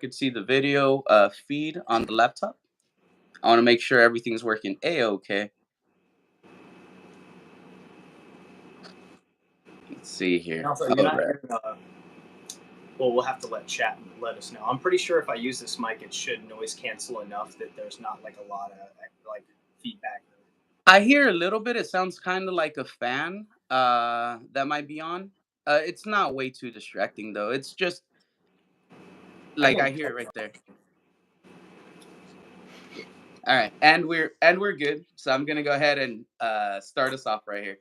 could see the video feed on the laptop. I want to make sure everything's working a-okay. Let's see here. And also, you're not hearing. Well, we'll have to let chat let us know. I'm pretty sure if I use this mic, it should noise cancel enough that there's not like a lot of like feedback. I hear a little bit. It sounds kind of like a fan that might be on. It's not way too distracting though. It's just like I hear it right there. All right, and we're good. So I'm gonna go ahead and start us off right here.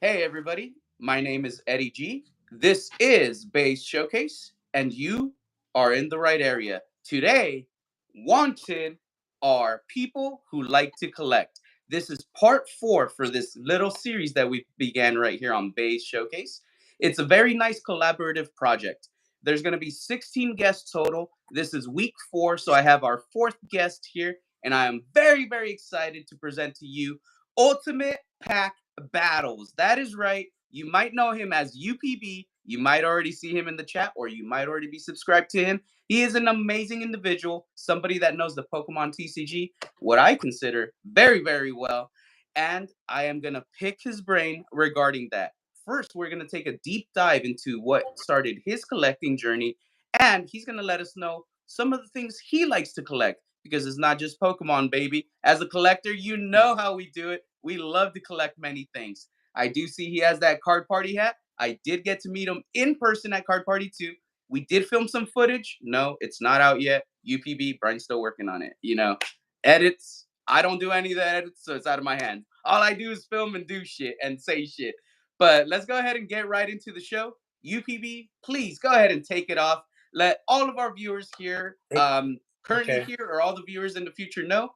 Hey everybody, my name is Eddie G. This is Base Showcase, and you are in the right area. Today, wanted are people who like to collect. This is part 4 for this little series that we began right here on Base Showcase. It's a very nice collaborative project. There's going to be 16 guests total. This is week 4, so I have our 4th guest here, and I am very, very excited to present to you Ultimate Pack Battles. That is right. You might know him as UPB. You might already see him in the chat, or you might already be subscribed to him. He is an amazing individual, somebody that knows the Pokemon TCG, what I consider very, very well. And I am going to pick his brain regarding that. First, we're going to take a deep dive into what started his collecting journey, and he's going to let us know some of the things he likes to collect, because it's not just Pokemon, baby. As a collector, you know how we do it. We love to collect many things. I do see he has that Card Party hat. I did get to meet him in person at Card Party 2. We did film some footage. No, it's not out yet. UPB, Brian's still working on it. You know, edits. I don't do any of the edits, so it's out of my hands. All I do is film and do shit and say shit. But let's go ahead and get right into the show. UPB, please go ahead and take it off. Let all of our viewers here, currently here, or all the viewers in the future know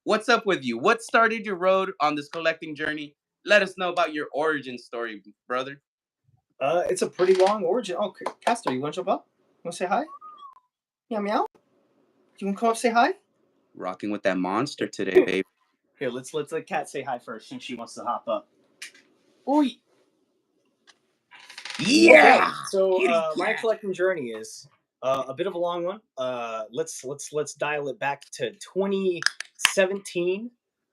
what's up with you. What started your road on this collecting journey? Let us know about your origin story, brother. It's a pretty long origin. Oh, Castor, you want to jump up? You want to say hi? Meow meow. You want to come up say hi? Rocking with that monster today, babe. Here, let's let Kat say hi first since she wants to hop up. Oi. Yeah. Okay, so my collecting journey is a bit of a long one. Let's dial it back to 2017.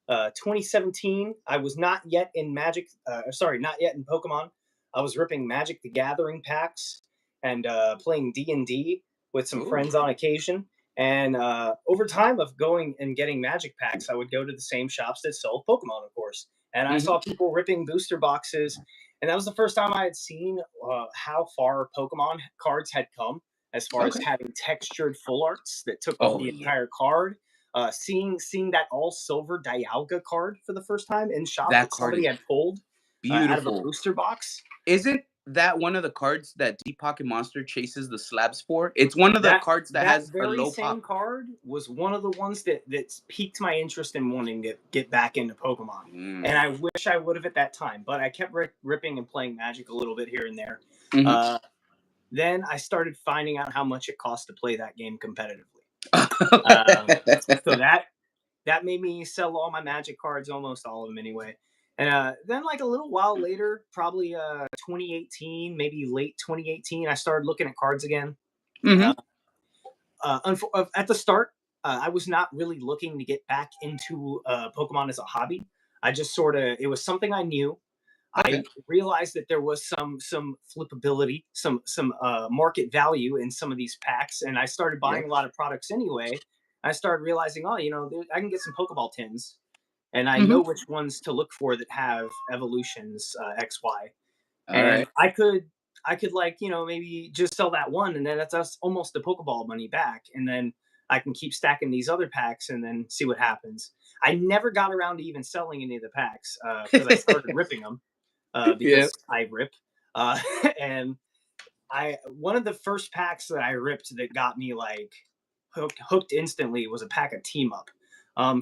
2017, I was not yet in Magic. Not yet in Pokemon. I was ripping Magic the Gathering packs and playing D&D with some friends on occasion. And over time of going and getting Magic packs, I would go to the same shops that sold Pokemon, of course. And I saw people ripping booster boxes. And that was the first time I had seen how far Pokemon cards had come as far as having textured full arts that took the entire card. Seeing that all silver Dialga card for the first time in shop that somebody had pulled out of a booster box. Isn't that one of the cards that Deep Pocket Monster chases the slabs for? It's one of the cards that has a low same card was one of the ones that piqued my interest in wanting to get back into Pokemon. And I wish I would have at that time, but I kept ripping and playing Magic a little bit here and there. Then I started finding out how much it cost to play that game competitively. So that made me sell all my Magic cards, almost all of them anyway. And then like a little while later, probably 2018, maybe late 2018, I started looking at cards again. At the start, I was not really looking to get back into Pokemon as a hobby. I just it was something I knew. I realized that there was some flippability, some market value in some of these packs, and I started buying a lot of products anyway. I started realizing, I can get some Pokeball tins, and I know which ones to look for that have evolutions X, Y. And I could maybe just sell that one, and then that's almost the Pokeball money back, and then I can keep stacking these other packs and then see what happens. I never got around to even selling any of the packs because I started ripping them. Because I rip. And one of the first packs that I ripped that got me like hooked instantly was a pack of Team Up.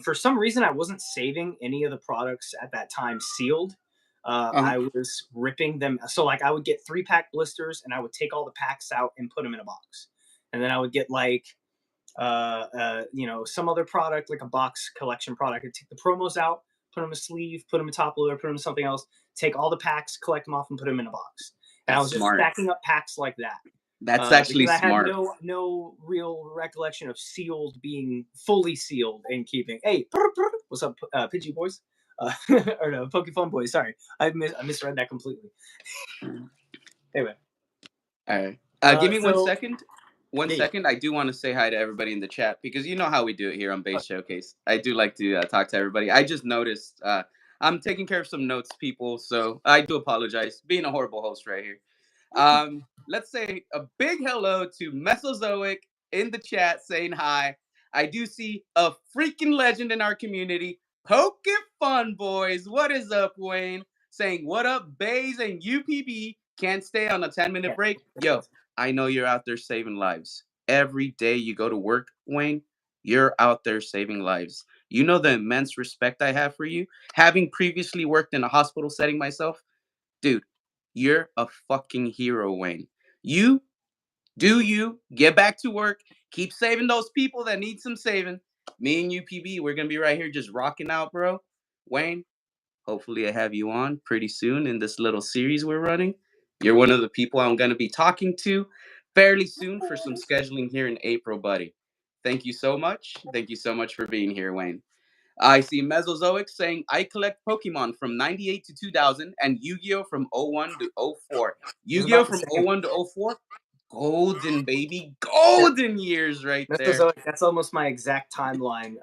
For some reason, I wasn't saving any of the products at that time sealed. I was ripping them. So like I would get 3-pack blisters and I would take all the packs out and put them in a box. And then I would get like, some other product, like a box collection product. I'd take the promos out, put them in a sleeve, put them in top loader, put them in something else, take all the packs, collect them off, and put them in a box. And I was just stacking up packs like that. That's actually because I had smart. no real recollection of sealed being fully sealed and keeping. Hey, what's up, Pidgey boys? Or no, Pokefun boys. Sorry, I misread that completely. Anyway, All right. Give me one so second. One yeah, second. I do want to say hi to everybody in the chat because you know how we do it here on Base Showcase. I do like to talk to everybody. I just noticed I'm taking care of some notes, people, so I do apologize. Being a horrible host right here. Let's say a big hello to Mesozoic in the chat saying hi. I do see a freaking legend in our community. Poke Boys. What is up, Wayne? Saying what up, Bays and UPB. Can't stay on a 10-minute break. Yo, I know you're out there saving lives. Every day you go to work, Wayne, you're out there saving lives. You know the immense respect I have for you. Having previously worked in a hospital setting myself, dude, you're a fucking hero, Wayne. You you get back to work, keep saving those people that need some saving. Me and UPB, we're gonna be right here just rocking out, bro. Wayne, hopefully I have you on pretty soon in this little series we're running. You're one of the people I'm gonna be talking to fairly soon for some scheduling here in April, buddy. Thank you so much. Thank you so much for being here, Wayne. I see Mesozoic saying, I collect Pokemon from 98 to 2000 and Yu Gi Oh! From '01 to '04. I Yu was Gi Oh! about to From say '01 to '04? Golden, baby. Golden years right there. Mesozoic. That's almost my exact timeline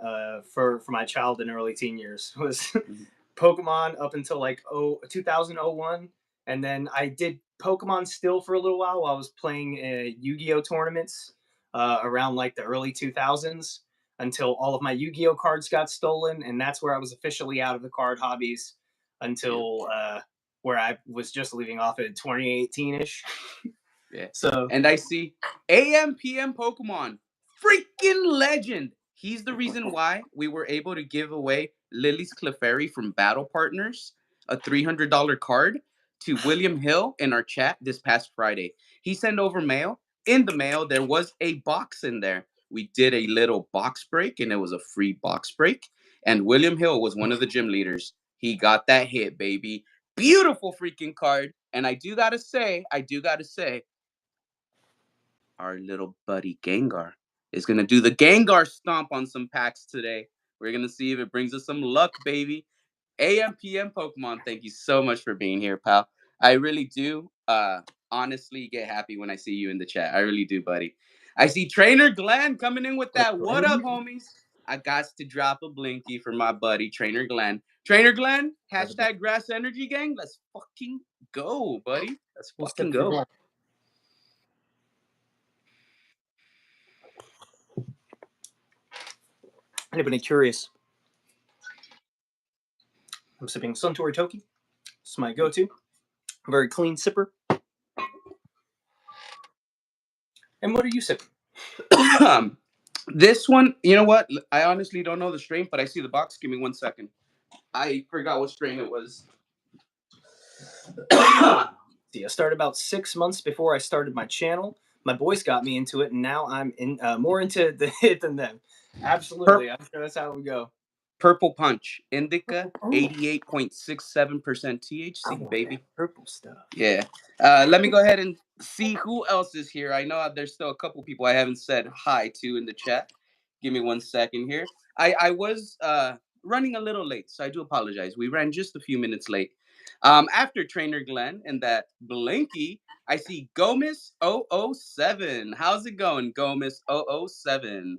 for my child and early teen years was Mhm. Pokemon up until like 2001, and then I did Pokemon still for a little while I was playing Yu-Gi-Oh tournaments around like the early 2000s until all of my Yu-Gi-Oh cards got stolen, and that's where I was officially out of the card hobbies Yeah. until where I was just leaving off at 2018 ish. Yeah. So And I see AM/PM Pokemon. Freaking legend. He's the reason why we were able to give away Lily's Clefairy from Battle Partners, a $300 card, to William Hill in our chat this past Friday. He sent over mail. In the mail, there was a box in there. We did a little box break, and it was a free box break. And William Hill was one of the gym leaders. He got that hit, baby. Beautiful freaking card. And I do gotta say, our little buddy Gengar is gonna do the Gengar stomp on some packs today. We're gonna see if it brings us some luck, baby. AM/PM Pokemon, thank you so much for being here, pal. I really do honestly get happy when I see you in the chat. I really do, buddy. I see Trainer Glenn coming in with that. What up, homies? I got to drop a blinky for my buddy Trainer Glenn. Trainer Glenn, hashtag Grass Energy Gang. Let's fucking go, buddy. Let's we'll fucking step through go. that. Anybody curious? I'm sipping Suntory Toki. It's my go-to. Very clean sipper. And what are you sipping? This one, you know what? I honestly don't know the strain, but I see the box. Give me 1 second. I forgot what strain it was. See, I started about 6 months before I started my channel. My boys got me into it, and now I'm in more into the hit than them. Absolutely, I'm sure that's how it would go. Purple Punch, Indica, Oh, 88.67% I THC, want baby. that purple stuff. Yeah. Let me go ahead and see who else is here. I know there's still a couple people I haven't said hi to in the chat. Give me 1 second here. I was running a little late, so I do apologize. We ran just a few minutes late. After Trainer Glenn and that Blinky, I see Gomez007. How's it going, Gomez007?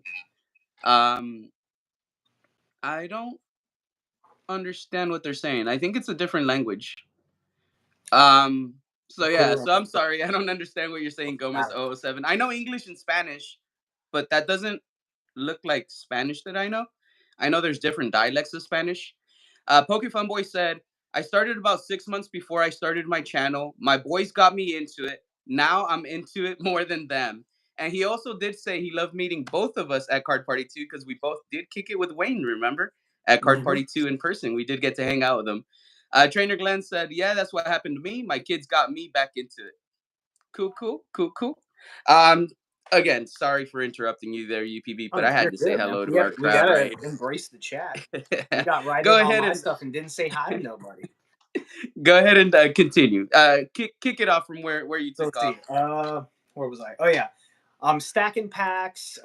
Um, I don't understand what they're saying. I think it's a different language. Um, so yeah, Clear. so I'm sorry, I don't understand what you're saying, Gomez007. I know English and Spanish, but that doesn't look like Spanish that I know. I know there's different dialects of Spanish. Pokefun Boy said, I started about 6 months before I started my channel. My boys got me into it. Now I'm into it more than them. And he also did say he loved meeting both of us at Card Party 2 because we both did kick it with Wayne, remember? At Card Mm-hmm. Party 2 in person. We did get to hang out with him. Trainer Glenn said, yeah, that's what happened to me. My kids got me back into it. Cool. Um, Again, sorry for interrupting you there, UPB, Oh but no, I had you're to say good, man. hello to our We crowd gotta right embrace the chat. You here. got right Go in on ahead my and stuff and didn't say hi to nobody. go ahead and continue. Kick it off from where you So took let's see. off. where was I? Oh yeah, I'm stacking packs,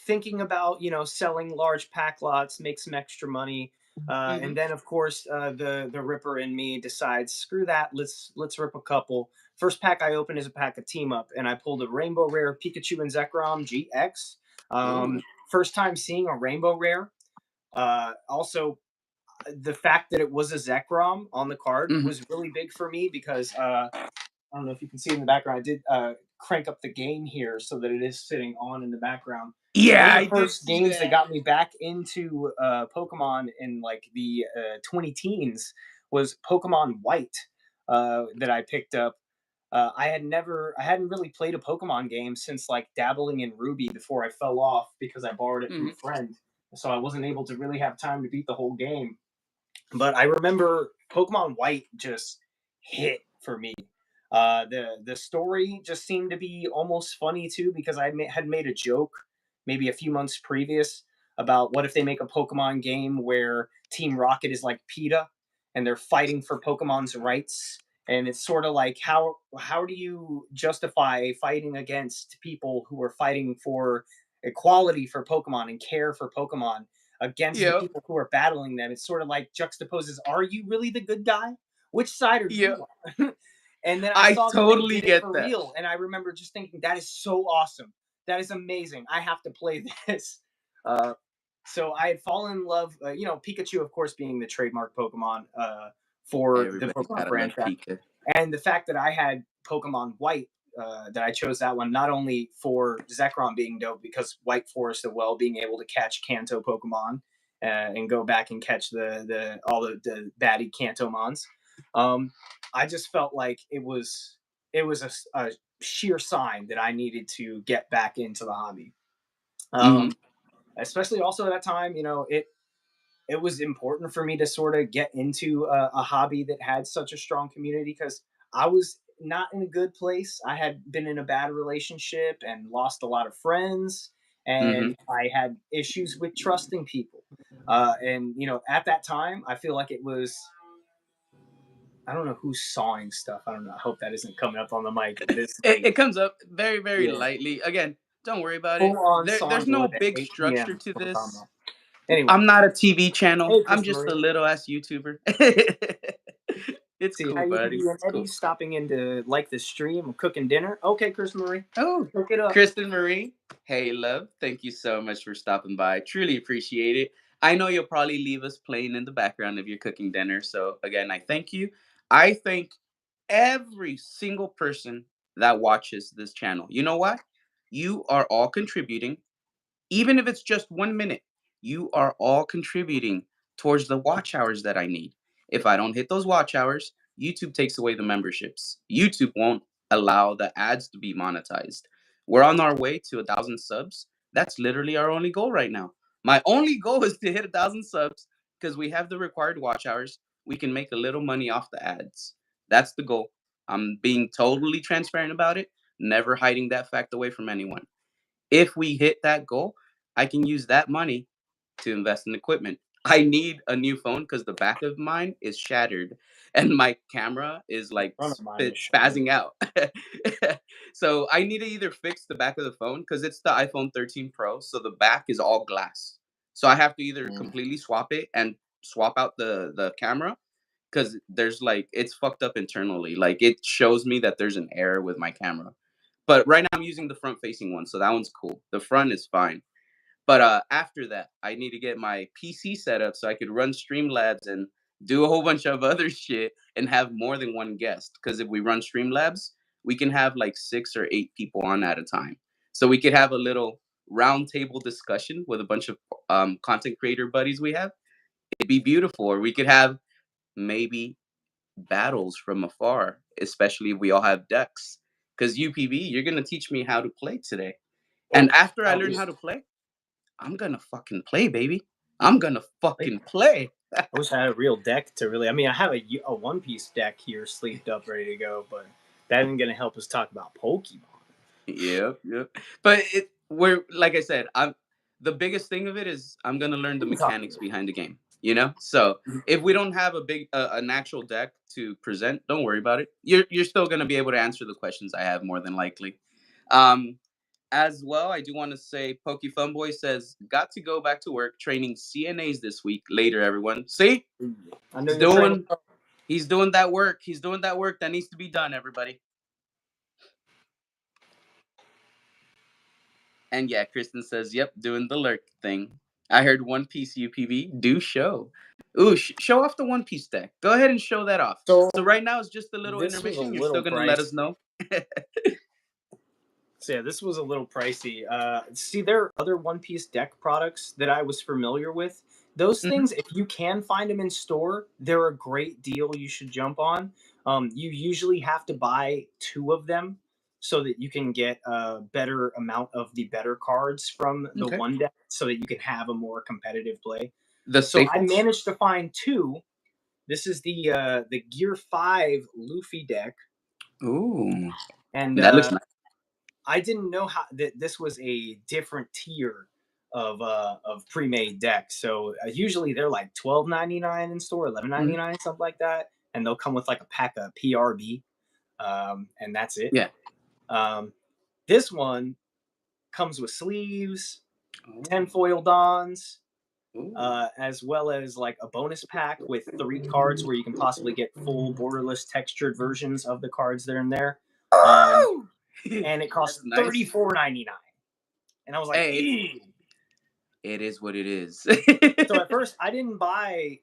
thinking about selling large pack lots, make some extra money, Mm-hmm. and then of course the Ripper in me decides screw that, let's rip a couple. First pack I open is a pack of Team Up, and I pulled a Rainbow Rare Pikachu and Zekrom GX. Ooh. First time seeing a Rainbow Rare. Also, the fact that it was a Zekrom on the card Mm-hmm. was really big for me because I don't know if you can see in the background. I did crank up the game here so that it is sitting on in the background. One Yeah, of I the did first see games that that. got me back into Pokemon in like the 20 teens was Pokemon White that I picked up. I hadn't really played a Pokemon game since like dabbling in Ruby before I fell off because I borrowed it from Mm-hmm. a friend. So I wasn't able to really have time to beat the whole game. But I remember Pokemon White just hit for me. The story just seemed to be almost funny too because had made a joke maybe a few months previous about what if they make a Pokemon game where Team Rocket is like PETA and they're fighting for Pokemon's rights, and it's sort of like how do you justify fighting against people who are fighting for equality for Pokemon and care for Pokemon against the Yep. people who are battling them? It's sort of like juxtaposes, are you really the good guy? Which side are you Yep. on? And then I I saw that they totally did it get for that. real, and I remember just thinking, that is so awesome. That is amazing. I have to play this. Uh, so I had fallen in love, Pikachu, of course, being the trademark Pokemon for the Everybody's Pokemon gotta love franchise, Pika. and the fact that I had Pokemon White, that I chose that one not only for Zekrom being dope because White Forest of Well being able to catch Kanto Pokemon and go back and catch the all the baddie Kantomons. Um, I just felt like it was a sheer sign that I needed to get back into the hobby. Mm-hmm. Um, Especially also at that time, it was important for me to sort of get into a hobby that had such a strong community because I was not in a good place. I had been in a bad relationship and lost a lot of friends, Mm-hmm. and I had issues with trusting people. And at that time, I feel like it was. I don't know who's sawing stuff. I don't know. I hope that isn't coming up on the mic. But it's It, like, it comes up very, very yeah, lightly. Again, don't worry about it. full on There's sawing no wood at big 8 structure p.m. to What I'm talking this. about. Anyway, I'm not a TV channel. hey, I'm Chris just a Marie. little ass YouTuber. It's See, how cool, you buddy. doing, It's Eddie? cool. Stopping in to like the stream. I'm cooking dinner. Okay, Chris Marie, Oh, cook it up. Kristen Marie. Hey, love. Thank you so much for stopping by. Truly appreciate it. I know you'll probably leave us playing in the background of your cooking dinner. So, again, I thank you. I thank every single person that watches this channel. You know what? You are all contributing. Even if it's just 1 minute, you are all contributing towards the watch hours that I need. If I don't hit those watch hours, YouTube takes away the memberships. YouTube won't allow the ads to be monetized. We're on our way to 1,000 subs. That's literally our only goal right now. My only goal is to hit 1,000 subs because we have the required watch hours. We can make a little money off the ads. That's the goal. I'm being totally transparent about it, never hiding that fact away from anyone. If we hit that goal, I can use that money to invest in equipment. I need a new phone because the back of mine is shattered and my camera is The like front of mine is shattered. spazzing out. So I need to either fix the back of the phone because it's the iPhone 13 Pro, so the back is all glass. So I have to either Mm. completely swap it and swap out the camera because there's like it's fucked up internally. Like it shows me that there's an error with my camera. But right now I'm using the front facing one, so that one's cool. The front is fine. But after that, I need to get my PC set up so I could run Streamlabs and do a whole bunch of other shit and have more than one guest. Because if we run Streamlabs, we can have like 6 or 8 people on at a time. So we could have a little roundtable discussion with a bunch of content creator buddies we have. It'd be beautiful. Or we could have maybe battles from afar, especially if we all have decks. Because UPB, you're gonna teach me how to play today. And Oh, after I I learn wish how to play, I'm gonna fucking play, baby. I'm gonna I fucking play. wish I had a real deck to really. I mean, I have a One Piece deck here, sleeved up, ready to go, but that isn't gonna help us talk about Pokemon. Yep, yep. But we're like I said, I'm the biggest thing of it is I'm gonna learn the We can talk mechanics later. behind the game. So if we don't have a big an actual deck to present, don't worry about it. You're still gonna be able to answer the questions I have more than likely. As well, I do want to say PokeFunboy says, got to go back to work training CNAs this week. Later, everyone. See? I know He's you're training. doing that work. He's doing that work that needs to be done, everybody. And yeah, Kristen says, yep, doing the lurk thing. I heard One Piece UPB. Do show. Ooh, show off the One Piece deck. Go ahead and show that off. So right now it's just a little this was a intermission. You're little still going to let pricey. us know. So yeah, this was a little pricey. See, there are other One Piece deck products that I was familiar with. Those things, if you can find them in store, they're a great deal. You should jump on. You usually have to buy 2 of them so that you can get a better amount of the better cards from the Okay. one deck, so that you can have a more competitive play. The So I staples? managed to find 2. This is the Gear 5 Luffy deck, Ooh. and That looks nice. I didn't know how that this was a different tier of pre-made decks. So usually they're like $12.99 in store, $11.99, something like that, and they'll come with like a pack of PRB, and that's it. Yeah. This one comes with sleeves, Oh. 10 foil dons, Ooh. as well as like a bonus pack with 3 cards where you can possibly get full borderless textured versions of the cards that are in there. Oh! And it costs That's nice. $34.99. And I was like, Hey, ew. it is what it is. So at first I didn't buy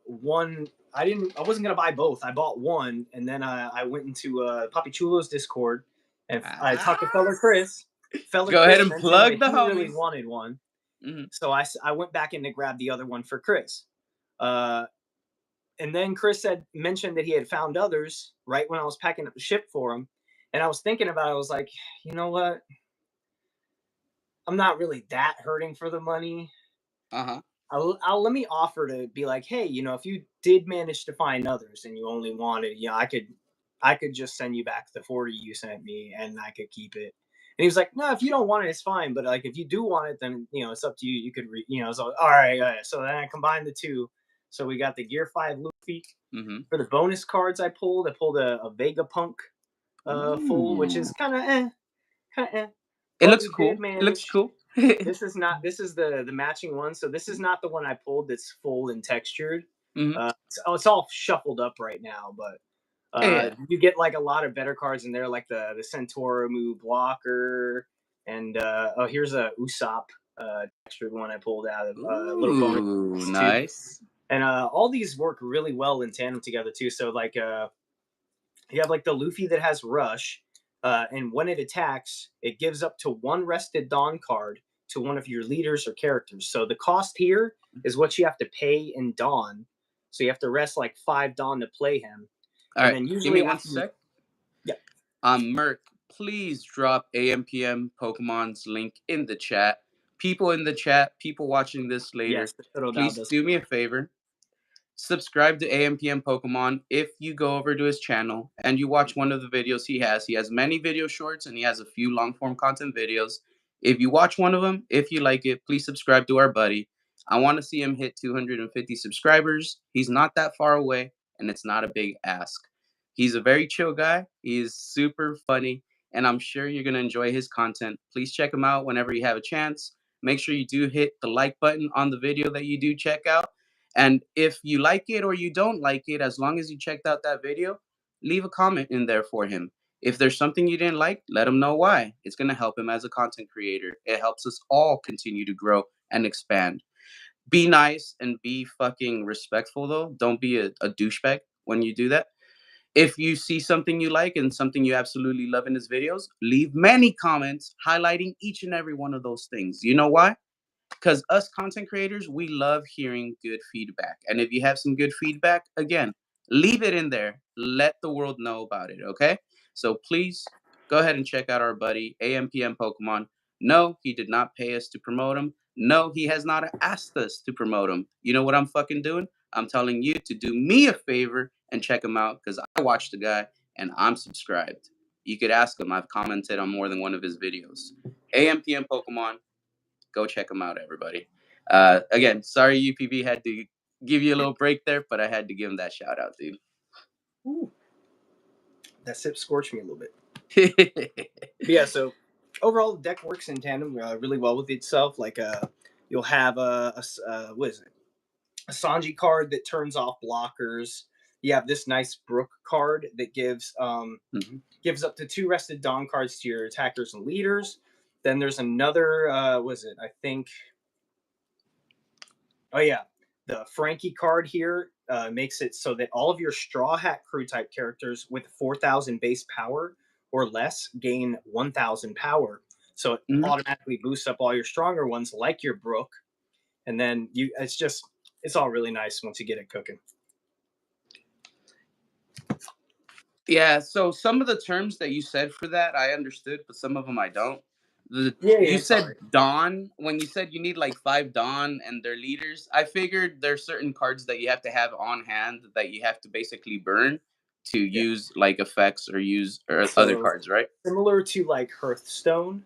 one. I wasn't gonna buy both. I bought one, and then I went into Papi Chulo's Discord, and I talked to Feller Chris. Feller Go Chris ahead and mentioned plug that the he really homies. wanted one, Mhm. so I went back in to grab the other one for Chris. And then Chris mentioned that he had found others right when I was packing up the ship for him, and I was thinking about it. I was like, you know what? I'm not really that hurting for the money. Uh-huh. I'll let me offer to be like, hey, if you did manage to find others and you only wanted, I could just send you back the 40 you sent me and I could keep it. And he was like, no, if you don't want it, it's fine. But like, if you do want it, then it's up to you. You could, so all right. So then I combined the 2. So we got the Gear 5 Luffy. Mm-hmm. For the bonus cards I pulled a Vegapunk full, which is kind of eh. It But looks we did cool. It looks manage. cool. This is not. This is the matching one. So this is not the one I pulled. That's full and textured. Mm-hmm. It's all shuffled up right now, but Yeah. you get like a lot of better cards in there, like the Centauremu blocker, and here's a Usopp textured one I pulled out of little bonus Ooh, too. nice. And all these work really well in tandem together too. So like you have like the Luffy that has Rush, and when it attacks, it gives up to 1 rested Dawn card to one of your leaders or characters. So the cost here is what you have to pay in Dawn. So you have to rest like 5 Dawn to play him, All and right. then Give me usually one after sec. yeah. Merc, please drop AMPM Pokemon's link in the chat. People in the chat, people watching this later, Yes, the Turtle Dow please does. do me a favor. Subscribe to AMPM Pokemon if you go over to his channel and you watch one of the videos he has. He has many video shorts and he has a few long form content videos. If you watch one of them, if you like it, please subscribe to our buddy. I want to see him hit 250 subscribers. He's not that far away and it's not a big ask. He's a very chill guy. He's super funny and I'm sure you're going to enjoy his content. Please check him out whenever you have a chance. Make sure you do hit the like button on the video that you do check out. And if you like it or you don't like it, as long as you checked out that video, leave a comment in there for him. If there's something you didn't like, let him know why. It's going to help him as a content creator. It helps us all continue to grow and expand. Be nice and be fucking respectful, though. Don't be a douchebag when you do that. If you see something you like and something you absolutely love in his videos, leave many comments highlighting each and every one of those things. You know why? Because us content creators, we love hearing good feedback. And if you have some good feedback, again, leave it in there. Let the world know about it, okay? So please go ahead and check out our buddy AMPM Pokemon. No, he did not pay us to promote him. No, he has not asked us to promote him. You know what I'm fucking doing? I'm telling you to do me a favor and check him out because I watched the guy and I'm subscribed. You could ask him. I've commented on more than one of his videos. AMPM Pokemon, go check them out, everybody. Again, sorry UPB had to give you a little break there, but I had to give him that shout out, dude. Ooh, that sip scorched me a little bit. But yeah, so overall, the deck works in tandem really well with itself. Like, you'll have what is it? A Sanji card that turns off blockers. You have this nice Brook card that gives up to 2 rested Dawn cards to your attackers and leaders. Then there's another, was it? I think. Oh yeah, the Frankie card here makes it so that all of your Straw Hat Crew type characters with 4,000 base power or less gain 1,000 power. So it Mhm. automatically boosts up all your stronger ones, like your Brook, and then it's all really nice once you get it cooking. Yeah, so some of the terms that you said for that I understood, but some of them I don't. Yeah, You it's all said right. Dawn when you said you need like 5 Dawn and their leaders. I figured there's certain cards that you have to have on hand that you have to basically burn to Yeah. use like effects or use or other So cards, right? similar to like Hearthstone,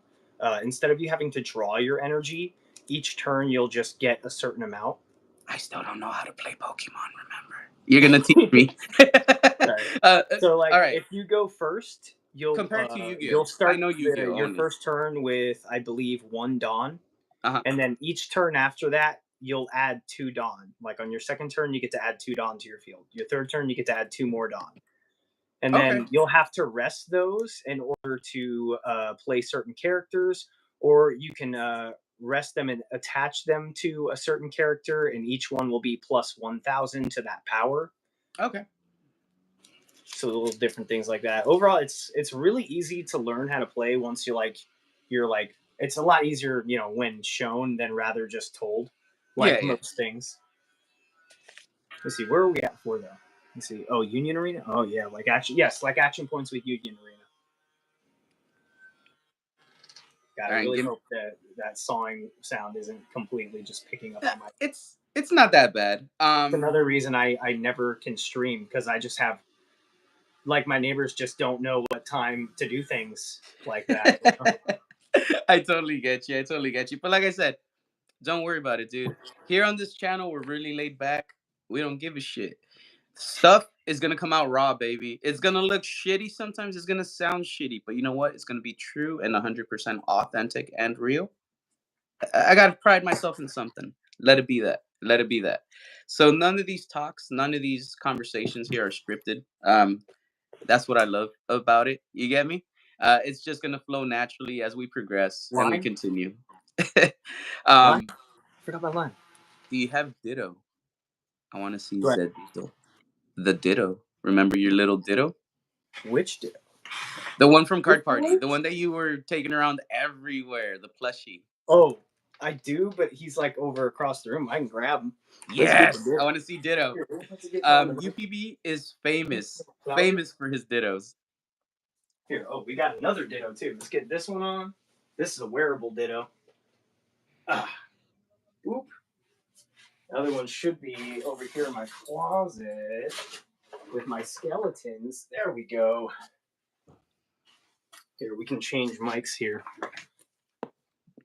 instead of you having to draw your energy each turn, you'll just get a certain amount. I still don't know how to play Pokemon. Remember, you're gonna teach me. Right. uh, So all like right. if you go first, Compared to you'll Yu-Gi-Oh, I start know Yu-Gi-Oh your only. first turn with I believe 1 Dawn, Uh huh. and then each turn after that you'll add 2 Dawn. Like on your second turn, you get to add 2 Dawn to your field. Your third turn, you get to add 2 more Dawn, and Okay. then you'll have to rest those in order to play certain characters, or you can rest them and attach them to a certain character, and each one will be plus 1,000 to that power. Okay. So little different things like that. Overall, it's really easy to learn how to play once you're like it's a lot easier, when shown than rather just told, Yeah. like Yeah. most things. Let's see, where are we at for though? Let's see. Oh, Union Arena. Oh yeah, like action. Yes, like action points with Union Arena. God, All I right. really Give. hope that that sawing sound isn't completely just picking up Yeah, on my. it's not that bad. It's another reason I never can stream because I just have like my neighbors just don't know what time to do things like that. I totally get you. I totally get you. But like I said, don't worry about it, dude. Here on this channel, we're really laid back. We don't give a shit. Stuff is gonna come out raw, baby. It's gonna look shitty sometimes. It's gonna sound shitty, but you know what? It's gonna be true and 100% authentic and real. I gotta pride myself in something. Let it be that. Let it be that. So none of these talks, none of these conversations here are scripted. That's what I love about it. You get me? It's just gonna flow naturally as we progress and we Line, continue. line. um, Forgot my line. do you have Ditto? I want to see Right. Zed Ditto. The Ditto. Remember your little Ditto? Which did? The one from Which Card Party. one? The one that you were taking around everywhere. The plushie. Oh, I do, but he's like over across the room. I can grab him. Let's get the Yes, I dip. want to see Ditto. Here, let's get on the UPB is famous, flower here. famous for his Dittos. Here, oh, we got another ditto too. Let's get this one on. This is a wearable ditto. Ah, oop. The other one should be over here in my closet with my skeletons. There we go. Here, we can change mics here.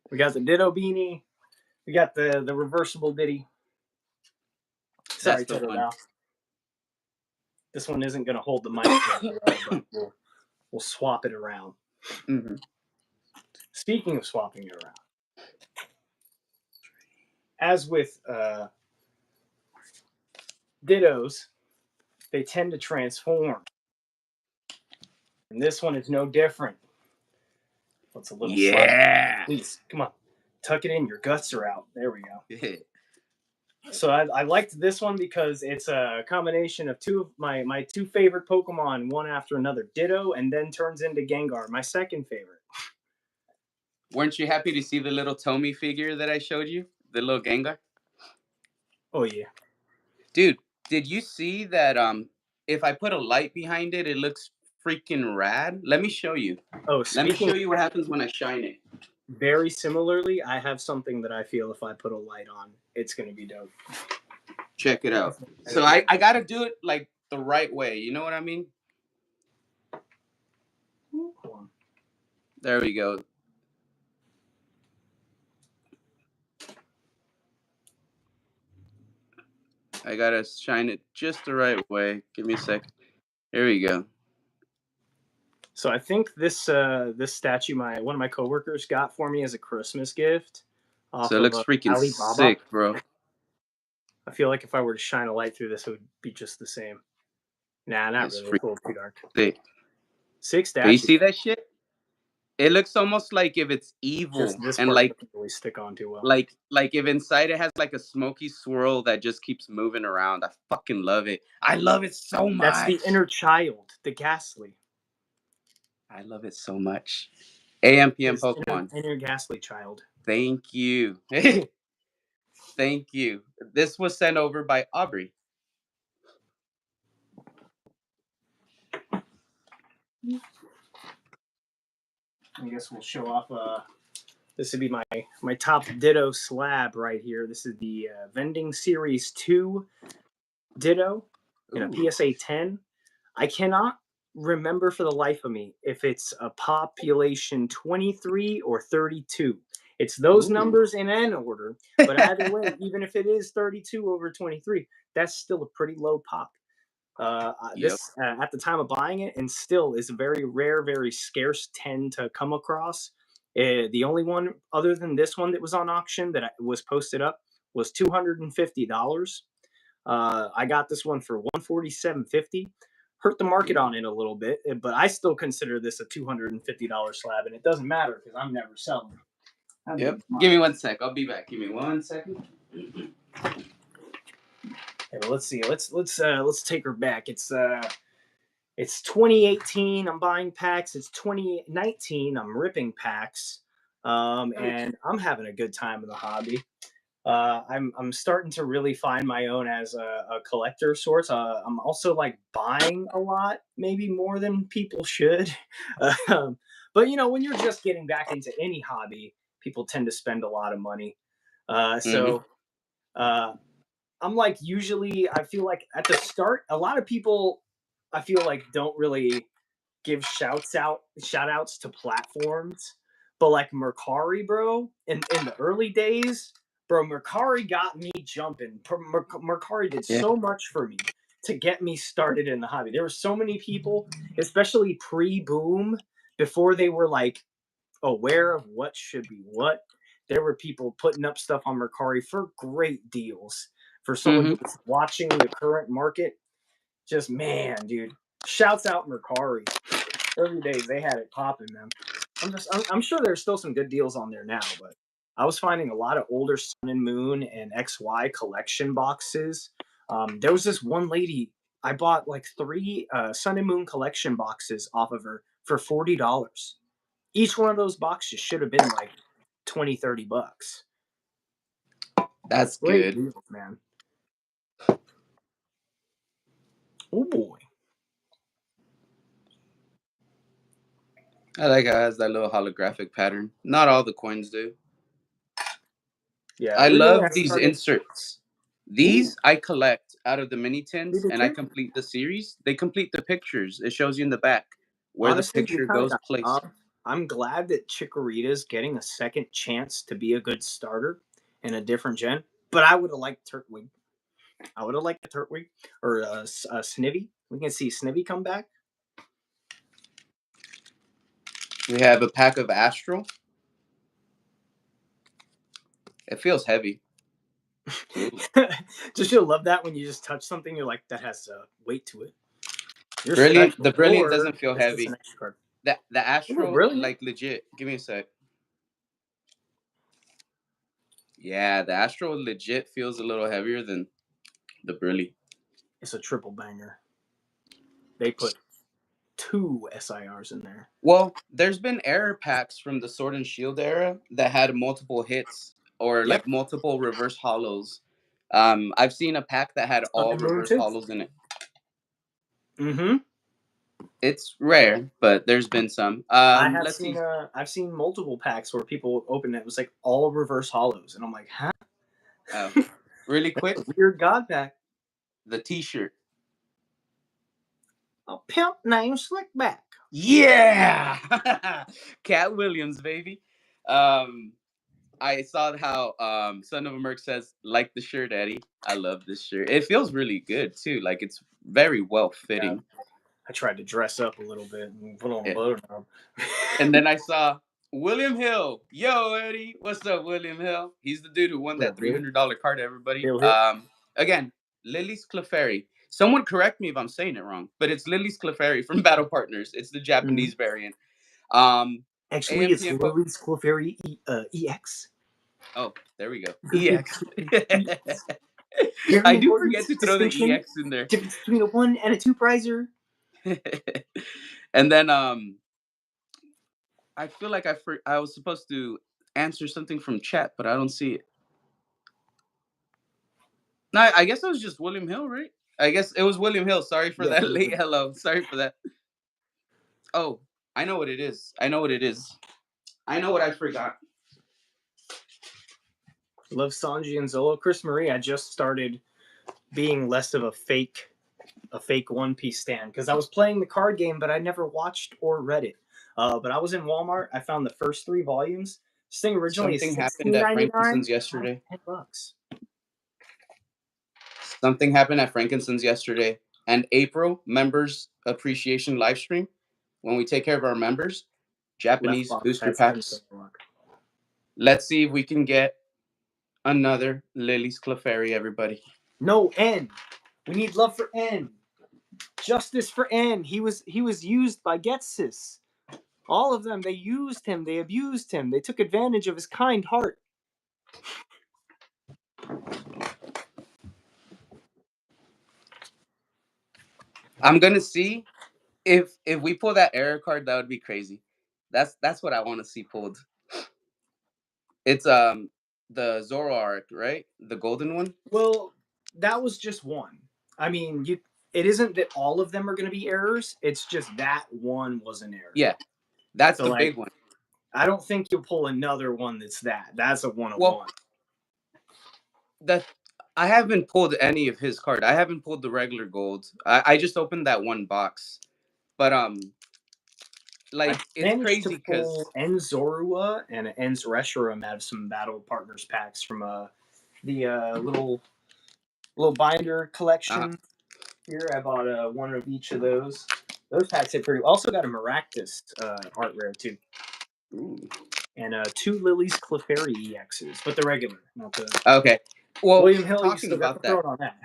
We got the ditto beanie. We got the reversible ditty. That's Sorry, the Toto one. Val. This one isn't going to hold the mic very well, but we'll swap it around. Mm-hmm. Speaking of swapping it around, as with dittos, they tend to transform. And this one is no different. What's a little slide? Yeah. Please, come on. Tuck it in. Your guts are out. There we go. So I liked this one because it's a combination of two of my two favorite Pokemon, one after another. Ditto, and then turns into Gengar, my second favorite. Weren't you happy to see the little Tomy figure that I showed you? The little Gengar? Oh yeah. Dude, did you see that if I put a light behind it, it looks freaking rad? Let me show you. Oh, Let me speaking show you what happens when I shine it. very similarly, I have something that I feel if I put a light on, it's gonna be dope. Check it out. So I gotta do it like the right way. You know what I mean? There we go. I gotta shine it just the right way. Give me a sec. Here we go. So I think this statue one of my coworkers got for me as a Christmas gift So off it of looks freaking Alibaba. sick, bro. I feel like if I were to shine a light through this, it would be just the same. Nah, not It's really. It's a little too freaking dark. sick. Sick But you statue. see that shit? It looks almost like if it's Just evil this and part doesn't really stick on too well. like if inside it has like a smoky swirl that just keeps moving around. I fucking love it. I love it so That's the much. inner child, the ghastly. I love it so much. AMPM His Pokemon. inner ghastly child. Thank you. Thank you. This was sent over by Aubrey. I guess we'll show off. This would be my top Ditto slab right here. This is the Vending Series 2 Ditto in a Ooh. PSA 10. I cannot remember for the life of me if it's a population 23 or 32. It's those Ooh. numbers in N order, but either way, even if it is 32 over 23, that's still a pretty low pop. Yep. This at the time of buying it, and still is a very rare, very scarce 10 to come across. The only one other than this one that was on auction that was posted up was $250. I got this one for $147.50. Hurt the market on it a little bit, but I still consider this a $250 slab, and it doesn't matter because I'm never selling. Yep. Give me 1 sec. I'll be back. Give me 1 second. Okay, well, let's see. Let's take her back. It's 2018. I'm buying packs. It's 2019. I'm ripping packs, and I'm having a good time in the hobby. I'm starting to really find my own as a collector of sorts. I'm also like buying a lot, maybe more than people should. But when you're just getting back into any hobby, people tend to spend a lot of money. Mm-hmm. So I'm like, usually I feel like at the start, a lot of people I feel like don't really give shout outs to platforms. But like Mercari, bro, in the early days, bro, Mercari got me jumping. Mercari did Yeah. so much for me to get me started in the hobby. There were so many people, especially pre-boom, before they were like aware of what should be what. There were people putting up stuff on Mercari for great deals. For someone Mm-hmm. who's watching the current market, just man, dude. Shouts out Mercari. Early days they had it popping, man. I'm sure there's still some good deals on there now, but I was finding a lot of older Sun and Moon and XY collection boxes. There was this one lady I bought like three Sun and Moon collection boxes off of her for $40. Each one of those boxes should have been like 20-30 bucks. That's Great good. deals, man. Oh boy. I like how it has that little holographic pattern. Not all the coins do. Yeah, I originally love I these started. inserts. Ooh, These I collect out of the mini we tins did and I too. complete the series. They complete the pictures. It shows you in the back where the Honestly, you picture kind of goes got a placed. job. I'm glad that Chikorita's getting a second chance to be a good starter in a different gen. But I would have liked Turtwig. I would have liked a Turtwig or a Snivy. We can see Snivy come back. We have a pack of Astral. It feels heavy. Ooh. Just you'll love that when you just touch something, you're like, that has weight to it. You're Brilliant. special, The Brilliant or doesn't feel it's just an heavy. extra card. The Ooh, Astral, brilliant! like legit. Give me a sec. Yeah, the Astral legit feels a little heavier than the Brilliant. It's a triple banger. They put 2 SIRs in there. Well, there's been error packs from the Sword and Shield era that had multiple hits or Yep. like multiple reverse hollows. I've seen a pack that had Sun all and Moon reverse too. hollows in it. Mm-hmm. It's rare, but there's been some. Let's see. I've seen multiple packs where people open it was like all reverse hollows, and I'm like, huh? Oh, really That's quick, a weird god pack. the T-shirt. A pimp named Slickback. Yeah, Cat Williams, baby. Um, I saw how Son of a Merc says, like the shirt, Eddie. I love this shirt. It feels really good too. Like it's very well Yeah. fitting. I tried to dress up a little bit and put on a Yeah. bow now. And then I saw William Hill. Yo, Eddie, what's up, William Hill? He's the dude who won that $300 card. Everybody. Hill hit. Again, Lily's Clefairy. Someone correct me if I'm saying it wrong, but it's Lily's Clefairy from Battle Partners. It's the Japanese variant. Actually, it's AMPM. Lily's Clefairy EX. Oh, there we go. EX. Very I do important forget to throw the distinction. EX in there. Difference between a 1 and a 2 prizer. And then I feel like I was supposed to answer something from chat, but I don't see it. No, I guess it was just William Hill, right? I guess it was William Hill. Sorry for that late hello. Sorry for that. Oh, I know what it is. I know what it is. I know what I forgot. Love Sanji and Zolo. Chris Marie, I just started being less of a fake One Piece stan because I was playing the card game, but I never watched or read it. But I was in Walmart. I found the first 3 volumes. This thing originally Something is happened at $16.99. Frankinson's yesterday. $10. Something happened at Frankinson's yesterday. And April members appreciation live stream. When we take care of our members, Japanese booster packs. Let's see if we can get another Lily's Clefairy, everybody. No, N. We need love for N. Justice for N. He was used by Getsis. All of them, they used him, they abused him, they took advantage of his kind heart. I'm gonna see if we pull that error card. That would be crazy. That's what I want to see pulled. It's the Zoroark, right? The golden one. Well, that was just one. I mean, it isn't that all of them are going to be errors. It's just that one was an error. Yeah, that's so the like, big one. I don't think you'll pull another one that's a 101. Well, I haven't pulled any of his card. I haven't pulled the regular gold. I just opened that one box, but like it's crazy because Enzorua and Enzreshiram out of some Battle Partners packs from the little binder collection. Here I bought one of each of those. Those packs hit pretty. Also got a Maractus art rare too. Ooh. And 2 Lily's Clefairy EXs, but the regular, not the. Okay. Well, William Hill, talking about that, on that.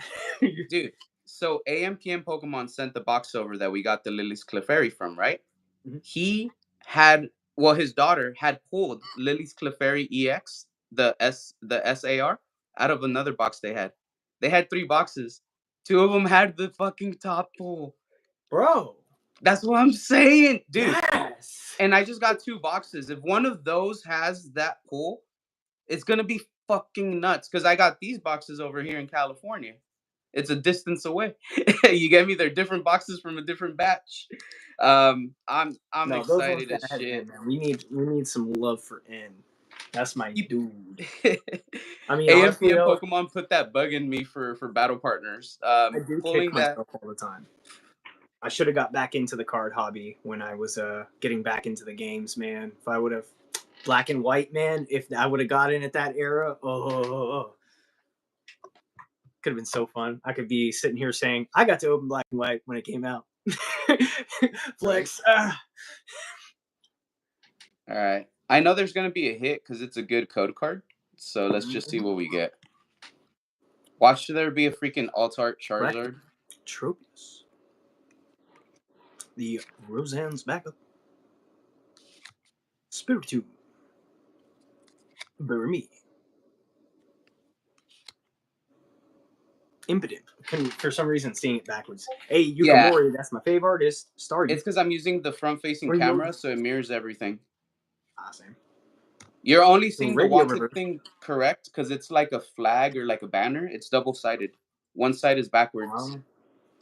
dude. So AMPM Pokemon sent the box over that we got the Lily's Clefairy from, right? Mm-hmm. He had, well, his daughter had pulled Lily's Clefairy EX, the SAR, out of another box they had. They had 3 boxes. 2 of them had the fucking top pull. Bro. That's what I'm saying, dude. Yes. And I just got 2 boxes. If one of those has that pull, it's going to be fucking nuts because I got these boxes over here in California. It's a distance away. You get me? They're different boxes from a different batch. I'm excited as shit. N, man. We need some love for N. That's my dude. I mean, AMPM Pokemon put that bug in me for Battle Partners. I do kick myself all the time. I should have got back into the card hobby when I was getting back into the games, man. If I would have Black and White, man, if I would have got in at that era, could have been so fun. I could be sitting here saying, I got to open Black and White when it came out. Flex. All right. I know there's going to be a hit because it's a good code card. So let's just see what we get. Watch there be a freaking alt-art Charizard. Tropius. The Roseanne's backup. Spiritomb. Burmy. Impotent. For some reason, seeing it backwards. Hey, Yukamori, that's my favorite artist. Starry. It's because I'm using the front-facing camera, so it mirrors everything. Same. You're only seeing the walk-it thing correct because it's like a flag or like a banner. It's double-sided. One side is backwards.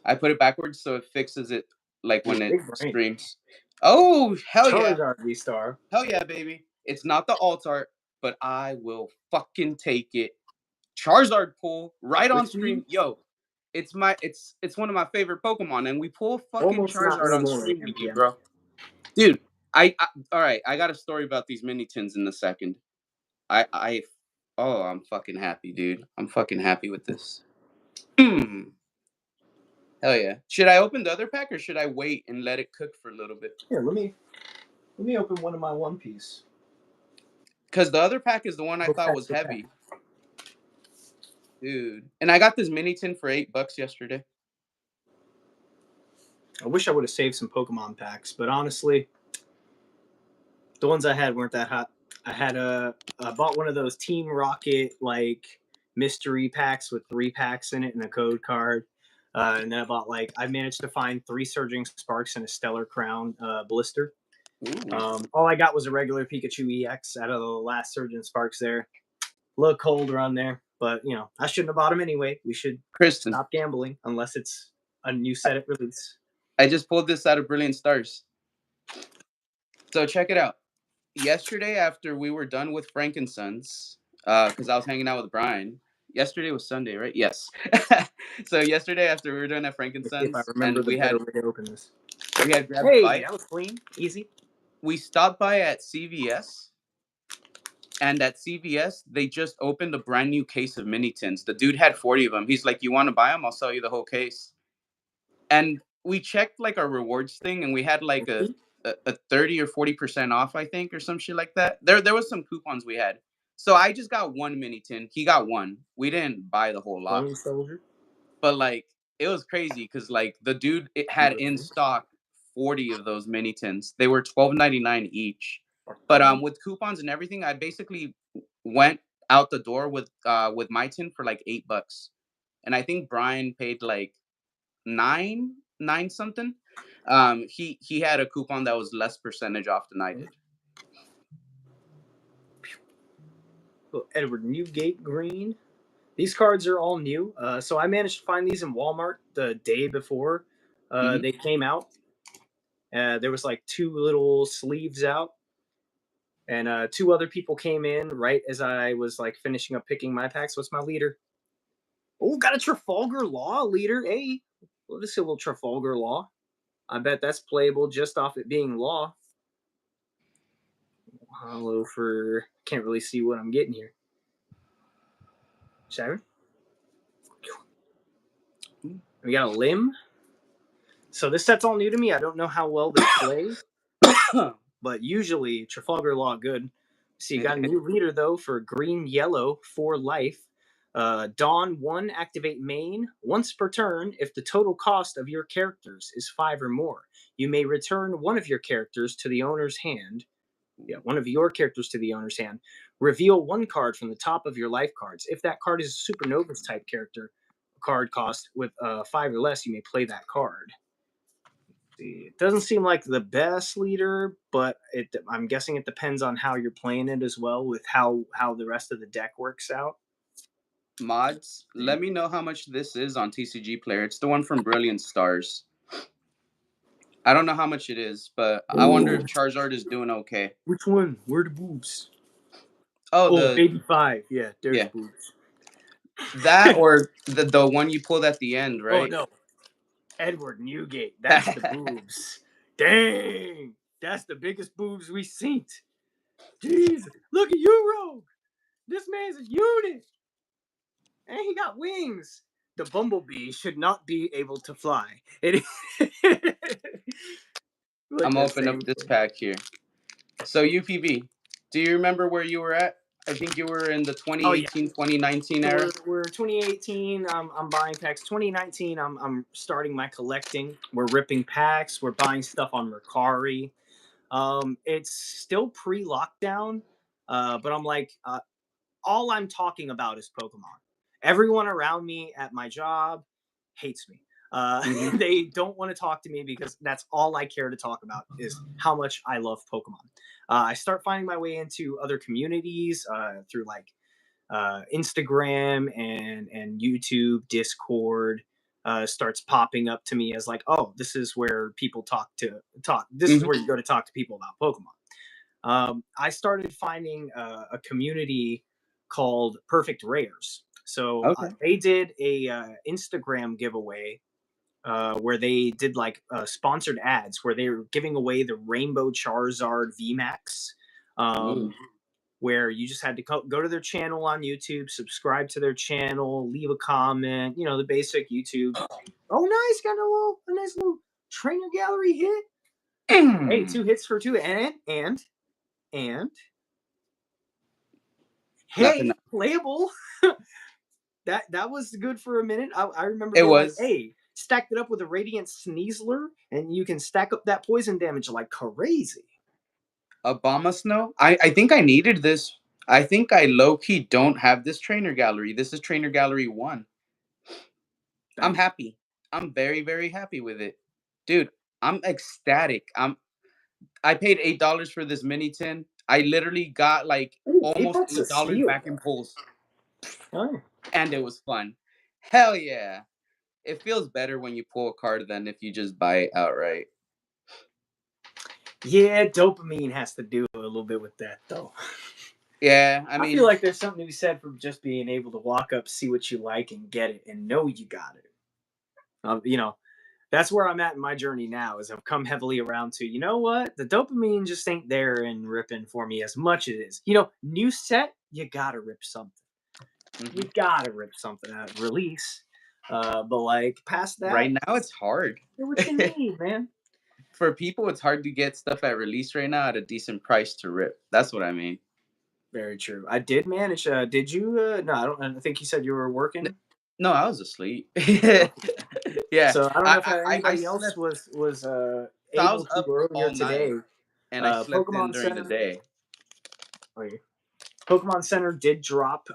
I put it backwards so it fixes it like when it streams. Oh, hell yeah. Charizard V-Star. Hell yeah, baby. It's not the alt art, but I will fucking take it. Charizard pull right on stream. Yo, it's one of my favorite Pokemon, and we pull fucking Charizard on stream with you, bro. Dude, all right, I got a story about these mini tins in a second. I'm fucking happy, dude. I'm fucking happy with this. Hell Hell yeah. Should I open the other pack or should I wait and let it cook for a little bit? Here, let me open one of my One Piece. Because the other pack is the one I thought was heavy. Dude. And I got this mini tin for $8 yesterday. I wish I would have saved some Pokemon packs, but honestly, the ones I had weren't that hot. I bought one of those Team Rocket like mystery packs with 3 packs in it and a code card. And then I managed to find 3 Surging Sparks and a Stellar Crown blister. All I got was a regular Pikachu EX out of the last Surging Sparks there. A little cold around there, but I shouldn't have bought them anyway. We should Kristen, stop gambling unless it's a new set at release. I just pulled this out of Brilliant Stars. So check it out. Yesterday, after we were done with Frankensons, because I was hanging out with Brian. Yesterday was Sunday, right? Yes. So yesterday, after we were done at Frankensons, If I remember and the better way to open this. we had grabbed Hey, Bite. that was clean, easy. We stopped by at CVS, and at CVS, they just opened a brand new case of mini tins. The dude had 40 of them. He's like, "You want to buy them? I'll sell you the whole case." And we checked like our rewards thing, and we had like a 30 or 40% off, I think, or some shit like that. There was some coupons we had. So I just got one mini tin. He got one. We didn't buy the whole lot. But like it was crazy because like the dude had in stock 40 of those mini tins. They were $12.99 each. But with coupons and everything, I basically went out the door with my tin for like $8. And I think Brian paid like nine something. He had a coupon that was less percentage off than I did. Edward Newgate Green. These cards are all new. So I managed to find these in Walmart the day before they came out. There was like 2 little sleeves out. And 2 other people came in right as I was like finishing up picking my packs. What's my leader? Oh, got a Trafalgar Law leader. Hey, let's see a little Trafalgar Law. I bet that's playable just off it being Law. Hollow for... Can't really see what I'm getting here. 7. We got a Limb. So this set's all new to me. I don't know how well they play. But usually Trafalgar Law good. So you got a new leader though for green yellow for life. Dawn 1 activate main once per turn. If the total cost of your characters is 5 or more, you may return one of your characters to the owner's hand. Yeah, one of your characters to the owner's hand. Reveal 1 card from the top of your life cards. If that card is a Supernovas type character, card cost with 5 or less, you may play that card. It doesn't seem like the best leader, but I'm guessing it depends on how you're playing it as well, with how the rest of the deck works out. Mods, let me know how much this is on TCG Player. It's the one from Brilliant Stars. I don't know how much it is, but I wonder if Charizard is doing okay. Which one? Where are the boobs? Oh, the 85. Yeah, there's boobs. That or the one you pulled at the end, right? Oh no, Edward Newgate. That's the boobs. Dang, that's the biggest boobs we've seen. Jeez, look at you, Rogue. This man's a unit, and he got wings. The bumblebee should not be able to fly. I'm opening up this pack here. So UPB, do you remember where you were at? I think you were in the 2018, 2019 era. We're 2018. I'm buying packs. 2019. I'm starting my collecting. We're ripping packs. We're buying stuff on Mercari. It's still pre-lockdown, but I'm like, all I'm talking about is Pokemon. Everyone around me at my job hates me. They don't want to talk to me because that's all I care to talk about is how much I love Pokemon. I start finding my way into other communities through like Instagram and YouTube, Discord. Starts popping up to me as like, oh, this is where people talk. This is where you go to talk to people about Pokemon. I started finding a community called Perfect Rares. So they did a Instagram giveaway where they did like sponsored ads where they were giving away the Rainbow Charizard VMAX. Where you just had to go to their channel on YouTube, subscribe to their channel, leave a comment, the basic YouTube Oh, nice. Got a nice little trainer gallery hit. Hey, 2 hits for 2. And Nothing. hey, playable. That was good for a minute. I remember It being like, was hey, stacked it up with a Radiant Sneasler, and you can stack up that poison damage like crazy. Obama Snow. I think I needed this. I think I low key don't have this trainer gallery. This is trainer gallery 1. I'm Dang. happy. I'm very very happy with it, dude. I'm ecstatic. I paid $8 for this mini tin. I literally got like Ooh, almost $8 a $8 steal. back in pulls, Oh. and it was fun. Hell yeah! It feels better when you pull a card than if you just buy it outright. Yeah, dopamine has to do a little bit with that, though. Yeah, I I feel mean, like there's something to be said for just being able to walk up, see what you like, and get it, and know you got it. You know, that's where I'm at in my journey now. Is I've come heavily around to, you know what, the dopamine just ain't there and ripping for me as much as it is. New set, you gotta rip something. You mhm. gotta rip something at release. But like past that, Right now it's hard. do what you need, man. For people, it's hard to get stuff at release right now at a decent price to rip. That's what I mean. Very true. I did manage. Did you? No, I don't. I think you said you were working. No, I was asleep. Okay. Yeah, So I don't know if I anybody else slept. was So I able was to up earlier all today. night and I slept in Pokemon during the Center. day. Wait, Pokemon Center did drop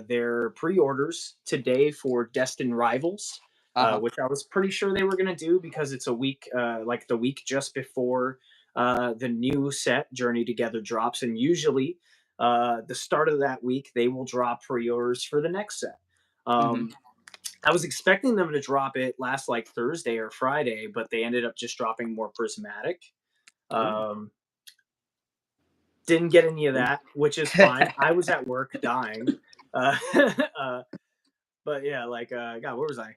their pre-orders today for Destined Rivals, Uh huh. which I was pretty sure they were going to do because it's a week, like the week just before the new set Journey Together drops, and usually the start of that week they will drop pre-orders for the next set. Hmm. Um, I was expecting them to drop it last like Thursday or Friday, but they ended up just dropping more prismatic. Ooh. Um, didn't get any of Ooh. that, which is fine. I was at work dying. Uh, uh, but yeah, like, God, where was I? Oh,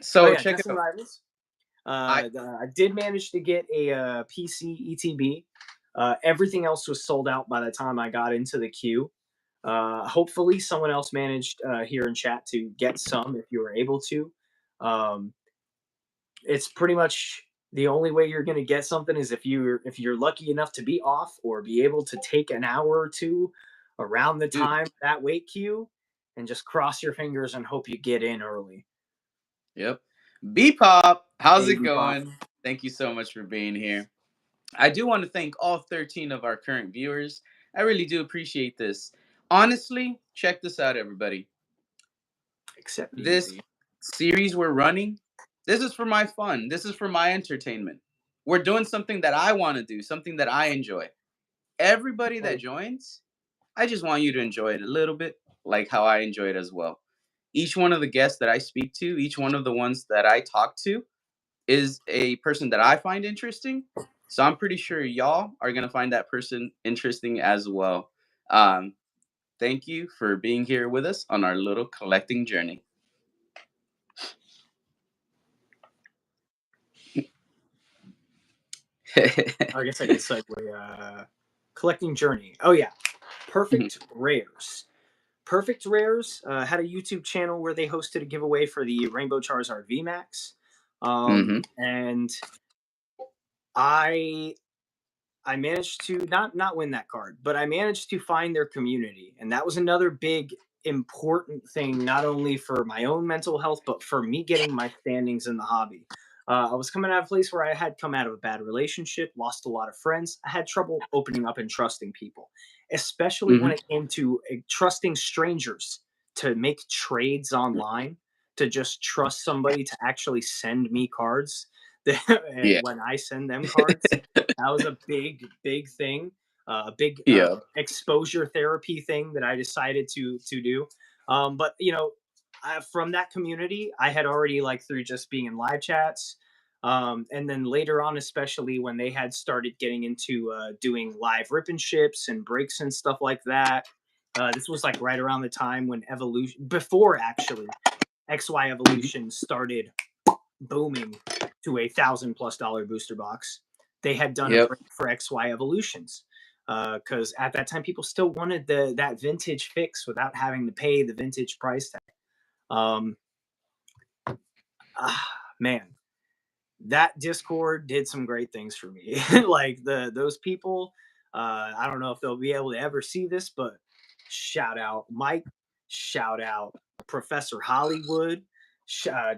So yeah, check it Destined out. Rivals. I I did manage to get a PC ETB. Everything else was sold out by the time I got into the queue. Hopefully, someone else managed here in chat to get some if you were able to. Um, it's pretty much the only way you're going to get something is if you're lucky enough to be off or be able to take an hour or two around the dude. time that wait queue and just cross your fingers and hope you get in early. Yep. B Pop, how's Hey, it Bebop. going? Thank you so much for being here. I do want to thank all 13 of our current viewers. I really do appreciate this. Honestly, check this out, everybody. Except This easy. series we're running, this is for my fun. This is for my entertainment. We're doing something that I want to do, something that I enjoy. Everybody that joins, I just want you to enjoy it a little bit, like how I enjoy it as well. Each one of the guests that I speak to, each one of the ones that I talk to, is a person that I find interesting. So I'm pretty sure y'all are gonna find that person interesting as well. Um, Thank you for being here with us on our little collecting journey. I guess I can segue. Collecting journey. Oh yeah, Perfect Rares. Perfect Rares had a YouTube channel where they hosted a giveaway for the Rainbow Charizard VMAX, Hmm. and I I managed to not win that card, but I managed to find their community, and that was another big important thing, not only for my own mental health, but for me getting my standings in the hobby. I was coming out of a place where I had come out of a bad relationship, lost a lot of friends. I had trouble opening up and trusting people, especially when Hmm. it came to trusting strangers to make trades online, to just trust somebody to actually send me cards Yeah. when I send them cards. That was a big, big thing, a big Yeah. exposure therapy thing that I decided to do. But from that community, I had already like through just being in live chats, and then later on, especially when they had started getting into doing live rip and ships and breaks and stuff like that. This was like right around the time when evolution, before actually XY Mhm. Evolution started booming to $1,000+ booster box. They had done a Yep. break for XY Evolutions because at that time people still wanted that vintage fix without having to pay the vintage price tag. Um, man, that Discord did some great things for me. Like those people, I don't know if they'll be able to ever see this, but shout out Mike, shout out Professor Hollywood,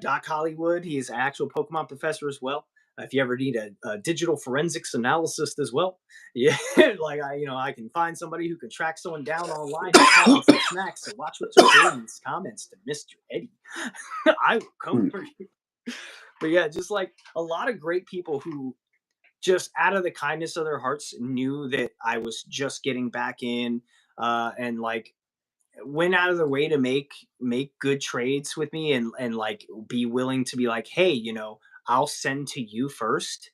Doc Hollywood. He is an actual Pokemon professor as well. If you ever need a digital forensics analyst as well, yeah, like I can find somebody who can track someone down online and catch them some snacks. So watch what you say in these comments to Mr. Eddie. I will come for you. But yeah, just like a lot of great people who just out of the kindness of their hearts knew that I was just getting back in, and like went out of their way to make good trades with me, and like be willing to be like, hey, I'll send to you first,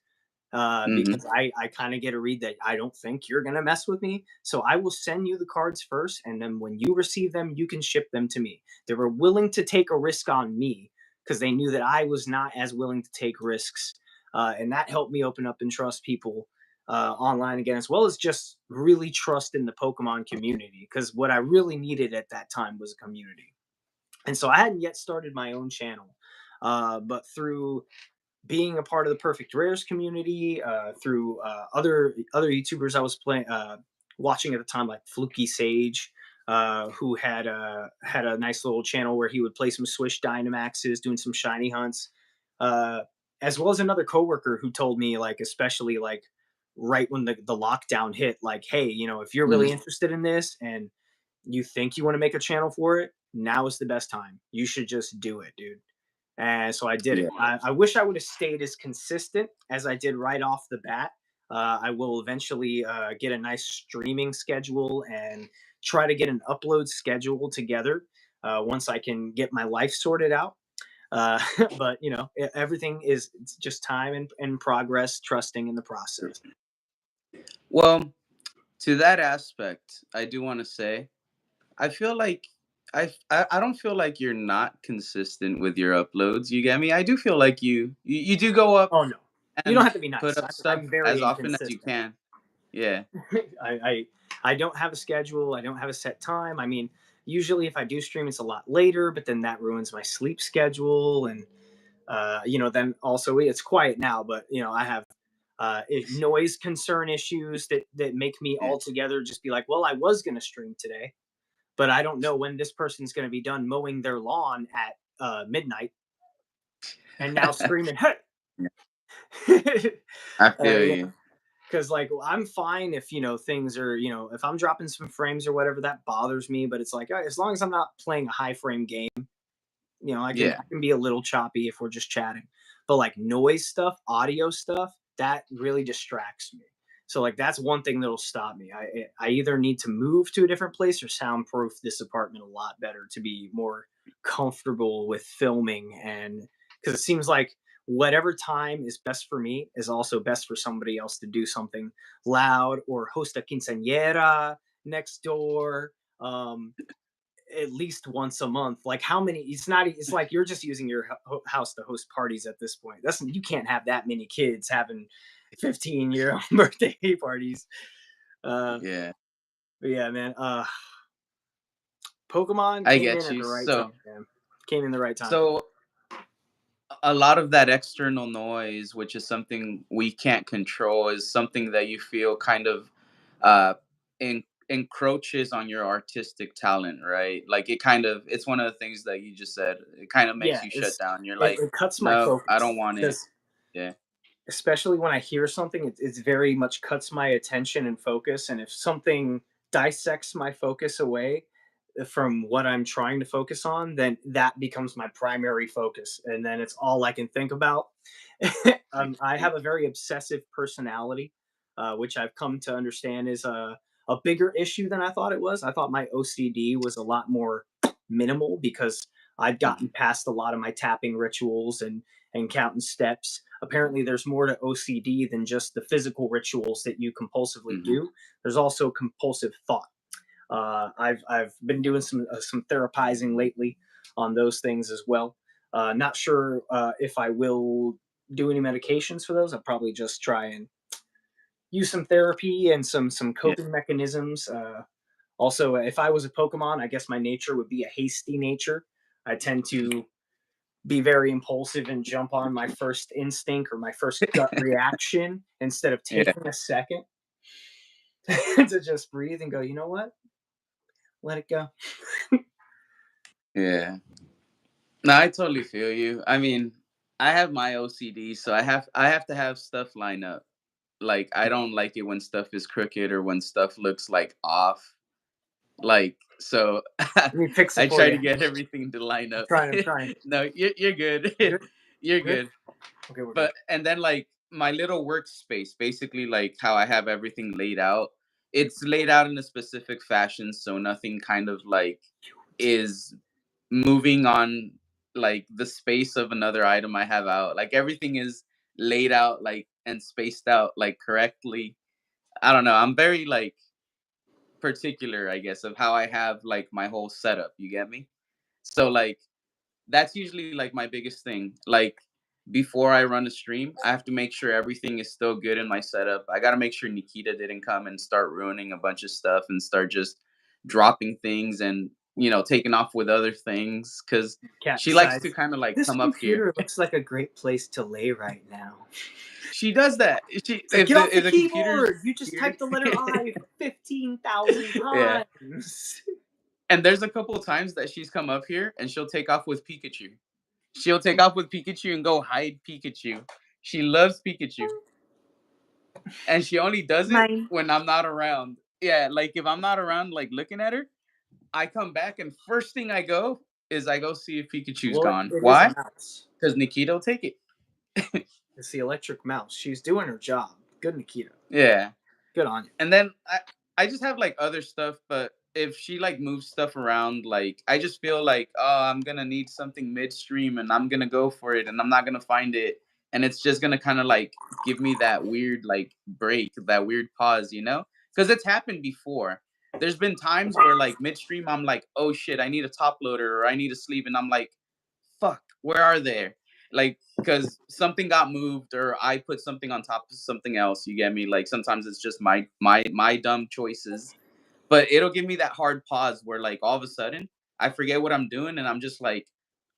Hmm. because I kind of get a read that I don't think you're gonna mess with me. So I will send you the cards first, and then when you receive them, you can ship them to me. They were willing to take a risk on me because they knew that I was not as willing to take risks, and that helped me open up and trust people online again, as well as just really trust in the Pokemon community. Because what I really needed at that time was a community, and so I hadn't yet started my own channel, but through being a part of the Perfect Rares community, through other YouTubers I was playing, watching at the time, like Fluky Sage, who had a nice little channel where he would play some Swish Dynamaxes, doing some shiny hunts, uh, as well as another coworker who told me, like, especially like right when the lockdown hit, like, hey, if you're Hmm. really interested in this and you think you want to make a channel for it, now is the best time. You should just do it, dude. And so I did it. Yeah. I wish I would have stayed as consistent as I did right off the bat. I will eventually get a nice streaming schedule and try to get an upload schedule together once I can get my life sorted out. Uh, but everything is, it's just time and progress, trusting in the process. Well, to that aspect, I do want to say I feel like I don't feel like you're not consistent with your uploads. You get me? I do feel like you do go up Oh no, you don't and have to be put nice. up stuff I'm very as often as you inconsistent. can. Yeah. I, I I don't have a schedule. I don't have a set time. I mean, usually if I do stream, it's a lot later, but then that ruins my sleep schedule, and then also it's quiet now, but I have noise concern issues that make me Yeah. altogether just be like, well, I was gonna stream today, but I don't know when this person's gonna be done mowing their lawn at midnight, and now screaming, hey. Yeah. I feel Yeah, you. because like I'm fine if things are if I'm dropping some frames or whatever, that bothers me, but it's like as long as I'm not playing a high frame game, Yeah. I can be a little choppy if we're just chatting. But like noise stuff, audio stuff, that really distracts me. So like that's one thing that'll stop me. I either need to move to a different place or soundproof this apartment a lot better to be more comfortable with filming, and because it seems like whatever time is best for me is also best for somebody else to do something loud or host a quinceañera next door. At least once a month. Like how many? It's not. It's like you're just using your house to host parties at this point. That's, you can't have that many kids having 15-year-old birthday parties. Uh, Yeah. but yeah, man. Pokemon I came in get at you. the right time, So man. Came in the right time. so a lot of that external noise, which is something we can't control, is something that you feel kind of uh, encroaches on your artistic talent, right? Like it's one of the things that you just said. It kind of makes Yeah, you shut down. You're it, like, it cuts my no, I focus don't want it. because Yeah. especially when I hear something, it's very much cuts my attention and focus. And if something dissects my focus away from what I'm trying to focus on, then that becomes my primary focus. And then it's all I can think about. I have a very obsessive personality, which I've come to understand is a bigger issue than I thought it was. I thought my OCD was a lot more minimal because I'd gotten past a lot of my tapping rituals and counting steps. Apparently, there's more to OCD than just the physical rituals that you compulsively Hmm. do. There's also compulsive thought. I've been doing some therapizing lately on those things as well. Not sure if I will do any medications for those. I'll probably just try and use some therapy and some Yeah. coping mechanisms. Also, if I was a Pokemon, I guess my nature would be a hasty nature. I tend to be very impulsive and jump on my first instinct or my first gut reaction instead of Yeah. taking a second to just breathe and go, you know what? Let it go. Yeah. No, I totally feel you. I mean, I have my OCD, so I have to have stuff line up. Like I don't like it when stuff is crooked or when stuff looks like off. Like so Let me fix it I for try you. to get everything to line I'm up. trying. I'm trying. No, you're good. Good. You're Good. good. Okay, we're good. But and then like my little workspace, basically like how I have everything laid out. It's laid out in a specific fashion, so nothing kind of like is moving on like the space of another item I have out. Like everything is laid out like and spaced out like correctly. I don't know. I'm very like particular, I guess, of how I have like my whole setup. You get me? So like that's usually like my biggest thing. Like before I run a stream, I have to make sure everything is still good in my setup. I got to make sure Nikita didn't come and start ruining a bunch of stuff and start just dropping things and taking off with other things cuz Cat she likes to decides kind of like this come up here. computer looks like a great place to lay right now. She does that. She It's like, if get off the the if the computer's keyboard. You just here. typed the letter I 15,000 Yeah. times. And there's a couple of times that she's come up here and she'll take off with Pikachu. She'll take off with Pikachu and go hide Pikachu. She loves Pikachu. And she only does it Mine. when I'm not around. Yeah, like if I'm not around, like looking at her, I come back and first thing I go see if Pikachu's Well, gone. it is a Why? mouse. Because Nikita will take it. It's the electric mouse. She's doing her job. Good, Nikita. Yeah. Good on you. And then I just have like other stuff, but if she like moves stuff around, like I just feel like I'm gonna need something midstream and I'm gonna go for it and I'm not gonna find it. And it's just gonna kind of like give me that weird like break, that weird pause, Because it's happened before. There's been times where like midstream I'm like, oh shit, I need a top loader or I need a sleeve, and I'm like, fuck, where are they? Like, because something got moved or I put something on top of something else. You get me? Like sometimes it's just my dumb choices, but it'll give me that hard pause where like all of a sudden I forget what I'm doing and I'm just like,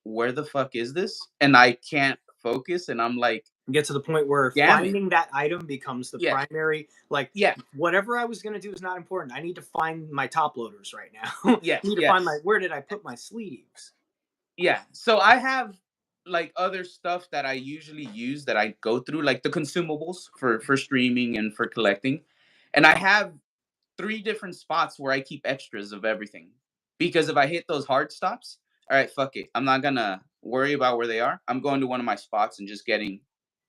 where the fuck is this? And I can't focus and I'm like, Get to the point where damn it. finding that item becomes the Yeah, primary. Like, yeah, whatever I was going to do is not important. I need to find my top loaders right now. I yes, need to find yes. where did I put my sleeves? Yeah. So I have like other stuff that I usually use that I go through, like the consumables for streaming and for collecting. And I have three different spots where I keep extras of everything. Because if I hit those hard stops, all right, fuck it. I'm not gonna worry about where they are. I'm going to one of my spots and just getting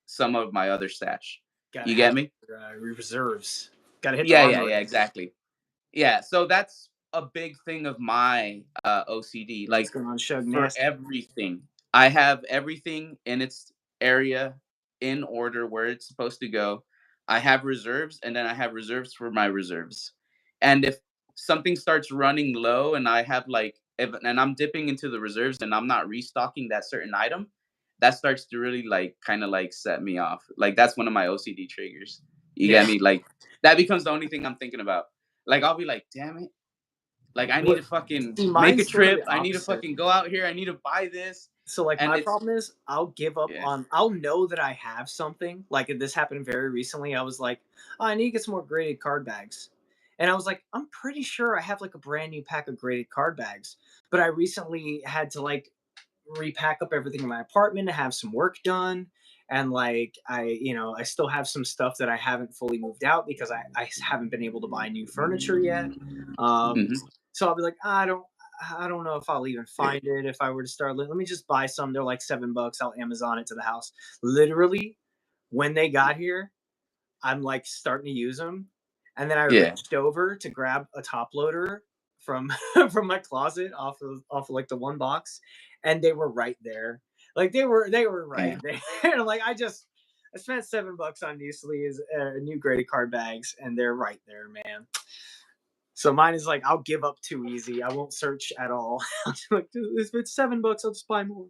some of my other stash. Gotta You have get me? your reserves. Gotta hit the Yeah, yeah, armor. yeah, exactly. Yeah, so that's a big thing of my OCD. What's Like going on, Shug for Nasty? everything, I have everything in its area in order where it's supposed to go. I have reserves, and then I have reserves for my reserves. And if something starts running low, and I have like, and I'm dipping into the reserves, and I'm not restocking that certain item, that starts to really like kind of like set me off. Like that's one of my OCD triggers. You Yeah. get me? Like that becomes the only thing I'm thinking about. Like I'll be like, damn it. Like I need What? to fucking See, make a mine's sort of trip. the I need to opposite. fucking go out here. I need to buy this. So like And my it's problem is I'll give up yeah. on I'll know that I have something. Like this happened very recently. I was like, oh, I need to get some more graded card bags. And I was like, I'm pretty sure I have like a brand new pack of graded card bags. But I recently had to like repack up everything in my apartment to have some work done. And like I still have some stuff that I haven't fully moved out because I haven't been able to buy new furniture yet. Um, Mhm. so I'll be like, I don't know if I'll even find it if I were to start. Let me just buy some. They're like $7. I'll Amazon it to the house. Literally, when they got here, I'm like starting to use them, and then I Yeah. reached over to grab a top loader from from my closet off of like the one box, and they were right there. Like they were right Yeah. there. And I'm like, I spent $7 on new sleeves, new graded card bags, and they're right there, man. So mine is like I'll give up too easy. I won't search at all. Like if it's $7, I'll just buy more.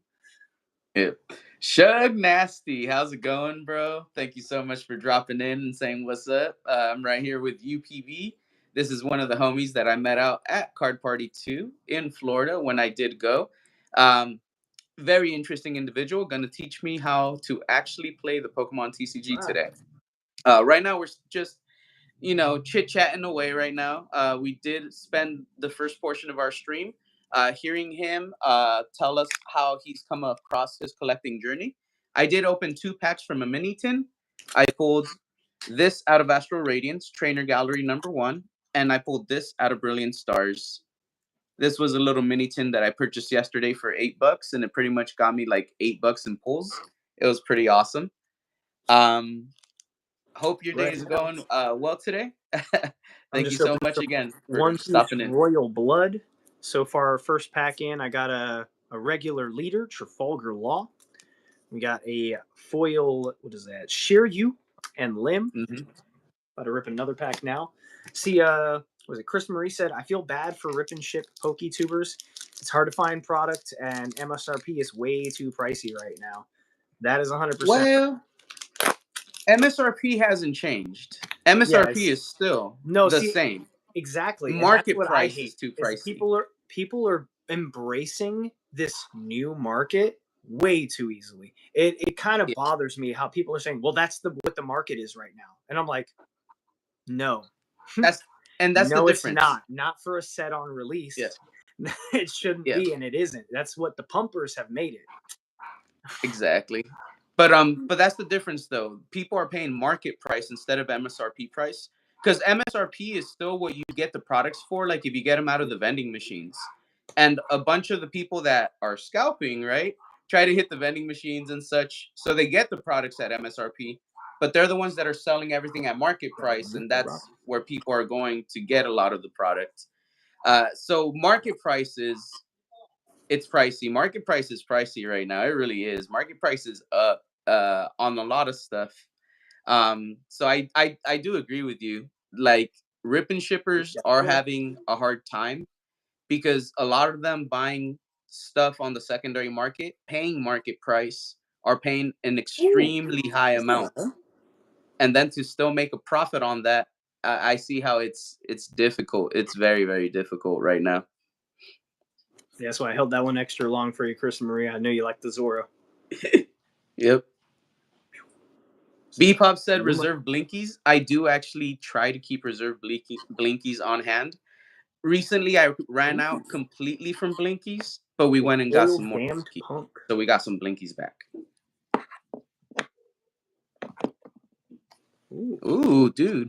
Yeah. Shug Nasty, how's it going, bro? Thank you so much for dropping in and saying what's up. I'm right here with UPV. This is one of the homies that I met out at Card Party 2 in Florida when I did go. Um, very interesting individual, going to teach me how to actually play the Pokemon TCG Right. today. Right now, we're just chit chatting away right now. We did spend the first portion of our stream hearing him tell us how he's come across his collecting journey. I did open 2 packs from a mini tin. I pulled this out of Astral Radiance, Trainer Gallery #1, and I pulled this out of Brilliant Stars. This was a little mini tin that I purchased yesterday for $8, and it pretty much got me like $8 in pulls. It was pretty awesome. Um, Hope your day Right is now, going well today. I'm Thank you just so opening much some again for One Piece stopping in. Royal Blood. So far, our first pack in, I got a regular leader, Trafalgar Law. We got a foil, what is that? Shiryu and Lim. Hmm. About to rip another pack now. See, was it Chris Marie said, I feel bad for rip and ship PokeTubers. It's hard to find product, and MSRP is way too pricey right now. That is 100%. Well, MSRP hasn't changed. MSRP Yes. is still No, the see, same. exactly, and that's Market what I price is hate. too Is pricey. people are embracing this new market way too easily. It kind of Yeah, bothers me how people are saying, "Well, that's what the market is right now," and I'm like, no, that's that's the no, it's difference. not. Not for a set on Yeah, release. It shouldn't yeah, be, and it isn't. That's what the pumpers have made it. exactly. But that's the difference though. People are paying market price instead of MSRP price because MSRP is still what you get the products for. Like if you get them out of the vending machines, and a bunch of the people that are scalping, right, try to hit the vending machines and such, so they get the products at MSRP, but they're the ones that are selling everything at market price, and that's where people are going to get a lot of the product. So market prices, it's pricey. Market price is pricey right now. It really is. Market price is up on a lot of stuff. So I do agree with you. Like rip and shippers are having a hard time because a lot of them buying stuff on the secondary market, paying market price, are paying an extremely high amount, and then to still make a profit on that, I see how it's difficult. It's very very difficult right now. Yeah, that's why I held that one extra long for you, Chris and Maria. I know you like the Zoro. Yep. Bpop said reserve blinkies. I do actually try to keep reserve blinkies on hand. Recently, I ran out completely from blinkies, but we went and got Oil some more damned blinkies. punk. So we got some blinkies back. Ooh, dude.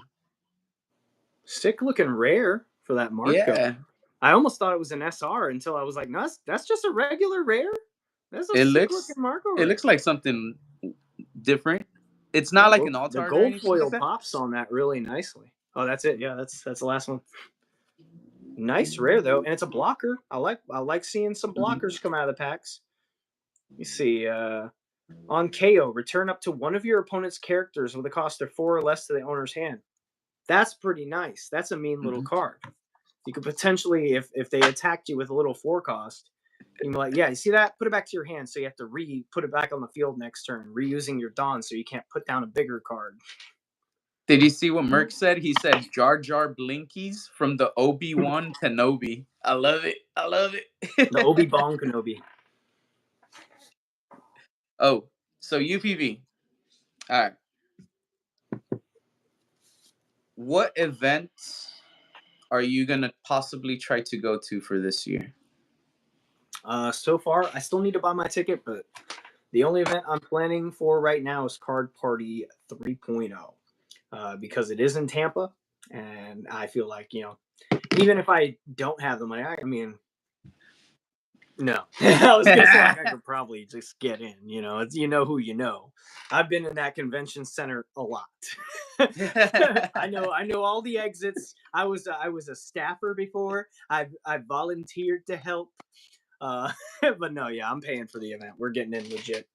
Sick looking rare for that Marco. Yeah. I almost thought it was an SR until I was like, no, that's just a regular rare. That's a It sick looks looking Marco it rare. looks like something different. It's not like an alt The art or gold anything like foil that. pops on that really nicely. Oh, that's it. Yeah, that's the last one. Nice rare though, and it's a blocker. I like seeing some blockers come out of the packs. You see, on KO, return up to one of your opponent's characters with a cost of 4 or less to the owner's hand. That's pretty nice. That's a mean little card. You could potentially, if they attacked you with a little 4 cost, you can be like, yeah, you see that? Put it back to your hand, so you have to put it back on the field next turn, reusing your Dawn, so you can't put down a bigger card. Did you see what Merc said? He said Jar Jar Blinkies from the Obi-Wan Kenobi. I love it. I love The it. Obi-Wan Kenobi. Oh, so UPV. All right. What events are you going to possibly try to go to for this year? So far, I still need to buy my ticket, but the only event I'm planning for right now is Card Party 3.0 because it is in Tampa, and I feel like, even if I don't have the money, I mean, no. I was gonna say like, I could probably just get in. It's who you know. I've been in that convention center a lot. I know all the exits. I was a staffer before. I've volunteered to help. But no, yeah, I'm paying for the event. We're getting in legit.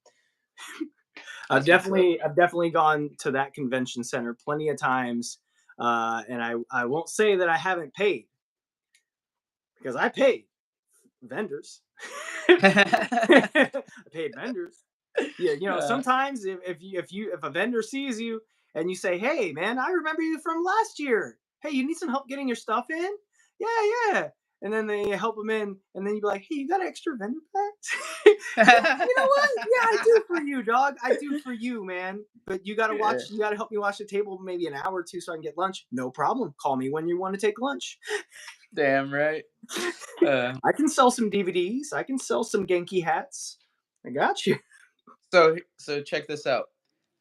I've definitely gone to that convention center plenty of times, and I won't say that I haven't paid because I paid vendors. I paid vendors. Yeah, sometimes if a vendor sees you and you say, "Hey, man, I remember you from last year. Hey, you need some help getting your stuff in?" Yeah, yeah. And then they help them in, and then you be like, "Hey, you got extra vendor packs?" You know what? Yeah, I do for you, dog. I do for you, man. But you gotta watch. Yeah. You gotta help me watch the table maybe an hour or two so I can get lunch. No problem. Call me when you want to take lunch. Damn right. I can sell some DVDs. I can sell some Genki hats. I got you. So check this out.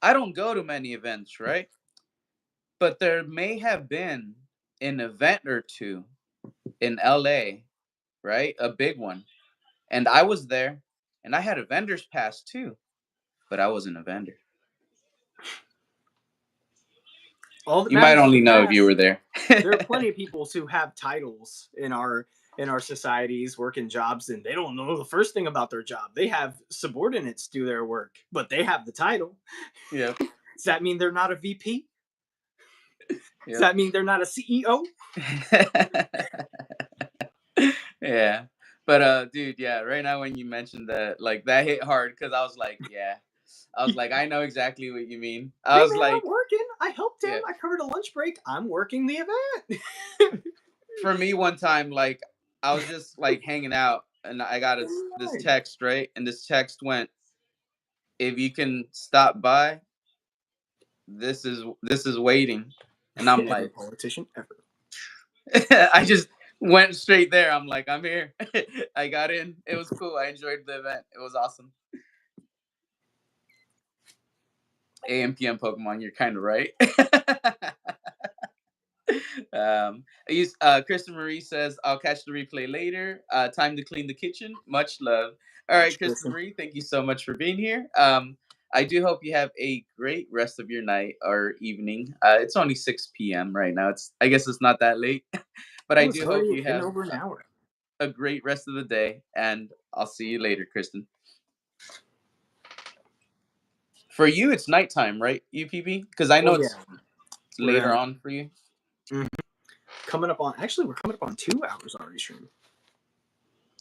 I don't go to many events, right? But there may have been an event or two in LA, right? A big one. And I was there and I had a vendor's pass too, but I wasn't a vendor. All that You might matters is only the know if you pass. were there. There are plenty of people who have titles in our societies, working jobs, and they don't know the first thing about their job. They have subordinates do their work, but they have the title. Yep. Does that mean they're not a VP? Does Yep. that mean they're not a CEO? Yeah. But dude, yeah, right now when you mentioned that, like that hit hard because I was like, yeah. I was like, I know exactly what you mean. I Hey was man, like, I'm working. I helped him. yeah. I covered a lunch break. I'm working the event. For me one time, like I was just like hanging out and I got this Right. text, right? And this text went, if you can stop by, this is waiting. And I'm Every like, politician ever. I just went straight there. I'm like, I'm here. I got in. It was cool. I enjoyed the event. It was awesome. AM PM Pokemon, you're kind of right. Kristen Marie says, I'll catch the replay later. Time to clean the kitchen. Much love. All right, Kristen Marie, thank you so much for being here. I do hope you have a great rest of your night or evening. It's only 6 p.m. right now. I guess it's not that late, but I Oh, it's do hope already you been have over an hour. a great rest of the day, and I'll see you later, Kristen. For you, it's nighttime, right, UPB? Because I know Oh it's yeah, later we're on for you. coming up on. Actually, we're coming up on 2 hours already stream.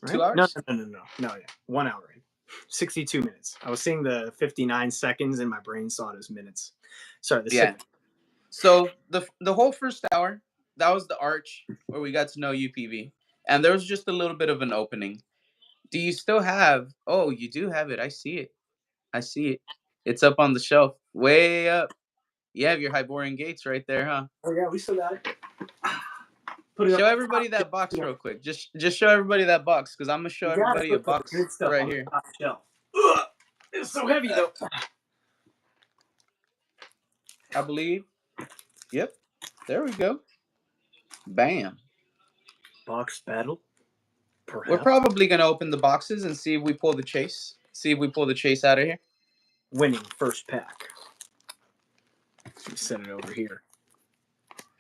Right? 2 hours? No. Yeah, 1 hour in. 62 minutes. I was seeing the 59 seconds and my brain saw it as minutes. Sorry, the Yeah. second. So the whole first hour, that was the arch where we got to know UPB, and there was just a little bit of an opening. Do you still have? Oh, you do have it. I see it. I see it. It's up on the shelf, way up. You have your Hyborian Gates right there, huh? Oh yeah, we still got it. Put it Show up. everybody that box real quick. Just show everybody that box, because I'm gonna show You gotta everybody a put the box good stuff right on the here. top shelf. Ugh, it's so heavy though. I believe. Yep. There we go. Bam. Box battle, We're perhaps. probably gonna open the boxes and see if we pull the chase. See if we pull the chase out of here. Winning first pack. Let me set it over here.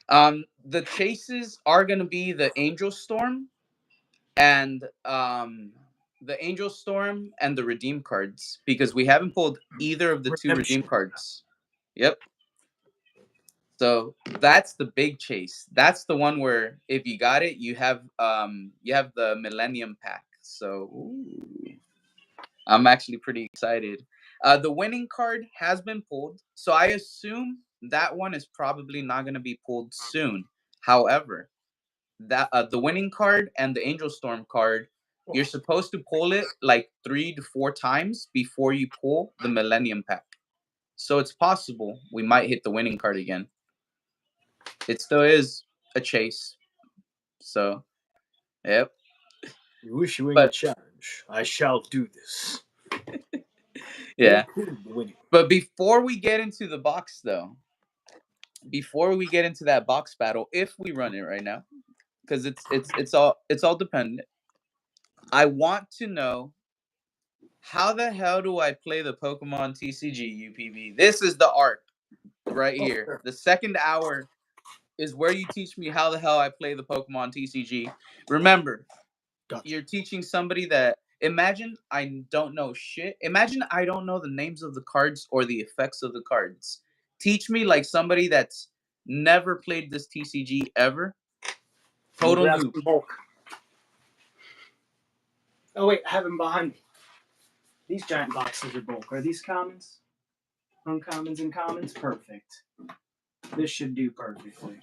The chases are gonna be the Angel Storm and the redeem cards, because we haven't pulled either of the two redeem Redemption. cards. Yep. So that's the big chase. That's the one where if you got it, you have the Millennium Pack. So ooh, I'm actually pretty excited. The winning card has been pulled, so I assume that one is probably not going to be pulled soon. However, that the winning card and the Angel Storm card, you're supposed to pull it like 3 to 4 times before you pull the Millennium Pack. So it's possible we might hit the winning card again. It still is a chase. So, yep. You issuing a But challenge. I shall do this. yeah. Winning. But before we get into the box, though, before we get into that box battle, if we run it right now, because it's all dependent. I want to know, how the hell do I play the Pokemon TCG UPB? This is the art right Oh, here. sure. The second hour is where you teach me how the hell I play the Pokemon TCG. Remember, Gotcha. you're teaching somebody that, imagine I don't know shit. Imagine I don't know the names of the cards or the effects of the cards. Teach me like somebody that's never played this TCG ever. Total Grab noob. some bulk. Oh wait, I have them behind me. These giant boxes are bulk. Are these commons? Uncommons and commons? Perfect. This should do perfectly.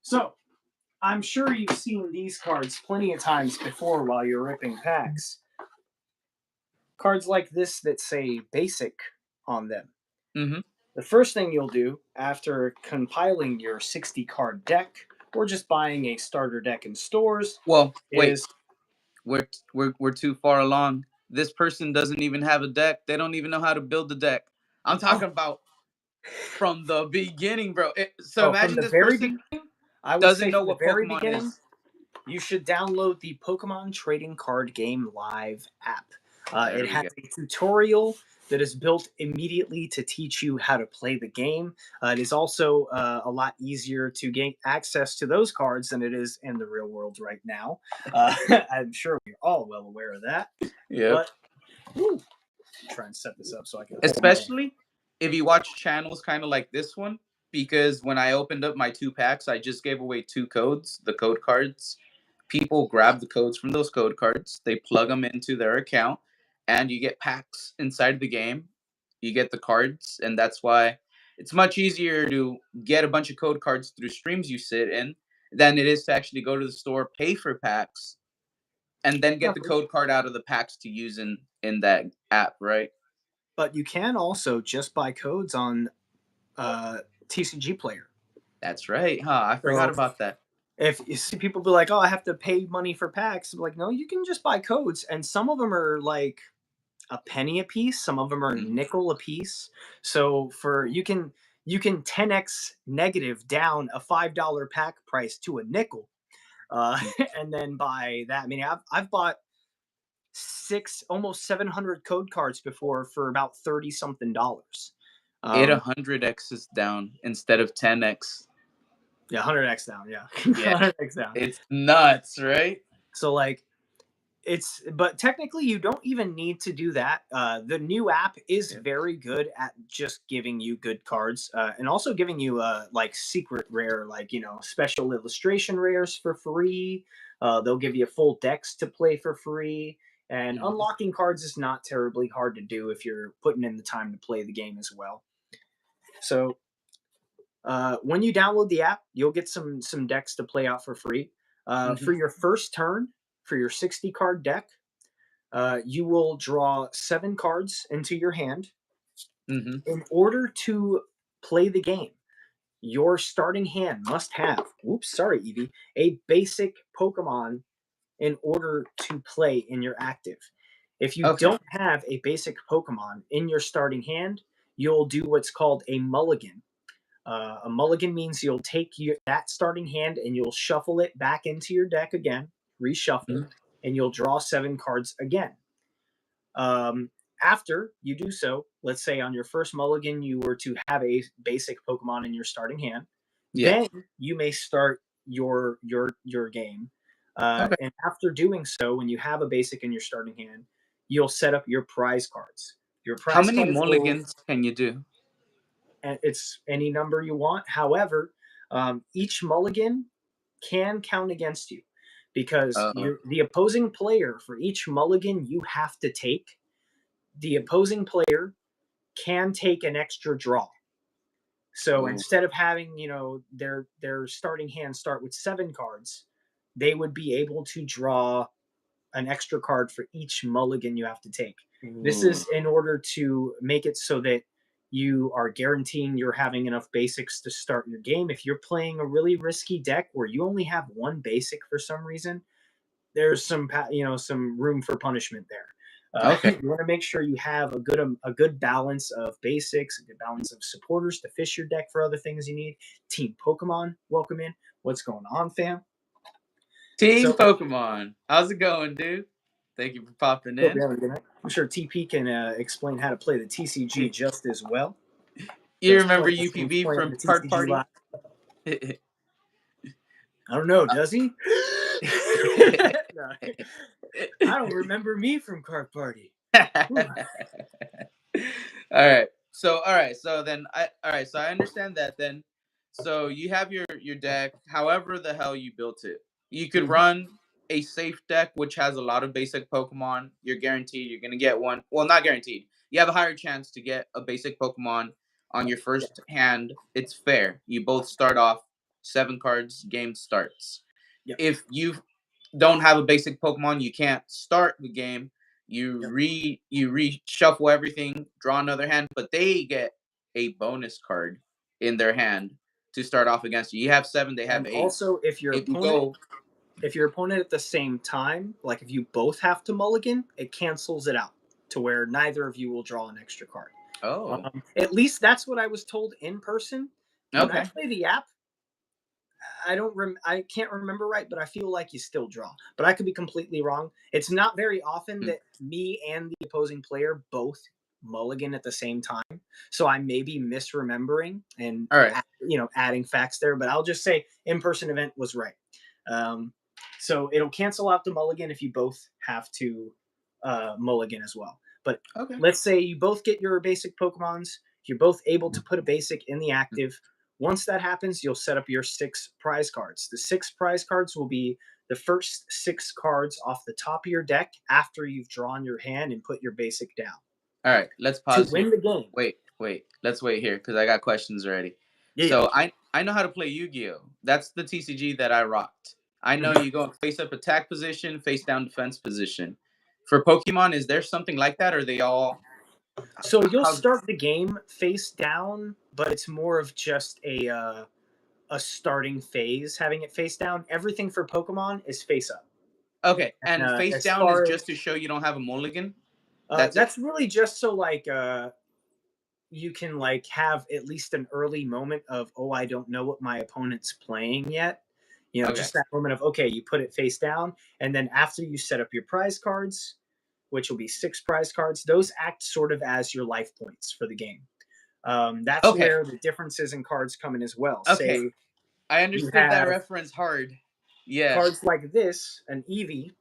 So, I'm sure you've seen these cards plenty of times before while you're ripping packs. Cards like this that say basic on them. Mm-hmm. The first thing you'll do after compiling your 60 card deck or just buying a starter deck in stores Well, wait, is we're too far along. This person doesn't even have a deck. They don't even know how to build the deck. I'm oh, talking about from the beginning, bro. So from imagine the this very person beginning. I would doesn't say know from the what very Pokemon beginning, is. you should download the Pokemon Trading Card Game Live app. There It we has go. a tutorial that is built immediately to teach you how to play the game. It is also a lot easier to gain access to those cards than it is in the real world right now. I'm sure we're all well aware of that. Yep. But whew, try and set this up so I can hold my. Especially if you watch channels kind of like this one, because when I opened up my 2 packs, I just gave away 2 codes, the code cards. People grab the codes from those code cards, they plug them into their account, and you get packs inside the game. You get the cards, and that's why it's much easier to get a bunch of code cards through streams you sit in than it is to actually go to the store, pay for packs, and then get the code card out of the packs to use in that app, right? But you can also just buy codes on uh, TCG Player. That's right, huh? I forgot So about that. if you see people be like, "Oh, I have to pay money for packs," I'm like, no, you can just buy codes, and some of them are like a penny a piece. Some of them are Mhm. nickel a piece. So for you can 10x negative down a $5 pack price to a nickel, and then buy that. I mean, I've bought almost 700 code cards before for about 30 something dollars. It Um, 100x's down instead of 10x. yeah, 100x down. Yeah, Yeah, 100x down. it's nuts, right? So like but technically you don't even need to do that. The new app is Yeah. very good at just giving you good cards, and also giving you like secret rare, like special illustration rares for free. They'll give you full decks to play for free, and Mhm. unlocking cards is not terribly hard to do if you're putting in the time to play the game as well. So when you download the app, you'll get some decks to play out for free. For Mhm. your first turn, for your 60 card deck, you will draw 7 cards into your hand. Mhm. In order to play the game, your starting hand must have, whoops, sorry, Evie, a basic Pokemon in order to play in your active. If you Okay. don't have a basic Pokemon in your starting hand, you'll do what's called a mulligan. A mulligan means you'll take that starting hand and you'll shuffle it back into your deck again, reshuffle, Mhm. and you'll draw 7 cards again. Um, After you do so, let's say on your first mulligan, you were to have a basic Pokemon in your starting hand. Yeah. Then you may start your game. Okay. And after doing so, when you have a basic in your starting hand, you'll set up your prize cards. Your How prize many cards will mulligans can you do? it's any number you want. However, each mulligan can count against you because Oh. the opposing player for each mulligan you have to take, the opposing player can take an extra draw. So Oh. instead of having their starting hand start with 7 cards, they would be able to draw an extra card for each mulligan you have to take. This Ooh. is in order to make it so that you are guaranteeing you're having enough basics to start your game. If you're playing a really risky deck where you only have one basic for some reason, there's some room for punishment there. Okay. You want to make sure you have a good balance of basics, a good balance of supporters to fish your deck for other things you need. Team Pokemon, welcome in. What's going on, fam? Team So Pokemon. How's it going, dude? Thank you for popping hope in. you're having a good night. I'm sure TP can explain how to play the TCG just as well. You Does remember plenty of streams UPV playing from the Card TCG Party? live. I don't know, does he? No, I don't remember me from Card Party. Ooh. All right. So then all right, so I understand that then. So you have your deck, however the hell you built it. You could Mhm. run a safe deck which has a lot of basic Pokemon. You're guaranteed you're going to get one. Well, not guaranteed. You have a higher chance to get a basic Pokemon on your Yeah. first hand. It's fair. You both start off 7 cards, game starts. Yep. if you don't have a basic Pokemon, you can't start the game. Yep. You reshuffle everything, draw another hand, but they get a bonus card in their hand to start off against you. You have 7, they have And 8. also, If you go, if your opponent at the same time, like if you both have to mulligan, it cancels it out to where neither of you will draw an extra card. oh, At least that's what I was told in person. When I okay, play the app, I can't remember right, but I feel like you still draw. But I could be completely wrong. It's not very often hmm. that me and the opposing player both mulligan at the same time. So I may be misremembering and All right, adding facts there. But I'll just say in-person event was right. Um, so it'll cancel out the mulligan if you both have to mulligan as well. But okay, let's say you both get your basic Pokemons. You're both able to put a basic in the active. Once that happens, you'll set up your 6 prize cards. The 6 prize cards will be the first 6 cards off the top of your deck after you've drawn your hand and put your basic down. all right. Let's To pause here. win the game. Wait. Let's wait here because I got questions already. Yeah. So I know how to play Yu-Gi-Oh. That's the TCG that I rocked. I know you go face up attack position, face down defense position. For Pokemon, is there something like that, or are they all? So you'll How's start the game face down, but it's more of just a starting phase having it face down. Everything for Pokemon is face up. okay? And And face as down is far as just to show you don't have a mulligan. That's it. that's really just so like you can like have at least an early moment of, oh, I don't know what my opponent's playing yet. Okay. Just that moment of, okay, you put it face down, and then after you set up your prize cards, which will be 6 prize cards, those act sort of as your life points for the game. That's Okay. where the differences in cards come in as well. Okay. Say I you understood that have reference hard. Yeah. cards like this, an Eevee,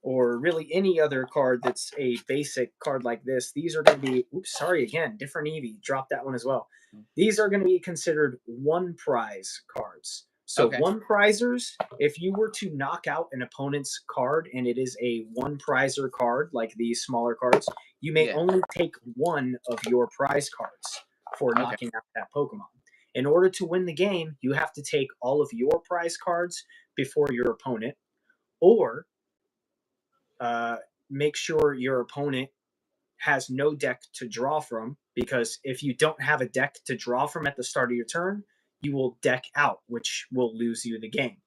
or really any other card that's a basic card like this. These are going to be, oops, sorry again, different Eevee. Drop that one as well. These are going to be considered 1 prize cards. So Okay. 1 prizers, if you were to knock out an opponent's card and it is a 1 prizer card, like these smaller cards, you may Yeah. only take 1 of your prize cards for Okay. knocking out that Pokemon. In order to win the game, you have to take all of your prize cards before your opponent, or make sure your opponent has no deck to draw from, because if you don't have a deck to draw from at the start of your turn, you will deck out, which will lose you the game.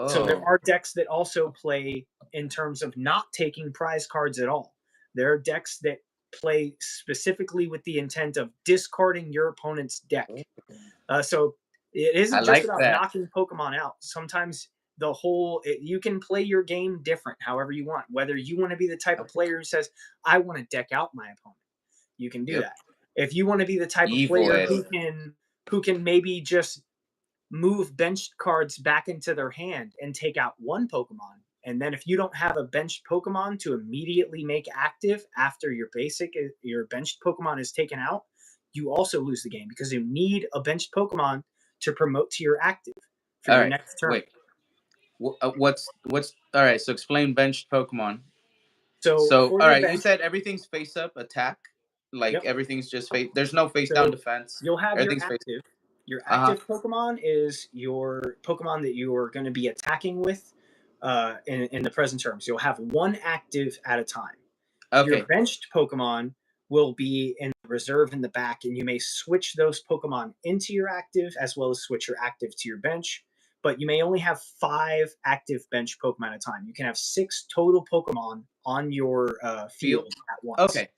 So there Oh. are decks that also play in terms of not taking prize cards at all. There are decks that play specifically with the intent of discarding your opponent's deck. So it I isn't just like about that. knocking Pokemon out. Sometimes you can play your game different however you want. Whether you want to be the type of player who says, I want to deck out my opponent, you can do Yep. that. If you want to be the type of Evil player Eddie. who can maybe just move benched cards back into their hand and take out 1 Pokemon, and then if you don't have a benched Pokemon to immediately make active after your benched Pokemon is taken out, you also lose the game because you need a benched Pokemon to promote to your active for All your right. next turn. Wait. What's all right? So explain benched Pokemon. So So for all your right, you bench, said everything's face up attack, like yep. everything's just face. There's no face down So defense. you'll have your Everything's face. active. Your Uh active Pokemon is your Pokemon that you are going to be attacking with in the present terms. You'll have 1 active at a time. huh. Your Okay. benched Pokemon will be in reserve in the back, and you may switch those Pokemon into your active as well as switch your active to your bench. But you may only have 5 active bench Pokemon at a time. You can have 6 total Pokemon on your Field. field at once. Okay.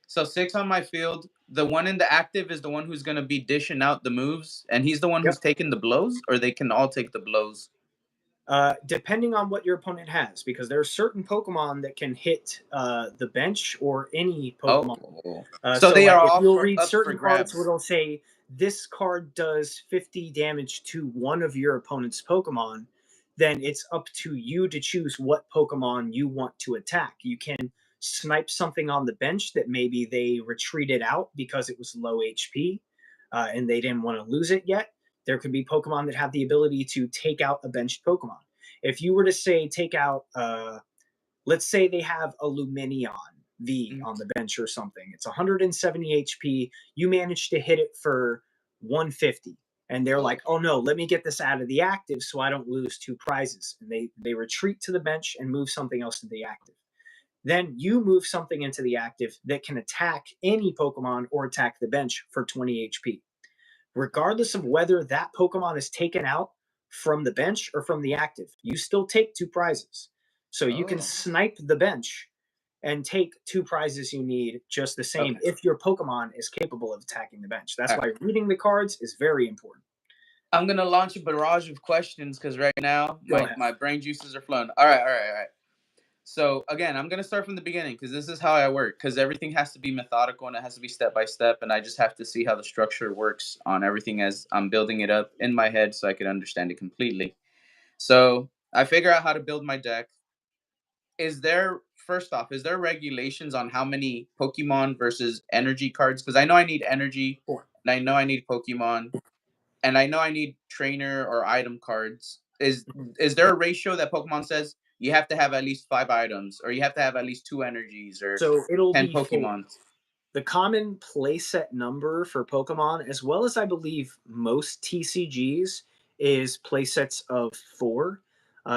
So 6 on my field. The one in the active is the one who's gonna be dishing out the moves, and he's the one Yep. who's taking the blows, or they can all take the blows. Depending on what your opponent has, because there are certain Pokemon that can hit the bench or any Pokemon. Oh. So So, they like, are if all you'll for read up for certain cards where grabs. they'll say this card does 50 damage to one of your opponent's Pokemon, then it's up to you to choose what Pokemon you want to attack. You can snipe something on the bench that maybe they retreated out because it was low HP and they didn't want to lose it yet. There could be Pokemon that have the ability to take out a benched Pokemon. If you were to say take out, let's say they have a Luminion V Mm. on the bench or something. It's 170 HP. You manage to hit it for 150. and they're Oh. like, "Oh no, let me get this out of the active so I don't lose 2 prizes." And they retreat to the bench and move something else to the active. Then you move something into the active that can attack any Pokemon or attack the bench for 20 HP. Regardless of whether that Pokemon is taken out from the bench or from the active, you still take 2 prizes. So you can Oh. snipe the bench and take 2 prizes you need just the same Okay. if your Pokemon is capable of attacking the bench. That's All right. why reading the cards is very important. I'm gonna launch a barrage of questions because right now Go my ahead. my brain juices are flowing. All right. All right. All right. So again, I'm gonna start from the beginning because this is how I work. Because everything has to be methodical and it has to be step by step, and I just have to see how the structure works on everything as I'm building it up in my head so I can understand it completely. So I figure out how to build my deck. Is there first off, is there regulations on how many Pokemon versus energy cards? Because I know I need energy, Four. and I know I need Pokemon, and I know I need trainer or item cards. Is there a ratio that Pokemon says you have to have at least 5 items, or you have to have at least 2 energies, or So it'll 10 be 4. Pokemon? The common playset number for Pokemon, as well as I believe most TCGs, is playsets of 4,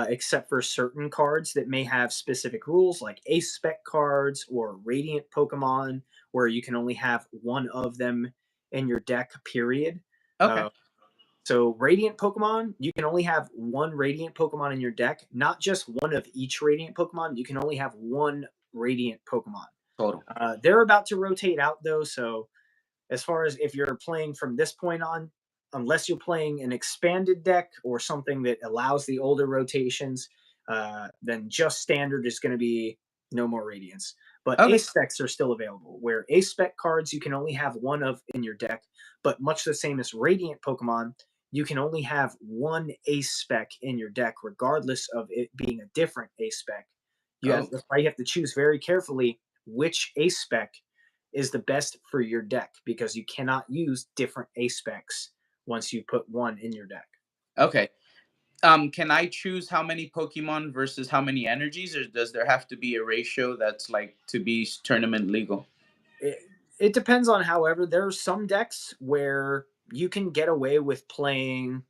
except for certain cards that may have specific rules, like Ace Spec cards or Radiant Pokemon, where you can only have one of them in your deck, period. Okay, Uh, so, Radiant Pokemon, you can only have one Radiant Pokemon in your deck, not just one of each Radiant Pokemon. You can only have one Radiant Pokemon. total. They're about to rotate out though, so as far as if you're playing from this point on, unless you're playing an expanded deck or something that allows the older rotations, then just standard is going to be no more radiance. But Okay, ace specs are still available, where ace spec cards you can only have one of in your deck, but much the same as radiant Pokemon, you can only have one ace spec in your deck, regardless of it being a different ace spec. oh, That's why you have to choose very carefully which ace spec is the best for your deck, because you cannot use different ace specs once you put one in your deck. okay. Can I choose how many Pokemon versus how many energies, or does there have to be a ratio that's like to be tournament legal? It, it depends on, however, there are some decks where you can get away with playing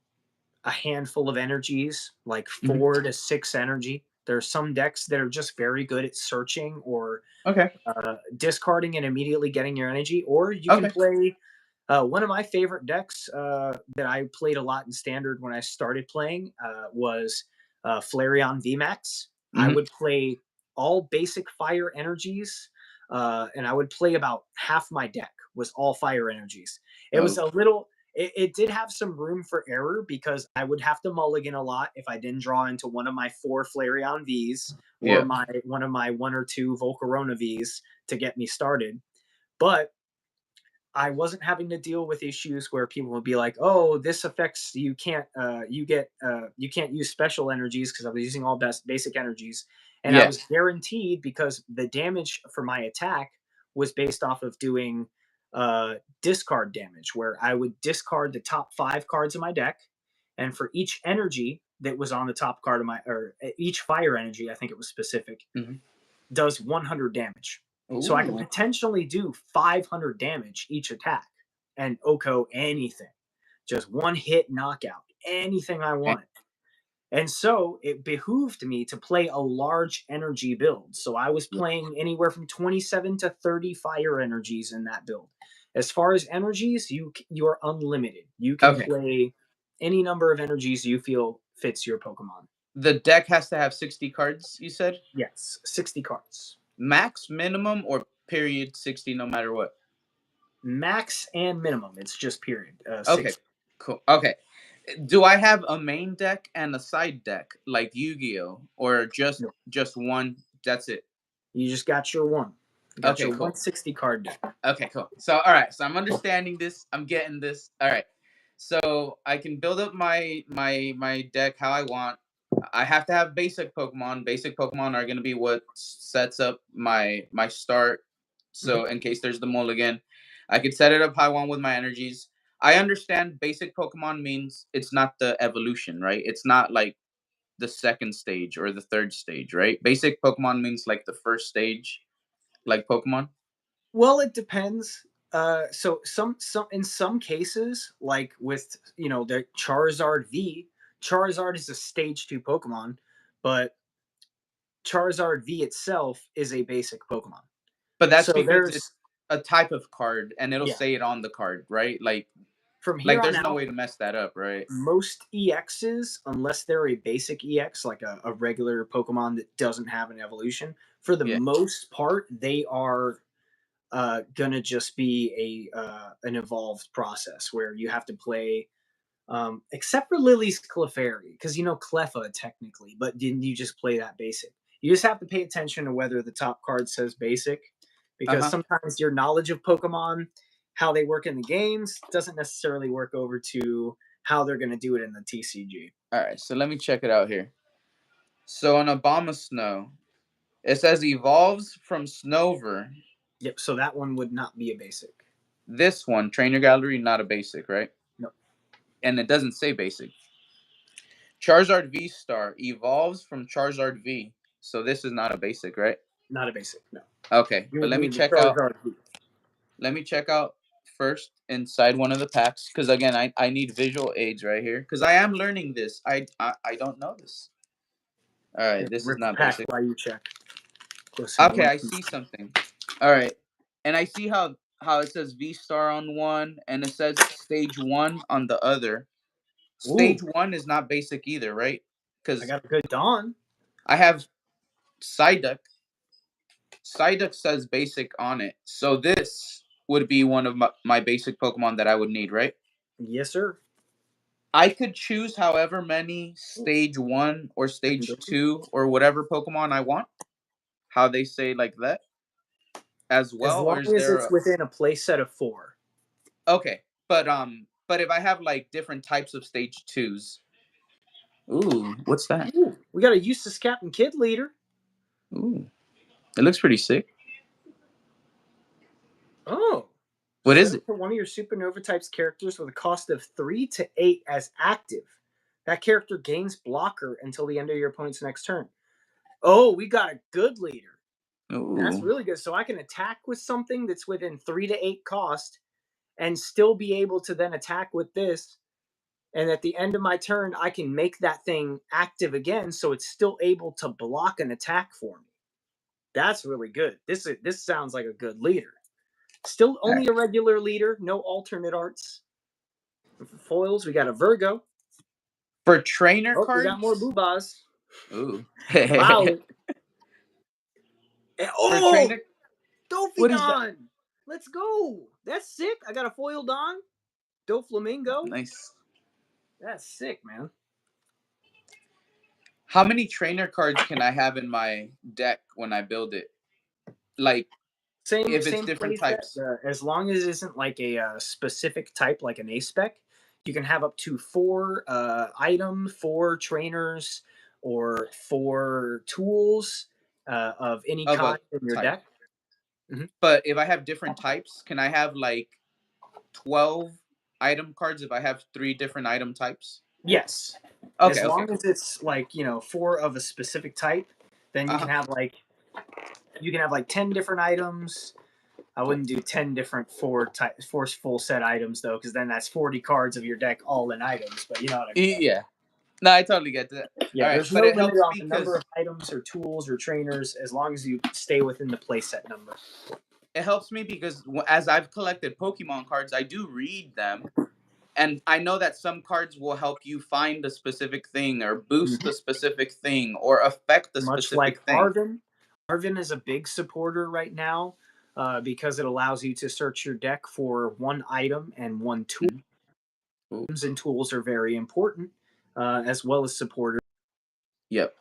a handful of energies, like Hmm. 4 to 6 energy. There are some decks that are just very good at searching or Okay. discarding and immediately getting your energy, or you can Okay. play. One of my favorite decks that I played a lot in Standard when I started playing was Flareon VMAX. I Hmm. would play all basic fire energies, and I would play about half my deck was all fire energies. It was Oh, a little. It did have some room for error because I would have to mulligan a lot if I didn't draw into one of my 4 Flareon Vs or yeah. my one of my 1 or 2 Volcarona Vs to get me started. But I wasn't having to deal with issues where people would be like, "Oh, this affects you can't you can't use special energies," because I was using all basic energies, and I Yeah. was guaranteed because the damage for my attack was based off of doing discard damage, where I would discard the top 5 cards of my deck, and for each energy that was on the top card of my or each fire energy, I think it was specific, Hmm. does 100 damage. So I can Ooh. potentially do 500 damage each attack and OHKO anything. Just one hit knockout, anything I Okay. want. And so it behooved me to play a large energy build. So I was Yeah. playing anywhere from 27 to 30 fire energies in that build. As far as energies, you're unlimited. You can Okay. play any number of energies you feel fits your Pokemon. The deck has to have 60 cards, you said? Yes, 60 cards. Max, minimum, or period 60 no matter what? Max and minimum. It's just period. Okay. 60. Cool. Okay. Do I have a main deck and a side deck like Yu-Gi-Oh, or just No, one? That's it. you just got your one. You got Okay, your cool. 160 card deck. Okay, cool. So, all right. So I'm understanding this. I'm getting this. All right. So I can build up my deck how I want. I have to have basic Pokemon. Basic Pokemon are gonna be what sets up my start. Mhm. So in case there's the mulligan, I could set it up how I want with my energies. I understand basic Pokemon means it's not the evolution, right? It's not like the second stage or the third stage, right? Basic Pokemon means like the first stage, like Pokemon. Well, it depends. So some in some cases, like with the Charizard V, Charizard is a stage 2 Pokemon, but Charizard V itself is a basic Pokemon. But that's So because it's there's a type of card, and it'll yeah, say it on the card, right? from here Like on there's no out, way to mess that up, right? most EXs, unless they're a basic EX, like a regular Pokemon that doesn't have an evolution, for the Yeah. most part, they are gonna just be a an evolved process where you have to play. Except for Lily's Clefairy, because Cleffa technically, but didn't you just play that basic? You just have to pay attention to whether the top card says basic, because Uh-huh. sometimes your knowledge of Pokemon, how they work in the games, doesn't necessarily work over to how they're going to do it in the TCG. All right, so let me check it out here. So on Obama Snow, it says evolves from Snover. Yep, so that one would not be a basic. This one, Trainer Gallery, not a basic, right? No. And it doesn't say basic. Charizard V Star evolves from Charizard V. So this is not a basic, right? Not a basic, no. Okay, You but would let me need the check out. Charizard V. Let me check out first inside one of the packs, because again, I need visual aids right here, because I am learning this. I don't know this. All right, Here, this is rip the not pack basic. while you check. Okay, I see something. All right, and I see how it says V Star on one, and it says Stage 1 on the other. Ooh, Stage 1 is not basic either, right? I Because got a good Dawn. I have Psyduck. Psyduck says basic on it, so this would be one of my basic Pokemon that I would need, right? Yes, sir. I could choose however many Stage 1 or Stage 2 or whatever Pokemon I want. How they say like that as As well, long or is as there it's within a play set of 4. okay, but if I have like different types of Stage 2s. Ooh, what's that? Ooh, we got a Eustace Captain Kid leader. Ooh, it looks pretty sick. Oh. What Set is up it? for one of your Supernova types characters with a cost of 3 to 8 as active. That character gains blocker until the end of your opponent's next turn. Oh, we got a good leader. That's Ooh, really good. So I can attack with something that's within 3 to 8 cost and still be able to then attack with this. And at the end of my turn, I can make that thing active again so it's still able to block an attack for me. That's really good. This sounds like a good leader. Still all right. only a regular leader, no alternate arts. For foils, we got a Virgo. For trainer Oh, we got more cards. Boobas. Ooh. Wow. For Oh, trainer, what is that? Dolphingon. Let's go. That's sick. I got a foil Don. Doflamingo. Nice. That's sick, man. How many trainer cards can I have in my deck when I build it? Like, Same if it's same different playset. types As long as it isn't like a specific type, like an A spec, you can have up to 4 item, 4 trainers, or 4 tools of any of a kind in your type. deck. Mhm. But if I have different types, can I have like 12 item cards if I have 3 different item types? Yes, as Okay, okay, long cool. as it's like 4 of a specific type, then Uh-huh. you can have like 10 different items. I wouldn't do 10 different 4 full set items though, because then that's 40 cards of your deck all in items. But you know what I mean. Yeah. No, I totally get that. All Yeah, right, there's but no it limit helps on me the number because of items or tools or trainers as long as you stay within the playset number. as I've collected Pokemon cards, I do read them, and I know that some cards will help you find a specific thing or boost a Mhm. specific thing or affect a Much specific like thing. Arvin. Arvin is a big supporter right now because it allows you to search your deck for one item and one tool. Mhm. Ooh. And tools are very important, as well as supporters. Yep.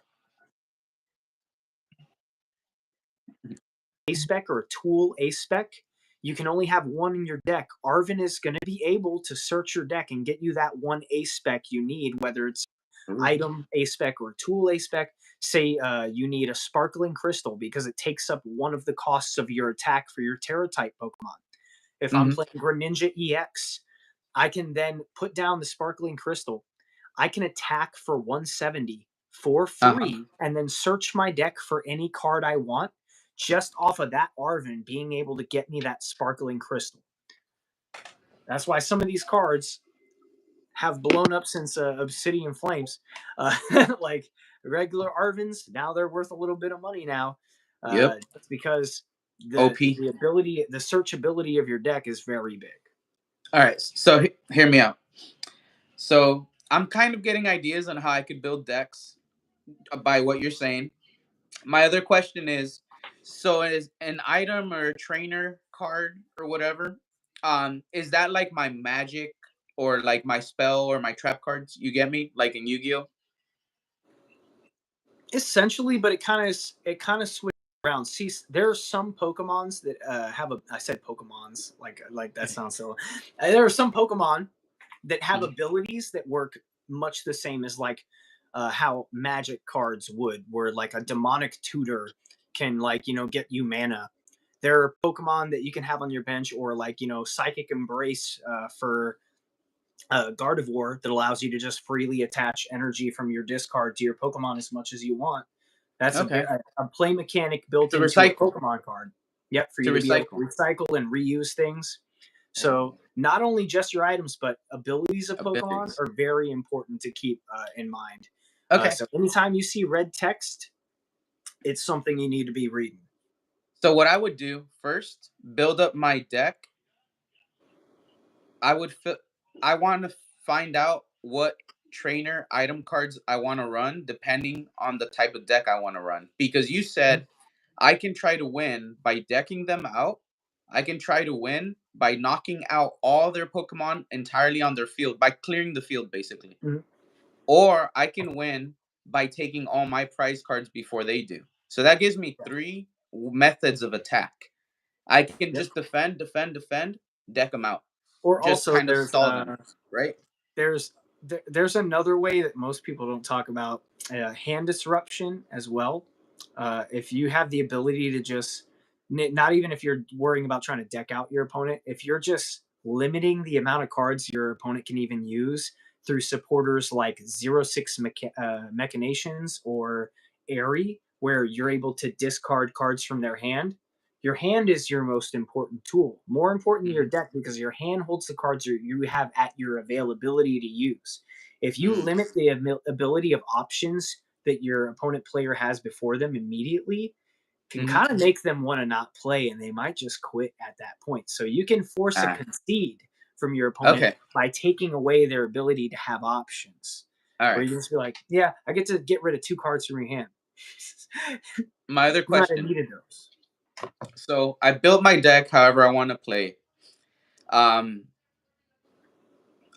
A spec or a tool A spec, you can only have one in your deck. Arvin is going to be able to search your deck and get you that one A spec you need, whether it's Ooh. item A spec or tool A spec. Say you need a sparkling crystal because it takes up one of the costs of your attack for your Terra type Pokemon. If I'm Mm-hmm. playing Greninja EX, I can then put down the sparkling crystal. I can attack for 170 for Uh-huh. free and then search my deck for any card I want just off of that Arvin being able to get me that sparkling crystal. That's why some of these cards have blown up since Obsidian Flames. Like regular Arvins, now they're worth a little bit of money now. Yep. That's because OP. the ability, the searchability of your deck is very big. All right. So hear me out. So I'm kind of getting ideas on how I could build decks by what you're saying. My other question is, so is an item or a trainer card or whatever, is that like my magic or like my spell or my trap cards? You get me? Like in Yu-Gi-Oh? Essentially, but it kind of switches around. See, there are some Pokemons that have a. I said Pokemons like that sounds so. There are some Pokemon that have Mhm. abilities that work much the same as like how Magic cards would, where like a demonic tutor can like get you mana. There are Pokemon that you can have on your bench, or like Psychic Embrace for Gardevoir that allows you to just freely attach energy from your discard to your Pokemon as much as you want. That's Okay. a play mechanic built To into a recycle. Pokemon card. Yep, for To you to be able to recycle. recycle and reuse things. So Oh, not only just your items, but abilities of Pokemon abilities. are very important to keep in mind. Okay. So anytime you see red text, it's something you need to be reading. So what I would do first, build up my deck. I would fi- I want to find out what trainer item cards I want to run depending on the type of deck I want to run, because you said I can try to win by decking them out. I can try to win by knocking out all their Pokemon entirely on their field, by clearing the field basically. Mhm. Or I can win by taking all my prize cards before they do. So that gives me three methods of attack. I can Yep. just defend, defend, defend, deck them out. Or Just also kind of stall them, right? there's there's another way that most people don't talk about, hand disruption as well. If you have the ability to just not even if you're worrying about trying to deck out your opponent, if you're just limiting the amount of cards your opponent can even use through supporters like 06 machinations or airy, where you're able to discard cards from their hand. Your hand is your most important tool, more important than your Mm-hmm. deck, because your hand holds the cards you have at your availability to use. If you Mm-hmm. limit the ability of options that your opponent player has before them immediately, can Mm-hmm. kind of make them want to not play, and they might just quit at that point. So you can force a Ah, concede from your opponent okay. by taking away their ability to have options. All Where right. you can just be like, yeah, I get to get rid of two cards from your hand. My other You might have question. needed those. So I built my deck however I want to play. Um,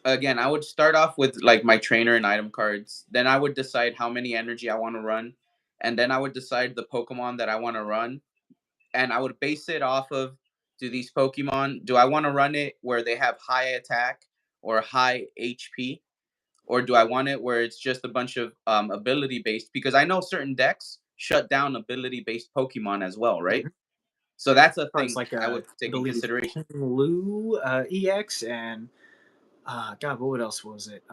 Again, I would start off with like my trainer and item cards. Then I would decide how many energy I want to run, and then I would decide the Pokemon that I want to run, and I would base it off of, do these Pokemon, do I want to run it where they have high attack or high HP, or do I want it where it's just a bunch of ability based? Because I know certain decks shut down ability based Pokemon as well, right? Mhm. So that's a Cards thing like I would I take in believe consideration. King Lu EX and God, what else was it?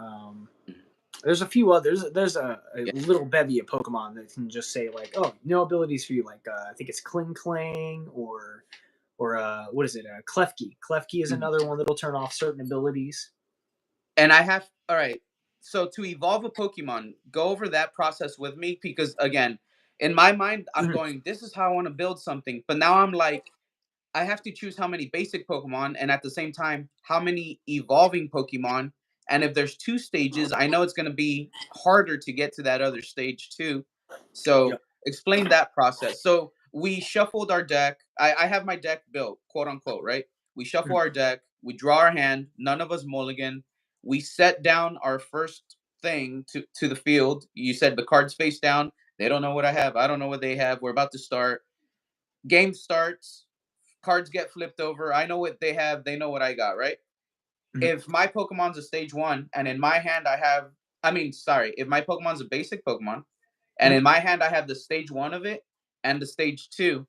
There's a few others. There's a Yeah. little bevy of Pokemon that can just say like, oh, no abilities for you. Like I think it's Kling Klang or what is it? Klefki. Klefki is Mhm. another one that'll turn off certain abilities. And I have, all right. So to evolve a Pokemon, go over that process with me, because again, in my mind, I'm Mhm. going, this is how I want to build something. But now I'm like, I have to choose how many basic Pokemon, and at the same time, how many evolving Pokemon. And if there's two stages, I know it's going to be harder to get to that other stage too. So Yep. explain that process. So we shuffled our deck. I have my deck built, quote unquote, right? We shuffle Mhm. our deck. We draw our hand. None of us mulligan. We set down our first thing to the field. You said the cards face down. They don't know what I have. I don't know what they have. We're about to start. Game starts, cards get flipped over. I know what they have. They know what I got, right? Mhm. If my Pokemon's a stage one and in my hand I have, I mean, sorry, if my Pokemon's a basic Pokemon and Mhm. in my hand I have the stage one of it and the stage two,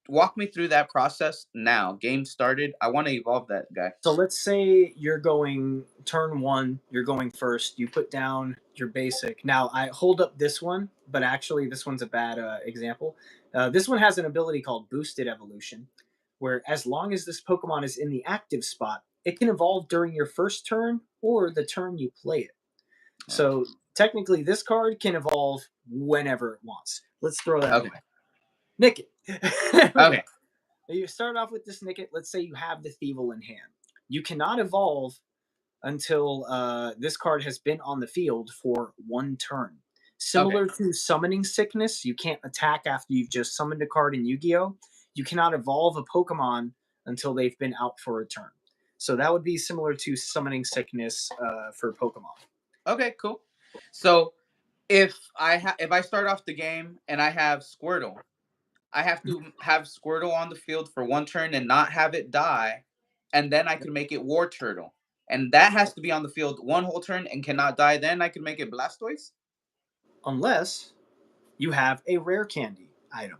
walk me through that process now. Game started. I want to evolve that guy. So let's say you're going turn one, you're going first, you put down your basic. Now I hold up this one, but actually this one's a bad example. This one has an ability called Boosted Evolution, where as long as this Pokemon is in the active spot, it can evolve during your first turn or the turn you play it. Oh, So technically, this card can evolve whenever it wants. Let's throw that okay. away. Nick it. Okay. Okay. You start off with this Nicket. Let's say you have the Thievel in hand. You cannot evolve until this card has been on the field for one turn. Okay. Similar to Summoning Sickness, you can't attack after you've just summoned a card in Yu Gi Oh! You cannot evolve a Pokemon until they've been out for a turn. So that would be similar to Summoning Sickness for Pokemon. Okay. Cool. So if I start off the game and I have Squirtle, I have to have Squirtle on the field for one turn and not have it die, and then I can make it War Turtle, and that has to be on the field one whole turn and cannot die. Then I can make it Blastoise. Unless you have a rare candy item,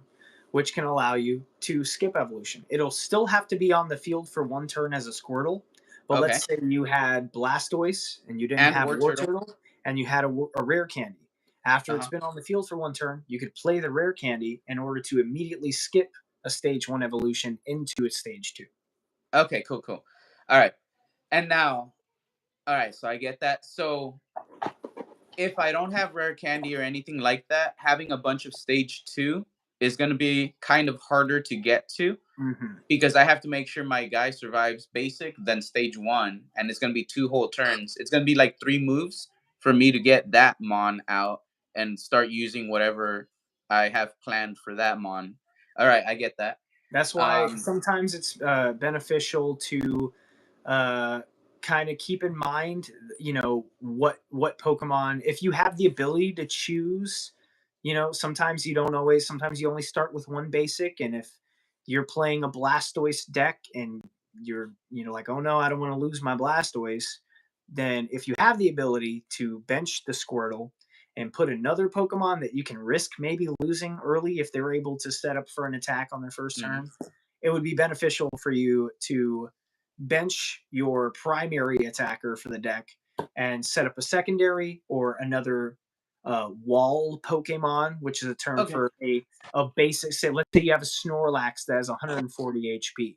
which can allow you to skip evolution. It'll still have to be on the field for one turn as a Squirtle, but Okay. let's say you had Blastoise and you didn't And have War War Turtle. Turtle and you had a rare candy. After Uh it's huh. been on the field for one turn, you could play the rare candy in order to immediately skip a stage one evolution into a stage two. Okay. Cool. Cool. All right. And now, all right. So I get that. So if I don't have rare candy or anything like that, having a bunch of stage two is going to be kind of harder to get to Mm-hmm. because I have to make sure my guy survives basic, then stage one, and it's going to be two whole turns. It's going to be like three moves for me to get that Mon out and start using whatever I have planned for that Mon. All right, I get that. That's why Um, sometimes it's beneficial to uh, kind of keep in mind, what Pokemon. If you have the ability to choose, sometimes you don't always. Sometimes you only start with one basic, and if you're playing a Blastoise deck and you're, like, oh no, I don't want to lose my Blastoise, then if you have the ability to bench the Squirtle and put another Pokemon that you can risk maybe losing early if they're able to set up for an attack on their first mhm. turn, it would be beneficial for you to bench your primary attacker for the deck and set up a secondary or another wall Pokemon, which is a term Okay. for a basic. Say, let's say you have a Snorlax that has 140 HP. You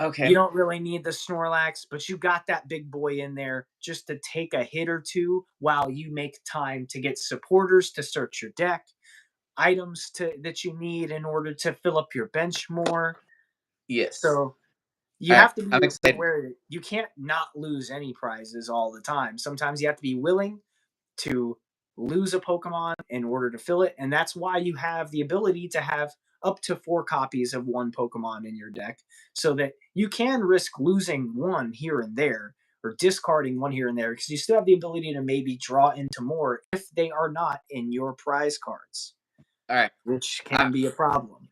Okay. don't really need the Snorlax, but you got that big boy in there just to take a hit or two while you make time to get supporters to search your deck, items that you need in order to fill up your bench more. Yes. So you All right. have to I'm be excited. aware that you can't not lose any prizes all the time. Sometimes you have to be willing to lose a Pokemon in order to fill it. And that's why you have the ability to have up to 4 copies of one Pokemon in your deck so that you can risk losing one here and there or discarding one here and there because you still have the ability to maybe draw into more if they are not in your prize cards, All right. which I, can be a problem.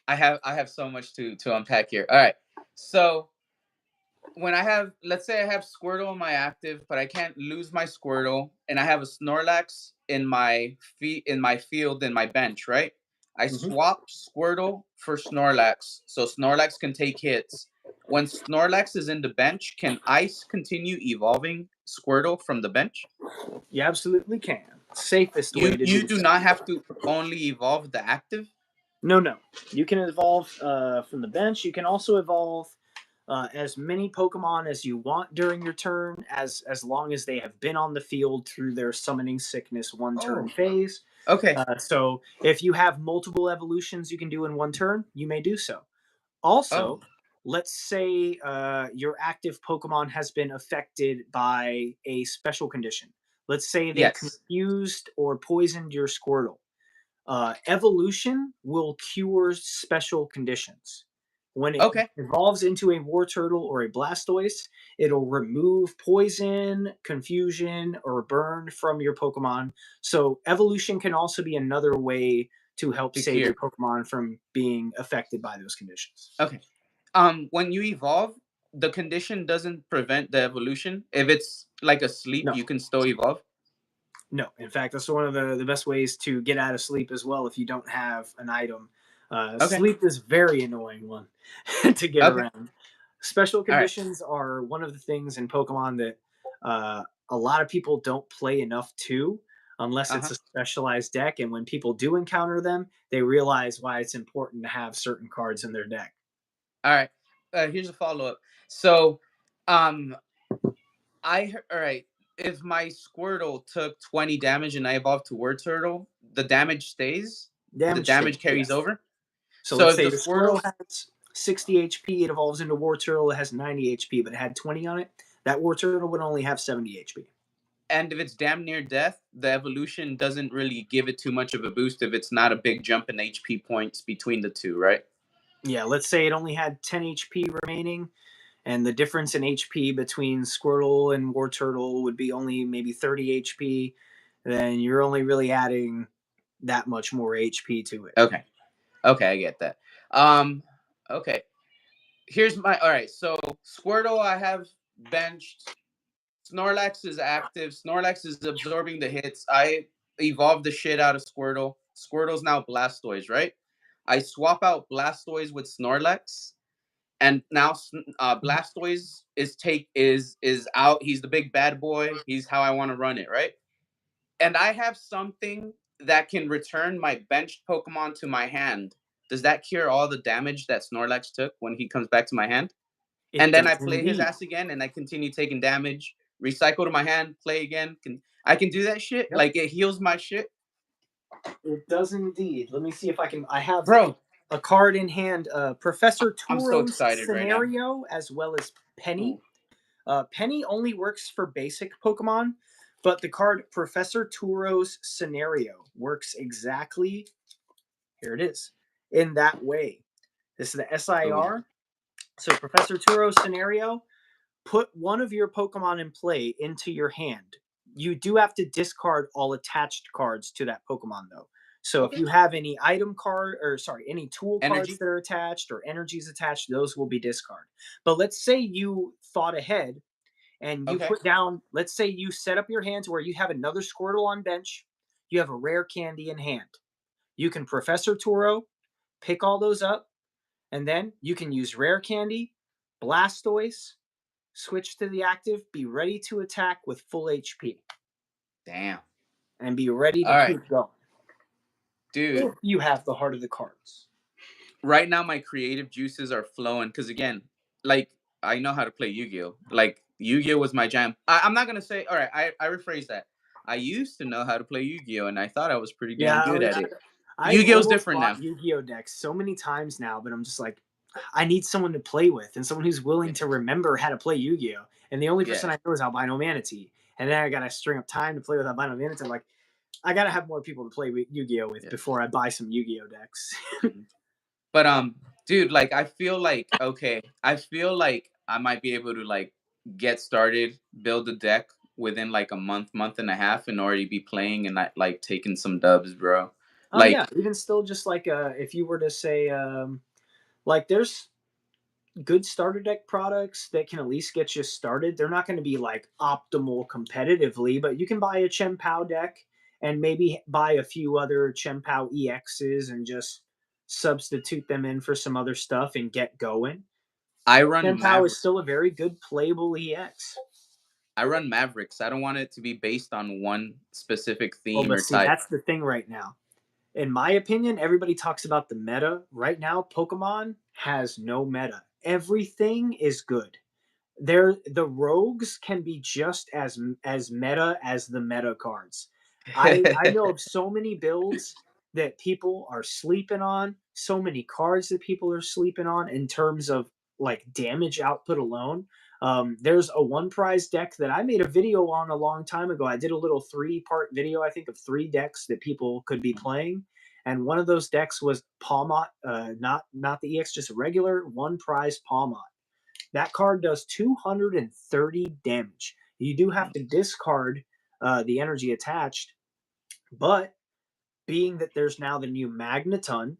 I have so much to unpack here. All right. So when I have, let's say I have Squirtle in my active, but I can't lose my Squirtle, and I have a Snorlax in my field in my bench, right? I Mhm. swap Squirtle for Snorlax, so Snorlax can take hits. When Snorlax is in the bench, can Ice continue evolving Squirtle from the bench? You absolutely can. Safest way to You do do so. not have to only evolve the active. No, no. You can evolve from the bench. You can also evolve as many Pokemon as you want during your turn, as long as they have been on the field through their Summoning Sickness one turn Oh, phase. okay. So if you have multiple evolutions you can do in one turn, you may do so. Also, Oh, let's say your active Pokemon has been affected by a special condition. Let's say they yes. confused or poisoned your Squirtle. Evolution will cure special conditions. When it Okay. evolves into a War Turtle or a Blastoise, it'll remove poison, confusion, or burn from your Pokemon. So, evolution can also be another way to help To save your cure. Pokemon from being affected by those conditions. Okay. When you evolve, the condition doesn't prevent the evolution. If it's like a sleep, No, you can still evolve. no. In fact, that's one of the best ways to get out of sleep as well if you don't have an item. Okay. Sleep is very annoying one to get Okay. around. Special All right. conditions are one of the things in Pokemon that a lot of people don't play enough to unless Uh it's huh. a specialized deck. And when people do encounter them, they realize why it's important to have certain cards in their deck. All right. Here's a follow up. So Um, all right. If my Squirtle took 20 damage and I evolved to Word Turtle, the damage stays. The Damage damage stays, carries yes. over. So So let's if say the the Squirtle Squirtle has 60 HP, it evolves into War Turtle, it has 90 HP, but it had 20 on it. That War Turtle would only have 70 HP. and if it's damn near death, the evolution doesn't really give it too much of a boost if it's not a big jump in HP points between the two, right? Yeah, let's say it only had 10 HP remaining, and the difference in HP between Squirtle and War Turtle would be only maybe 30 HP, then you're only really adding that much more HP to it. Okay. Okay, I get that. Um, okay. Here's my all right. So Squirtle, I have benched. Snorlax is active. Snorlax is absorbing the hits. I evolved the shit out of Squirtle. Squirtle's now Blastoise, right? I swap out Blastoise with Snorlax, and now Blastoise is out. He's the big bad boy. He's how I want to run it, right? And I have something that can return my benched Pokemon to my hand. Does that cure all the damage that Snorlax took when he comes back to my hand? It And then I does play his indeed. ass again, and I continue taking damage. Recycle to my hand, play again. I can do that shit. Yep. Like it heals my shit, It does indeed. Let me see if I can. I have bro. a card in hand, Professor I'm so Turo's excited right now. Scenario, as well as Penny. Ooh. Penny only works for basic Pokemon, but the card Professor Turo's Scenario works exactly, here it is, in that way. This is the Ooh. SIR. So Professor Turo's Scenario, put one of your Pokemon in play into your hand. You do have to discard all attached cards to that Pokemon, though. So if Okay. you have any item card, or sorry, any tool cards Energy. that are attached or energies attached, those will be discarded. But let's say you thought ahead and you Okay. put down, let's say you set up your hand to where you have another Squirtle on bench, you have a rare candy in hand. You can Professor Turo, pick all those up, and then you can use rare candy, Blastoise, switch to the active, be ready to attack with full HP, Damn. and be ready to All right, keep going. dude. If you have the heart of the cards. Right now, my creative juices are flowing because again, like I know how to play Yu-Gi-Oh. Like Yu-Gi-Oh was my jam. I'm not gonna say. All right, I rephrase that. I used to know how to play Yu-Gi-Oh, and I thought I was pretty damn Yeah, good at it. I've Yu-Gi-Oh's almost different bought now. Yu-Gi-Oh decks so many times now, but I'm just like, I need someone to play with and someone who's willing Yeah. to remember how to play Yu-Gi-Oh. And the only Yeah. person I know is Albino Manatee. And then I gotta string up time to play with Albino Manatee. I'm like, I gotta have more people to play with Yu-Gi-Oh with Yeah. before I buy some Yu-Gi-Oh decks. Mhm. But dude, like I feel like okay, I feel like I might be able to like get started, build a deck within like a month and a half, and already be playing and like taking some dubs, bro. Oh yeah, Like even still, just like if you were to say, like there's good starter deck products that can at least get you started. They're not going to be like optimal competitively, but you can buy a Chen Pao deck and maybe buy a few other Chen Pao EXs and just substitute them in for some other stuff and get going. I run Chen Pao is Maverick. still a very good playable EX. I run Mavericks. I don't want it to be based on one specific Well, theme but or see, type. that's the thing right now. In my opinion, everybody talks about the meta. Right now, Pokemon has no meta. Everything is good. The rogues can be just as meta as the meta cards. I know of so many builds that people are sleeping on, so many cards that people are sleeping on in terms of like damage output alone. There's a one prize deck that I made a video on a long time ago. I did a little 3-part video, I think, of 3 decks that people could be playing, and one of those decks was Palmot, not the EX, just a regular one prize Palmot. That card does 230 damage. You do have to discard the energy attached, but being that there's now the new Magneton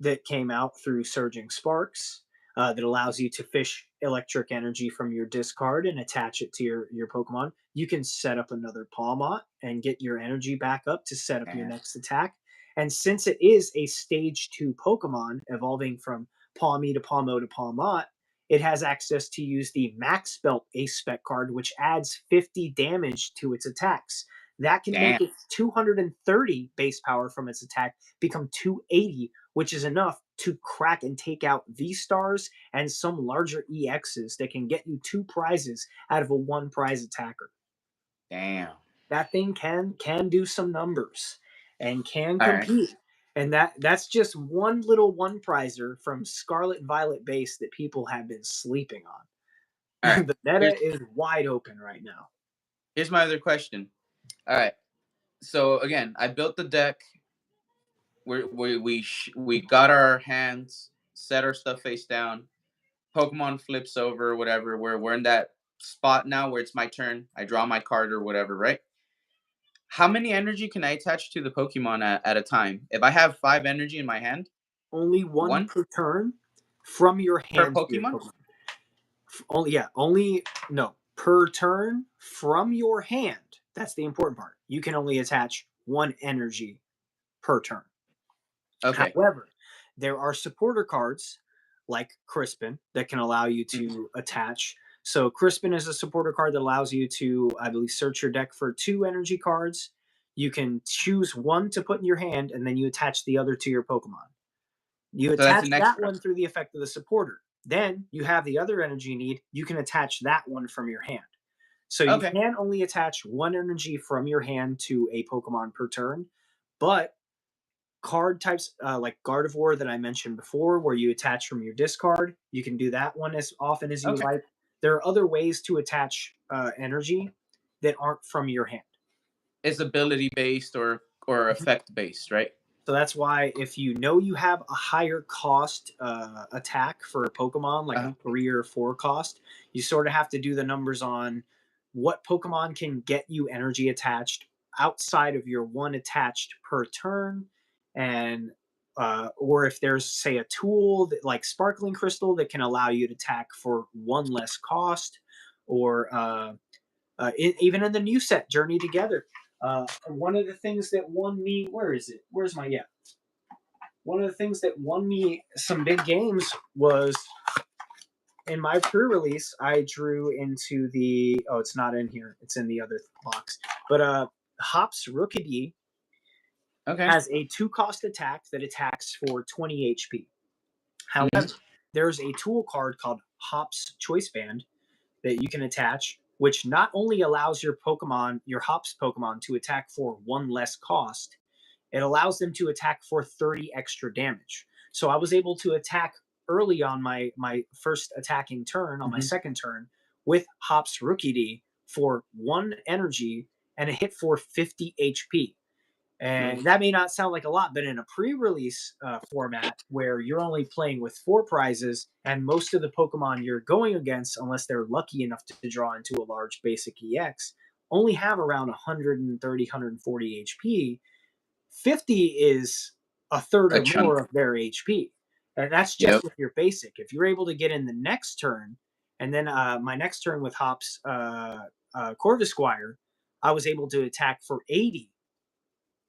that came out through Surging Sparks that allows you to fish electric energy from your discard and attach it to your Pokemon, you can set up another Palmot and get your energy back up to set up your Yeah. next attack. And since it is a stage 2 Pokemon evolving from Palmy to Palmo to Palmot, it has access to use the Max Belt Ace Spec card, which adds 50 damage to its attacks. That can Damn. make its 230 base power from its attack become 280, which is enough to crack and take out V stars and some larger EXs that can get you 2 prizes out of a 1 prize attacker. Damn. That thing can do some numbers and can All right. compete. And that's just one little one prizer from Scarlet Violet base that people have been sleeping All right. on. The meta Here's is wide open right now. here's my other question. All right. So again, I built the deck. We got our hands, set our stuff face down. Pokemon flips over, whatever. We're in that spot now where it's my turn. I draw my card or whatever, right? How many energy can I attach to the Pokemon at a time? If I have 5 energy in my hand, Only one one per turn from your per hand to your Pokemon. Pokemon. Only no per turn from your hand. That's the important part. You can only attach 1 energy per turn. Okay. However, there are supporter cards like Crispin that can allow you Mhm. to attach. So Crispin is a supporter card that allows you to, I believe, search your deck for 2 energy cards. You can choose one to put in your hand, and then you attach the other to your Pokemon. You So that's attach an that extra. one through the effect of the supporter. Then you have the other energy you need. You can attach that one from your hand. So you Okay. can only attach 1 energy from your hand to a Pokemon per turn, but card types like Gardevoir that I mentioned before, where you attach from your discard, you can do that one as often as you Okay. like. There are other ways to attach energy that aren't from your hand. It's ability based or effect based, right? So that's why if you know you have a higher cost attack for a Pokemon, like a Uh-huh. 3 or 4 cost, you sort of have to do the numbers on what Pokemon can get you energy attached outside of your 1 attached per turn, and or if there's say a tool that, like Sparkling Crystal, that can allow you to attack for 1 less cost, or even in the new set Journey Together. One of the things that won me, where is it? Where's my, yeah? One of the things that won me some big games was in my pre-release. I drew into the, oh, it's not in here. It's in the other box. But Hops Rookidee Okay. has a 2 cost attack that attacks for 20 HP. Hmm. However, there's a tool card called Hops Choice Band that you can attach, which not only allows your Pokemon, your Hops Pokemon, to attack for 1 less cost, it allows them to attack for 30 extra damage. So I was able to attack early on my first attacking turn, on my Hmm. second turn, with Hops Rookidee for 1 energy and a hit for 50 HP. And that may not sound like a lot, but in a pre-release format where you're only playing with 4 prizes, and most of the Pokemon you're going against, unless they're lucky enough to draw into a large basic EX, only have around 130, 140 HP. 50 is a third A or chunk. more of their HP. And that's just Yep. with your basic. If you're able to get in the next turn, and then my next turn with Hops Corvisquire, I was able to attack for 80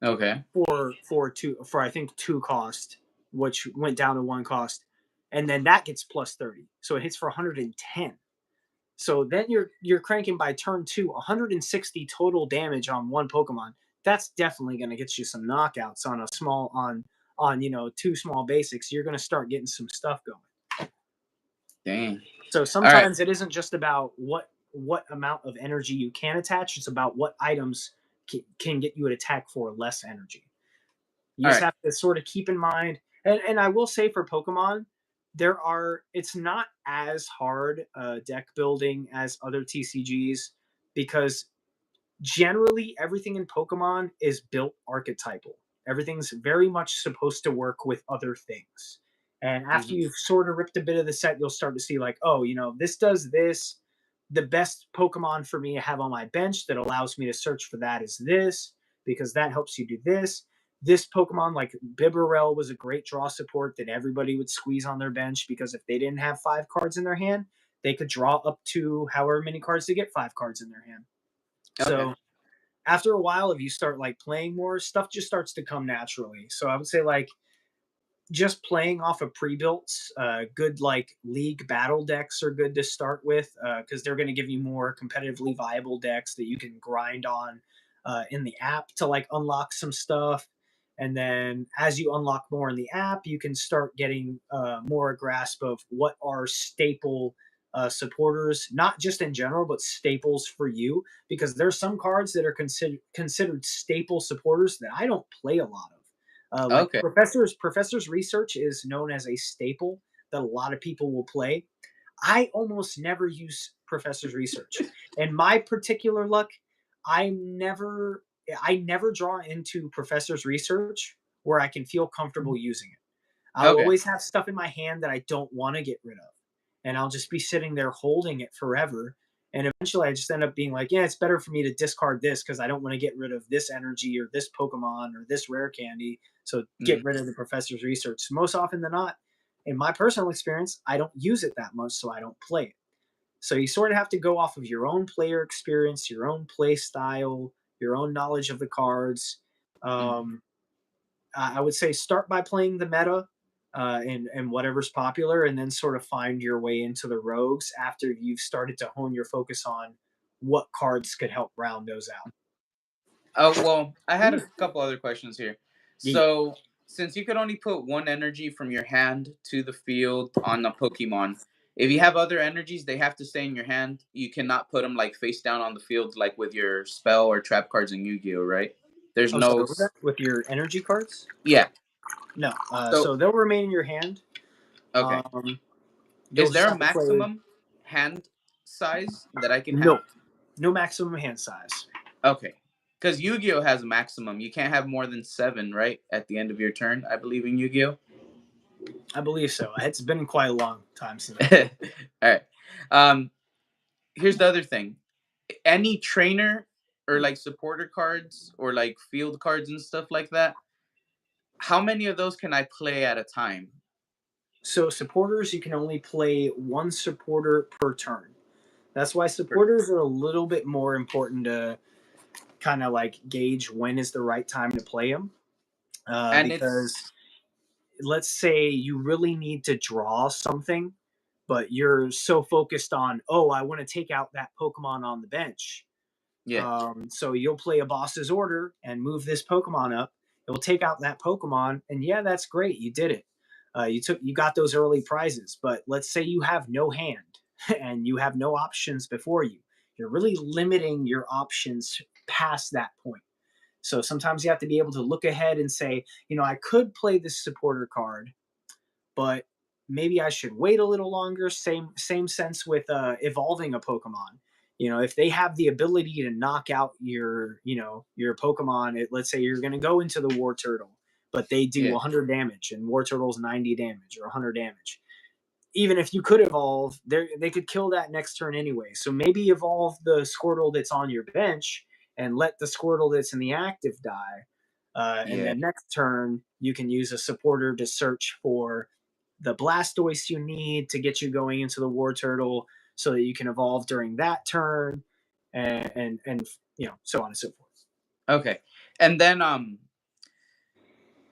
Okay. for I think 2 cost, which went down to 1 cost, and then that gets plus 30, so it hits for 110. So then you're cranking by turn 2 160 total damage on 1 Pokemon. That's definitely going to get you some knockouts on a small on 2 small basics. You're going to start getting some stuff going. Dang. So All right. sometimes it isn't just about what amount of energy you can attach. It's about what items can get you an attack for less energy. You All just right. have to sort of keep in mind, and I will say for Pokemon, it's not as hard deck building as other TCGs, because generally everything in Pokemon is built archetypal. Everything's very much supposed to work with other things. And after Hmm. you've sort of ripped a bit of the set, you'll start to see like, oh, this does this. The best Pokemon for me to have on my bench that allows me to search for that is this, because that helps you do this. This Pokemon, like Bibarel, was a great draw support that everybody would squeeze on their bench, because if they didn't have 5 cards in their hand, they could draw up to however many cards to get 5 cards in their hand. Okay. So after a while, if you start like playing more, stuff just starts to come naturally. So I would say like just playing off of pre-built, good like league battle decks are good to start with, because they're going to give you more competitively viable decks that you can grind on. in the app to like unlock some stuff. And then as you unlock more in the app, you can start getting more a grasp of what are staple supporters, not just in general, but staples for you. Because there's some cards that are considered staple supporters that I don't play a lot of. Like Okay. Professor's Research is known as a staple that a lot of people will play. I almost never use Professor's Research. And my particular luck, I never I never draw into Professor's Research where I can feel comfortable using it. I'll Okay. always have stuff in my hand that I don't want to get rid of. And I'll just be sitting there holding it forever. And eventually I just end up being like, yeah, it's better for me to discard this because I don't want to get rid of this energy or this Pokemon or this rare candy. So get Mm. rid of the Professor's Research. So most often than not, in my personal experience, I don't use it that much, so I don't play it. So you sort of have to go off of your own player experience, your own play style, your own knowledge of the cards. Mm. Um, I would say start by playing the meta and whatever's popular, and then sort of find your way into the rogues after you've started to hone your focus on what cards could help round those out. Oh, well, I had a couple other questions here. Yeah. So, since you could only put one energy from your hand to the field on a Pokemon, if you have other energies, they have to stay in your hand. You cannot put them like face down on the field, like with your spell or trap cards in Yu-Gi-Oh, right? There's Oh, sorry, no, what was that? With your energy cards? yeah. No. So, So they'll remain in your hand. okay. Um, you'll Is just there a have to play. maximum hand size that I can No, have? no maximum hand size. Okay. Because Yu-Gi-Oh has a maximum. You can't have more than 7, right? At the end of your turn, I believe in Yu-Gi-Oh. I believe so. It's been quite a long time since I All played. right. Um, Here's the other thing. Any trainer or like supporter cards or like field cards and stuff like that, how many of those can I play at a time? So supporters, you can only play one supporter per turn. That's why Per- supporters are a little bit more important to kind of like gauge when is the right time to play them. And Because it's let's say you really need to draw something, but you're so focused on, oh, I want to take out that Pokemon on the bench. yeah, So you'll play a boss's order and move this Pokemon up. It will take out that Pokemon, and yeah, that's great. You did it. You got those early prizes. But let's say you have no hand and you have no options before you. You're really limiting your options past that point. So sometimes you have to be able to look ahead and say, I could play this supporter card, but maybe I should wait a little longer. Same sense with evolving a Pokemon. If they have the ability to knock out your Pokemon, let's say you're going to go into the War Turtle, but they do yeah, 100 damage and War Turtle's 90 damage or 100 damage. Even if you could evolve, they could kill that next turn anyway. So maybe evolve the Squirtle that's on your bench and let the Squirtle that's in the active die. And yeah. then next turn, you can use a supporter to search for the Blastoise you need to get you going into the War Turtle so that you can evolve during that turn and so on and so forth. Okay. And then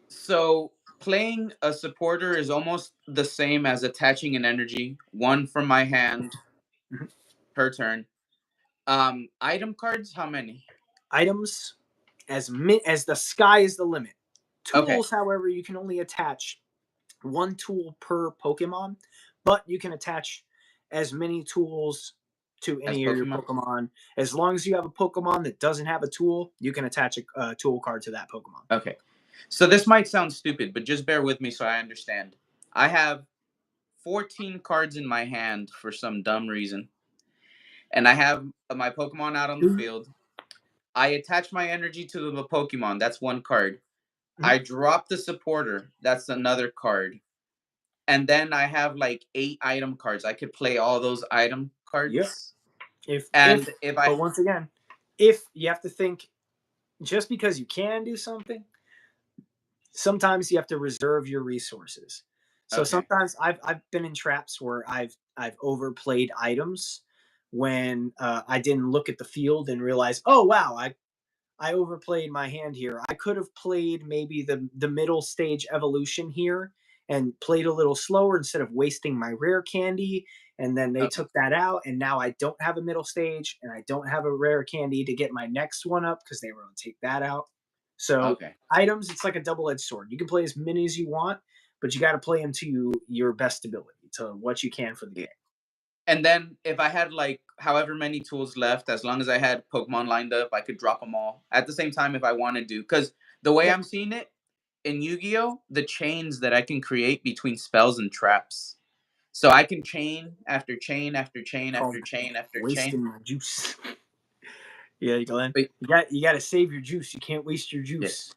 so playing a supporter is almost the same as attaching an energy, one from my hand Mhm. per turn. Item cards, how many? Items as the sky is the limit. Okay. Tools, however, you can only attach one tool per Pokemon, but you can attach as many tools to As any of your Pokemon? Pokemon. As long as you have a Pokemon that doesn't have a tool, you can attach a tool card to that Pokemon. Okay. So this might sound stupid, but just bear with me so I understand. I have 14 cards in my hand for some dumb reason, and I have my Pokemon out on the Mhm. field. I attach my energy to the Pokemon. That's one card. I drop the supporter. That's another card. And then I have like 8 item cards. I could play all those item Yep. cards. If And if but I, once again, if you have to think, just because you can do something, sometimes you have to reserve your resources. So okay, sometimes I've been in traps where I've overplayed items when I didn't look at the field and realize, oh wow, I overplayed my hand here. I could have played maybe the middle stage evolution here and played a little slower instead of wasting my rare candy. And then they Okay. took that out, and now I don't have a middle stage, and I don't have a rare candy to get my next one up because they were going to take that out. So Okay. items, it's like a double-edged sword. You can play as many as you want, but you got to play them to your best ability, to what you can for the Yeah. game. And then if I had like however many tools left, as long as I had Pokemon lined up, I could drop them all at the same time if I wanted to. Because the way Yep. I'm seeing it in Yu-Gi-Oh, the chains that I can create between spells and traps. So I can chain after chain after chain Called after chain after chain. wasting my juice. Yeah, Glenn. But You got to save your juice. You can't waste your yeah. juice.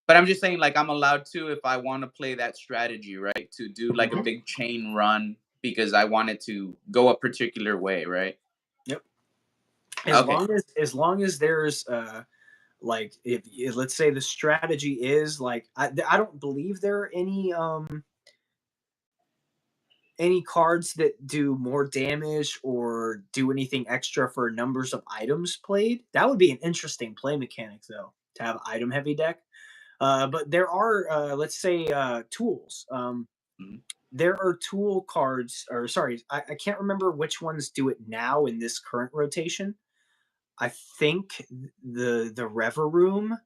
But I'm just saying, like, I'm allowed to if I want to play that strategy, right? To do like a Mhm. big chain run because I want it to go a particular way, right? Yep. Okay. As long as there's like if let's say the strategy is like I don't believe there are any cards that do more damage or do anything extra for numbers of items played. That would be an interesting play mechanic though, to have item heavy deck. But there are let's say tools. Mhm. There are tool cards, or sorry, I can't remember which ones do it now in this current rotation. I think the Rever Room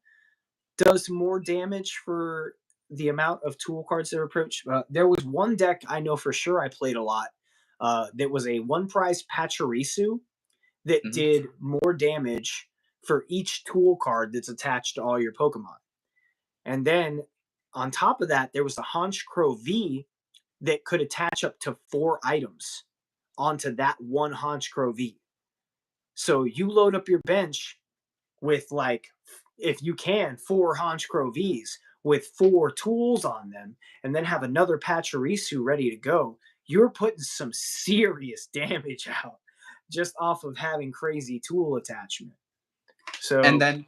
does more damage for the amount of tool cards that are approached. There was one deck I know for sure I played a lot. That was a one prize Pachirisu that Mhm. did more damage for each tool card that's attached to all your Pokemon. And then on top of that, there was the Honchkrow V that could attach up to 4 items onto that one Honchkrow V. So you load up your bench with like, if you can, 4 Honchkrow Vs with 4 tools on them, and then have another Pachirisu ready to go. You're putting some serious damage out just off of having crazy tool attachment. And So, then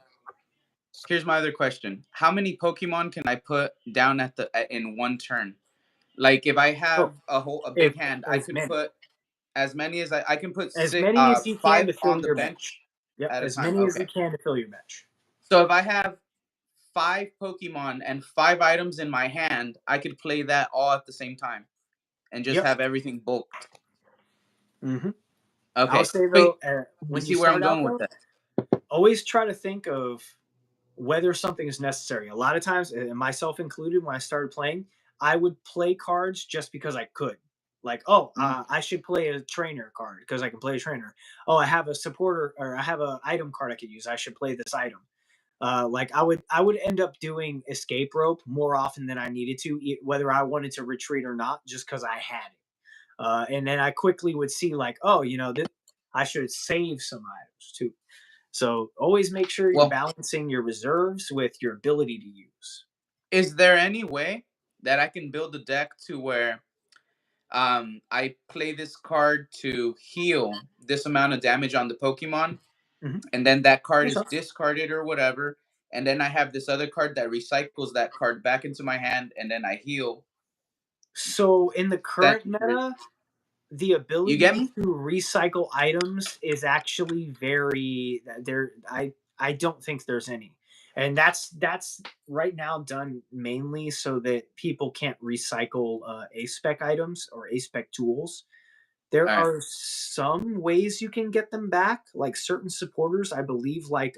here's my other question: how many Pokemon can I put down at the in one turn? Like if I oh, have a if big hand, I as could many put as many as I can put as six, many as you can five to fill on the your bench bench. Yep, at a as time. many as you Okay. can to fill your bench. So if I have 5 Pokemon and 5 items in my hand, I could play that all at the same time and just Yep. have everything bulked. Mm-hmm. I'll Okay. say But though, you when you see where I'm start out going with though, that. always try to think of whether something is necessary. A lot of times, and myself included, when I started playing, I would play cards just because I could. Like, oh, Mhm. I should play a trainer card because I can play a trainer. Oh, I have a supporter, or I have a item card I could use. I should play this item. Like I would end up doing escape rope more often than I needed to, whether I wanted to retreat or not, just because I had it. And then I quickly would see like, oh, that I should save some items too. So always make sure you're Well, balancing your reserves with your ability to use. is there any way that I can build a deck to where I play this card to heal this amount of damage on the Pokemon, Mm-hmm. and then that card Makes is sense. discarded or whatever, and then I have this other card that recycles that card back into my hand, and then I heal. So in the current That meta, the you ability get me? to recycle items is actually very there. I don't think there's any, and that's right now done mainly so that people can't recycle a spec items or a spec tools. There All right. are some ways you can get them back, like certain supporters, I believe, like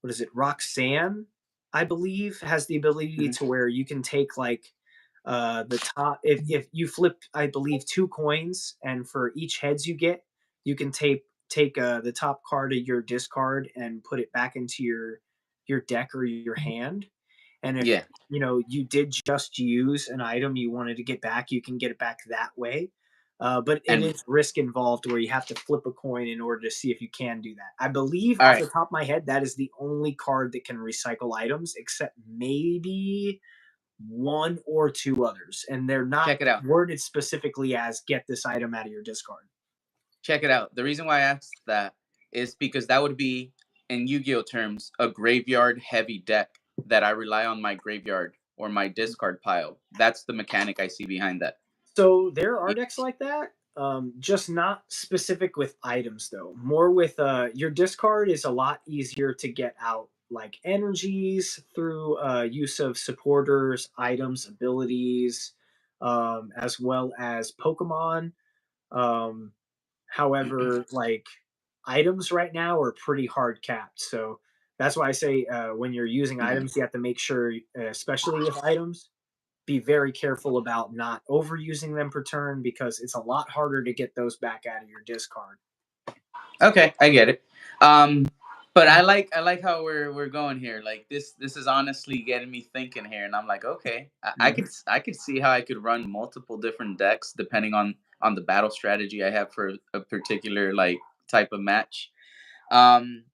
what is it, Roxanne, I believe, has the ability Mhm. to where you can take like the top, if you flip, I believe, 2 coins, and for each heads you get, you can take the top card of your discard and put it back into your deck or your hand. And if Yeah, you did just use an item you wanted to get back, you can get it back that way. But it and is risk involved where you have to flip a coin in order to see if you can do that. I believe all off right. the top of my head that is the only card that can recycle items, except maybe one or two others, and they're not Check it out. worded specifically as get this item out of your discard. Check it out. The reason why I asked that is because that would be, in Yu-Gi-Oh terms, a graveyard heavy deck that I rely on my graveyard or my discard pile. That's the mechanic I see behind that. So there are decks like that, just not specific with items though. More with your discard is a lot easier to get out like energies through use of supporters, items, abilities, as well as Pokemon. Um, However, like items right now are pretty hard capped. So that's why I say when you're using Mhm. items, you have to make sure, especially with items, be very careful about not overusing them per turn because it's a lot harder to get those back out of your discard. Okay, I get it. Um, but I like how we're going here. Like this is honestly getting me thinking here, and I'm like, okay, Mhm. I could see how I could run multiple different decks depending on the battle strategy I have for a particular like type of match. Um,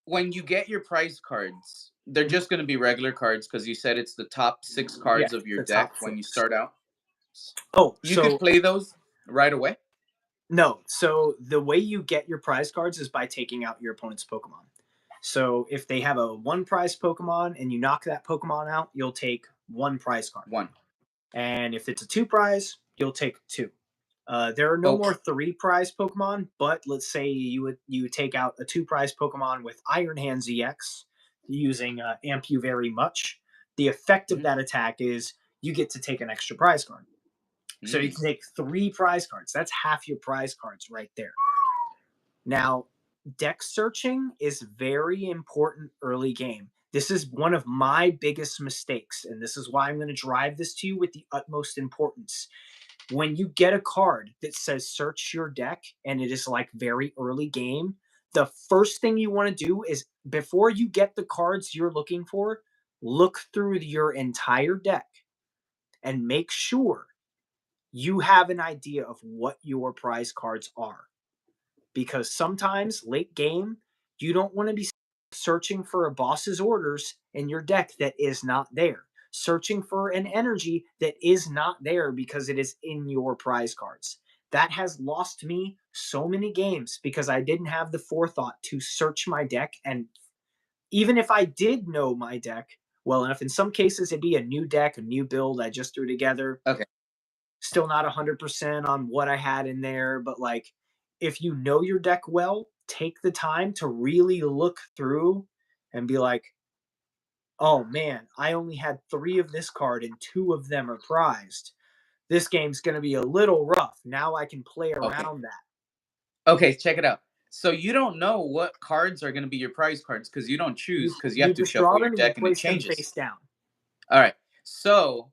when you get your prize cards, they're just going to be regular cards because you said it's the top six Yeah, cards of your the deck top when you six. start out. Oh, You could so play those right away. no. So the way you get your prize cards is by taking out your opponent's Pokemon. So if they have a one prize Pokemon and you knock that Pokemon out, you'll take one prize card. One. And if it's a two prize, you'll take two. There are no Oh. more three prize Pokemon, but let's say you take out a two prize Pokemon with Iron Hand ZX using Amp You Very Much. The effect of Mhm. that attack is you get to take an extra prize card. So you Mm. can take three prize cards. That's half your prize cards right there. Now, deck searching is very important early game. This is one of my biggest mistakes, and this is why I'm going to drive this to you with the utmost importance. When you get a card that says search your deck and it is like very early game, the first thing you want to do is before you get the cards you're looking for, look through your entire deck and make sure you have an idea of what your prize cards are. Because sometimes late game, you don't want to be searching for a boss's orders in your deck that is not there. Searching for an energy that is not there because it is in your prize cards. That has lost me so many games because I didn't have the forethought to search my deck. And even if I did know my deck well enough, in some cases it'd be a new deck, a new build I just threw together, Okay. still not 100% on what I had in there, but like if you know your deck well, take the time to really look through and be like, oh man, I only had three of this card and two of them are prized. This game's going to be a little rough. Now I can play Okay. around that. Okay, check it out. So you don't know what cards are going to be your prize cards because you don't choose because you You have to just shuffle draw your them and you deck and it place them changes. face down. All right. So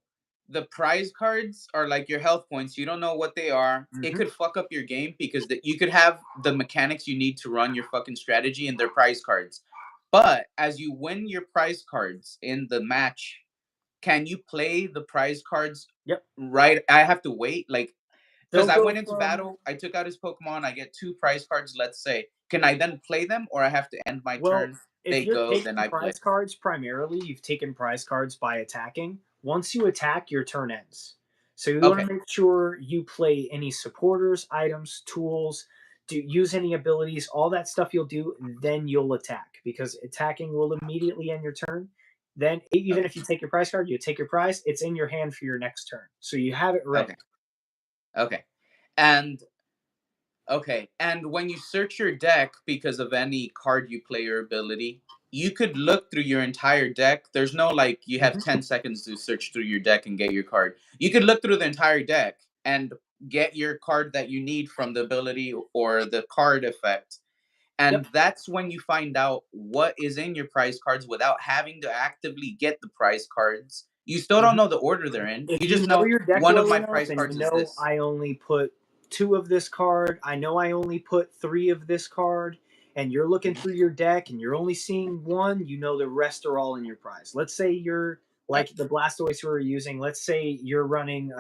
the prize cards are like your health points. You don't know what they are. It Mm-hmm. could fuck up your game because you could have the mechanics you need to run your fucking strategy and their prize cards. But as you win your prize cards in the match, can you play the prize cards Yep. right? I have to wait. Like because They'll I go went into from, battle, I took out his Pokemon, I get two prize cards, let's say. Can I then play them or I have to end my well, turn? if They you're go, then taking I play. prize cards primarily, you've taken prize cards by attacking. Once you attack, your turn ends. So you want Okay. to make sure you play any supporters, items, tools, do use any abilities, all that stuff you'll do, then you'll attack because attacking will immediately end your turn. Then even Okay. if you take your prize card, you take your prize, it's in your hand for your next turn. So you have it ready. Okay. Okay. And okay. And when you search your deck because of any card you play or ability, you could look through your entire deck. There's no like you have Mhm. 10 seconds to search through your deck and get your card. You could look through the entire deck and get your card that you need from the ability or the card effect. Yep. And that's when you find out what is in your prize cards without having to actively get the prize cards. You still don't Mhm. know the order they're in. If You you just know know your deck one of well my enough prize and you cards is know this. I only put two of this card, I know I only put three of this card, and you're looking Mhm. through your deck and you're only seeing one, you know the rest are all in your prize. Let's say you're Uh, like the Blastoise we were using. Let's say you're running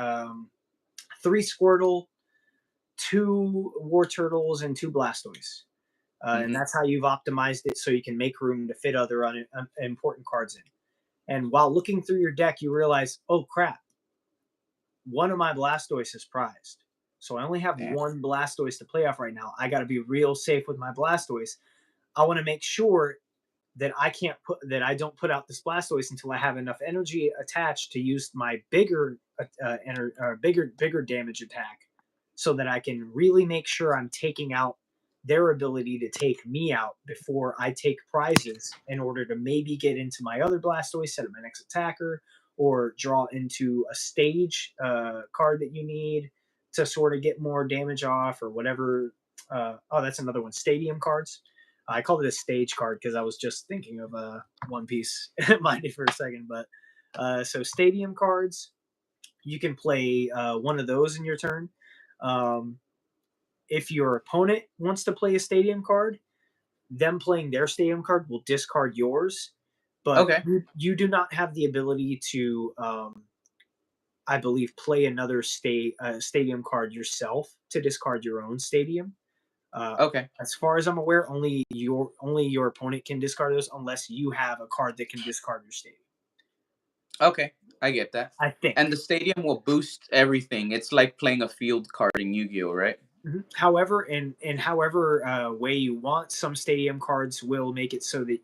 three Squirtle, two War Turtles, and two Blastoise. And mhm. that's how you've optimized it so you can make room to fit other important cards in. And while looking through your deck, you realize, oh crap, one of my Blastoise is prized. So I only have Yeah. one Blastoise to play off right now. I got to be real safe with my Blastoise. I want to make sure that I don't put out this Blastoise until I have enough energy attached to use my bigger damage attack, so that I can really make sure I'm taking out their ability to take me out before I take prizes in order to maybe get into my other Blastoise, set up my next attacker, or draw into a stage card that you need to sort of get more damage off or whatever. Oh, that's another one. Stadium cards. I called it a stage card because I was just thinking of One Piece minded for a second. But so stadium cards, you can play one of those in your turn. Um, if your opponent wants to play a stadium card, them playing their stadium card will discard yours, but Okay. you do not have the ability to, I believe, play another stadium card yourself to discard your own stadium. Uh, Okay. as far as I'm aware, only your opponent can discard those unless you have a card that can discard your stadium. Okay. I get that. I think. And the stadium will boost everything. It's like playing a field card in Yu-Gi-Oh, right? Mhm. However, in however way you want, some stadium cards will make it so that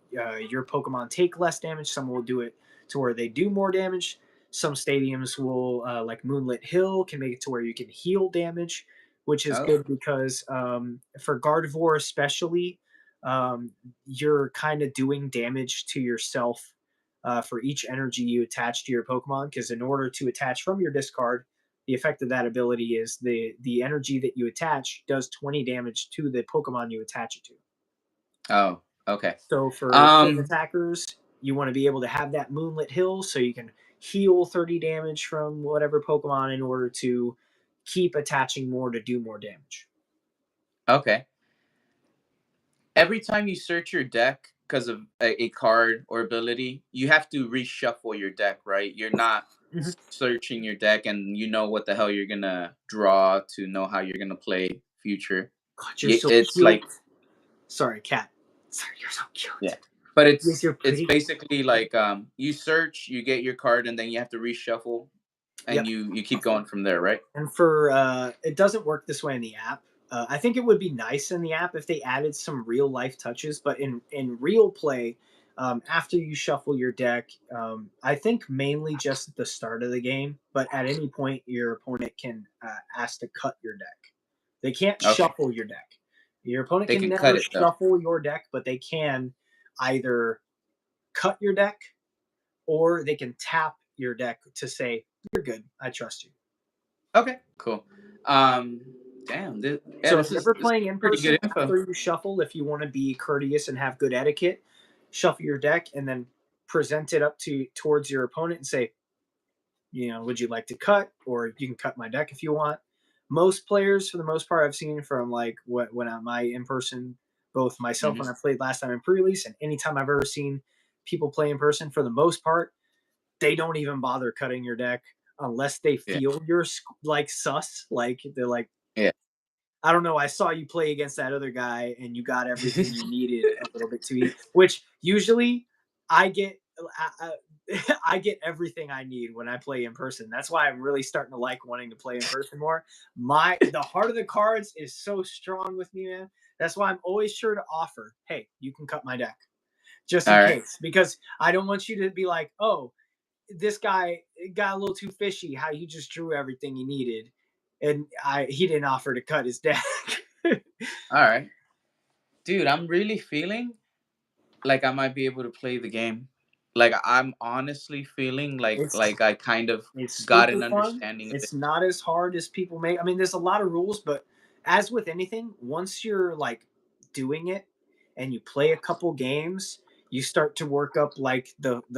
your Pokemon take less damage. Some will do it to where they do more damage. Some stadiums will, like Moonlit Hill, can make it to where you can heal damage, which is Oh. good because for Gardevoir especially, you're kind of doing damage to yourself for each energy you attach to your Pokemon. Because in order to attach from your discard, the effect of that ability is the energy that you attach does 20 damage to the Pokemon you attach it to. Oh. Okay. So for certain Um. attackers, you want to be able to have that Moonlit Hill so you can heal 30 damage from whatever Pokemon in order to keep attaching more to do more damage. Okay. Every time you search your deck because of a card or ability, you have to reshuffle your deck, right? You're not Mhm. searching your deck and you know what the hell you're gonna draw to know how you're gonna play future. God, you're so It's cute. like, Sorry, cat. Sorry, you're so yeah, cute. but Yes, you're it's pretty. basically like you search, you get your card, and then you have to reshuffle, and Yep. you keep going from there, right? And for it doesn't work this way in the app. I think it would be nice in the app if they added some real life touches, but in real play, after you shuffle your deck, I think mainly just at the start of the game, but at any point your opponent can ask to cut your deck. They can't Okay, shuffle your deck. Your opponent they can can cut never it though. shuffle your deck, but they can either cut your deck or they can tap your deck to say, "You're good. I trust you." Okay, cool. Um, damn, yeah, So if you're ever this is playing in pretty person, good info. after you shuffle, if you want to be courteous and have good etiquette, shuffle your deck and then present it up to towards your opponent and say, would you like to cut? Or you can cut my deck if you want. Most players, for the most part, I've seen from like what when I'm my in person, both myself when Hmm. I played last time in pre-release and anytime I've ever seen people play in person, for the most part, they don't even bother cutting your deck unless they Yeah, feel you're like sus. Like they're like, yeah. I don't know. I saw you play against that other guy, and you got everything you needed a little bit too easy. Which usually I get, I get everything I need when I play in person. That's why I'm really starting to like wanting to play in person more. The heart of the cards is so strong with me, man. That's why I'm always sure to offer, hey, you can cut my deck just All in right. case, because I don't want you to be like, oh, this guy got a little too fishy. How he just drew everything he needed, and he didn't offer to cut his deck. All right. Dude, I'm really feeling like I might be able to play the game. Like I'm honestly feeling it's like I kind of it's got super an fun. understanding of it. It's not as hard as people make. I mean, there's a lot of rules, but as with anything, once you're like doing it and you play a couple games, you start to work up like the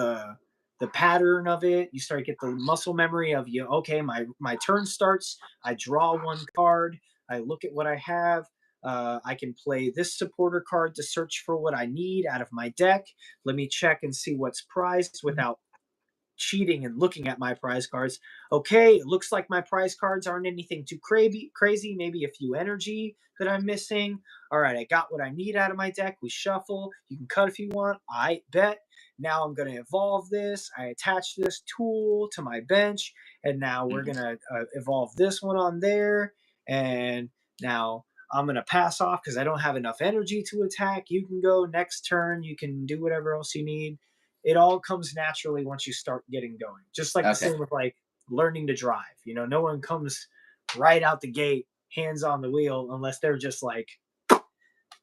pattern of it. You start to get the muscle memory of you. Okay, my turn starts. I draw one card. I look at what I have. I can play this supporter card to search for what I need out of my deck. Let me check and see what's prized without cheating and looking at my prize cards. Okay, it looks like my prize cards aren't anything too crazy. Maybe a few energy that I'm missing. All right, I got what I need out of my deck. We shuffle. You can cut if you want. I bet. Now I'm going to evolve this. I attach this tool to my bench, and now we're Mhm. going to evolve this one on there. And now I'm going to pass off because I don't have enough energy to attack. You can go next turn. You can do whatever else you need. It all comes naturally once you start getting going. Just like the Okay. same with like learning to drive. No one comes right out the gate, hands on the wheel, unless they're just like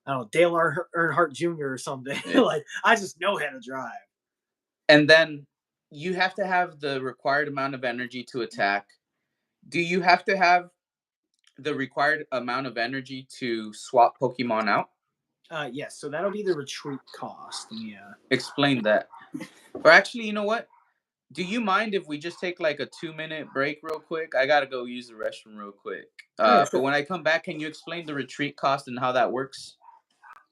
I don't know, Dale Earnhardt Jr. or something. Yeah. Like, I just know how to drive. And then you have to have the required amount of energy to attack. Do you have to have the required amount of energy to swap Pokemon out? Yes, so that'll be the retreat cost. Yeah. Explain that. Or actually, you know what? Do you mind if we just take like a 2-minute break real quick? I gotta go use the restroom real quick. Oh, yeah, But sure. when I come back, can you explain the retreat cost and how that works?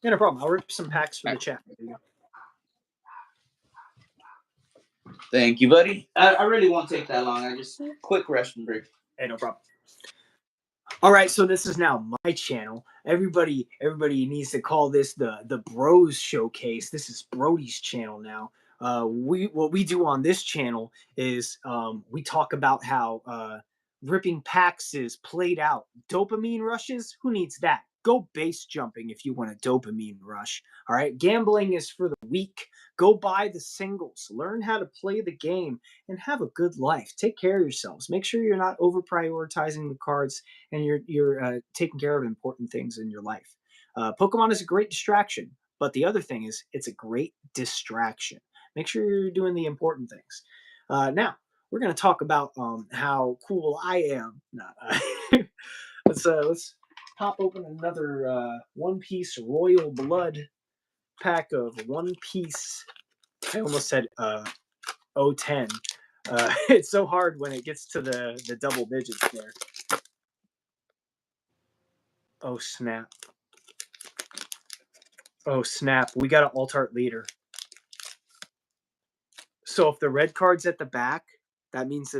Yeah, no problem. I'll rip some packs for All the right. chat. There you go. Thank you, buddy. I really won't take that long. I just quick restroom break. Hey, no problem. All right, so this is now my channel. Everybody needs to call this the Bros Showcase. This is Brody's channel now. What we do on this channel is we talk about how ripping packs is played out. Dopamine rushes, who needs that? Go base jumping if you want a dopamine rush. All right, gambling is for the weak. Go buy the singles. Learn how to play the game and have a good life. Take care of yourselves. Make sure you're not over prioritizing the cards and you're taking care of important things in your life. Pokemon is a great distraction, but the other thing is it's a great distraction. Make sure you're doing the important things. Now we're going to talk about how cool I am. Let's pop open another One Piece Royal Blood pack of One Piece. I almost said 010. It's so hard when it gets to the double digits there. Oh snap. Oh snap. We got an alt-art leader. So if the red card's at the back, that means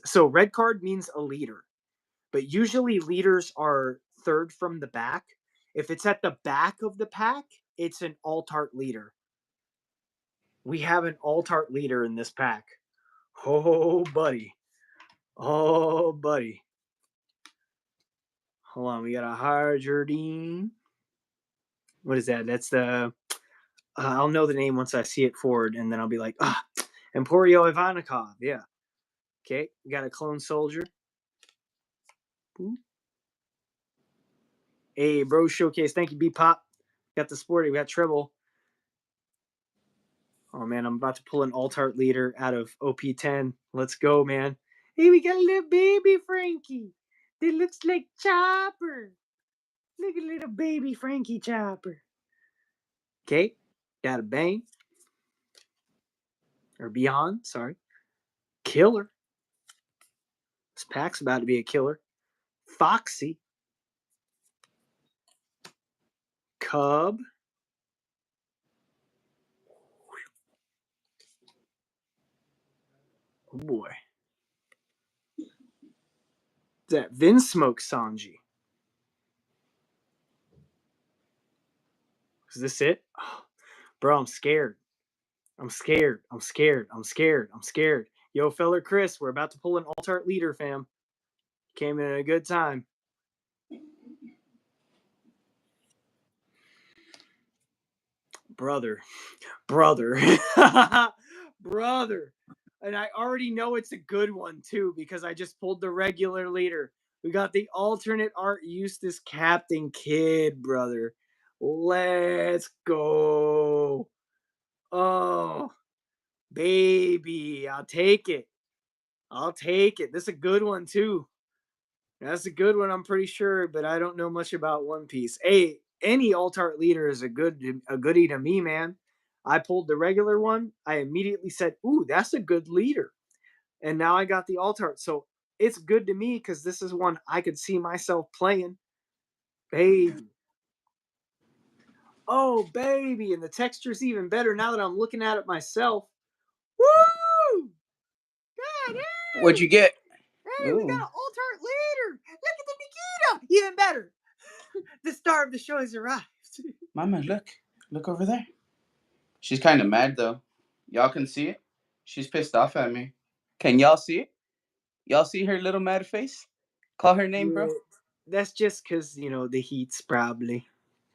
so red card means a leader. But usually leaders are third from the back. If it's at the back of the pack, it's an alt-art leader. We have an alt-art leader in this pack. Oh buddy. Oh buddy. Hold on, we got a Hydrodine. What is that? That's the I'll know the name once I see it forward, and then I'll be like, Emporio Ivanikov. Yeah. Okay, we got a clone soldier. Ooh. Hey, bro, showcase. Thank you, B Pop. Got the sporty. We got treble. Oh man, I'm about to pull an alt-art leader out of OP10. Let's go, man. Hey, we got a little baby Frankie. That looks like Chopper. Look at little baby Frankie Chopper. Okay, got a Bane. Or Beyond, sorry. Killer. This pack's about to be a killer. Foxy. Cub. Oh boy. That Vinsmoke Sanji. Is this it? Oh, bro, I'm scared. I'm scared. I'm scared. I'm scared. I'm scared. Yo, feller Chris, we're about to pull an alt-art leader, fam. Came in at a good time. Brother. Brother. Brother. And I already know it's a good one, too, because I just pulled the regular leader. We got the alternate art Eustace Captain Kidd, brother. Let's go. Oh, baby. I'll take it. I'll take it. This is a good one, too. That's a good one, I'm pretty sure, but I don't know much about One Piece. Hey, any alt-art leader is a goodie to me, man. I pulled the regular one. I immediately said, ooh, that's a good leader. And now I got the alt-art. So it's good to me because this is one I could see myself playing. Baby. Oh, baby. And the texture's even better now that I'm looking at it myself. Woo! God, hey! What'd you get? Hey, we got Ooh. an alt-art leader. Look at the Nikita. Even better. The star of the show has arrived. Mama, look. Look over there. She's kind of mad, though. Y'all can see it? She's pissed off at me. Can y'all see it? Y'all see her little mad face? Call her name, bro. Yeah, that's just because the heat's probably.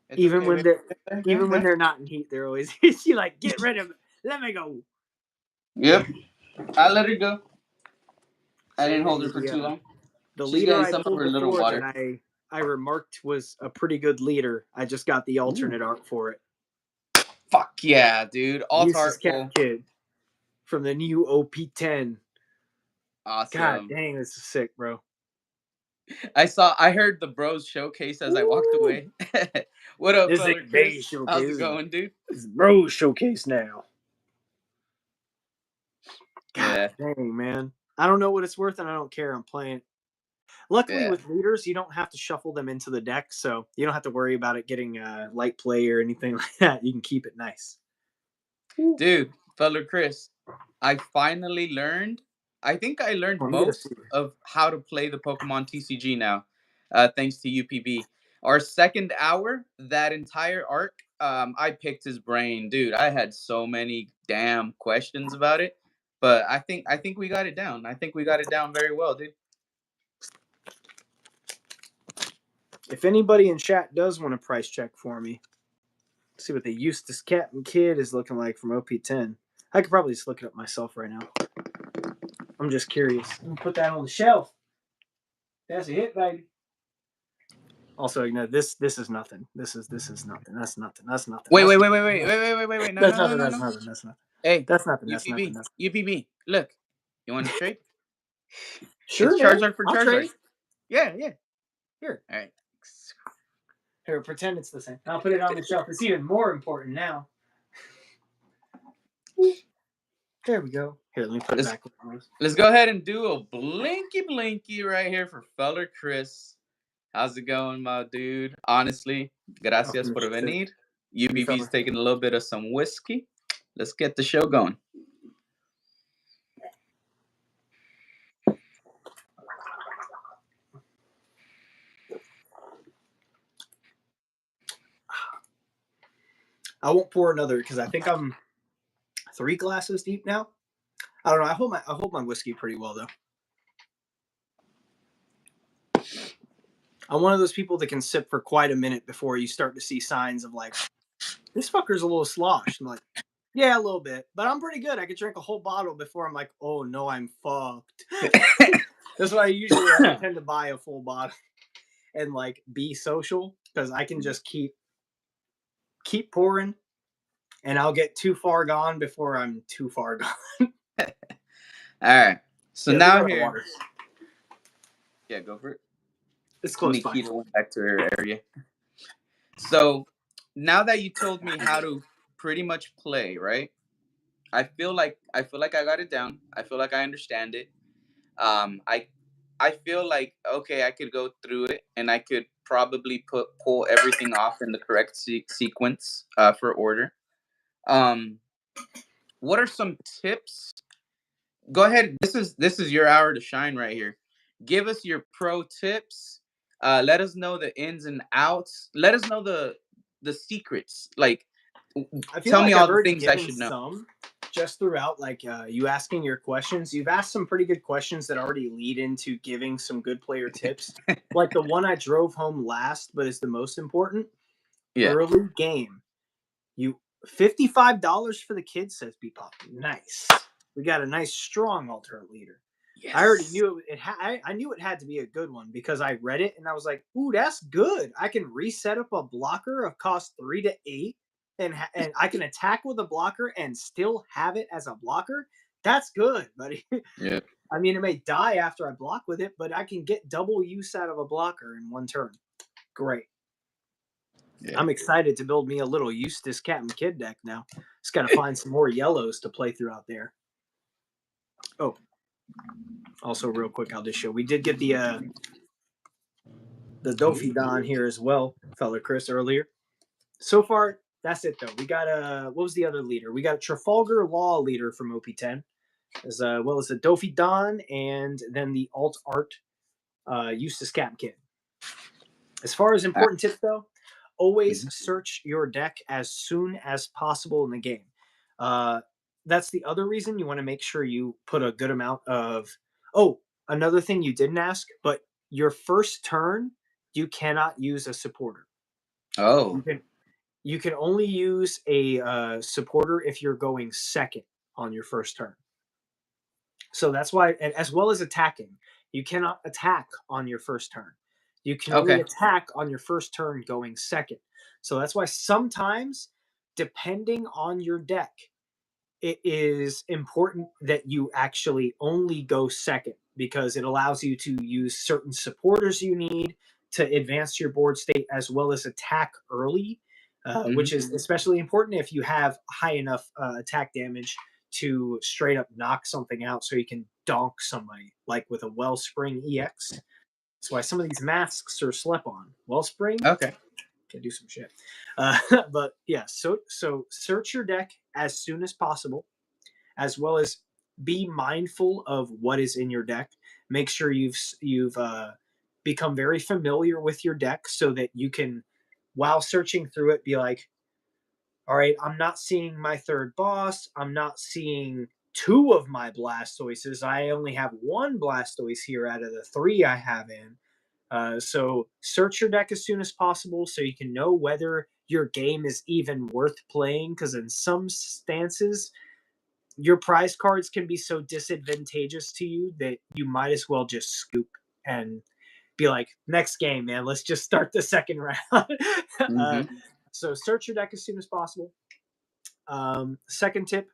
It's Even okay, when baby. they're Yeah, even when yeah. they're not in heat, they're always she like get rid of it. Let me go. Yep. I let her go. I So didn't yeah, hold her for too long. the She's leader getting I some of pulled her little before that water. I I remarked was a pretty good leader. I just got the alternate art for it. Fuck yeah, dude. Alt Useless Cat artful. Kid from the new OP10. God Awesome. dang, this is sick, bro. I heard the bros showcase as I walked away. What up, This feller ain't Bay Chris? Showcase. How's it going, dude? This is Bro Showcase now. God Yeah. dang, man. I don't know what it's worth and I don't care. I'm playing. Luckily, Yeah. with leaders, you don't have to shuffle them into the deck, so you don't have to worry about it getting light play or anything like that. You can keep it nice. Dude, feller Chris, I finally learned. I think I learned Oh, I'm gonna most see. of how to play the Pokemon TCG now, thanks to UPB. Our second hour, that entire arc, I picked his brain, dude. I had so many damn questions about it, but I think we got it down. I think we got it down very well, dude. If anybody in chat does want a price check for me, see what the Eustace Captain Kid is looking like from OP10. I could probably just look it up myself right now. I'm just curious. I'm gonna put that on the shelf. That's a hit, baby. Also, this is nothing. This is nothing. That's nothing. That's nothing. Wait, That's wait, wait, nothing. wait, wait, wait, wait, wait, wait, wait. No, That's no, no, nothing. no, That's no. nothing. That's nothing. Hey, That's nothing. That's nothing. UPB, That's UPB. Look, you want to trade? sure, It's man. Charizard for I'll Charizard. trade. Yeah, yeah. Here. All right. Here, pretend it's the same. I'll put it on the shelf. It's even more important now. There we go. Here, let me put it back. Let's go ahead and do a blinky right here for feller Chris. How's it going, my dude? Honestly, gracias por venir. UPB's taking a little bit of some whiskey. Let's get the show going. I won't pour another because I think I'm 3 glasses deep now. I don't know. I hold my whiskey pretty well though. I'm one of those people that can sip for quite a minute before you start to see signs of like, this fucker's a little sloshed. I'm like, yeah, a little bit, but I'm pretty good. I could drink a whole bottle before I'm like, oh no, I'm fucked. That's why I usually tend to buy a full bottle and like be social because I can just keep pouring and I'll get too far gone before I'm too far gone. All right. So yeah, now here. Water. Yeah, go for it. It's close Nikita by. went back to her area. So now that you told me how to pretty much play, right? I feel like I got it down. I feel like I understand it. I feel like okay, I could go through it and I could probably pull everything off in the correct sequence for order. What are some tips? Go ahead. This is your hour to shine right here. Give us your pro tips. Let us know the ins and outs. Let us know the secrets. Like, tell me all the things I should know. Some just throughout, like you asking your questions. You've asked some pretty good questions that already lead into giving some good player tips. Like the one I drove home last, but is the most important. Yeah. Early game. You $55 for the kids, says Bebop. Nice. We got a nice strong alternate leader. Yes. I already knew it. I knew it had to be a good one because I read it and I was like, "Ooh, that's good. I can reset up a blocker of cost 3 to 8, and I can attack with a blocker and still have it as a blocker. That's good, buddy." Yeah. I mean, it may die after I block with it, but I can get double use out of a blocker in one turn. Great. Yeah. I'm excited to build me a little Eustace Captain Kid deck now. Just got to find some more yellows to play through out there. Oh, also real quick, I'll just show. We did get the Dofidon here as well, fella Chris earlier. So far, that's it though. We got what was the other leader? We got a Trafalgar Law leader from OP10, as well as a Dofidon, and then the alt art Eustace Captain Kid. As far as important tips though, always search your deck as soon as possible in the game. That's the other reason you want to make sure you put a good amount of... Oh, another thing you didn't ask, but your first turn, you cannot use a supporter. Oh. You can only use a supporter if you're going second on your first turn. So that's why, and as well as attacking, you cannot attack on your first turn. You can only Okay. attack on your first turn going second. So that's why sometimes, depending on your deck, it is important that you actually only go second because it allows you to use certain supporters you need to advance your board state as well as attack early, which Hmm. is especially important if you have high enough attack damage to straight up knock something out so you can donk somebody, like with a Wellspring EX. That's why some of these masks are slept on. Wellspring Okay. can do some shit. But yeah, so search your deck as soon as possible, as well as be mindful of what is in your deck. Make sure you've become very familiar with your deck so that you can, while searching through it, be like, all right, I'm not seeing my third boss. I'm not seeing two of my Blastoises. I only have one Blastoise here out of the three I have in. So search your deck as soon as possible so you can know whether your game is even worth playing. Because in some stances, your prize cards can be so disadvantageous to you that you might as well just scoop and be like, next game, man, let's just start the second round. uh, Hmm. so search your deck as soon as possible. Second tip,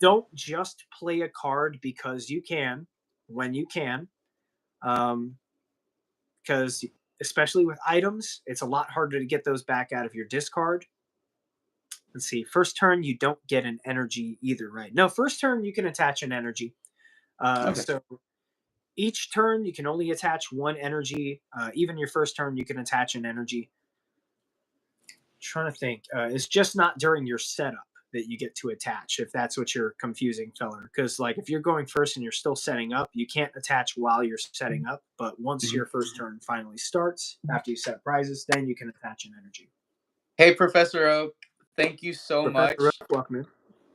don't just play a card because you can, when you can. Because especially with items, it's a lot harder to get those back out of your discard. Let's see. First turn, you don't get an energy either, right? No, first turn you can attach an energy. Okay. So each turn you can only attach one energy. Even your first turn, you can attach an energy. Trying to think. It's just not during your setup that you get to attach, if that's what you're confusing, feller. Because like if you're going first and you're still setting up, you can't attach while you're setting up. But once Hmm. your first turn finally starts, after you set prizes, then you can attach an energy. Hey, Professor Oak. Thank you so Professor Rook, much. welcome in.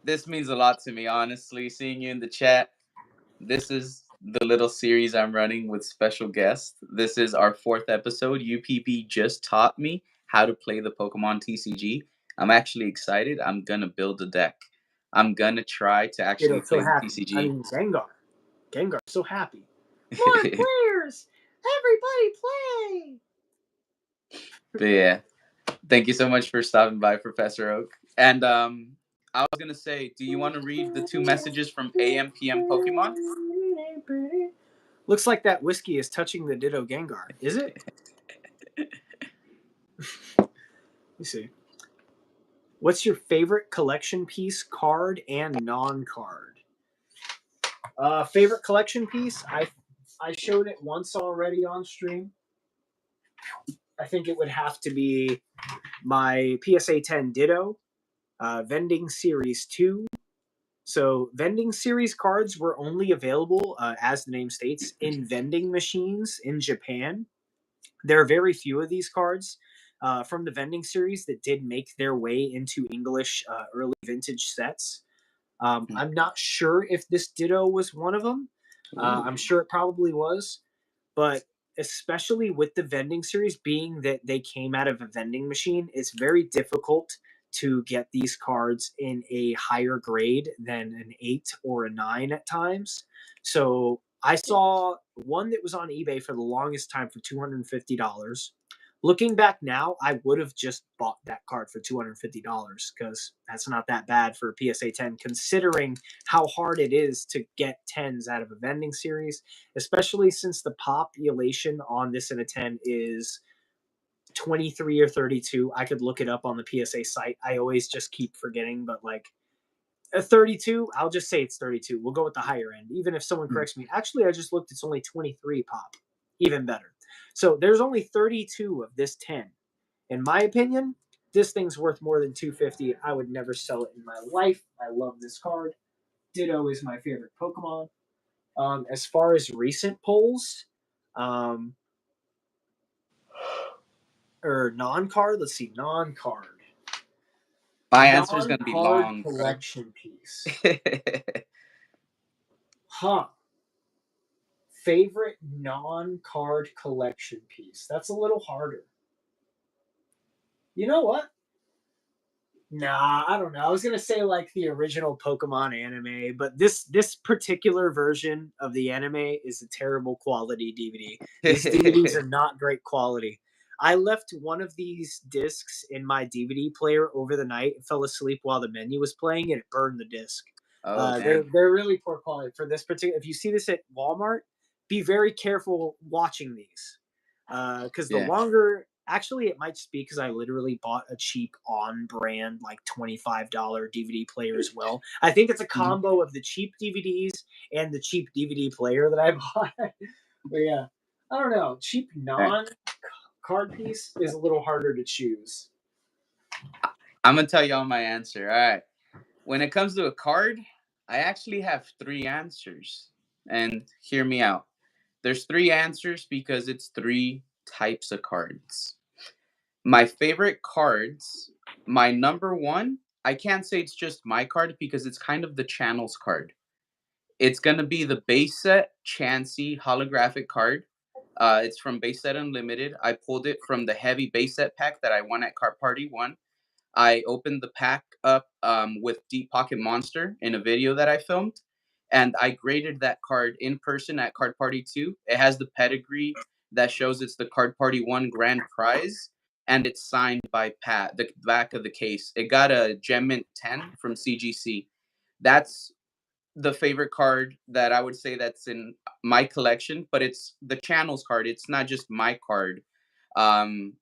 This means a lot to me, honestly. Seeing you in the chat. This is the little series I'm running with special guests. This is our fourth episode. UPB just taught me how to play the Pokemon TCG. I'm actually excited. I'm gonna build a deck. I'm gonna try to actually Ditto's so play the happy. I TCG. mean, Gengar's so happy. More players! Everybody play! But yeah, thank you so much for stopping by, Professor Oak. And I was gonna say, do you want to read the two messages from AMPM Pokemon? Looks like that whiskey is touching the Ditto Gengar. Is it? Let me see. What's your favorite collection piece, card and non-card? Favorite collection piece? I showed it once already on stream. I think it would have to be my PSA 10 Ditto, Vending Series 2. So, Vending Series cards were only available, as the name states, in vending machines in Japan. There are very few of these cards from the vending series that did make their way into English early vintage sets. I'm not sure if this Ditto was one of them. Ooh. I'm sure it probably was, but especially with the vending series being that they came out of a vending machine, it's very difficult to get these cards in a higher grade than an 8 or a 9 at times. So I saw one that was on eBay for the longest time for $250. Looking back now, I would have just bought that card for $250 because that's not that bad for a PSA 10, considering how hard it is to get 10s out of a vending series, especially since the population on this in a 10 is 23 or 32. I could look it up on the PSA site. I always just keep forgetting, but like a 32, I'll just say it's 32. We'll go with the higher end. Even if someone corrects me, actually, I just looked, it's only 23 pop. Even better. So there's only 32 of this 10. In my opinion, this thing's worth more than 250. I would never sell it in my life. I love this card. Ditto is my favorite Pokemon. As far as recent polls, um, or non-card, let's see, non-card. My answer is gonna be Non-card long, bro. collection piece. Huh. Favorite non-card collection piece. That's a little harder. You know what? Nah, I don't know. I was gonna say like the original Pokemon anime, but this particular version of the anime is a terrible quality DVD. These DVDs are not great quality. I left one of these discs in my DVD player over the night and fell asleep while the menu was playing, and it burned the disc. Oh damn. They're really poor quality for this particular. If you see this at Walmart, be very careful watching these, because the Yeah. longer, actually it might just be because I literally bought a cheap on brand like $25 DVD player as well. I think it's a Mhm. combo of the cheap DVDs and the cheap DVD player that I bought. But yeah, I don't know, cheap All right. non card piece is a little harder to choose. I'm gonna tell y'all my answer. All right. When it comes to a card, I actually have three answers. And hear me out. There's three answers because it's three types of cards. My favorite cards, my number one, I can't say it's just my card because it's kind of the channel's card. It's gonna be the base set Chansey holographic card. It's from Base Set Unlimited. I pulled it from the heavy base set pack that I won at Card Party 1. I opened the pack up with Deep Pocket Monster in a video that I filmed, and I graded that card in person at Card Party 2. It has the pedigree that shows it's the Card Party 1 grand prize, and it's signed by Pat, the back of the case. It got a Gem Mint 10 from CGC. That's the favorite card that I would say that's in my collection, but it's the channel's card. It's not just my card. Um,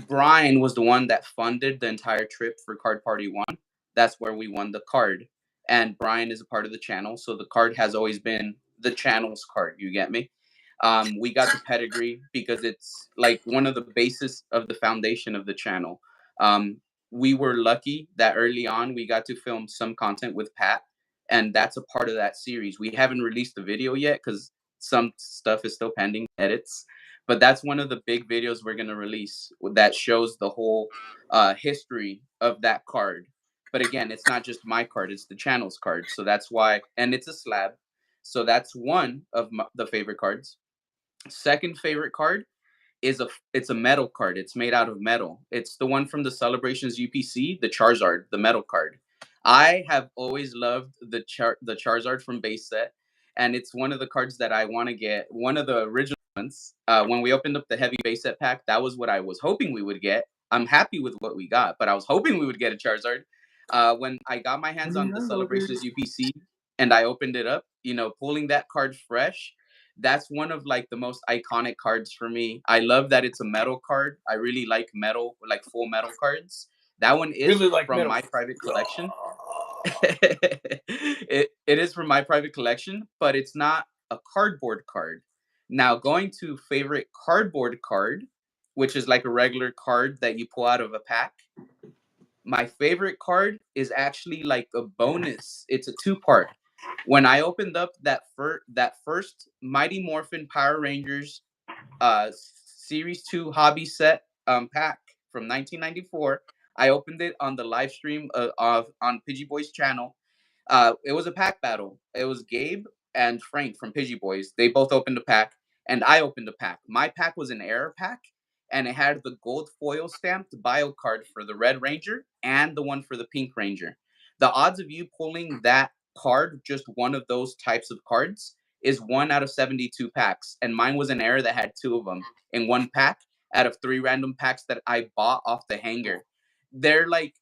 Brian was the one that funded the entire trip for Card Party 1. That's where we won the card. And Brian is a part of the channel, so the card has always been the channel's card. You get me? We got the pedigree because it's like one of the basis of the foundation of the channel. Um, we were lucky that early on we got to film some content with Pat, and that's a part of that series. We haven't released the video yet because some stuff is still pending edits, but that's one of the big videos we're going to release that shows the whole history of that card. But again, it's not just my card, it's the channel's card, so that's why. And it's a slab, so that's one of the favorite cards. Second favorite card is it's a metal card. It's made out of metal. It's the one from the Celebrations UPC, the Charizard, the metal card. I have always loved the Charizard from base set, and it's one of the cards that I want to get. One of the original ones. When we opened up the heavy base set pack, that was what I was hoping we would get. I'm happy with what we got, but I was hoping we would get a Charizard. When I got my hands on the Celebrations UPC and I opened it up, pulling that card fresh, that's one of like the most iconic cards for me. I love that it's a metal card. I really like metal, like full metal cards. That one is Really like from metal. my private collection. It is from my private collection, but it's not a cardboard card. Now, going to favorite cardboard card, which is like a regular card that you pull out of a pack. My favorite card is actually like a bonus. It's a two-part. When I opened up that first Mighty Morphin Power Rangers Series 2 hobby set pack from 1994. I opened it on the live stream on Pidgey Boys channel. It was a pack battle. It was Gabe and Frank from Pidgey Boys. They both opened a pack, and I opened a pack. My pack was an error pack, and it had the gold foil stamped bio card for the Red Ranger and the one for the Pink Ranger. The odds of you pulling that card, just one of those types of cards, is 1 out of 72 packs, and mine was an error that had two of them in one pack out of three random packs that I bought off the hanger. They're like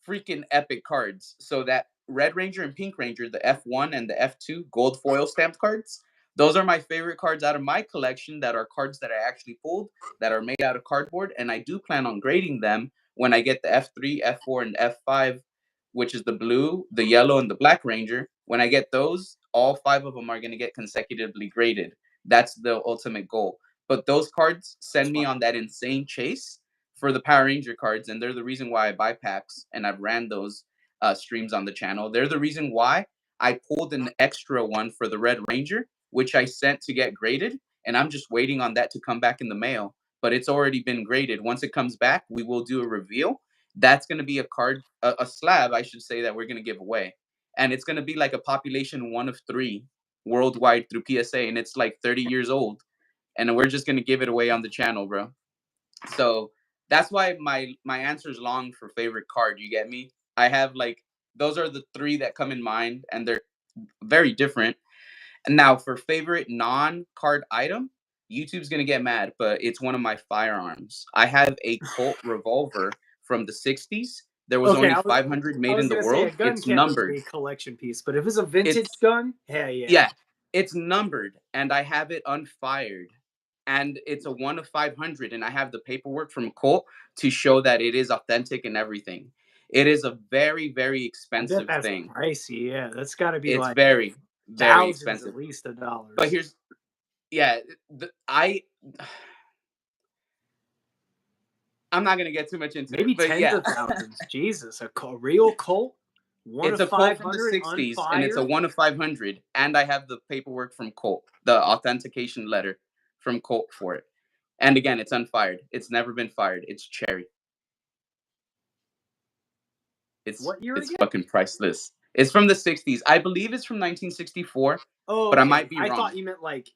freaking epic cards. So that Red Ranger and Pink Ranger, the F1 and the F2 gold foil stamped cards, those are my favorite cards out of my collection that are cards that I actually pulled that are made out of cardboard, and I do plan on grading them when I get the F3, F4, and F5, which is the blue, the yellow, and the black Ranger. When I get those, all five of them are going to get consecutively graded. That's the ultimate goal. But those cards That's send me fun. on that insane chase for the Power Ranger cards, and they're the reason why I buy packs and I've ran those streams on the channel. They're the reason why I pulled an extra one for the Red Ranger, which I sent to get graded, and I'm just waiting on that to come back in the mail. But it's already been graded. Once it comes back, we will do a reveal. That's going to be a card, a slab, I should say, that we're going to give away. And it's going to be like a population one of three worldwide through PSA, and it's like 30 years old. And we're just going to give it away on the channel, bro. So that's why my answer is long for favorite card. You get me? I have like those are the three that come in mind, and they're very different. And now for favorite non-card item, YouTube's gonna get mad, but it's one of my firearms. I have a Colt revolver from the '60s. There was Okay, only 500 I made was in the gonna say a world. gun It's can't really be numbered. a collection piece, but if it's a vintage It's gun, hell yeah. yeah, it's numbered, and I have it unfired. And it's a 1 of 500, and I have the paperwork from Colt to show that it is authentic and everything. It is a very, very I bet expensive that's thing. pricey. Yeah, that's got to be It's like very, very thousands at expensive. least of But dollars. here's yeah, I'm not gonna get too much into it, Maybe but tens yeah, of thousands. Jesus, real Colt, one it's of a Colt five from the hundred, '60s, and it's a unfired. 1 of 500, and I have the paperwork from Colt, the authentication letter from Colt for it. And again, it's unfired. It's never been fired. It's cherry. What year It's again? fucking priceless. It's from the '60s. I believe it's from 1964, Oh, but I okay. might be I wrong. thought you meant like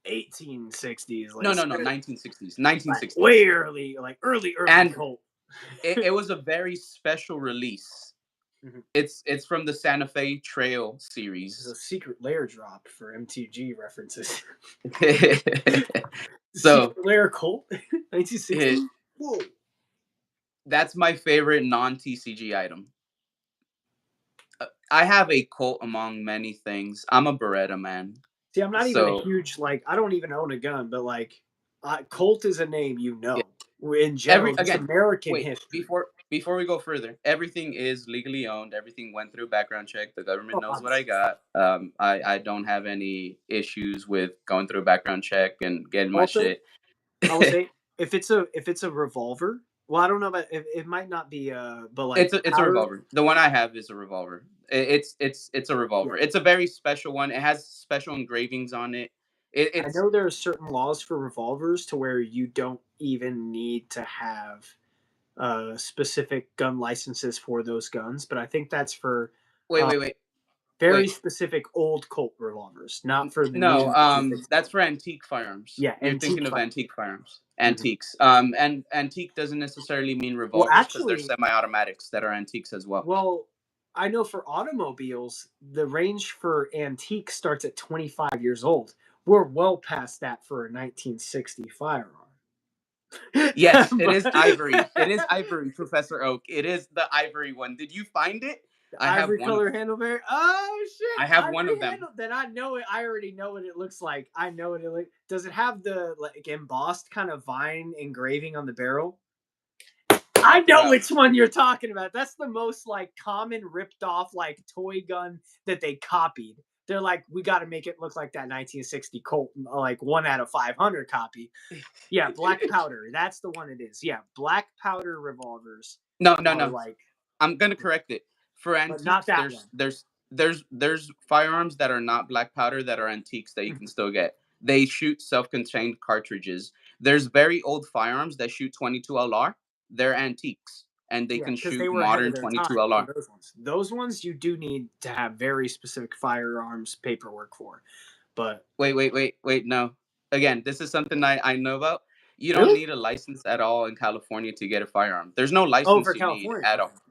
1860s, No, no, no, 1960s. like 1960s. way early, like early And Colt. it was a very special release. Mhm. It's from the Santa Fe Trail This is a series. secret layer drop for MTG references. So Secret layer Colt, 1960. it, Whoa. that's my favorite non-TCG item. I have a Colt among many things. I'm a Beretta man. See, I'm not even a So huge like. I don't even own a gun, but like, Colt is a name you yeah, know. In general, just again, American wait, history. before we go further, everything is legally owned. Everything went through background check. The government Oh, knows what I got. I don't have any issues with going through a background check and getting my also, shit. I will say if it's a revolver. Well, I don't know about it might not be but like It's a powder. revolver. The one I have is a revolver. It's a Yeah, revolver. It's a very special one. It has special engravings on it. I It's know there are certain laws for revolvers to where you don't even need to have specific gun licenses for those guns, but I think that's for wait, uh, wait, wait, very wait. specific old Colt revolvers, not for the No, new 1960s. that's for antique firearms. Yeah, You're antique thinking of fire. antique firearms. Mhm. Antiques. And antique doesn't necessarily mean Well, revolvers because there's actually, semi-automatics that are antiques as well. well, I know for automobiles, the range for antique starts at 25 years old. We're well past that for a 1960 firearm. Yes, it is But ivory. It is ivory, Professor Oak. It is the ivory one. Did you find it? the I have ivory one of color them. handlebar. Oh shit, I have one ivory of them. handle. Then I know it. I already know what it looks like. I know what it looks. Does it have the like embossed kind of vine engraving on the barrel? I know Bro. which one you're talking about. That's the most like common ripped off like toy gun that they copied. They're like, we got to make it look like that 1960 Colt, like 1 out of 500 copy. Yeah, black powder. That's the one it is. Yeah, black powder revolvers No, no, are no. like, I'm gonna correct it. For but not antiques, that one. there's firearms that are not black powder that are antiques that you can still get. They shoot self-contained cartridges. There's very old firearms that shoot 22 LR. They're antiques, and they Yeah, can because they shoot were ahead of modern their 22 time for LR. those ones. Those ones you do need to have very specific firearms paperwork for. But Wait, wait, wait, wait. No, again, this is something I know about. You don't really? need a license at all in California to get a firearm. There's no Oh, for license you need California. at Okay. all.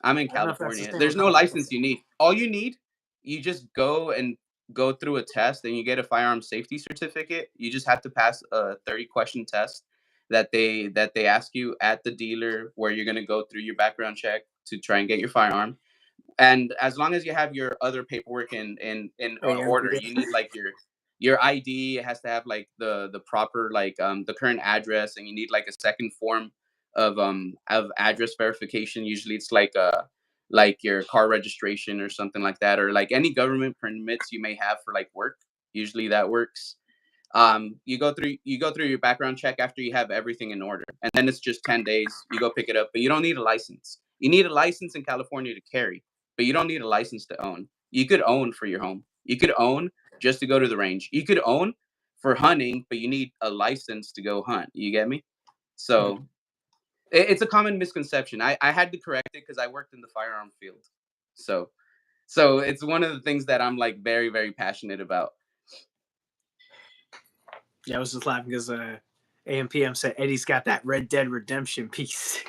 I'm in I don't know if that's the California. same There's with no Colorado. license you need. All you need, you just go through a test and you get a firearm safety certificate. You just have to pass a 30-question test that they ask you at the dealer where you're going to go through your background check to try and get your firearm. And as long as you have your other paperwork in Yeah, order, you need like your ID. It has to have like the proper like the current address, and you need like a second form of address verification. Usually it's like your car registration or something like that, or like any government permits you may have for like work. Usually that works. You go through your background check after you have everything in order, and then it's just 10 days. You go pick it up, but you don't need a license. You need a license in California to carry, but you don't need a license to own. You could own for your home. You could own just to go to the range. You could own for hunting, but you need a license to go hunt. You get me? Mhm. So it's a common misconception. I had to correct it because I worked in the firearm field. So so it's one of the things that I'm like very, very passionate about. Yeah, I was just laughing because AMPM said Eddie's got that Red Dead Redemption piece.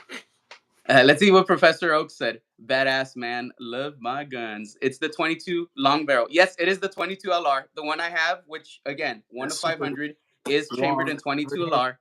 Let's see what Professor Oak said. Badass man, love my guns. It's the 22 long barrel. Yes, it is the 22 LR. The one I have, which again, 1 That's of super 500, is chambered long. in 22 LR.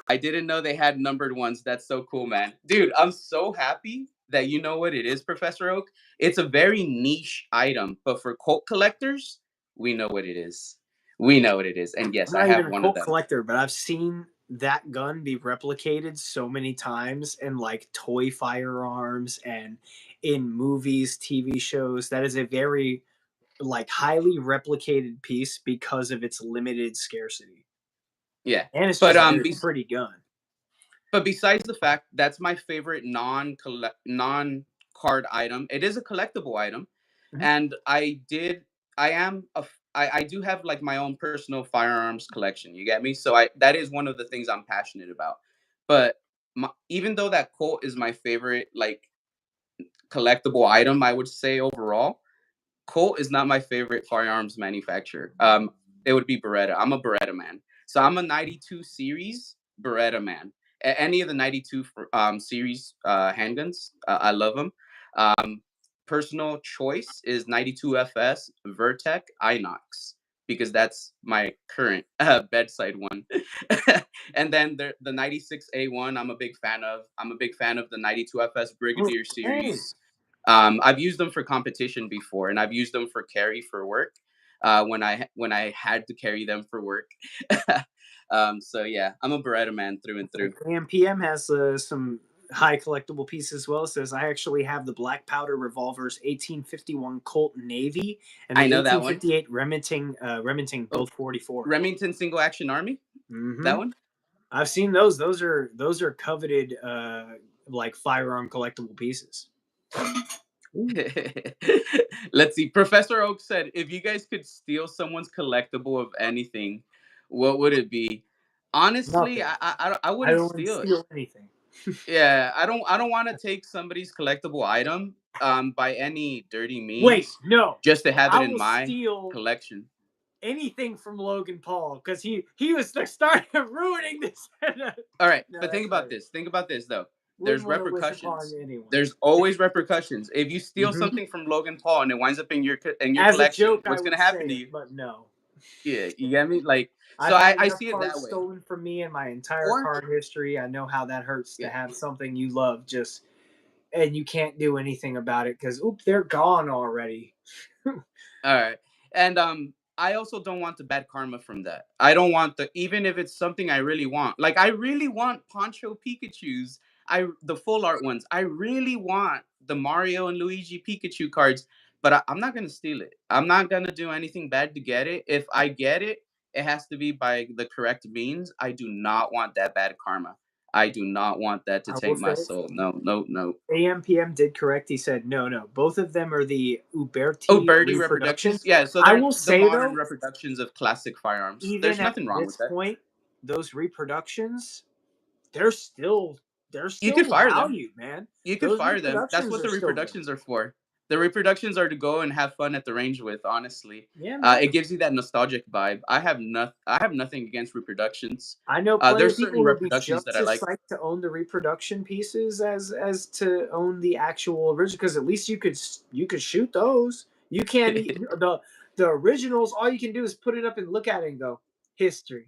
I didn't know they had numbered ones. That's so cool, man. Dude, I'm so happy that you know what it is, Professor Oak. It's a very niche item, but for cult collectors, we know what it is. We know what it is. And yes, I'm I not have even a one of Colt them. collector, but I've seen that gun be replicated so many times in like toy firearms and in movies, TV shows. That is a very like highly replicated piece because of its limited scarcity. Yeah. And it's But just a very pretty gun. But besides the fact that's my favorite non card item, it is a collectible item, Mhm. and I do have like my own personal firearms collection. You get me? So I that is one of the things I'm passionate about. But even though that Colt is my favorite like collectible item, I would say overall, Colt is not my favorite firearms manufacturer. It would be Beretta. I'm a Beretta man. So I'm a 92 series Beretta man. Any of the 92 series handguns, I love them. Um, Personal choice is 92 FS Vertec Inox because that's my current bedside one. And then the 96A1, I'm a big fan of. I'm a big fan of the 92 FS Brigadier Okay. series. I've used them for competition before, and I've used them for carry for work when I had to carry them for work. So yeah, I'm a Beretta man through and through. AMPM has some high collectible pieces as well. It says I actually have the black powder revolvers 1851 Colt Navy and I the know that one. 1858 Remington Oh, both 44. Remington Single Action Army. Mm-hmm. That one. I've seen those. Those are coveted like firearm collectible pieces. Let's see. Professor Oak said, if you guys could steal someone's collectible of anything, what would it be? Honestly, Nothing. I I wouldn't don't steal it. steal anything. Yeah, I don't want to take somebody's collectible item by any dirty Wait, means no. just to have I it in will my steal collection. anything from Logan Paul because he was the start of ruining this. All right, No, but think that's about right. this. Think about this though. Wouldn't There's want to wish upon repercussions. anyone. There's always repercussions. If you steal Mm-hmm. something from Logan Paul and it winds up in your As a collection, joke, I what's gonna would happen say to it, you? but no. Yeah, you get me? Like, so I've had I enough see it cards that way. stolen from me in my entire Or card history. I know how that hurts to yeah, have something you love just and you can't do anything about it because oop, they're gone already. all right. And I also don't want the bad karma from that. I don't want the even if it's something I really want. Like I really want Poncho Pikachu's. The full art ones. I really want the Mario and Luigi Pikachu cards, but I'm not gonna steal it. I'm not gonna do anything bad to get it. If I get it, it has to be by the correct means. I do not want that bad karma. I do not want that to I will take my say soul. No, no, no. AMPM did correct. He said no, no. Both of them are the Oh, Uberti Birdie reproductions. reproductions. Yeah, so I they're will the say modern though, reproductions of classic firearms. even There's at nothing wrong with this that. point, those reproductions, they're still they're You could still fire them. valued, man. You could Those fire them. That's reproductions what are the still good. reproductions are for. The reproductions are to go and have fun at the range with. Honestly, Yeah, man. it gives you that nostalgic vibe. I have nothing against reproductions. I know plenty There's of people certain who'd be reproductions that just I as like. psyched to own the reproduction pieces as to own the actual original because at least you could shoot those. You can't the originals. All you can do is put it up and look at it and go history.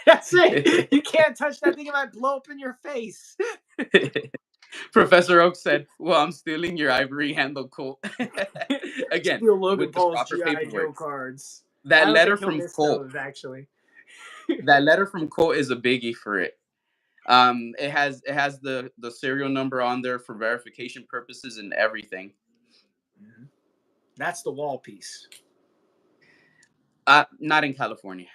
That's it. You can't touch that thing; it might blow up in your face. Professor Oak said, "Well, I'm stealing your ivory handle Colt." Again, Steal Logan with the Paul's proper GI Joe paperwork. cards. I That don't letter think he'll from miss Colt. those actually. That letter from Colt is a biggie for it. It has the serial number on there for verification purposes and everything. That's the wall piece. Not in California.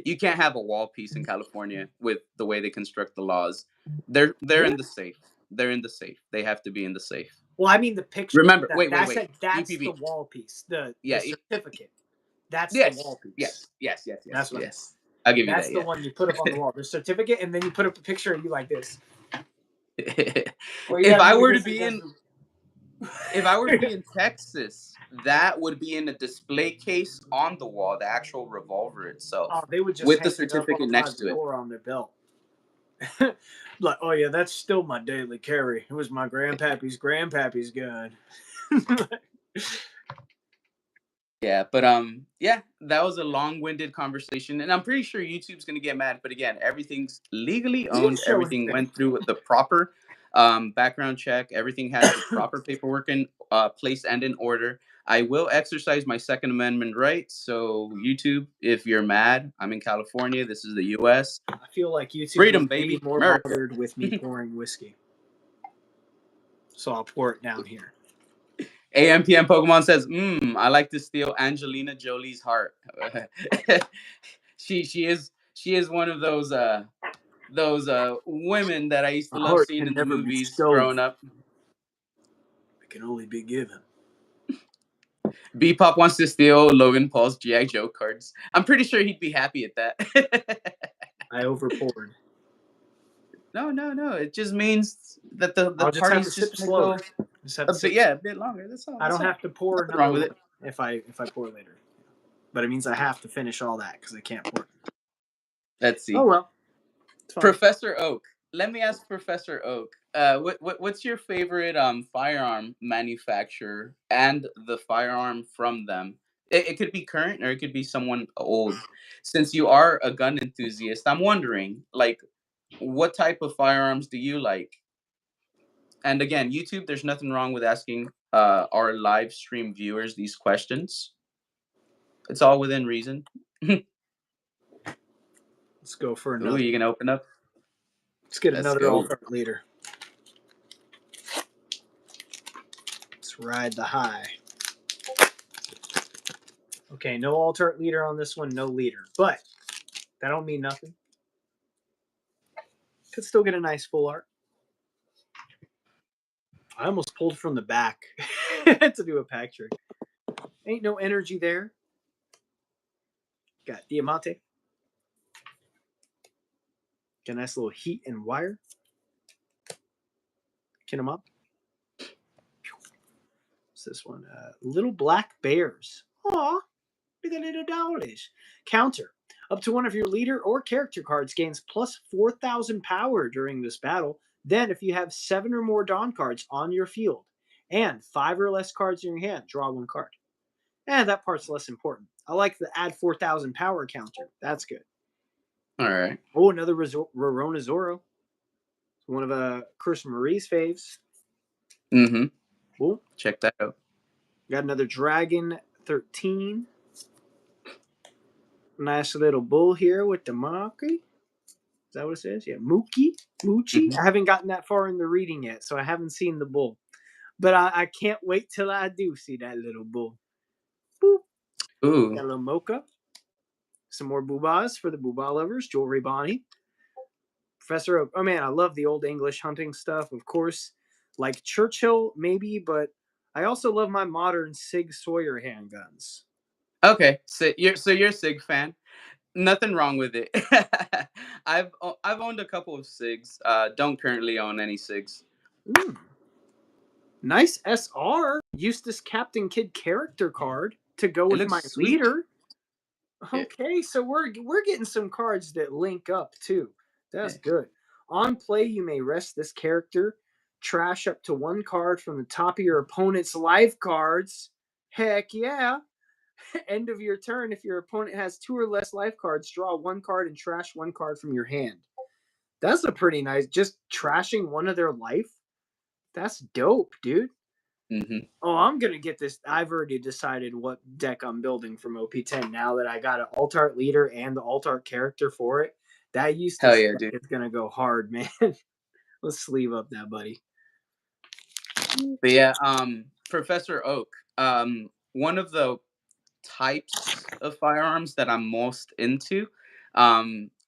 You can't have a wall piece in California with the way they construct the laws. They're in Really? the safe. They're in the safe. They have to be in the safe. Well, I mean the picture. Remember, wait, wait, That's wait. it. That's the EPB. wall piece. The Yeah. certificate. That's the Yes. wall piece. Yes. Yes. Yes. Yes. That's what I meant. Yes. I'll give you That's that. the one you put up on the wall. The certificate, and then you put up a picture of you like this. Yeah. Or you If have I me were to this be in, against. If I were to be in Texas, that would be in a display case on the wall, the actual revolver Oh, itself, they would just with the hang it up certificate on my next to it. door on their belt. Like, oh yeah, that's still my daily carry. It was my grandpappy's gun. Yeah, but yeah, that was a long-winded conversation, and I'm pretty sure YouTube's gonna get mad. But again, everything's legally You can owned. show his Everything thing. went through the proper background check. Everything has the proper paperwork in place and in order. I will exercise my Second Amendment right. So YouTube, if you're mad, I'm in California. This is the U.S. I feel like YouTube Freedom, would be baby, more America. bothered with me pouring whiskey. So I'll pour it down here. AMPM Pokemon says, I like to steal Angelina Jolie's heart. she is one of those women that I used to My love heart seeing can in the never be movies stolen. growing up. It can only be given. B Pop wants to steal Logan Paul's G.I. Joe cards. I'm pretty sure he'd be happy at that. I overpoured. No. It just means that the I'll just have to party's sip just gonna go slower. Just have a to bit, sip. yeah, a bit longer. That's all. I That's don't all. have to pour Nothing wrong another with one it. if I pour later. But it means I have to finish all that because I can't pour. Let's Oh see. well, it's fine. Professor Oak. Let me ask Professor Oak. What's your favorite firearm manufacturer and the firearm from them? It could be current or it could be someone old. Since you are a gun enthusiast, I'm wondering, like, what type of firearms do you like? And again, YouTube, there's nothing wrong with asking our live stream viewers these questions. It's all within reason. Let's go for Ooh, another. you gonna open up? Let's get Let's another go. alternate leader. Let's ride the high. Okay, no alternate leader on this one, no leader. But that don't mean nothing. Could still get a nice full art. I almost pulled from the back to do a pack trick. Ain't no energy there. Got Diamante. Got a nice little heat and wire. Kin them up. What's this one? Little Black Bears. Aw, look at little dollies. Counter. Up to one of your leader or character cards gains plus 4,000 power during this battle. Then, if you have 7 or more Dawn cards on your field and 5 or less cards in your hand, draw 1 card. And that part's less important. I like the add 4,000 power counter. That's good. All right. Oh, another Rorona Zoro. One of Chris Marie's faves. Mm-hmm. Cool. Check that out. Got another Dragon 13. Nice little bull here with the Maki. Is that what it says? Yeah, Mookie. Moochie. Mm-hmm. I haven't gotten that far in the reading yet, so I haven't seen the bull. But I can't wait till I do see that little bull. Boop. Ooh. Got a little Mocha. Some more boobas for the booba lovers. Jewelry Bonnie. Professor Oak. Oh man, I love the old English hunting stuff, of course. Like Churchill, maybe, but I also love my modern Sig Sawyer handguns. Okay, so you're a Sig fan. Nothing wrong with it. I've owned a couple of Sigs. Don't currently own any Sigs. Nice SR. Eustace Captain Kid character card to go It with looks my sweet. leader. Yeah. Okay, so we're getting some cards that link up too. That's Yeah. good. On play, you may rest this character, trash up to 1 card from the top of your opponent's life cards. Heck yeah. End of your turn, if your opponent has 2 or less life cards, draw 1 card and trash 1 card from your hand. That's a pretty nice, just trashing one of their life. That's dope, dude. Mm-hmm. Oh, I'm gonna get this. I've already decided what deck I'm building from OP10 now that I got an alt art leader and the alt art character for it. That used to Hell yeah, dude. it's gonna go hard, man. Let's sleeve up that buddy. But yeah, Professor Oak. One of the types of firearms that I'm most into,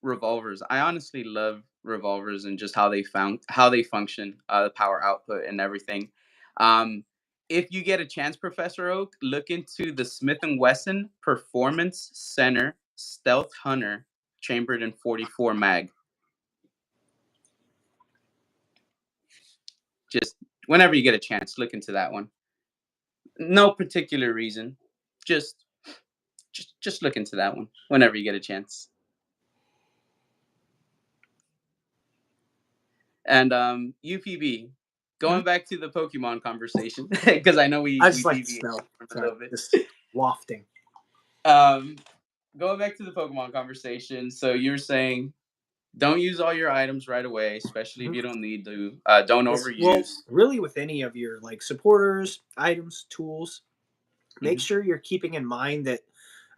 revolvers. I honestly love revolvers and just how they function, the power output and everything. Um, if you get a chance, Professor Oak, look into the Smith and Wesson Performance Center Stealth Hunter chambered in 44 mag. Just whenever you get a chance, look into that one. No particular reason, just just look into that one whenever you get a chance. And UPB, Mhm. going back to the Pokemon conversation because I know I we just like the deviated smell. a Sorry, little bit. just wafting. Um, going back to the Pokemon conversation. So you're saying don't use all your items right away, especially if Mhm. you don't need to. Don't Well, overuse. really, with any of your like supporters, items, tools, make Hmm. sure you're keeping in mind that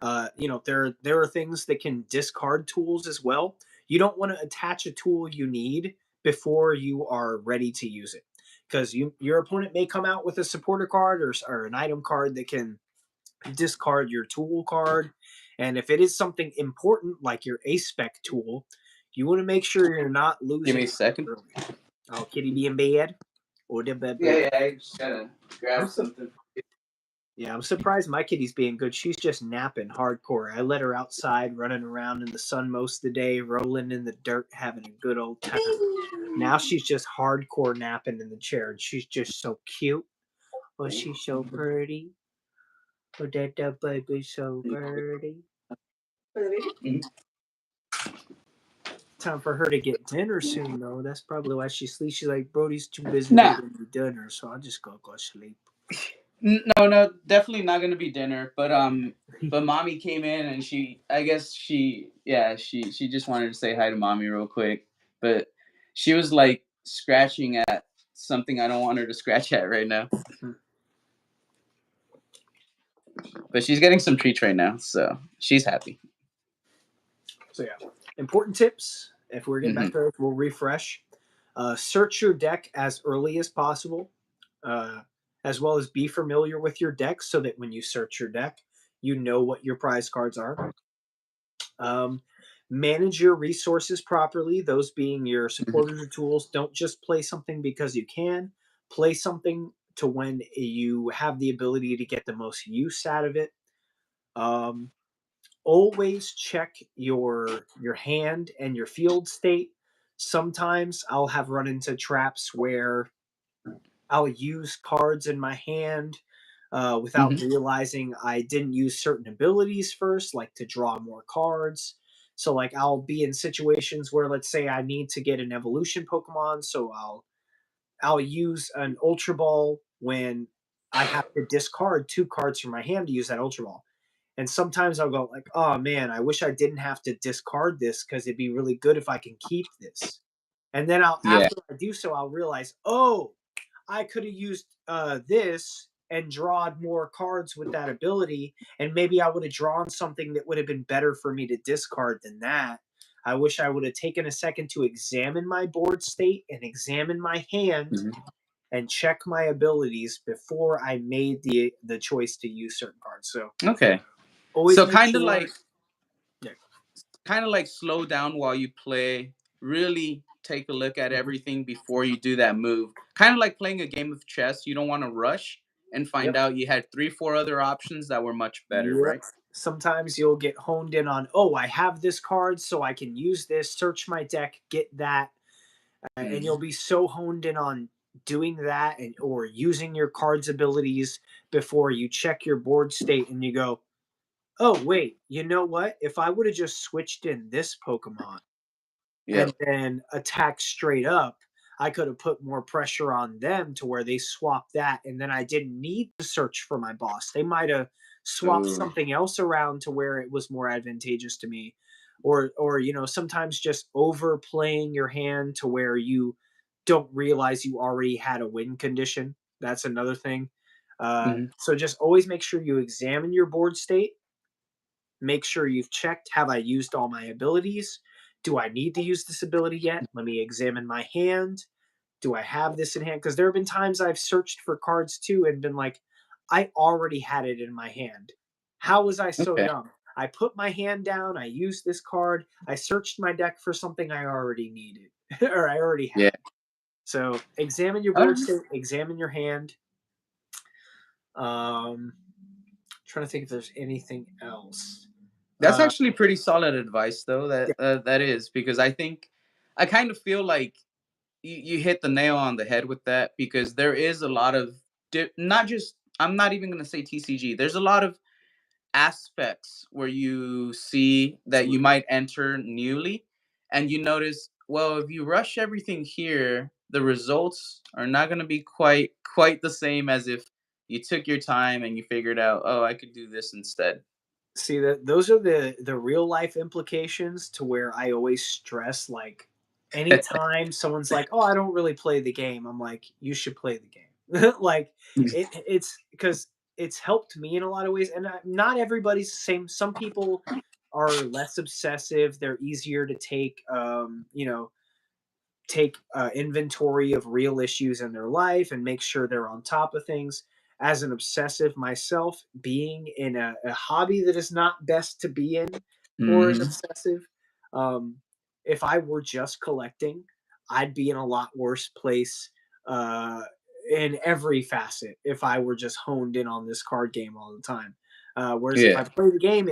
there are things that can discard tools as well. You don't want to attach a tool you need before you are ready to use it, because your opponent may come out with a supporter card or an item card that can discard your tool card. And if it is something important like your ace spec tool, you want to make sure you're not Give losing me a second. early. Oh, kitty be in bed or the bed. Yeah, I just gotta grab I'm something. Yeah, I'm surprised my kitty's being good. She's just napping hardcore. I let her outside running around in the sun most of the day, rolling in the dirt, having a good old time. Now she's just hardcore napping in the chair, and she's just so cute. Oh, she's so pretty. Oh, that baby's so pretty. Mhm. Time for her to get dinner soon, though. That's probably why she sleeps. She's like, Brody's too busy Nah, making me dinner, so I'll just go sleep. no, definitely not gonna be dinner. But mommy came in and I guess she just wanted to say hi to mommy real quick. But she was like scratching at something I don't want her to scratch at right now. But she's getting some treats right now, so she's happy. So yeah, important tips. If we're getting Hmm. back to it, we'll refresh. Search your deck as early as possible, uh, as well as be familiar with your deck so that when you search your deck, you know what your prize cards are. Um, Manage your resources properly, those being your supporters or tools. Don't just play something because you can. Play something to when you have the ability to get the most use out of it. Um, Always check your hand and your field state. Sometimes I'll have run into traps where I'll use cards in my hand without Hmm. realizing I didn't use certain abilities first, like to draw more cards. So like I'll be in situations where, let's say, I need to get an evolution Pokemon, so I'll use an Ultra Ball when I have to discard two cards from my hand to use that Ultra Ball. And sometimes I'll go like, "Oh man, I wish I didn't have to discard this because it'd be really good if I can keep this." And then Yeah. after I do so, I'll realize, "Oh, I could have used this and drawed more cards with that ability, and maybe I would have drawn something that would have been better for me to discard than that." I wish I would have taken a second to examine my board state and examine my hand Hmm. and check my abilities before I made the choice to use certain cards. So Okay. always So make sure. Yeah. kind of like slow down while you play. Really take a look at Mhm. everything before you do that move. Kind of like playing a game of chess. You don't want to rush and find Yep. out you had three, four other options that were much better, Yep. right? Sometimes you'll get honed in on, oh, I have this card, so I can use this, search my deck, get that. And you'll Hmm. be so honed in on doing that and or using your card's abilities before you check your board state and you go, oh, wait, you know what? If I would have just switched in this Pokemon and Yep. then attack straight up, I could have put more pressure on them to where they swapped that, and then I didn't need to search for my boss. They might have swapped Ooh. something else around to where it was more advantageous to me. Or sometimes just overplaying your hand to where you don't realize you already had a win condition. That's another thing. Hmm. So just always make sure you examine your board state. Make sure you've checked, have I used all my abilities? Do I need to use this ability yet? Let me examine my hand. Do I have this in hand? Because there have been times I've searched for cards too and been like, I already had it in my hand. How was I so Okay. dumb? I put my hand down, I used this card, I searched my deck for something I already needed or I already Yeah. had. So examine your All board right. state, examine your hand. Trying to think if there's anything else. That's Uh, actually pretty solid advice, though. yeah. That is because I kind of feel like you hit the nail on the head with that, because there is a lot of not just, I'm not even going to say TCG. There's a lot of aspects where you see that you Absolutely. might enter newly, and you notice, well, if you rush everything here, the results are not going to be quite the same as if you took your time and you figured out, oh, I could do this instead. See that those are the real life implications to where I always stress like anytime someone's like, "Oh, I don't really play the game." I'm like, "You should play the game." Like it's because it's helped me in a lot of ways, and not everybody's the same. Some people are less obsessive. They're easier to take take inventory of real issues in their life and make sure they're on top of things. As an obsessive myself, being in a hobby that is not best to be in for an Hmm. obsessive, um, if I were just collecting, I'd be in a lot worse place uh, in every facet if I were just honed in on this card game all the time. Whereas if I Yeah. play the game,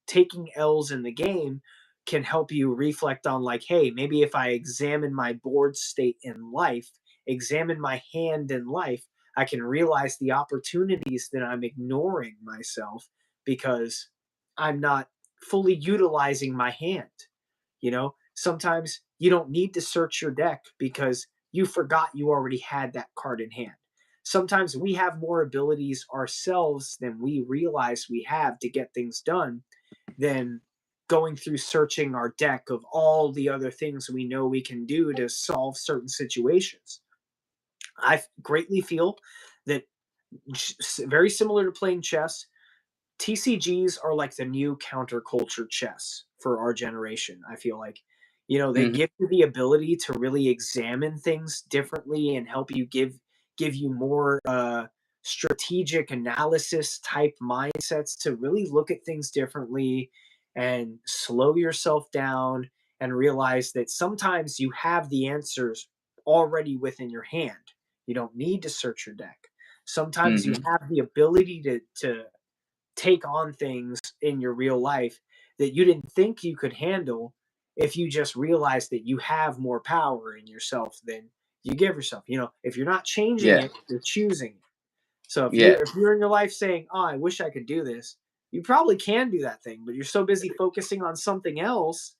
taking L's in the game can help you reflect on like, hey, maybe if I examine my board state in life, examine my hand in life, I can realize the opportunities that I'm ignoring myself because I'm not fully utilizing my hand. Sometimes you don't need to search your deck because you forgot you already had that card in hand. Sometimes we have more abilities ourselves than we realize we have to get things done than going through searching our deck of all the other things we know we can do to solve certain situations. I greatly feel that very similar to playing chess, TCGs are like the new counterculture chess for our generation. I feel like, they Hmm. give you the ability to really examine things differently and help you give you more strategic analysis type mindsets to really look at things differently and slow yourself down and realize that sometimes you have the answers already within your hand. You don't need to search your deck. Sometimes you Hmm. have the ability to take on things in your real life that you didn't think you could handle if you just realize that you have more power in yourself than you give yourself. If you're not changing Yeah. it, you're choosing it. So if Yeah. you're in your life saying, "Oh, I wish I could do this," you probably can do that thing, but you're so busy focusing on something else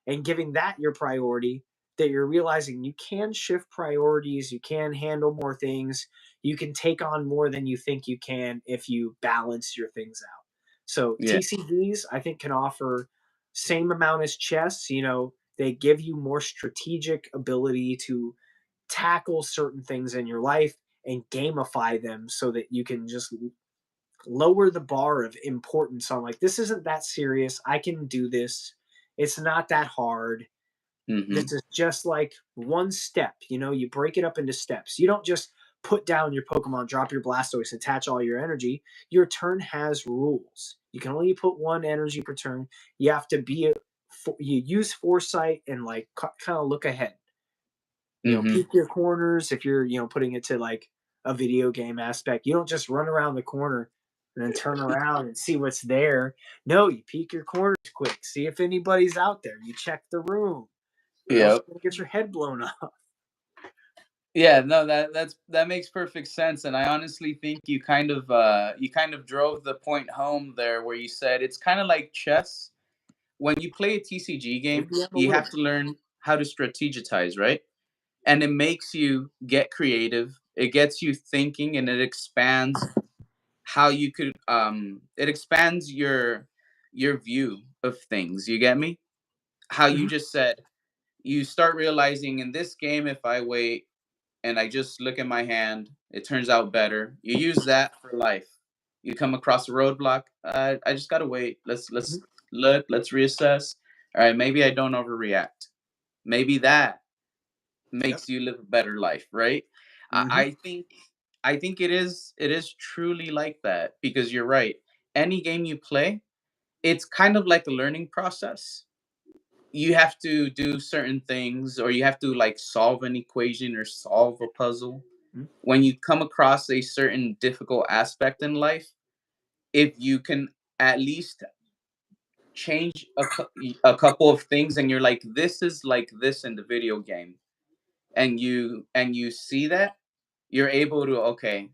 and giving that your priority that you're realizing you can shift priorities, you can handle more things, you can take on more than you think you can if you balance your things out. So Yeah. TCGs, I think, can offer same amount as chess. They give you more strategic ability to tackle certain things in your life and gamify them so that you can just lower the bar of importance on like, this isn't that serious, I can do this, it's not that hard, Hmm. this is just like one step. You break it up into steps. You don't just put down your Pokemon, drop your Blastoise, attach all your energy. Your turn has rules. You can only put one energy per turn. You have to you use foresight and like kind of look ahead. Hmm. Peek your corners if you're putting it to like a video game aspect. You don't just run around the corner and then turn around and see what's there. No, you peek your corners quick, see if anybody's out there. You check the room, or else Yep. you're gonna get your head blown up. Yeah, no, that makes perfect sense, and I honestly think you kind of drove the point home there, where you said it's kind of like chess. When you play a TCG game, ABM a you little have bit. to learn how to strategize, right? And it makes you get creative. It gets you thinking, and it expands how you could it expands your view of things. You get me? How you Mhm, just said, you start realizing, in this game, if I wait and I just look at my hand, it turns out better. You use that for life. You come across a roadblock, I just gotta wait. mhm. Let's look. Let's reassess. All right, maybe I don't overreact. Maybe that Yep. makes you live a better life, right? I, Mhm, I think I think it is truly like that, because you're right. Any game you play, it's kind of like a learning process. You have to do certain things, or you have to like solve an equation or solve a puzzle. mhm, When you come across a certain difficult aspect in life, if you can at least change a couple of things, and you're like, this is like this in the video game, and you see that, you're able to, okay,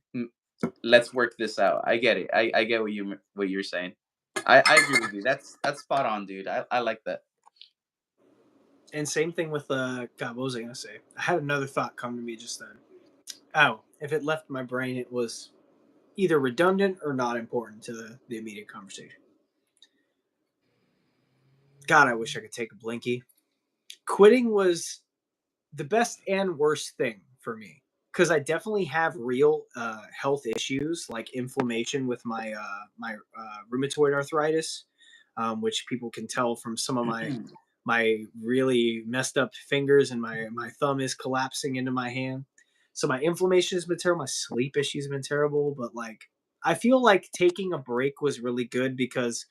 let's work this out. I get it. I get what you're saying. I agree with you. That's spot on, dude. I like that. And same thing with God, what was I gonna say? I had another thought come to me just then. Oh, if it left my brain, it was either redundant or not important to the immediate conversation. God, I wish I could take a blinky. Quitting was the best and worst thing for me because I definitely have real health issues like inflammation with my rheumatoid arthritis, which people can tell from some of my really messed up fingers, and my thumb is collapsing into my hand. So my inflammation has been terrible. My sleep issues have been terrible. But like, I feel like taking a break was really good because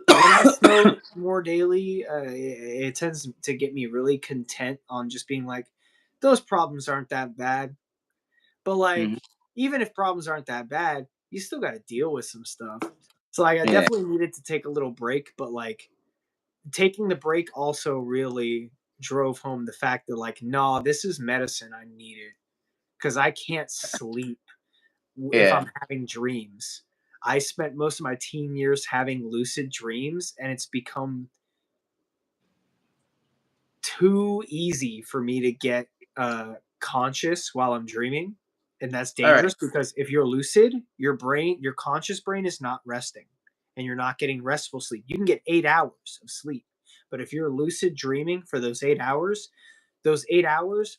when I smoke more daily, it tends to get me really content on just being like, those problems aren't that bad. But like, Mhm. even if problems aren't that bad, you still got to deal with some stuff. So like, I Yeah. definitely needed to take a little break, but like, taking the break also really drove home the fact that like, nah, this is medicine. I need it because I can't sleep if Yeah. I'm having dreams. I spent most of my teen years having lucid dreams, and it's become too easy for me to get conscious while I'm dreaming. And that's All right. dangerous because if you're lucid, your conscious brain is not resting and you're not getting restful sleep. You can get 8 hours of sleep. But if you're lucid dreaming for those 8 hours